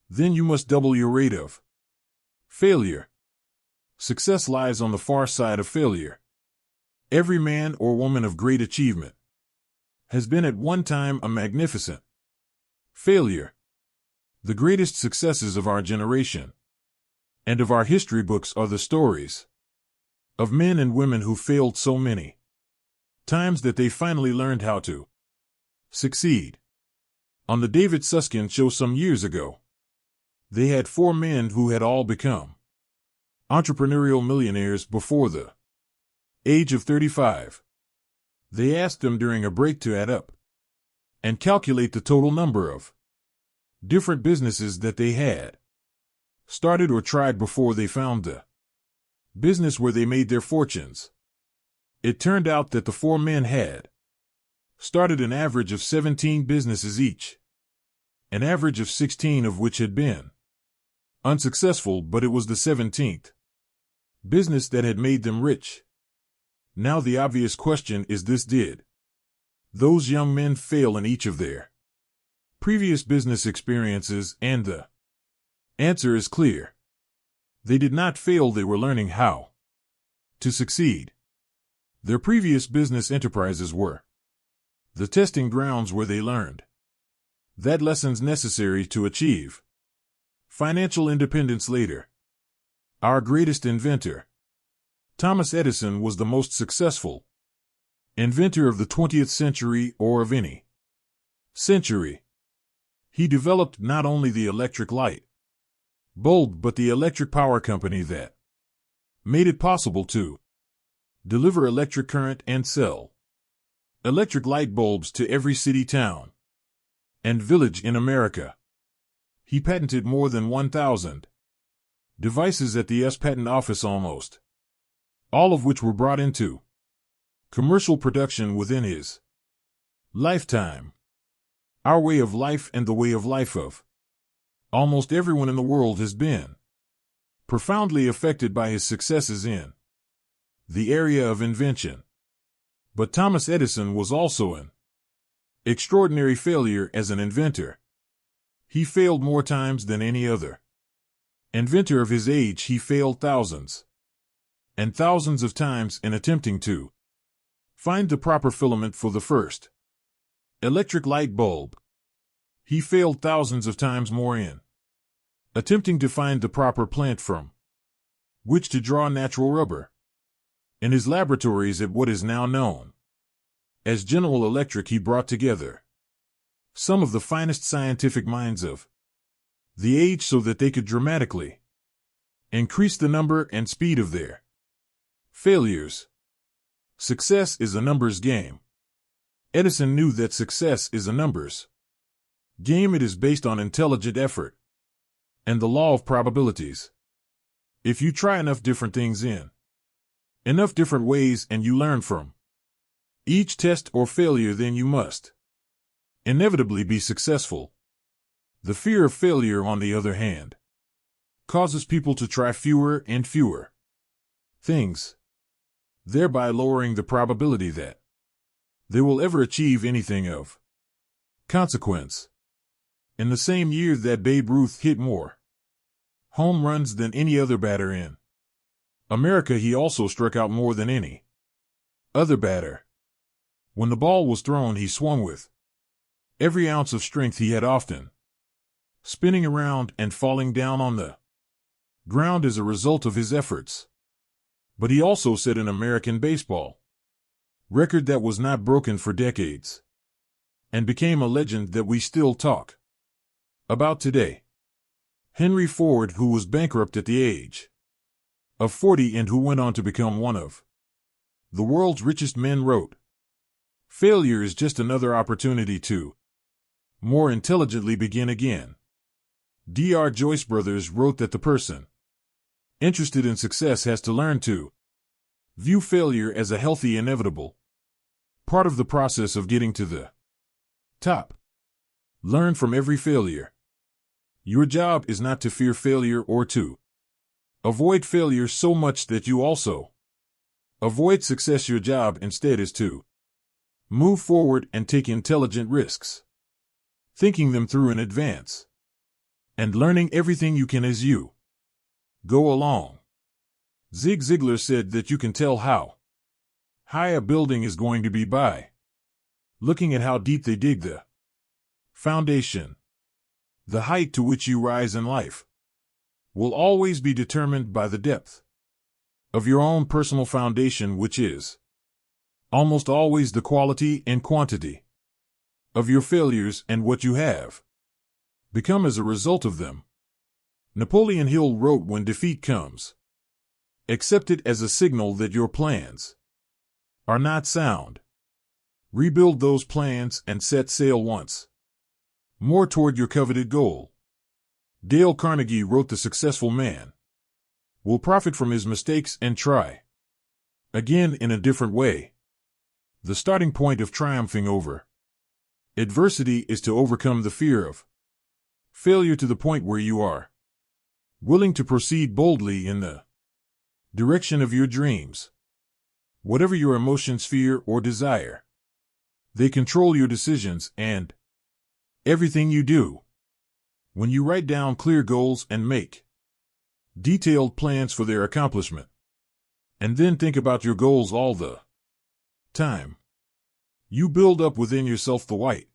Then you must double your rate of failure. Success lies on the far side of failure. Every man or woman of great achievement has been at one time a magnificent failure. The greatest successes of our generation and of our history books are the stories of men and women who failed so many times that they finally learned how to succeed. On the David Susskind show some years ago, they had 4 men who had all become entrepreneurial millionaires before the age of 35. They asked them during a break to add up and calculate the total number of different businesses that they had started or tried before they found the business where they made their fortunes. It turned out that the 4 men had started an average of 17 businesses each, an average of 16 of which had been unsuccessful, but it was the 17th business that had made them rich. Now the obvious question is this: did those young men fail in each of their previous business experiences? And the answer is clear. They did not fail. They were learning how to succeed. Their previous business enterprises were the testing grounds where they learned that lessons necessary to achieve financial independence later. Our greatest inventor, Thomas Edison, was the most successful inventor of the 20th century, or of any century. He developed not only the electric light bulb, but the electric power company that made it possible to deliver electric current and sell electric light bulbs to every city, town, and village in America. He patented more than 1,000 devices at the U.S. Patent Office, almost all of which were brought into commercial production within his lifetime. Our way of life and the way of life of almost everyone in the world has been profoundly affected by his successes in the area of invention. But Thomas Edison was also an extraordinary failure as an inventor. He failed more times than any other inventor of his age. He failed thousands and thousands of times in attempting to find the proper filament for the first electric light bulb. He failed thousands of times more in attempting to find the proper plant from which to draw natural rubber. In his laboratories at what is now known as General Electric, he brought together some of the finest scientific minds of the age so that they could dramatically increase the number and speed of their failures. Success is a numbers game. Edison knew that success is a numbers game. It is based on intelligent effort and the law of probabilities. If you try enough different things in enough different ways and you learn from each test or failure, then you must inevitably be successful. The fear of failure, on the other hand, causes people to try fewer and fewer things, thereby lowering the probability that they will ever achieve anything of consequence. In the same year that Babe Ruth hit more home runs than any other batter in America, he also struck out more than any other batter. When the ball was thrown, he swung with every ounce of strength he had, often spinning around and falling down on the ground as a result of his efforts. But he also set an American baseball record that was not broken for decades and became a legend that we still talk about today. Henry Ford, who was bankrupt at the age of 40 and who went on to become one of the world's richest men, wrote, "Failure is just another opportunity to more intelligently begin again." D.R. Joyce Brothers wrote that the person interested in success has to learn to view failure as a healthy, inevitable part of the process of getting to the top. Learn from every failure. Your job is not to fear failure or to avoid failure so much that you also avoid success. Your job instead is to move forward and take intelligent risks, thinking them through in advance, and learning everything you can as you go along. Zig Ziglar said that you can tell how high a building is going to be by looking at how deep they dig the foundation. The height to which you rise in life will always be determined by the depth of your own personal foundation, which is almost always the quality and quantity of your failures and what you have become as a result of them. Napoleon Hill wrote, "When defeat comes, accept it as a signal that your plans are not sound. Rebuild those plans and set sail once more toward your coveted goal." Dale Carnegie wrote, "The successful man will profit from his mistakes and try again in a different way." The starting point of triumphing over adversity is to overcome the fear of failure to the point where you are willing to proceed boldly in the direction of your dreams. Whatever your emotions, fear, or desire, they control your decisions and everything you do. When you write down clear goals and make detailed plans for their accomplishment, and then think about your goals all the time, you build up within yourself the white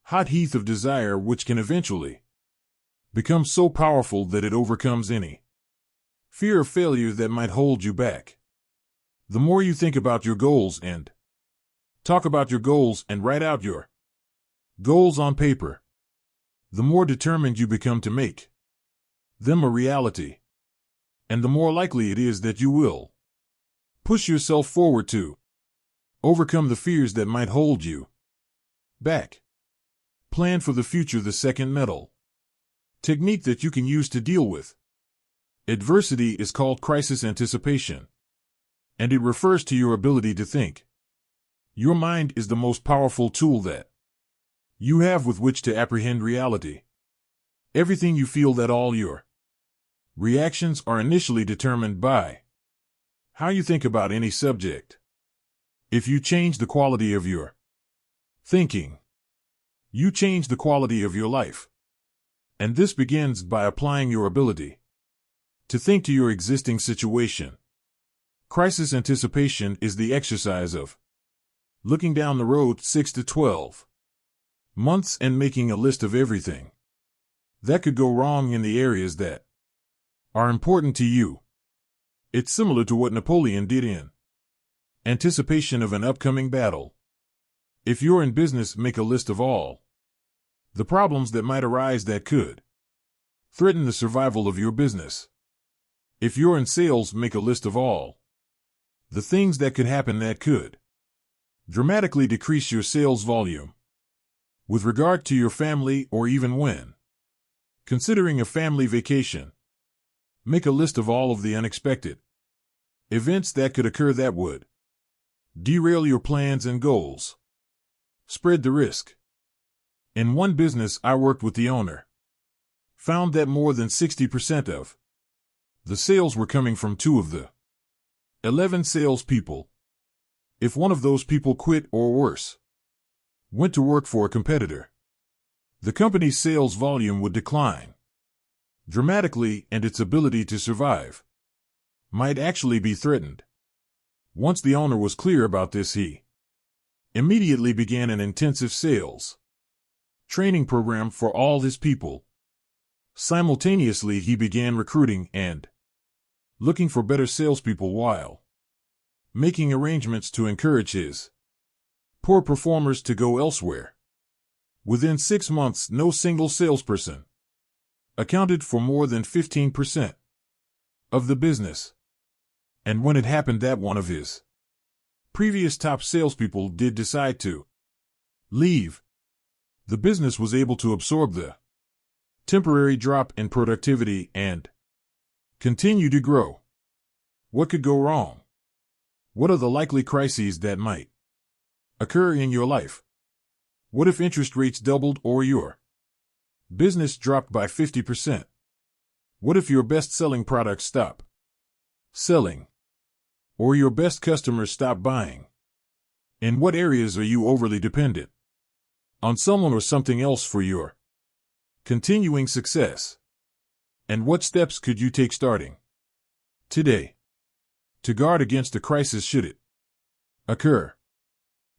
hot heat of desire, which can eventually become so powerful that it overcomes any fear of failure that might hold you back. The more you think about your goals and talk about your goals and write out your goals on paper, the more determined you become to make them a reality, and the more likely it is that you will push yourself forward to overcome the fears that might hold you back. Plan for the future. The second mental technique that you can use to deal with adversity is called crisis anticipation. and it refers to your ability to think. Your mind is the most powerful tool that you have with which to apprehend reality. Everything you feel, that all your reactions are initially determined by how you think about any subject. If you change the quality of your thinking, you change the quality of your life. And this begins by applying your ability to think to your existing situation. Crisis anticipation is the exercise of looking down the road 6 to 12 months and making a list of everything that could go wrong in the areas that are important to you. It's similar to what Napoleon did in anticipation of an upcoming battle. If you're in business, make a list of all the problems that might arise that could threaten the survival of your business. If you're in sales, make a list of all the things that could happen that could dramatically decrease your sales volume. With regard to your family, or even when considering a family vacation, make a list of all of the unexpected events that could occur that would derail your plans and goals. Spread the risk. In one business I worked with, the owner found that more than 60% of the sales were coming from 2 of the 11 salespeople. If one of those people quit, or worse, went to work for a competitor, the company's sales volume would decline dramatically, and its ability to survive might actually be threatened. Once the owner was clear about this, he immediately began an intensive sales training program for all his people. Simultaneously, he began recruiting and looking for better salespeople while making arrangements to encourage his poor performers to go elsewhere. Within 6 months, no single salesperson accounted for more than 15% of the business. And when it happened that one of his previous top salespeople did decide to leave, the business was able to absorb the temporary drop in productivity and continue to grow. What could go wrong? What are the likely crises that might occur in your life? What if interest rates doubled, or your business dropped by 50%? What if your best-selling products stop selling, or your best customers stop buying? In what areas are you overly dependent on someone or something else for your continuing success? And what steps could you take starting today to guard against a crisis should it occur?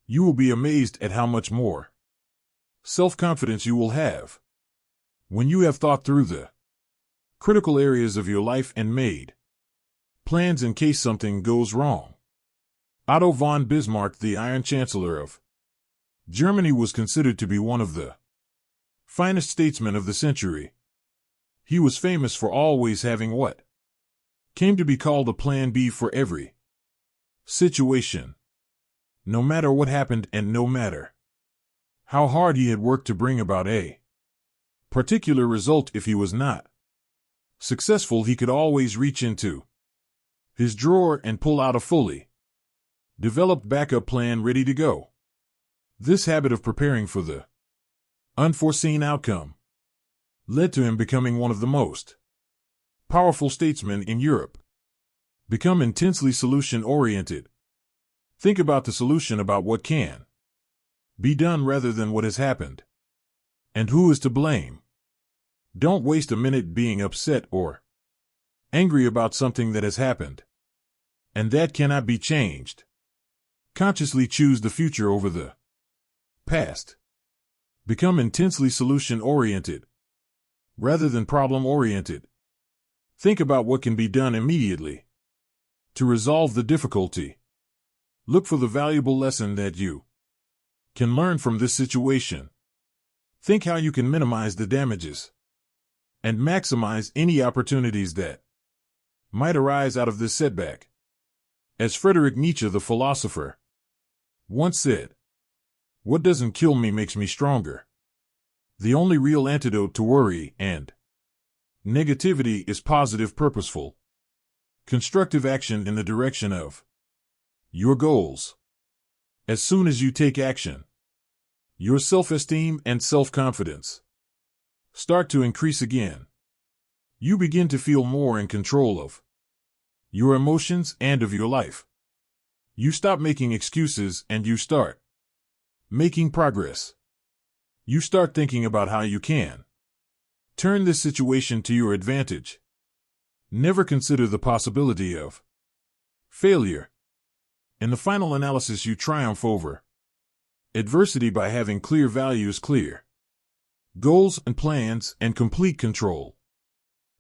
You will be amazed at how much more self-confidence you will have when you have thought through the critical areas of your life and made plans in case something goes wrong. Otto von Bismarck, the Iron Chancellor of Germany, was considered to be one of the finest statesmen of the century. He was famous for always having what came to be called a plan B for every situation. No matter what happened, and no matter how hard he had worked to bring about a particular result, if he was not successful, he could always reach into his drawer and pull out a fully developed backup plan ready to go. This habit of preparing for the unforeseen outcome led to him becoming one of the most powerful statesmen in Europe. Become intensely solution-oriented. Think about the solution, about what can be done rather than what has happened, and who is to blame. Don't waste a minute being upset or angry about something that has happened and that cannot be changed. Consciously choose the future over the past. Become intensely solution-oriented rather than problem-oriented. Think about what can be done immediately to resolve the difficulty. Look for the valuable lesson that you can learn from this situation. Think how you can minimize the damages and maximize any opportunities that might arise out of this setback. As Friedrich Nietzsche, the philosopher, once said, "What doesn't kill me makes me stronger." The only real antidote to worry and negativity is positive, purposeful, constructive action in the direction of Your goals. As soon as you take action, your self-esteem and self-confidence start to increase again. You begin to feel more in control of your emotions and of your life. You stop making excuses and you start making progress. You start thinking about how you can turn this situation to your advantage. Never consider the possibility of failure. In the final analysis, you triumph over adversity by having clear values, clear goals and plans, and complete control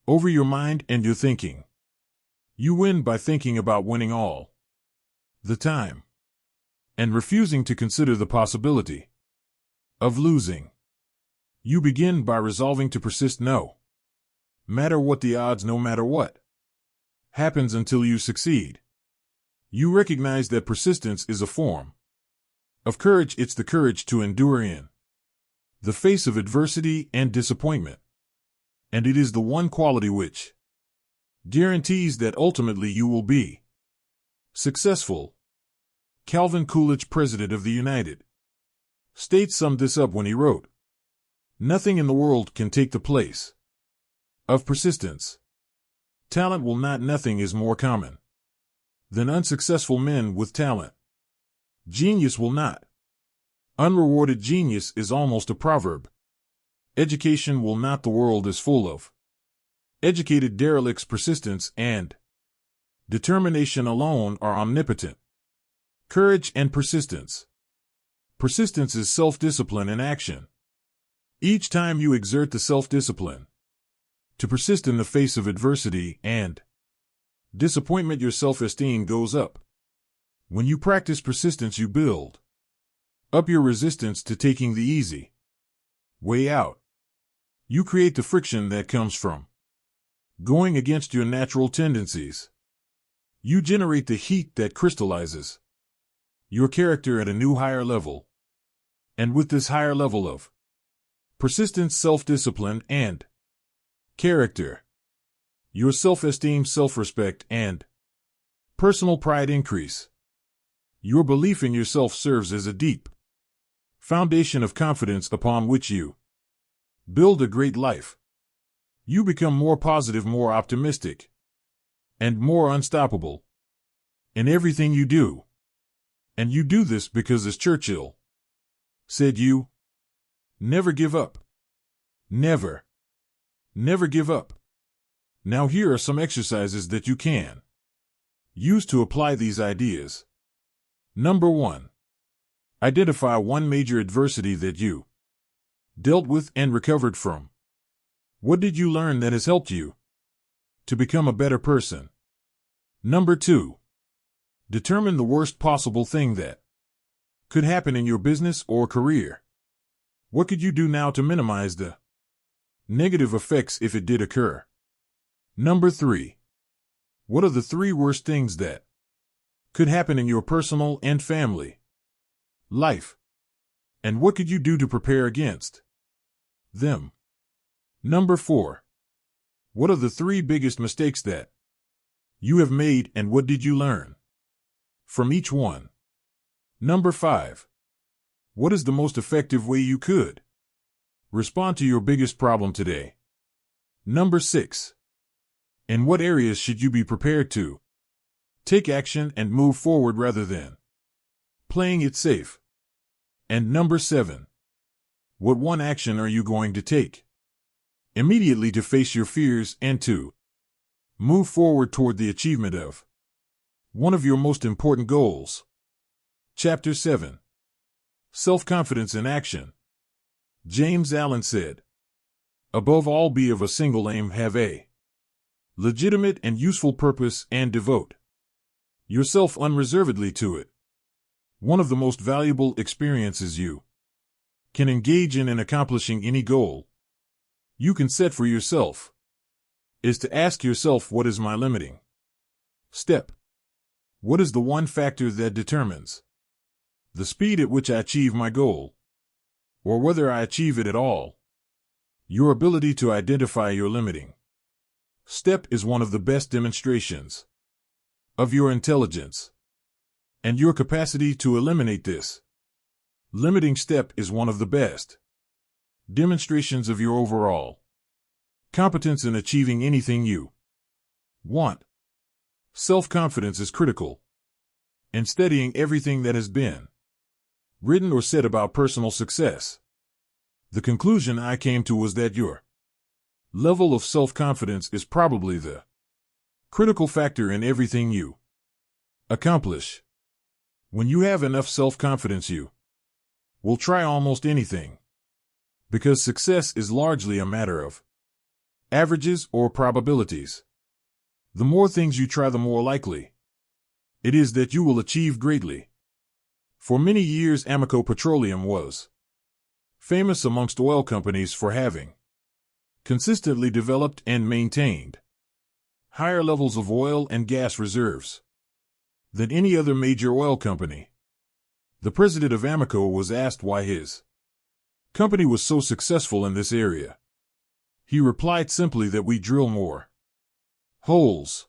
over your mind and your thinking. You win by thinking about winning all the time and refusing to consider the possibility of losing. You begin by resolving to persist no matter what the odds, no matter what happens, until you succeed. You recognize that persistence is a form of courage. It's the courage to endure in the face of adversity and disappointment. And it is the one quality which guarantees that ultimately you will be successful. Calvin Coolidge, president of the United States, summed this up when he wrote, "Nothing in the world can take the place of persistence. Talent will not. Nothing is more common than unsuccessful men with talent. Genius will not. Unrewarded genius is almost a proverb. Education will not. The world is full of educated derelicts. Persistence and determination alone are omnipotent. Courage and persistence. Persistence is self-discipline in action. Each time you exert the self-discipline to persist in the face of adversity and disappointment, your self-esteem goes up. When you practice persistence, you build up your resistance to taking the easy way out. You create the friction that comes from going against your natural tendencies. You generate the heat that crystallizes your character at a new higher level. And with this higher level of persistence, self-discipline, and character, your self-esteem, self-respect, and personal pride increase. Your belief in yourself serves as a deep foundation of confidence upon which you build a great life. You become more positive, more optimistic, and more unstoppable in everything you do. And you do this because, as Churchill said, you never give up. Never. Never give up. Now here are some exercises that you can use to apply these ideas. Number 1. Identify one major adversity that you dealt with and recovered from. What did you learn that has helped you to become a better person? Number 2. Determine the worst possible thing that could happen in your business or career. What could you do now to minimize the negative effects if it did occur? Number 3. What are the 3 worst things that could happen in your personal and family life? And what could you do to prepare against them? Number 4. What are the 3 biggest mistakes that you have made, and what did you learn from each one? Number 5. What is the most effective way you could respond to your biggest problem today? Number 6. In what areas should you be prepared to take action and move forward rather than playing it safe? And number 7. What one action are you going to take immediately to face your fears and to move forward toward the achievement of one of your most important goals? Chapter 7. Self-confidence in action. James Allen said, "Above all, be of a single aim, have a legitimate and useful purpose, and devote yourself unreservedly to it." One of the most valuable experiences you can engage in accomplishing any goal you can set for yourself is to ask yourself, what is my limiting step? What is the one factor that determines the speed at which I achieve my goal, or whether I achieve it at all? Your ability to identify your limiting step is one of the best demonstrations of your intelligence. and your capacity to eliminate this limiting step is one of the best demonstrations of your overall competence in achieving anything you want. Self-confidence is critical in studying everything that has been written or said about personal success. The conclusion I came to was that your level of self-confidence is probably the critical factor in everything you accomplish. When you have enough self-confidence, you will try almost anything, because success is largely a matter of averages or probabilities. The more things you try, the more likely it is that you will achieve greatly. For many years, Amoco Petroleum was famous amongst oil companies for having consistently developed and maintained higher levels of oil and gas reserves than any other major oil company. The president of Amoco was asked why his company was so successful in this area. He replied simply that we drill more holes.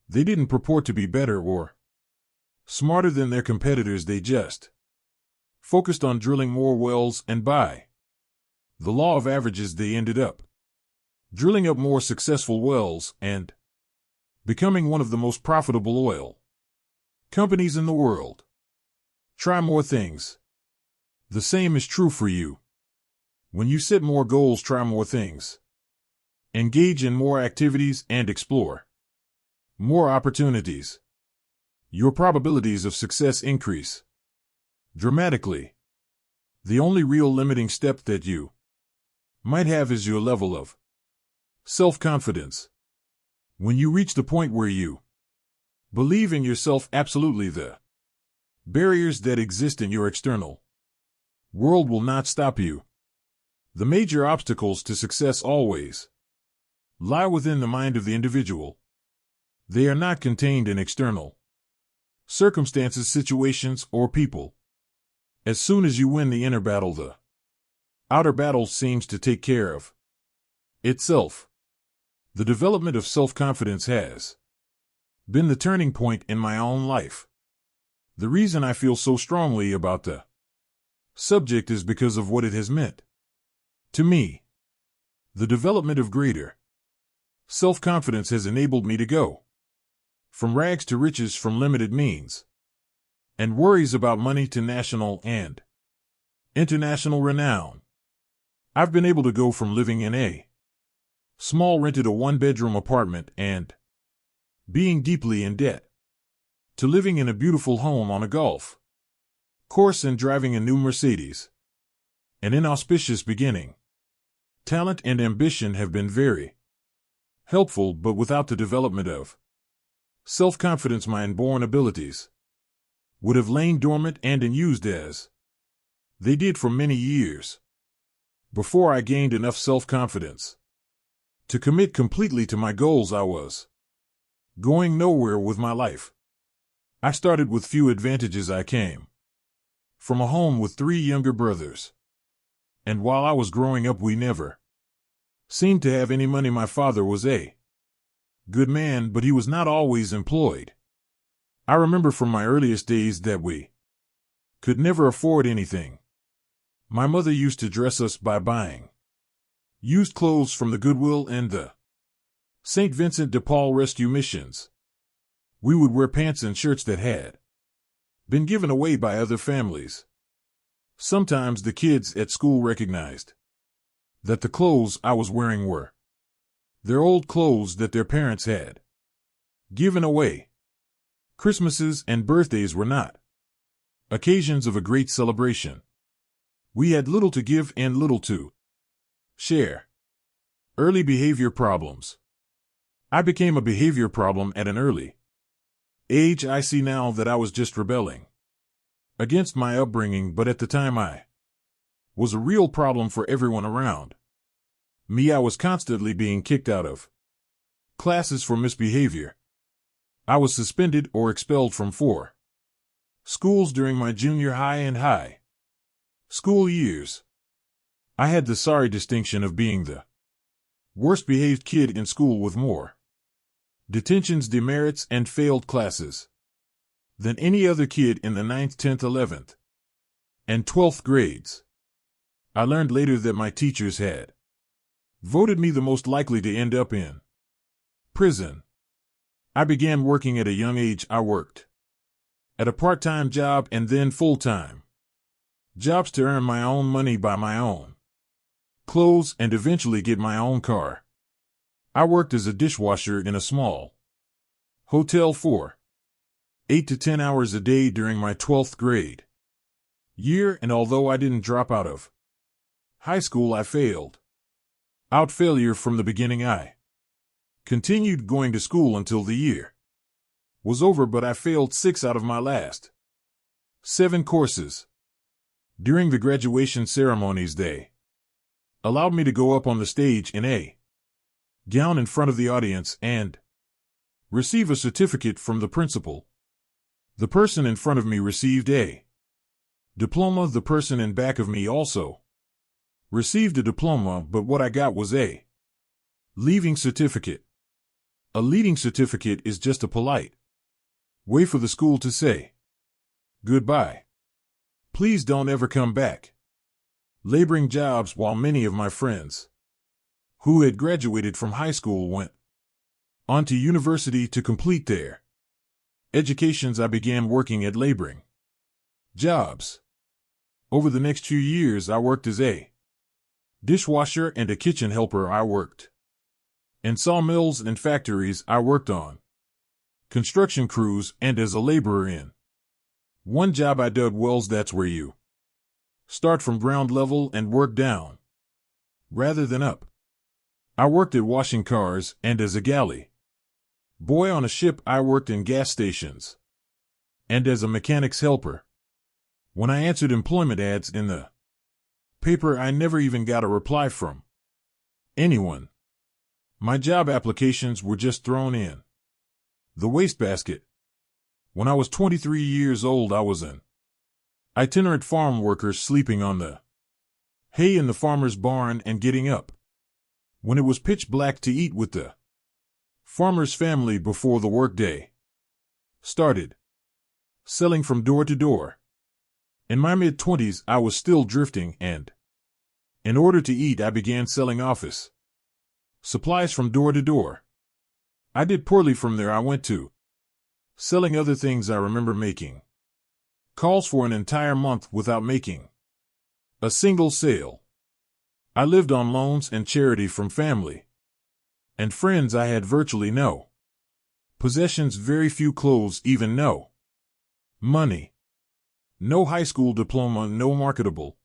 They didn't purport to be better or smarter than their competitors, they just focused on drilling more wells, and by the law of averages they ended up drilling up more successful wells and becoming one of the most profitable oil companies in the world. Try more things. The same is true for you. When you set more goals, try more things. Engage in more activities and explore more opportunities. Your probabilities of success increase dramatically. The only real limiting step that you might have is your level of self-confidence. When you reach the point where you believe in yourself absolutely, the barriers that exist in your external world will not stop you. The major obstacles to success always lie within the mind of the individual. They are not contained in external circumstances, situations, or people. As soon as you win the inner battle, the outer battle seems to take care of itself. The development of self-confidence has been the turning point in my own life. The reason I feel so strongly about the subject is because of what it has meant to me. The development of greater self-confidence has enabled me to go from rags to riches, from limited means and worries about money to national and international renown. I've been able to go from living in a small rented one-bedroom apartment and being deeply in debt to living in a beautiful home on a golf course and driving a new Mercedes. An inauspicious beginning. Talent and ambition have been very helpful, but without the development of self-confidence, my inborn abilities would have lain dormant and unused as they did for many years. Before I gained enough self-confidence to commit completely to my goals, I was going nowhere with my life. I started with few advantages. I came from a home with 3 younger brothers, and while I was growing up, we never seemed to have any money. My father was a good man, but he was not always employed. I remember from my earliest days that we could never afford anything. My mother used to dress us by buying used clothes from the Goodwill and the St. Vincent de Paul rescue missions. We would wear pants and shirts that had been given away by other families. Sometimes the kids at school recognized that the clothes I was wearing were their old clothes that their parents had given away. Christmases and birthdays were not occasions of a great celebration. We had little to give and little to share. Early behavior problems. I became a behavior problem at an early age. I see now that I was just rebelling against my upbringing, but at the time I was a real problem for everyone around me. I was constantly being kicked out of classes for misbehavior. I was suspended or expelled from 4 schools during my junior high and high school years. I had the sorry distinction of being the worst behaved kid in school with more detentions, demerits, and failed classes than any other kid in the 9th, 10th, 11th, and 12th grades. I learned later that my teachers had voted me the most likely to end up in prison. I began working at a young age. I worked at a part-time job and then full-time jobs to earn my own money, buy my own clothes, and eventually get my own car. I worked as a dishwasher in a small hotel for 8 to 10 hours a day during my 12th grade year, and although I didn't drop out of high school, I failed out failure from the beginning. I continued going to school until the year was over, but I failed 6 out of my last 7 courses. During the graduation ceremonies, they allowed me to go up on the stage in a gown in front of the audience and receive a certificate from the principal. The person in front of me received a diploma. The person in back of me also received a diploma, but what I got was a leaving certificate. A leaving certificate is just a polite way for the school to say goodbye. Please don't ever come back. Laboring jobs, while many of my friends who had graduated from high school went on to university to complete their educations, I began working at laboring jobs. Over the next few years, I worked as a dishwasher and a kitchen helper. I worked in sawmills and factories. I worked on construction crews and as a laborer in one job I dug wells. That's where you start from ground level and work down rather than up. I worked at washing cars and as a galley boy on a ship. I worked in gas stations and as a mechanic's helper. When I answered employment ads in the paper, I never even got a reply from anyone. My job applications were just thrown in the wastebasket. When I was 23 years old, I was an itinerant farm worker, sleeping on the hay in the farmer's barn and getting up when it was pitch black to eat with the farmer's family before the workday started. Selling from door to door. In my mid-20s, I was still drifting, and in order to eat, I began selling office supplies from door to door. I did poorly from there. I went to selling other things. I remember making calls for an entire month without making a single sale. I lived on loans and charity from family and friends. I had virtually no possessions, very few clothes, even no money. No high school diploma, no marketable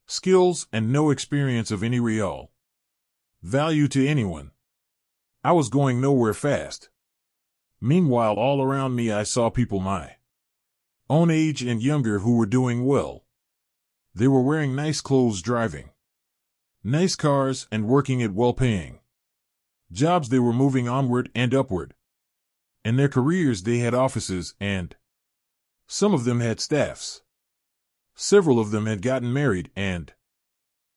skills, and no experience of any real value to anyone. I was going nowhere fast. Meanwhile, all around me I saw people my own age and younger who were doing well. They were wearing nice clothes, driving nice cars, and working at well-paying jobs. They were moving onward and upward. In their careers they had offices, and some of them had staffs. Several of them had gotten married and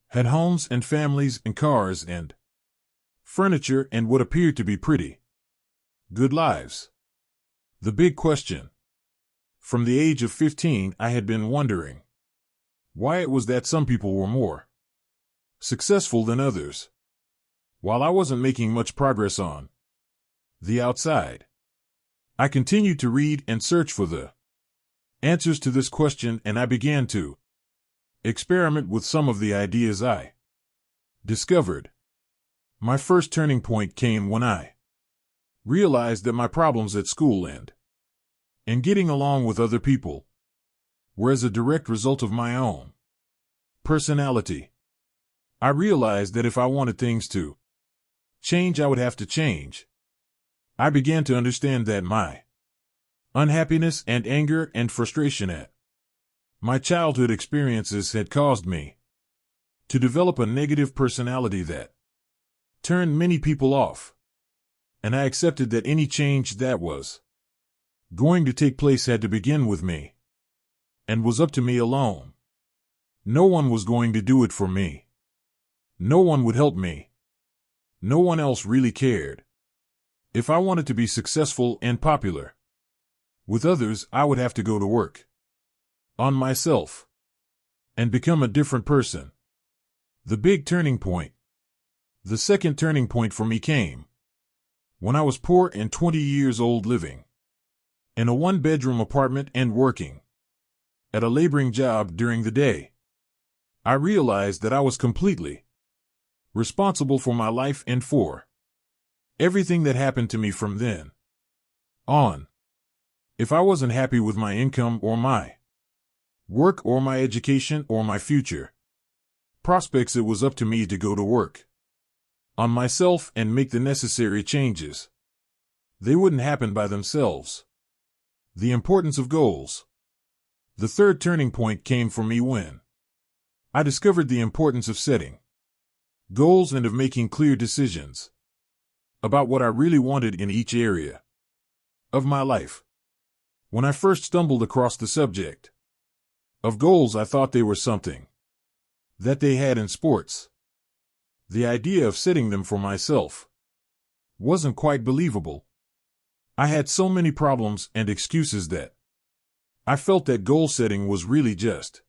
had homes and families and cars and furniture and what appeared to be pretty good lives. The big question. From the age of 15, I had been wondering why it was that some people were more successful than others, while I wasn't making much progress on the outside. I continued to read and search for the answers to this question, and I began to experiment with some of the ideas I discovered. My first turning point came when I realized that my problems at school and in getting along with other people were as a direct result of my own personality. I realized that if I wanted things to change, I would have to change. I began to understand that my unhappiness and anger and frustration at my childhood experiences had caused me to develop a negative personality that turned many people off. And I accepted that any change that was going to take place had to begin with me, and was up to me alone. No one was going to do it for me. No one would help me. No one else really cared. If I wanted to be successful and popular, With others, I would have to go to work on myself and become a different person. The big turning point. The second turning point for me came when I was poor and 20 years old, living in a one-bedroom apartment and working at a laboring job during the day. I realized that I was completely responsible for my life and for everything that happened to me from then on. If I wasn't happy with my income or my work or my education or my future prospects, it was up to me to go to work on myself and make the necessary changes. They wouldn't happen by themselves. The importance of goals. The third turning point came for me when I discovered the importance of setting goals and of making clear decisions about what I really wanted in each area of my life. When I first stumbled across the subject of goals, I thought they were something that they had in sports. The idea of setting them for myself wasn't quite believable. I had so many problems and excuses that I felt that goal setting was really just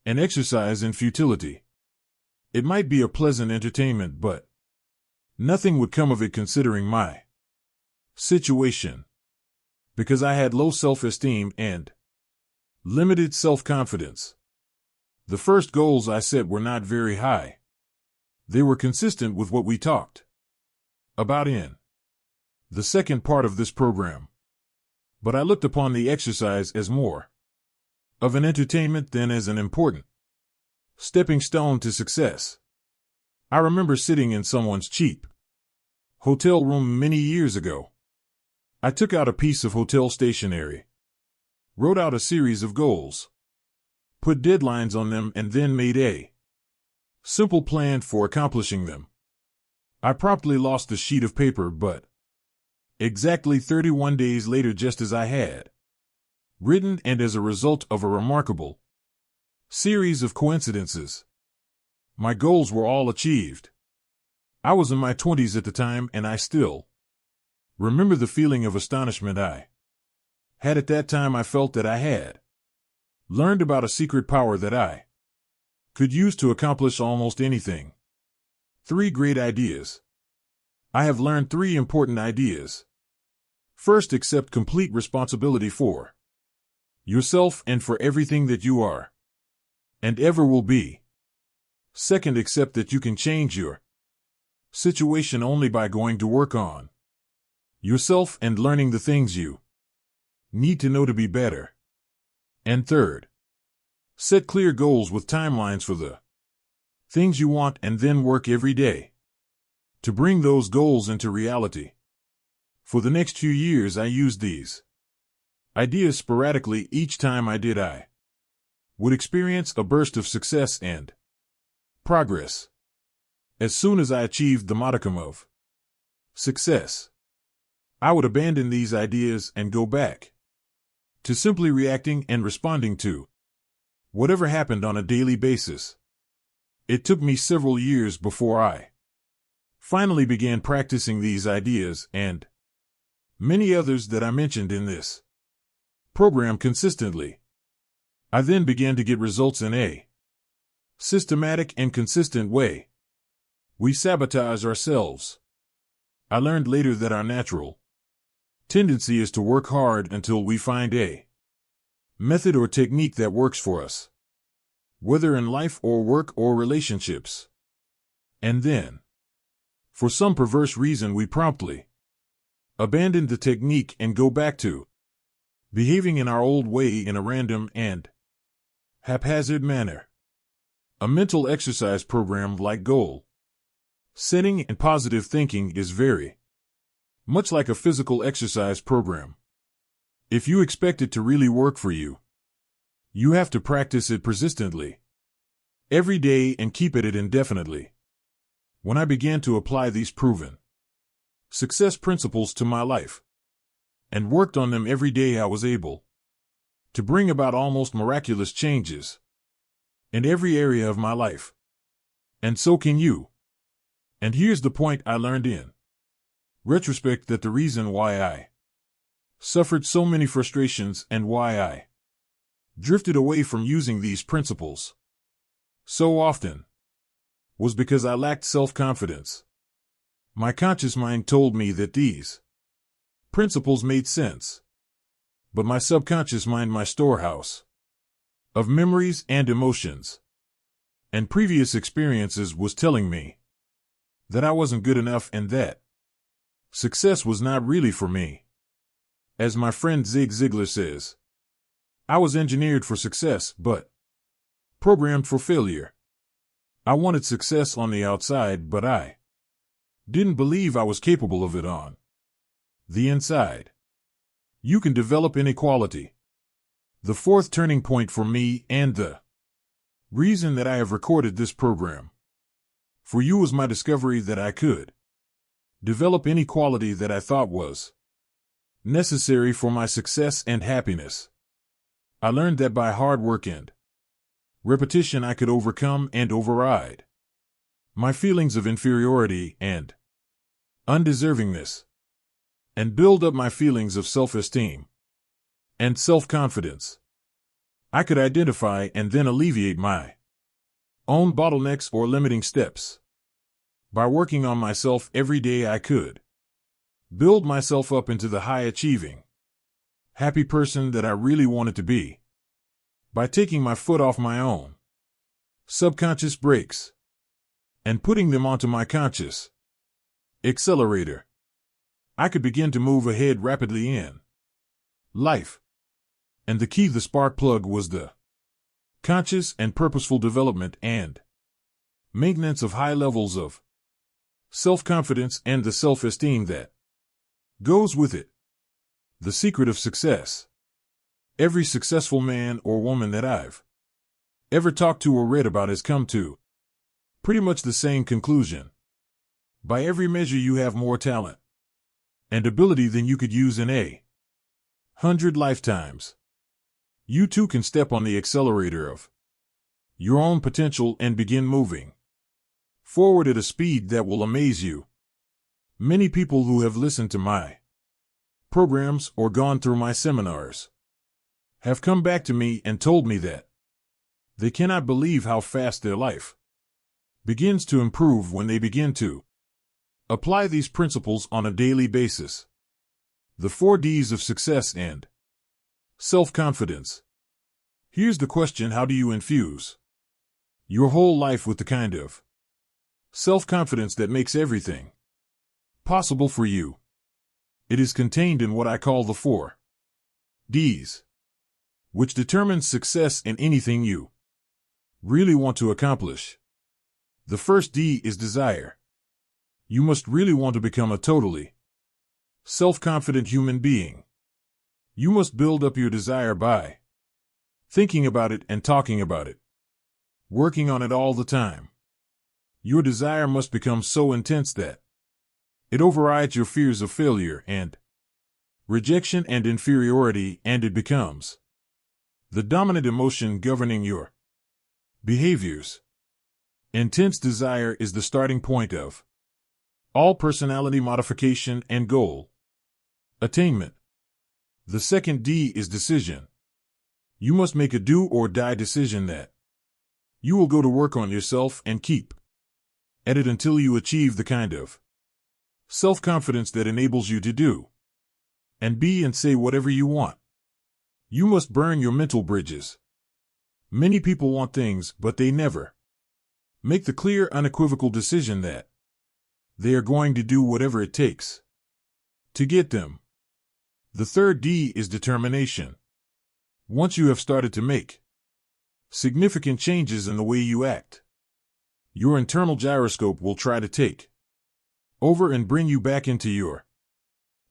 an exercise in futility. It might be a pleasant entertainment, but nothing would come of it considering my situation, because I had low self-esteem and limited self-confidence. The first goals I set were not very high. They were consistent with what we talked about in the second part of this program. But I looked upon the exercise as more of an entertainment than as an important stepping stone to success. I remember sitting in someone's cheap hotel room many years ago. I took out a piece of hotel stationery, wrote out a series of goals, put deadlines on them, and then made a simple plan for accomplishing them. I promptly lost the sheet of paper, but exactly 31 days later, just as I had written, and as a result of a remarkable series of coincidences, my goals were all achieved. I was in my 20s at the time, and I still remember the feeling of astonishment I had at that time. I felt that I had learned about a secret power that I could use to accomplish almost anything. 3 great ideas. I have learned 3 important ideas. First, accept complete responsibility for yourself and for everything that you are and ever will be. Second, accept that you can change your situation only by going to work on yourself and learning the things you need to know to be better. And third, set clear goals with timelines for the things you want, and then work every day to bring those goals into reality. For the next few years, I used these ideas sporadically. Each time I did, I would experience a burst of success and progress. As soon as I achieved the modicum of success, I would abandon these ideas and go back to simply reacting and responding to whatever happened on a daily basis. It took me several years before I finally began practicing these ideas and many others that I mentioned in this program consistently. I then began to get results in a systematic and consistent way. We sabotage ourselves. I learned later that our natural tendency is to work hard until we find a method or technique that works for us, whether in life or work or relationships. And then, for some perverse reason, we promptly abandon the technique and go back to behaving in our old way in a random and haphazard manner. A mental exercise program like goal setting and positive thinking is very much like a physical exercise program. If you expect it to really work for you, you have to practice it persistently every day and keep at it indefinitely. When I began to apply these proven success principles to my life and worked on them every day, I was able to bring about almost miraculous changes in every area of my life. And so can you. And here's the point I learned in retrospect, that the reason why I suffered so many frustrations, and why I drifted away from using these principles so often was because I lacked self-confidence. My conscious mind told me that these principles made sense, but my subconscious mind, my storehouse of memories and emotions and previous experiences, was telling me that I wasn't good enough and that success was not really for me. As my friend Zig Ziglar says, I was engineered for success, but programmed for failure. I wanted success on the outside, but I didn't believe I was capable of it on the inside. You can develop inequality. The fourth turning point for me, and the reason that I have recorded this program for you, was my discovery that I could develop inequality that I thought was necessary for my success and happiness. I learned that by hard work and repetition I could overcome and override my feelings of inferiority and undeservingness, and build up my feelings of self-esteem and self-confidence. I could identify and then alleviate my own bottlenecks or limiting steps. By working on myself every day, I could build myself up into the high-achieving, happy person that I really wanted to be. By taking my foot off my own subconscious brakes and putting them onto my conscious accelerator, I could begin to move ahead rapidly in life. And the key, the spark plug, was the conscious and purposeful development and maintenance of high levels of self-confidence and the self-esteem that goes with it. The secret of success. Every successful man or woman that I've ever talked to or read about has come to pretty much the same conclusion. By every measure, you have more talent and ability than you could use in 100 lifetimes. You too can step on the accelerator of your own potential and begin moving forward at a speed that will amaze you. Many people who have listened to my programs or gone through my seminars have come back to me and told me that they cannot believe how fast their life begins to improve when they begin to apply these principles on a daily basis. The 4 Ds of success and self-confidence. Here's the question: how do you infuse your whole life with the kind of self-confidence that makes everything possible for you? It is contained in what I call the 4 Ds, which determines success in anything you really want to accomplish. The first D is desire. You must really want to become a totally self-confident human being. You must build up your desire by thinking about it and talking about it, working on it all the time. Your desire must become so intense that it overrides your fears of failure and rejection and inferiority, and it becomes the dominant emotion governing your behaviors. Intense desire is the starting point of all personality modification and goal attainment. The second D is decision. You must make a do or die decision that you will go to work on yourself and keep at it until you achieve the kind of self-confidence that enables you to do and be and say whatever you want. You must burn your mental bridges. Many people want things, but they never make the clear, unequivocal decision that they are going to do whatever it takes to get them. The third D is determination. Once you have started to make significant changes in the way you act, your internal gyroscope will try to take over and bring you back into your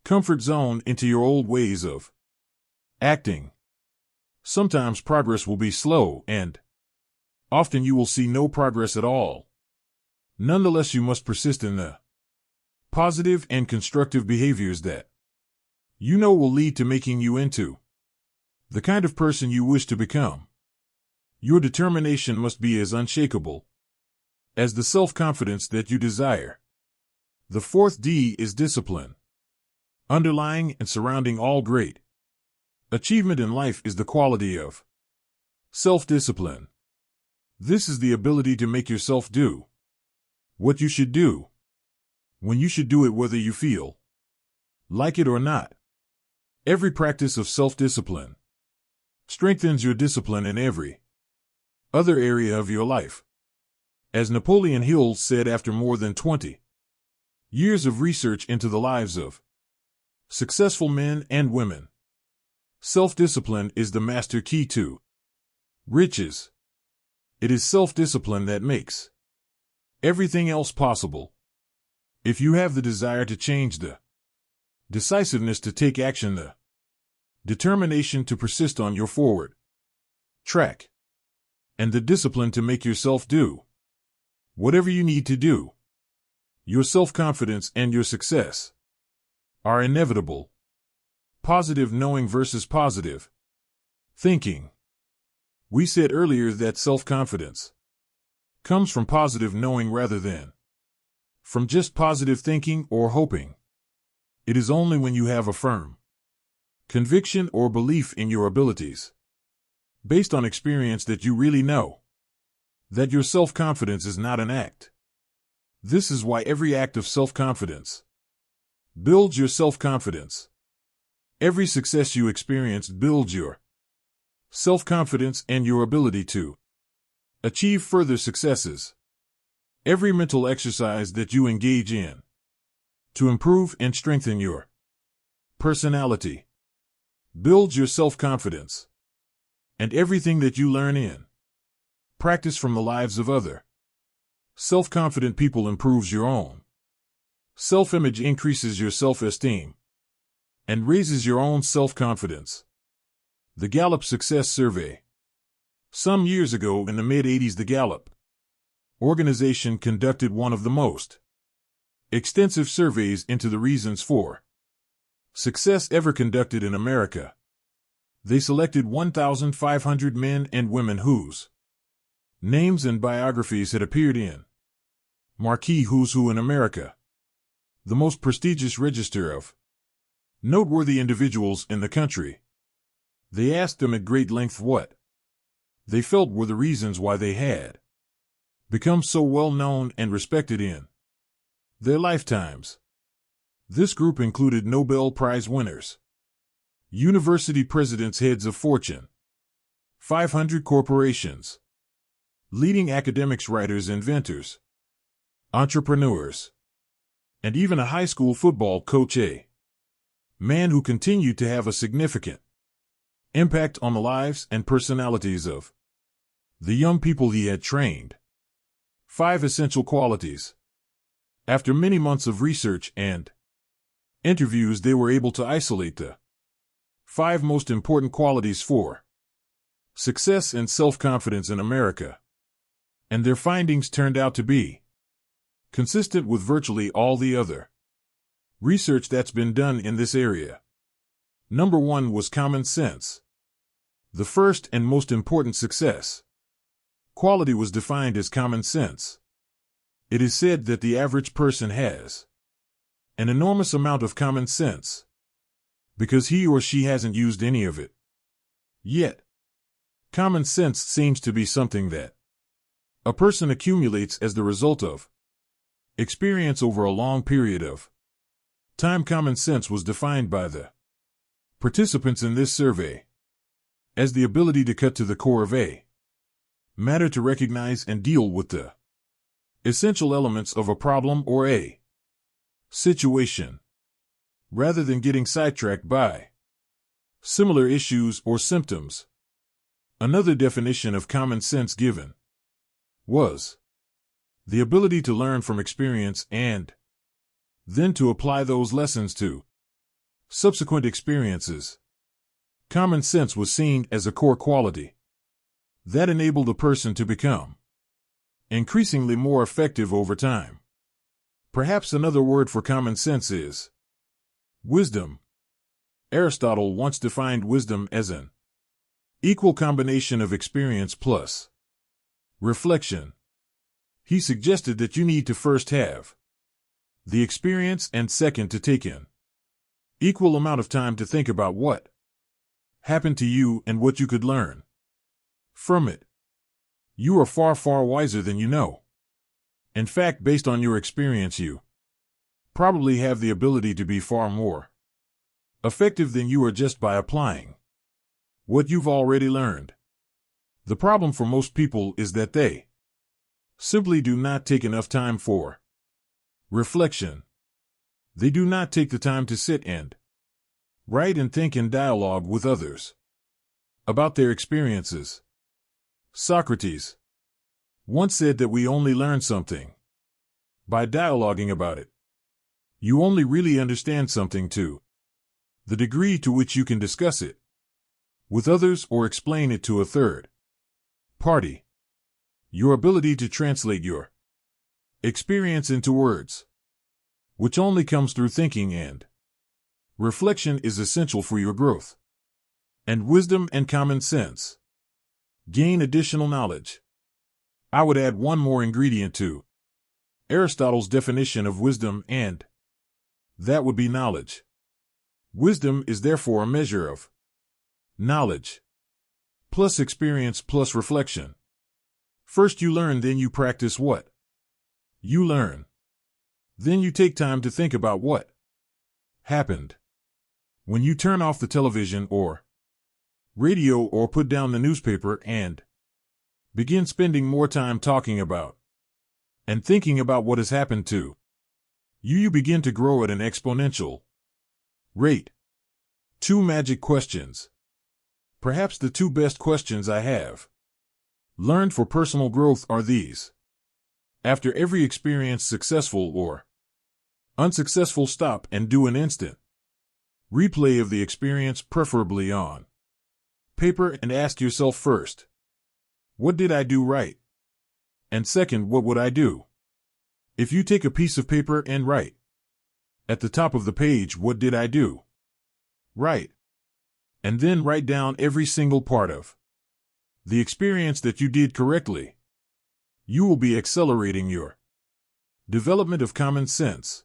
comfort zone, into your old ways of acting. Sometimes progress will be slow, and often you will see no progress at all. Nonetheless, you must persist in the positive and constructive behaviors that you know will lead to making you into the kind of person you wish to become. Your determination must be as unshakable as the self-confidence that you desire. The fourth D is discipline. Underlying and surrounding all great achievement in life is the quality of self-discipline. This is the ability to make yourself do what you should do, when you should do it, whether you feel like it or not. Every practice of self-discipline strengthens your discipline in every other area of your life. As Napoleon Hill said after more than 20 years of research into the lives of successful men and women, self-discipline is the master key to riches. It is self-discipline that makes everything else possible. If you have the desire to change, the decisiveness to take action, the determination to persist on your forward track, and the discipline to make yourself do whatever you need to do, your self-confidence and your success are inevitable. Positive knowing versus positive thinking. We said earlier that self-confidence comes from positive knowing rather than from just positive thinking or hoping. It is only when you have a firm conviction or belief in your abilities, based on experience, that you really know that your self-confidence is not an act. This is why every act of self-confidence builds your self-confidence. Every success you experience builds your self-confidence and your ability to achieve further successes. Every mental exercise that you engage in to improve and strengthen your personality builds your self-confidence. And everything that you learn in practice from the lives of other self-confident people improves your own self-image, increases your self-esteem, and raises your own self-confidence. The Gallup Success Survey. Some years ago in the mid-'80s, the Gallup organization conducted one of the most extensive surveys into the reasons for success ever conducted in America. They selected 1,500 men and women whose names and biographies had appeared in Marquee Who's Who in America, the most prestigious register of noteworthy individuals in the country. They asked them at great length what they felt were the reasons why they had become so well known and respected in their lifetimes. This group included Nobel Prize winners, university presidents, heads of Fortune 500 corporations, leading academics, writers, inventors, entrepreneurs, and even a high school football coach, a man who continued to have a significant impact on the lives and personalities of the young people he had trained. 5 essential qualities. After many months of research and interviews, they were able to isolate the 5 most important qualities for success and self-confidence in America. And their findings turned out to be consistent with virtually all the other research that's been done in this area. Number 1 was common sense. The first and most important success quality was defined as common sense. It is said that the average person has an enormous amount of common sense because he or she hasn't used any of it yet. Common sense seems to be something that a person accumulates as the result of experience over a long period of time. Common sense was defined by the participants in this survey as the ability to cut to the core of a matter, to recognize and deal with the essential elements of a problem or a situation, rather than getting sidetracked by similar issues or symptoms. Another definition of common sense given was the ability to learn from experience and then to apply those lessons to subsequent experiences. Common sense was seen as a core quality that enabled a person to become increasingly more effective over time. Perhaps another word for common sense is wisdom. Aristotle once defined wisdom as an equal combination of experience plus reflection. He suggested that you need to first have the experience and second to take in Equal amount of time to think about what happened to you and what you could learn from it. You are far, far wiser than you know. In fact, based on your experience, you probably have the ability to be far more effective than you are just by applying what you've already learned. The problem for most people is that they simply do not take enough time for reflection. They do not take the time to sit and write and think and dialogue with others about their experiences. Socrates once said that we only learn something by dialoguing about it. You only really understand something to the degree to which you can discuss it with others or explain it to a third party. Your ability to translate your experience into words, which only comes through thinking and reflection, is essential for your growth and wisdom and common sense. Gain additional knowledge. I would add one more ingredient to Aristotle's definition of wisdom, and that would be knowledge. Wisdom is therefore a measure of knowledge plus experience plus reflection. First you learn, then you practice what you learn. Then you take time to think about what happened. When you turn off the television or radio or put down the newspaper and begin spending more time talking about and thinking about what has happened to you, you begin to grow at an exponential rate. 2 magic questions. Perhaps the 2 best questions I have learned for personal growth are these. After every experience, successful or unsuccessful, stop and do an instant replay of the experience, preferably on paper, and ask yourself first, what did I do right? And second, what would I do if you take a piece of paper and write at the top of the page, what did I do right? And then write down every single part of the experience that you did correctly. You will be accelerating your development of common sense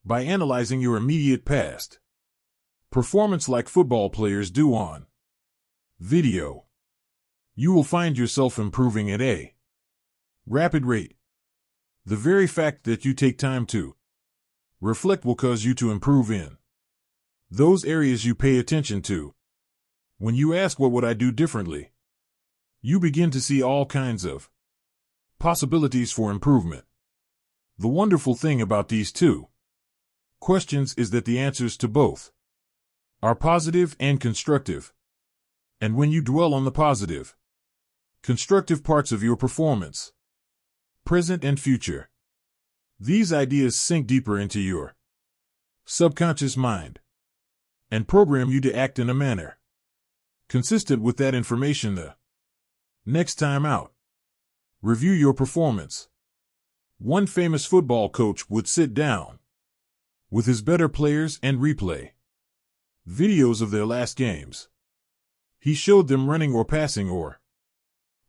by analyzing your immediate past performance like football players do on video. You will find yourself improving at a rapid rate. The very fact that you take time to reflect will cause you to improve in those areas you pay attention to. When you ask, what would I do differently? You begin to see all kinds of possibilities for improvement. The wonderful thing about these 2 questions is that the answers to both are positive and constructive. And when you dwell on the positive, constructive parts of your performance, present and future, these ideas sink deeper into your subconscious mind and program you to act in a manner consistent with that information. The next time out, review your performance. One famous football coach would sit down with his better players and replay videos of their last games. He showed them running or passing or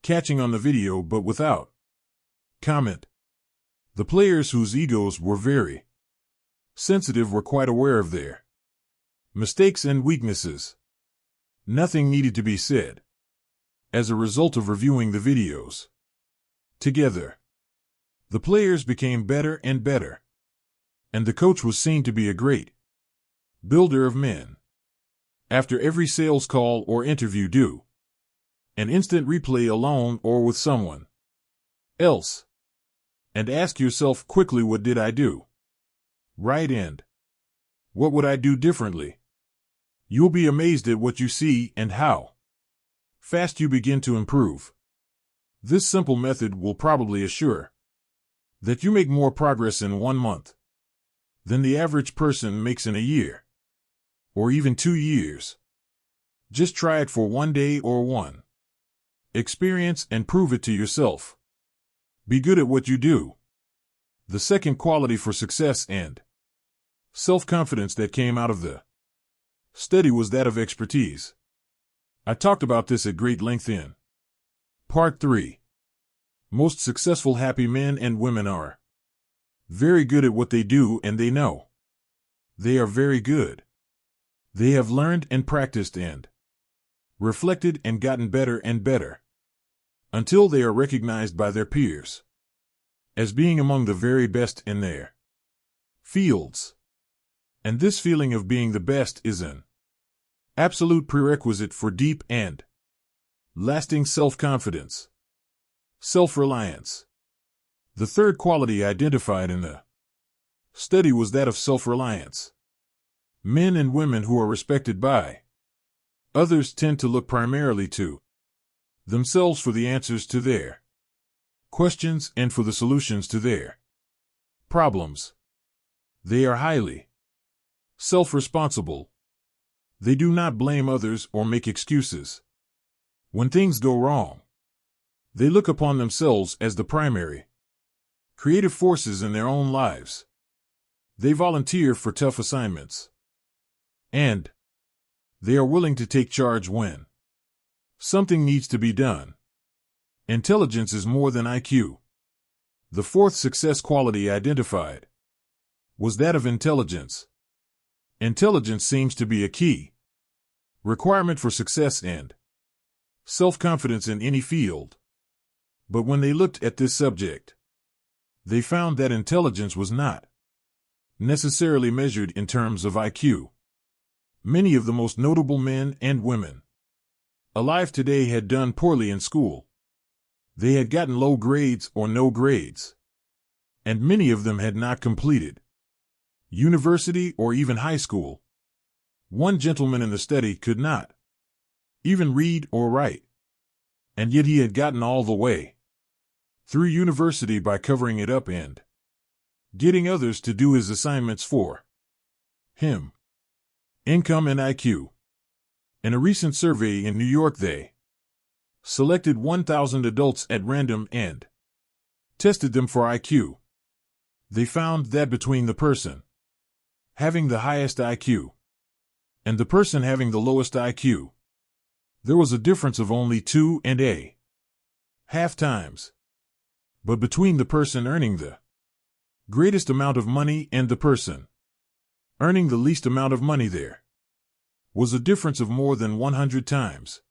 catching on the video, but without comment. The players whose egos were very sensitive were quite aware of their mistakes and weaknesses. Nothing needed to be said. As a result of reviewing the videos together, the players became better and better, and the coach was seen to be a great builder of men. After every sales call or interview, do an instant replay alone or with someone else, and ask yourself quickly, what did I do right, and what would I do differently? You'll be amazed at what you see and how fast you begin to improve. This simple method will probably assure that you make more progress in 1 month than the average person makes in a year, or even 2 years. Just try it for 1 day or 1 experience and prove it to yourself. Be good at what you do. The second quality for success and self-confidence that came out of the study was that of expertise. I talked about this at great length in Part 3. Most successful happy men and women are very good at what they do, and they know they are very good. They have learned and practiced and reflected and gotten better and better, until they are recognized by their peers as being among the very best in their fields. And this feeling of being the best is an absolute prerequisite for deep and lasting self-confidence, self-reliance. The third quality identified in the study was that of self-reliance. Men and women who are respected by others tend to look primarily to themselves for the answers to their questions and for the solutions to their problems. They are highly self-responsible. They do not blame others or make excuses when things go wrong. They look upon themselves as the primary creative forces in their own lives. They volunteer for tough assignments, and they are willing to take charge when something needs to be done. Intelligence is more than IQ. The fourth success quality identified was that of intelligence. Intelligence seems to be a key requirement for success and self-confidence in any field. But when they looked at this subject, they found that intelligence was not necessarily measured in terms of IQ. Many of the most notable men and women alive today had done poorly in school. They had gotten low grades or no grades, and many of them had not completed university or even high school. One gentleman in the study could not even read or write, and yet he had gotten all the way through university by covering it up and getting others to do his assignments for him. Income and IQ. In a recent survey in New York, they selected 1,000 adults at random and tested them for IQ. They found that between the person having the highest IQ and the person having the lowest IQ, there was a difference of only 2.5 times. But between the person earning the greatest amount of money and the person earning the least amount of money, there was a difference of more than 100 times.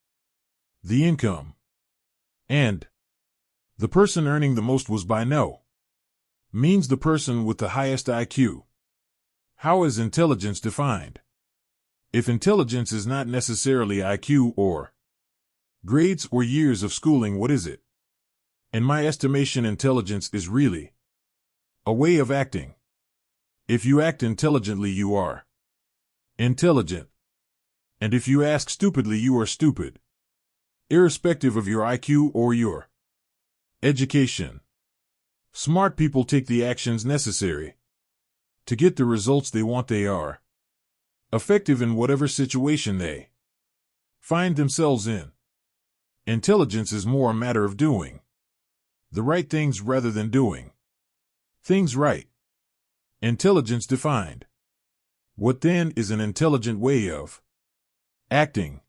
The income and the person earning the most was by no means the person with the highest IQ. How is intelligence defined? If intelligence is not necessarily IQ or grades or years of schooling, what is it? In my estimation, intelligence is really a way of acting. If you act intelligently, you are intelligent. And if you ask stupidly, you are stupid, irrespective of your IQ or your education. Smart people take the actions necessary to get the results they want. They are effective in whatever situation they find themselves in. Intelligence is more a matter of doing the right things rather than doing things right. Intelligence defined. What then is an intelligent way of acting?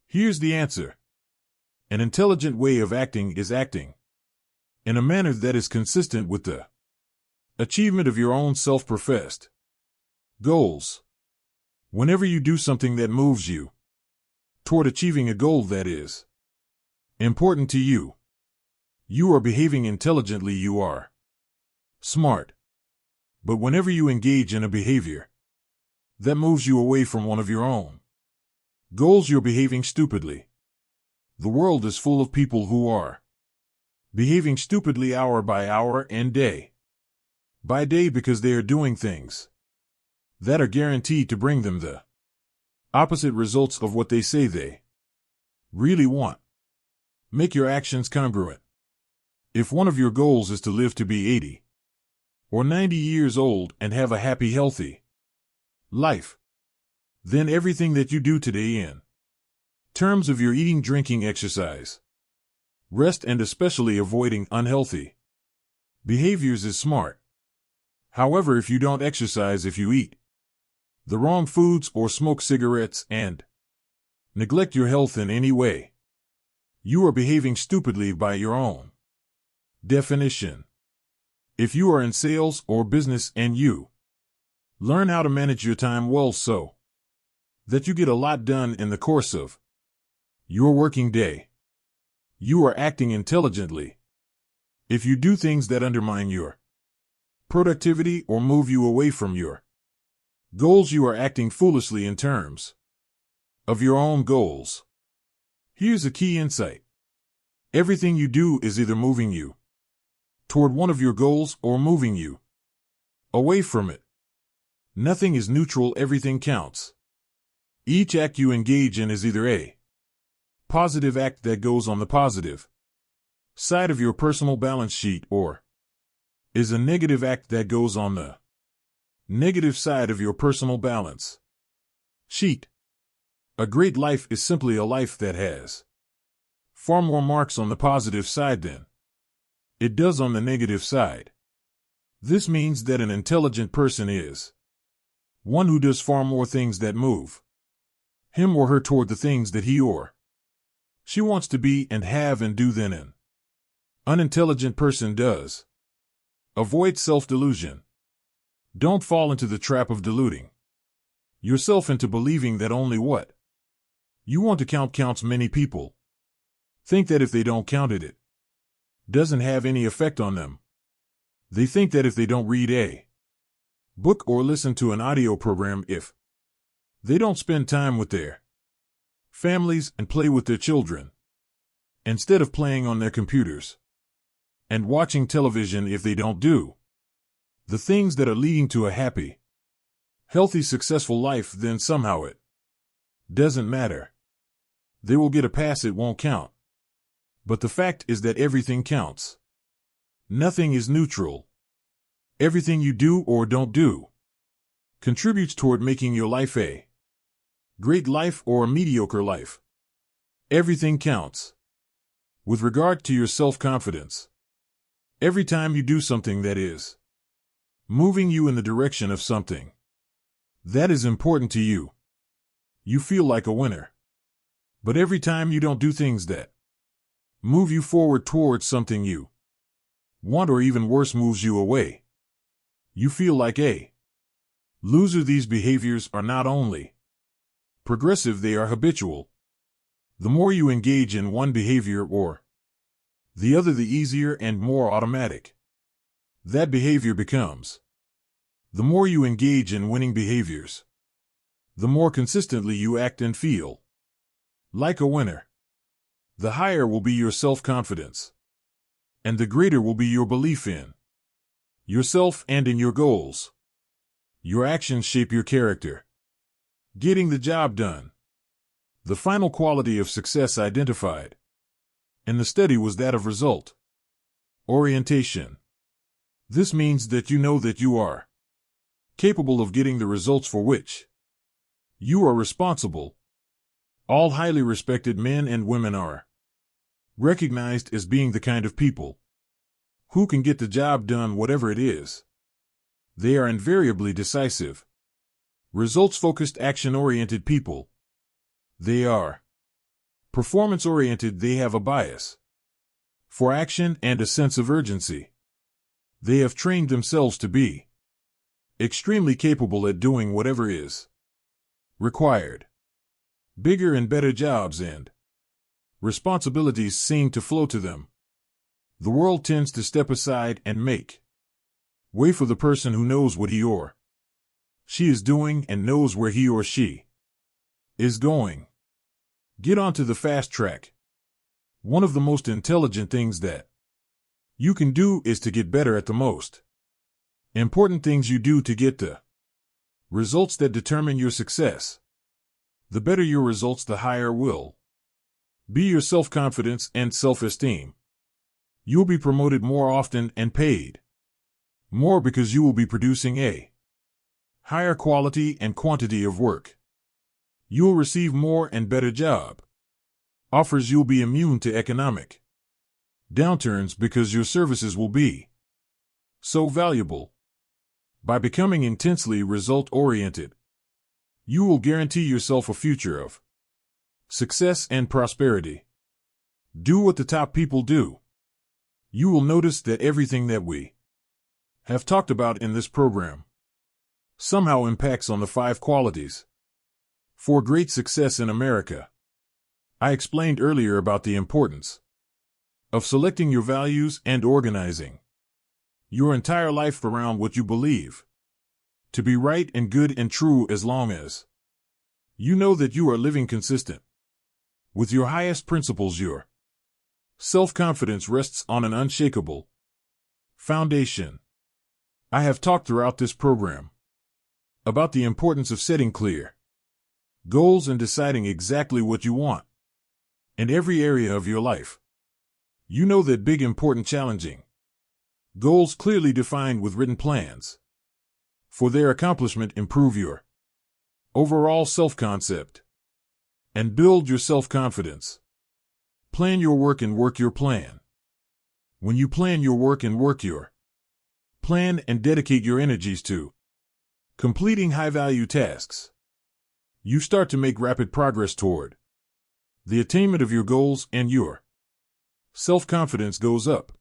Here's the answer. An intelligent way of acting is acting in a manner that is consistent with the achievement of your own self-professed goals. Whenever you do something that moves you toward achieving a goal that is important to you, you are behaving intelligently, you are smart. But whenever you engage in a behavior that moves you away from one of your own goals, you're behaving stupidly. The world is full of people who are behaving stupidly hour by hour and day by day because they are doing things that are guaranteed to bring them the opposite results of what they say they really want. Make your actions congruent. If one of your goals is to live to be 80 or 90 years old and have a happy, healthy life, then everything that you do today in terms of your eating, drinking, exercise, rest, and especially avoiding unhealthy behaviors is smart. However, if you don't exercise, if you eat the wrong foods or smoke cigarettes and neglect your health in any way, you are behaving stupidly by your own definition. If you are in sales or business and you learn how to manage your time well, so that you get a lot done in the course of your working day. You are acting intelligently. If you do things that undermine your productivity or move you away from your goals, you are acting foolishly in terms of your own goals. Here's a key insight. Everything you do is either moving you toward one of your goals or moving you away from it. Nothing is neutral, everything counts. Each act you engage in is either a positive act that goes on the positive side of your personal balance sheet or is a negative act that goes on the negative side of your personal balance sheet. A great life is simply a life that has far more marks on the positive side than it does on the negative side. This means that an intelligent person is one who does far more things that move him or her toward the things that he or she wants to be and have and do than an unintelligent person does. Avoid self-delusion. Don't fall into the trap of deluding yourself into believing that only what you want to count counts. Many people think that if they don't count it, it doesn't have any effect on them. They think that if they don't read a book or listen to an audio program, if they don't spend time with their families and play with their children, instead of playing on their computers and watching television, if they don't do the things that are leading to a happy, healthy, successful life, then somehow it doesn't matter. They will get a pass, it won't count. But the fact is that everything counts. Nothing is neutral. Everything you do or don't do contributes toward making your life a great life or a mediocre life. Everything counts. With regard to your self-confidence, every time you do something that is moving you in the direction of something that is important to you, you feel like a winner. But every time you don't do things that move you forward towards something you want, or even worse, moves you away, you feel like a loser. These behaviors are not only progressive, they are habitual. The more you engage in one behavior or the other, the easier and more automatic that behavior becomes. The more you engage in winning behaviors, the more consistently you act and feel like a winner. The higher will be your self-confidence, and the greater will be your belief in yourself and in your goals. Your actions shape your character. Getting the job done. The final quality of success identified in the study was that of result orientation. This means that you know that you are capable of getting the results for which you are responsible. All highly respected men and women are recognized as being the kind of people who can get the job done, whatever it is. They are invariably decisive, results-focused, action-oriented people. They are performance-oriented. They have a bias for action and a sense of urgency. They have trained themselves to be extremely capable at doing whatever is required. Bigger and better jobs and responsibilities seem to flow to them. The world tends to step aside and make way for the person who knows what he or she is doing and knows where he or she is going. Get onto the fast track. One of the most intelligent things that you can do is to get better at the most important things you do to get the results that determine your success. The better your results, the higher will be your self-confidence and self-esteem. You'll be promoted more often and paid more because you will be producing a higher quality and quantity of work. You'll receive more and better job offers. You'll be immune to economic downturns because your services will be so valuable. By becoming intensely result-oriented, you will guarantee yourself a future of success and prosperity. Do what the top people do. You will notice that everything that we have talked about in this program somehow impacts on the 5 qualities For great success in America. I explained earlier about the importance of selecting your values and organizing your entire life around what you believe to be right and good and true, as long as you know that you are living consistent with your highest principles. Your self-confidence rests on an unshakable foundation. I have talked throughout this program about the importance of setting clear goals and deciding exactly what you want in every area of your life. You know that big, important, challenging goals clearly defined with written plans for their accomplishment improve your overall self-concept and build your self-confidence. Plan your work and work your plan. When you plan your work and work your plan and dedicate your energies to completing high-value tasks, you start to make rapid progress toward the attainment of your goals, and your self-confidence goes up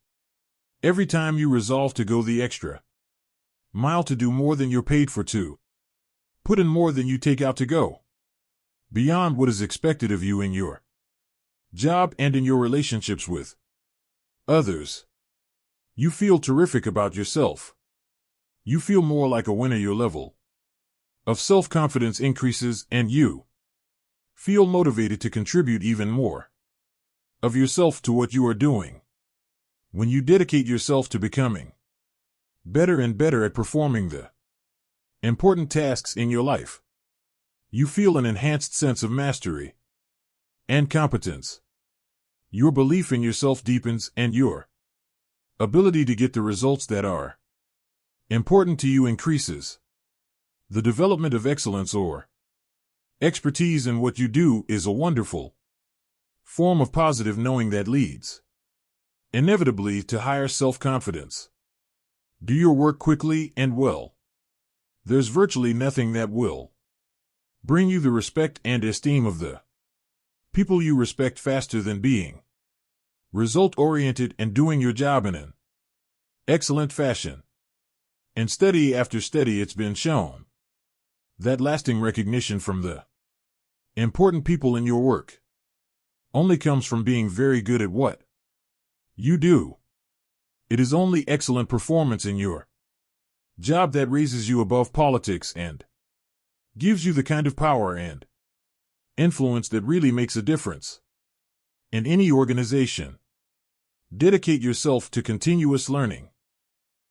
every time you resolve to go the extra mile, to do more than you're paid for, to put in more than you take out, to go beyond what is expected of you in your job and in your relationships with others. You feel terrific about yourself. You feel more like a winner. Your level of self-confidence increases, and you feel motivated to contribute even more of yourself to what you are doing. When you dedicate yourself to becoming better and better at performing the important tasks in your life, you feel an enhanced sense of mastery and competence. Your belief in yourself deepens, and your ability to get the results that are important to you increases. The development of excellence or expertise in what you do is a wonderful form of positive knowing that leads inevitably to higher self-confidence. Do your work quickly and well. There's virtually nothing that will bring you the respect and esteem of the people you respect faster than being result-oriented and doing your job in an excellent fashion. And study after study, it's been shown that lasting recognition from the important people in your work only comes from being very good at what you do. It is only excellent performance in your job that raises you above politics and gives you the kind of power and influence that really makes a difference in any organization. Dedicate yourself to continuous learning.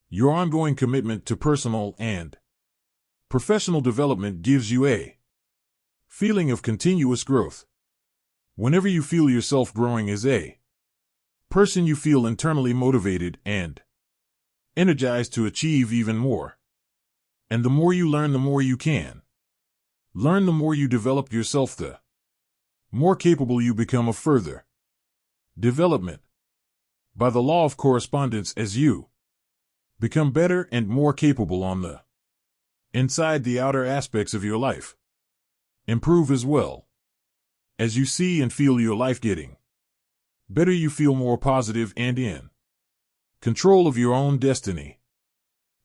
Your ongoing commitment to personal and professional development gives you a feeling of continuous growth. Whenever you feel yourself growing as a person, you feel internally motivated and energized to achieve even more. And the more you learn, the more you can learn, the more you develop yourself, the more capable you become of further development. By the law of correspondence, as you become better and more capable on the inside, the outer aspects of your life improve as well. As you see and feel your life getting better, you feel more positive and in control of your own destiny.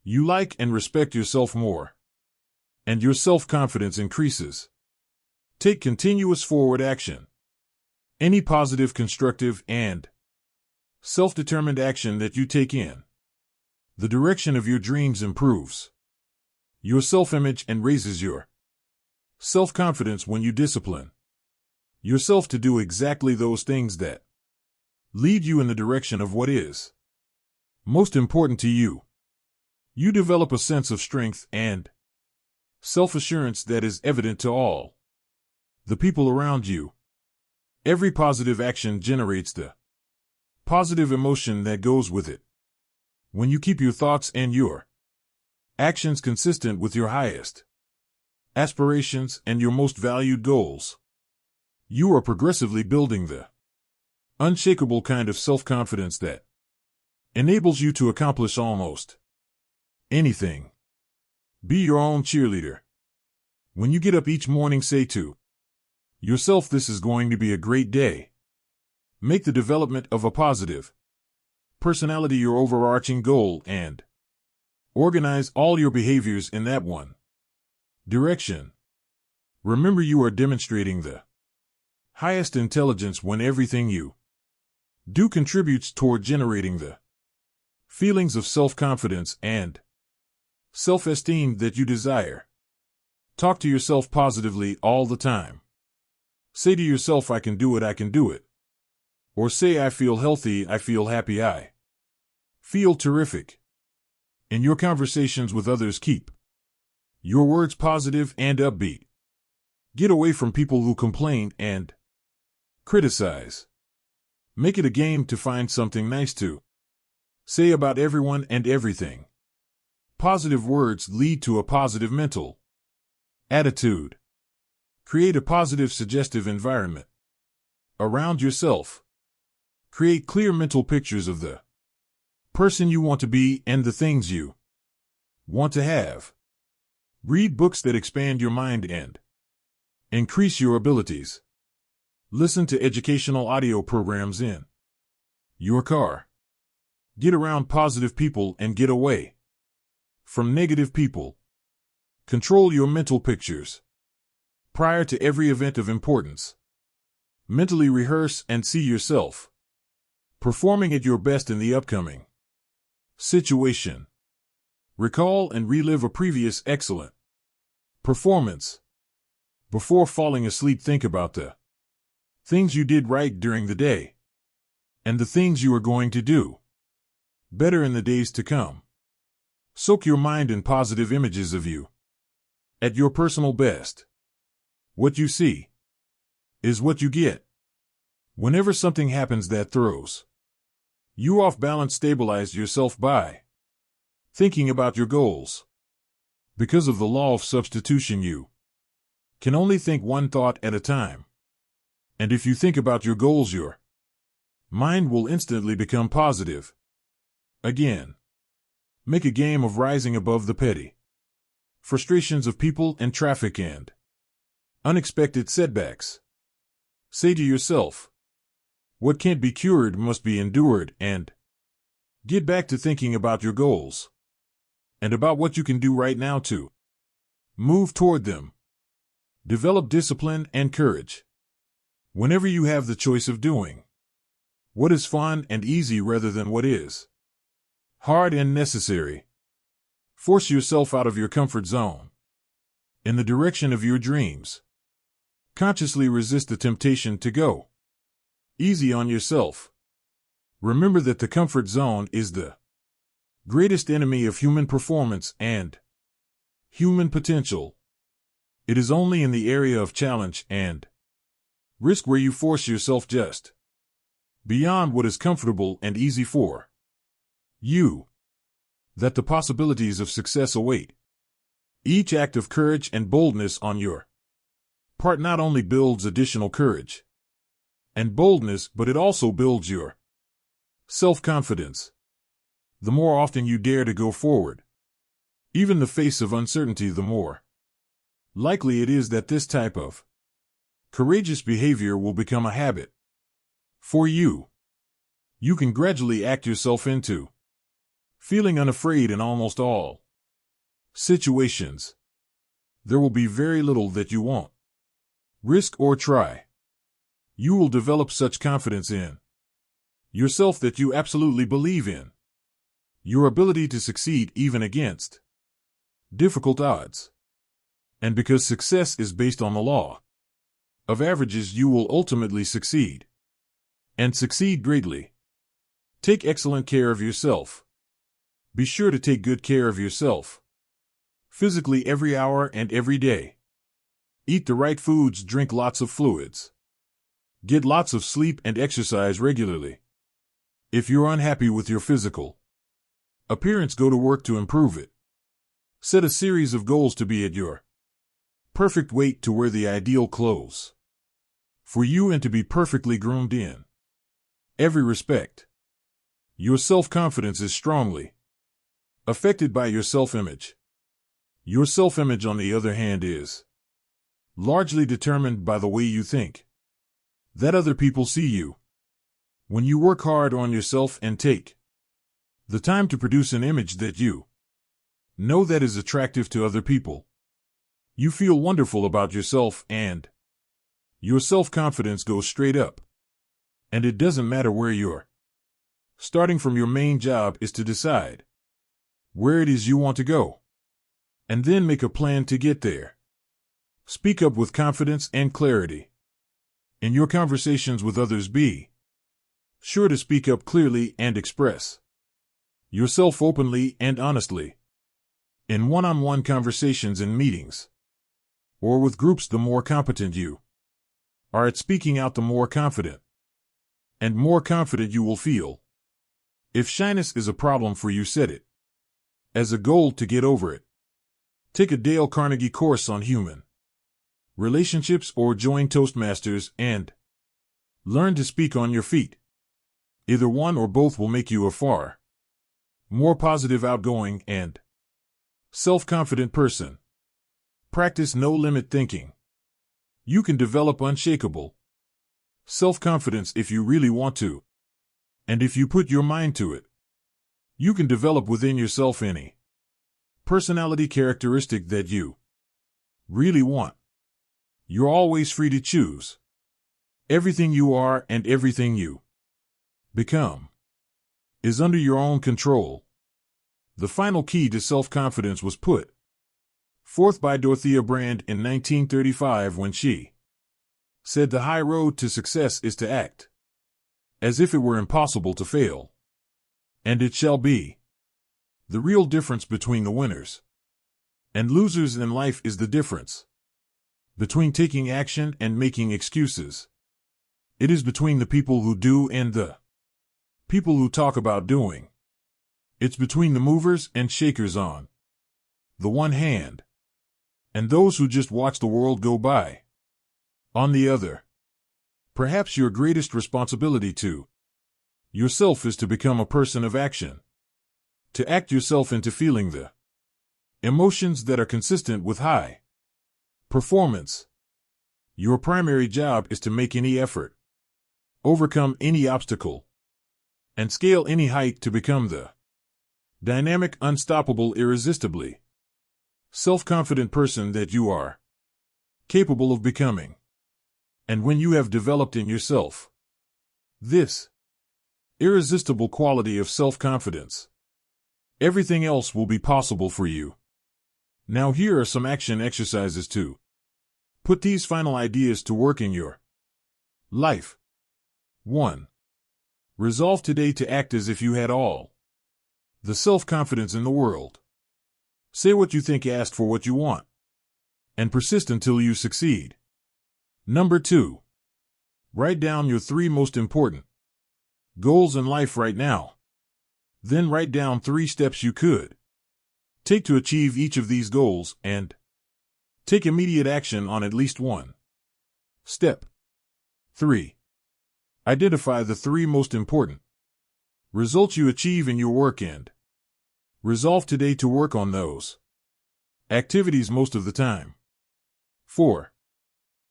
You like and respect yourself more, and your self-confidence increases. Take continuous forward action. Any positive, constructive, and self-determined action that you take in the direction of your dreams improves your self-image and raises your self-confidence when you discipline yourself to do exactly those things that lead you in the direction of what is most important to you. You develop a sense of strength and self-assurance that is evident to all the people around you. Every positive action generates the positive emotion that goes with it. When you keep your thoughts and your actions consistent with your highest aspirations and your most valued goals, you are progressively building the unshakable kind of self-confidence that enables you to accomplish almost anything. Be your own cheerleader. When you get up each morning, say to yourself, "This is going to be a great day." Make the development of a positive personality your overarching goal and organize all your behaviors in that one direction. Remember, you are demonstrating the highest intelligence when everything you do contributes toward generating the feelings of self-confidence and self-esteem that you desire. Talk to yourself positively all the time. Say to yourself, I can do it, I can do it. Or say, I feel healthy, I feel happy, I feel terrific. In your conversations with others, keep your words positive and upbeat. Get away from people who complain and criticize. Make it a game to find something nice to say about everyone and everything. Positive words lead to a positive mental attitude. Create a positive, suggestive environment around yourself. Create clear mental pictures of the person you want to be and the things you want to have. Read books that expand your mind and increase your abilities. Listen to educational audio programs in your car. Get around positive people and get away from negative people. Control your mental pictures prior to every event of importance. Mentally rehearse and see yourself performing at your best in the upcoming situation. Recall and relive a previous excellent performance. Before falling asleep, think about the things you did right during the day and the things you are going to do better in the days to come. Soak your mind in positive images of you at your personal best. What you see is what you get. Whenever something happens that throws you off balance, stabilize yourself by thinking about your goals. Because of the law of substitution, you can only think one thought at a time. And if you think about your goals, your mind will instantly become positive. Again, make a game of rising above the petty frustrations of people and traffic and unexpected setbacks. Say to yourself, what can't be cured must be endured, and get back to thinking about your goals and about what you can do right now to move toward them. Develop discipline and courage. Whenever you have the choice of doing what is fun and easy rather than what is hard and necessary, force yourself out of your comfort zone in the direction of your dreams. Consciously resist the temptation to go easy on yourself. Remember that the comfort zone is the greatest enemy of human performance and human potential. It is only in the area of challenge and risk where you force yourself just beyond what is comfortable and easy for you that the possibilities of success await. Each act of courage and boldness on your part not only builds additional courage and boldness, but it also builds your self-confidence. The more often you dare to go forward, even in the face of uncertainty, the more likely it is that this type of courageous behavior will become a habit for you. You can gradually act yourself into feeling unafraid in almost all situations. There will be very little that you won't risk or try. You will develop such confidence in yourself that you absolutely believe in your ability to succeed even against difficult odds. And because success is based on the law of averages, you will ultimately succeed, and succeed greatly. Take excellent care of yourself. Be sure to take good care of yourself physically every hour and every day. Eat the right foods, drink lots of fluids. Get lots of sleep and exercise regularly. If you're unhappy with your physical appearance, go to work to improve it. Set a series of goals to be at your perfect weight, to wear the ideal clothes for you, and to be perfectly groomed in every respect. Your self-confidence is strongly affected by your self-image. Your self-image, on the other hand, is largely determined by the way you think that other people see you. When you work hard on yourself and take the time to produce an image that you know that is attractive to other people, You feel wonderful about yourself and your self-confidence goes straight up. And it doesn't matter where you're starting from. Your main job is to decide where it is you want to go, and then make a plan to get there. Speak up with confidence and clarity. In your conversations with others, be sure to speak up clearly and express yourself openly and honestly. In one-on-one conversations and meetings, or with groups, the more competent you are at speaking out, the more confident you will feel. If shyness is a problem for you, set it as a goal to get over it. Take a Dale Carnegie course on human relationships or join Toastmasters and learn to speak on your feet. Either one or both will make you a far more positive, outgoing, and self-confident person. Practice no-limit thinking. You can develop unshakable self-confidence if you really want to. And if you put your mind to it, you can develop within yourself any personality characteristic that you really want. You're always free to choose. Everything you are and everything you become is under your own control. The final key to self-confidence was put forth by Dorothea Brande in 1935 when she said the high road to success is to act as if it were impossible to fail. And it shall be. The real difference between the winners and losers in life is the difference between taking action and making excuses. It is between the people who do and the people who talk about doing. It's between the movers and shakers on the one hand, and those who just watch the world go by on the other. Perhaps your greatest responsibility to yourself is to become a person of action, to act yourself into feeling the emotions that are consistent with high performance. Your primary job is to make any effort, overcome any obstacle, and scale any height to become the dynamic, unstoppable, irresistibly self-confident person that you are capable of becoming. And when you have developed in yourself this irresistible quality of self-confidence, everything else will be possible for you. Now here are some action exercises to put these final ideas to work in your life. 1. Resolve today to act as if you had all the self-confidence in the world. Say what you think, ask for what you want, and persist until you succeed. Number 2. Write down your 3 most important goals in life right now. Then write down 3 steps you could take to achieve each of these goals, and take immediate action on at least one step. 3. Identify the 3 most important results you achieve in your work and resolve today to work on those activities most of the time. 4.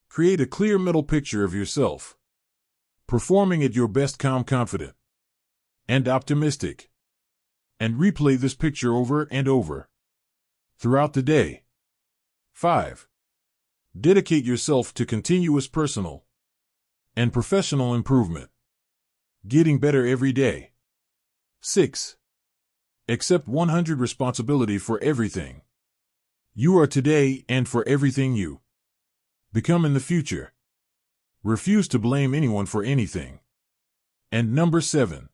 Create a clear mental picture of yourself performing at your best, calm, confident, and optimistic. And replay this picture over and over throughout the day. 5. Dedicate yourself to continuous personal and professional improvement, getting better every day. 6. Accept 100% responsibility for everything you are today and for everything you become in the future. Refuse to blame anyone for anything. And number 7.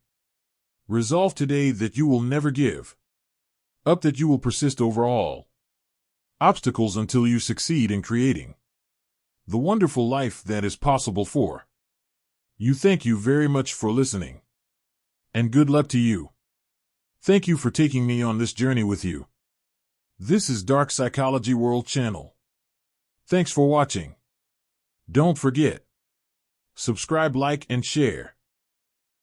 Resolve today that you will never give up, that you will persist over all obstacles until you succeed in creating the wonderful life that is possible for you. Thank you very much for listening, and good luck to you. Thank you for taking me on this journey with you. This is Dark Psychology World Channel. Thanks for watching. Don't forget, subscribe, like, and share.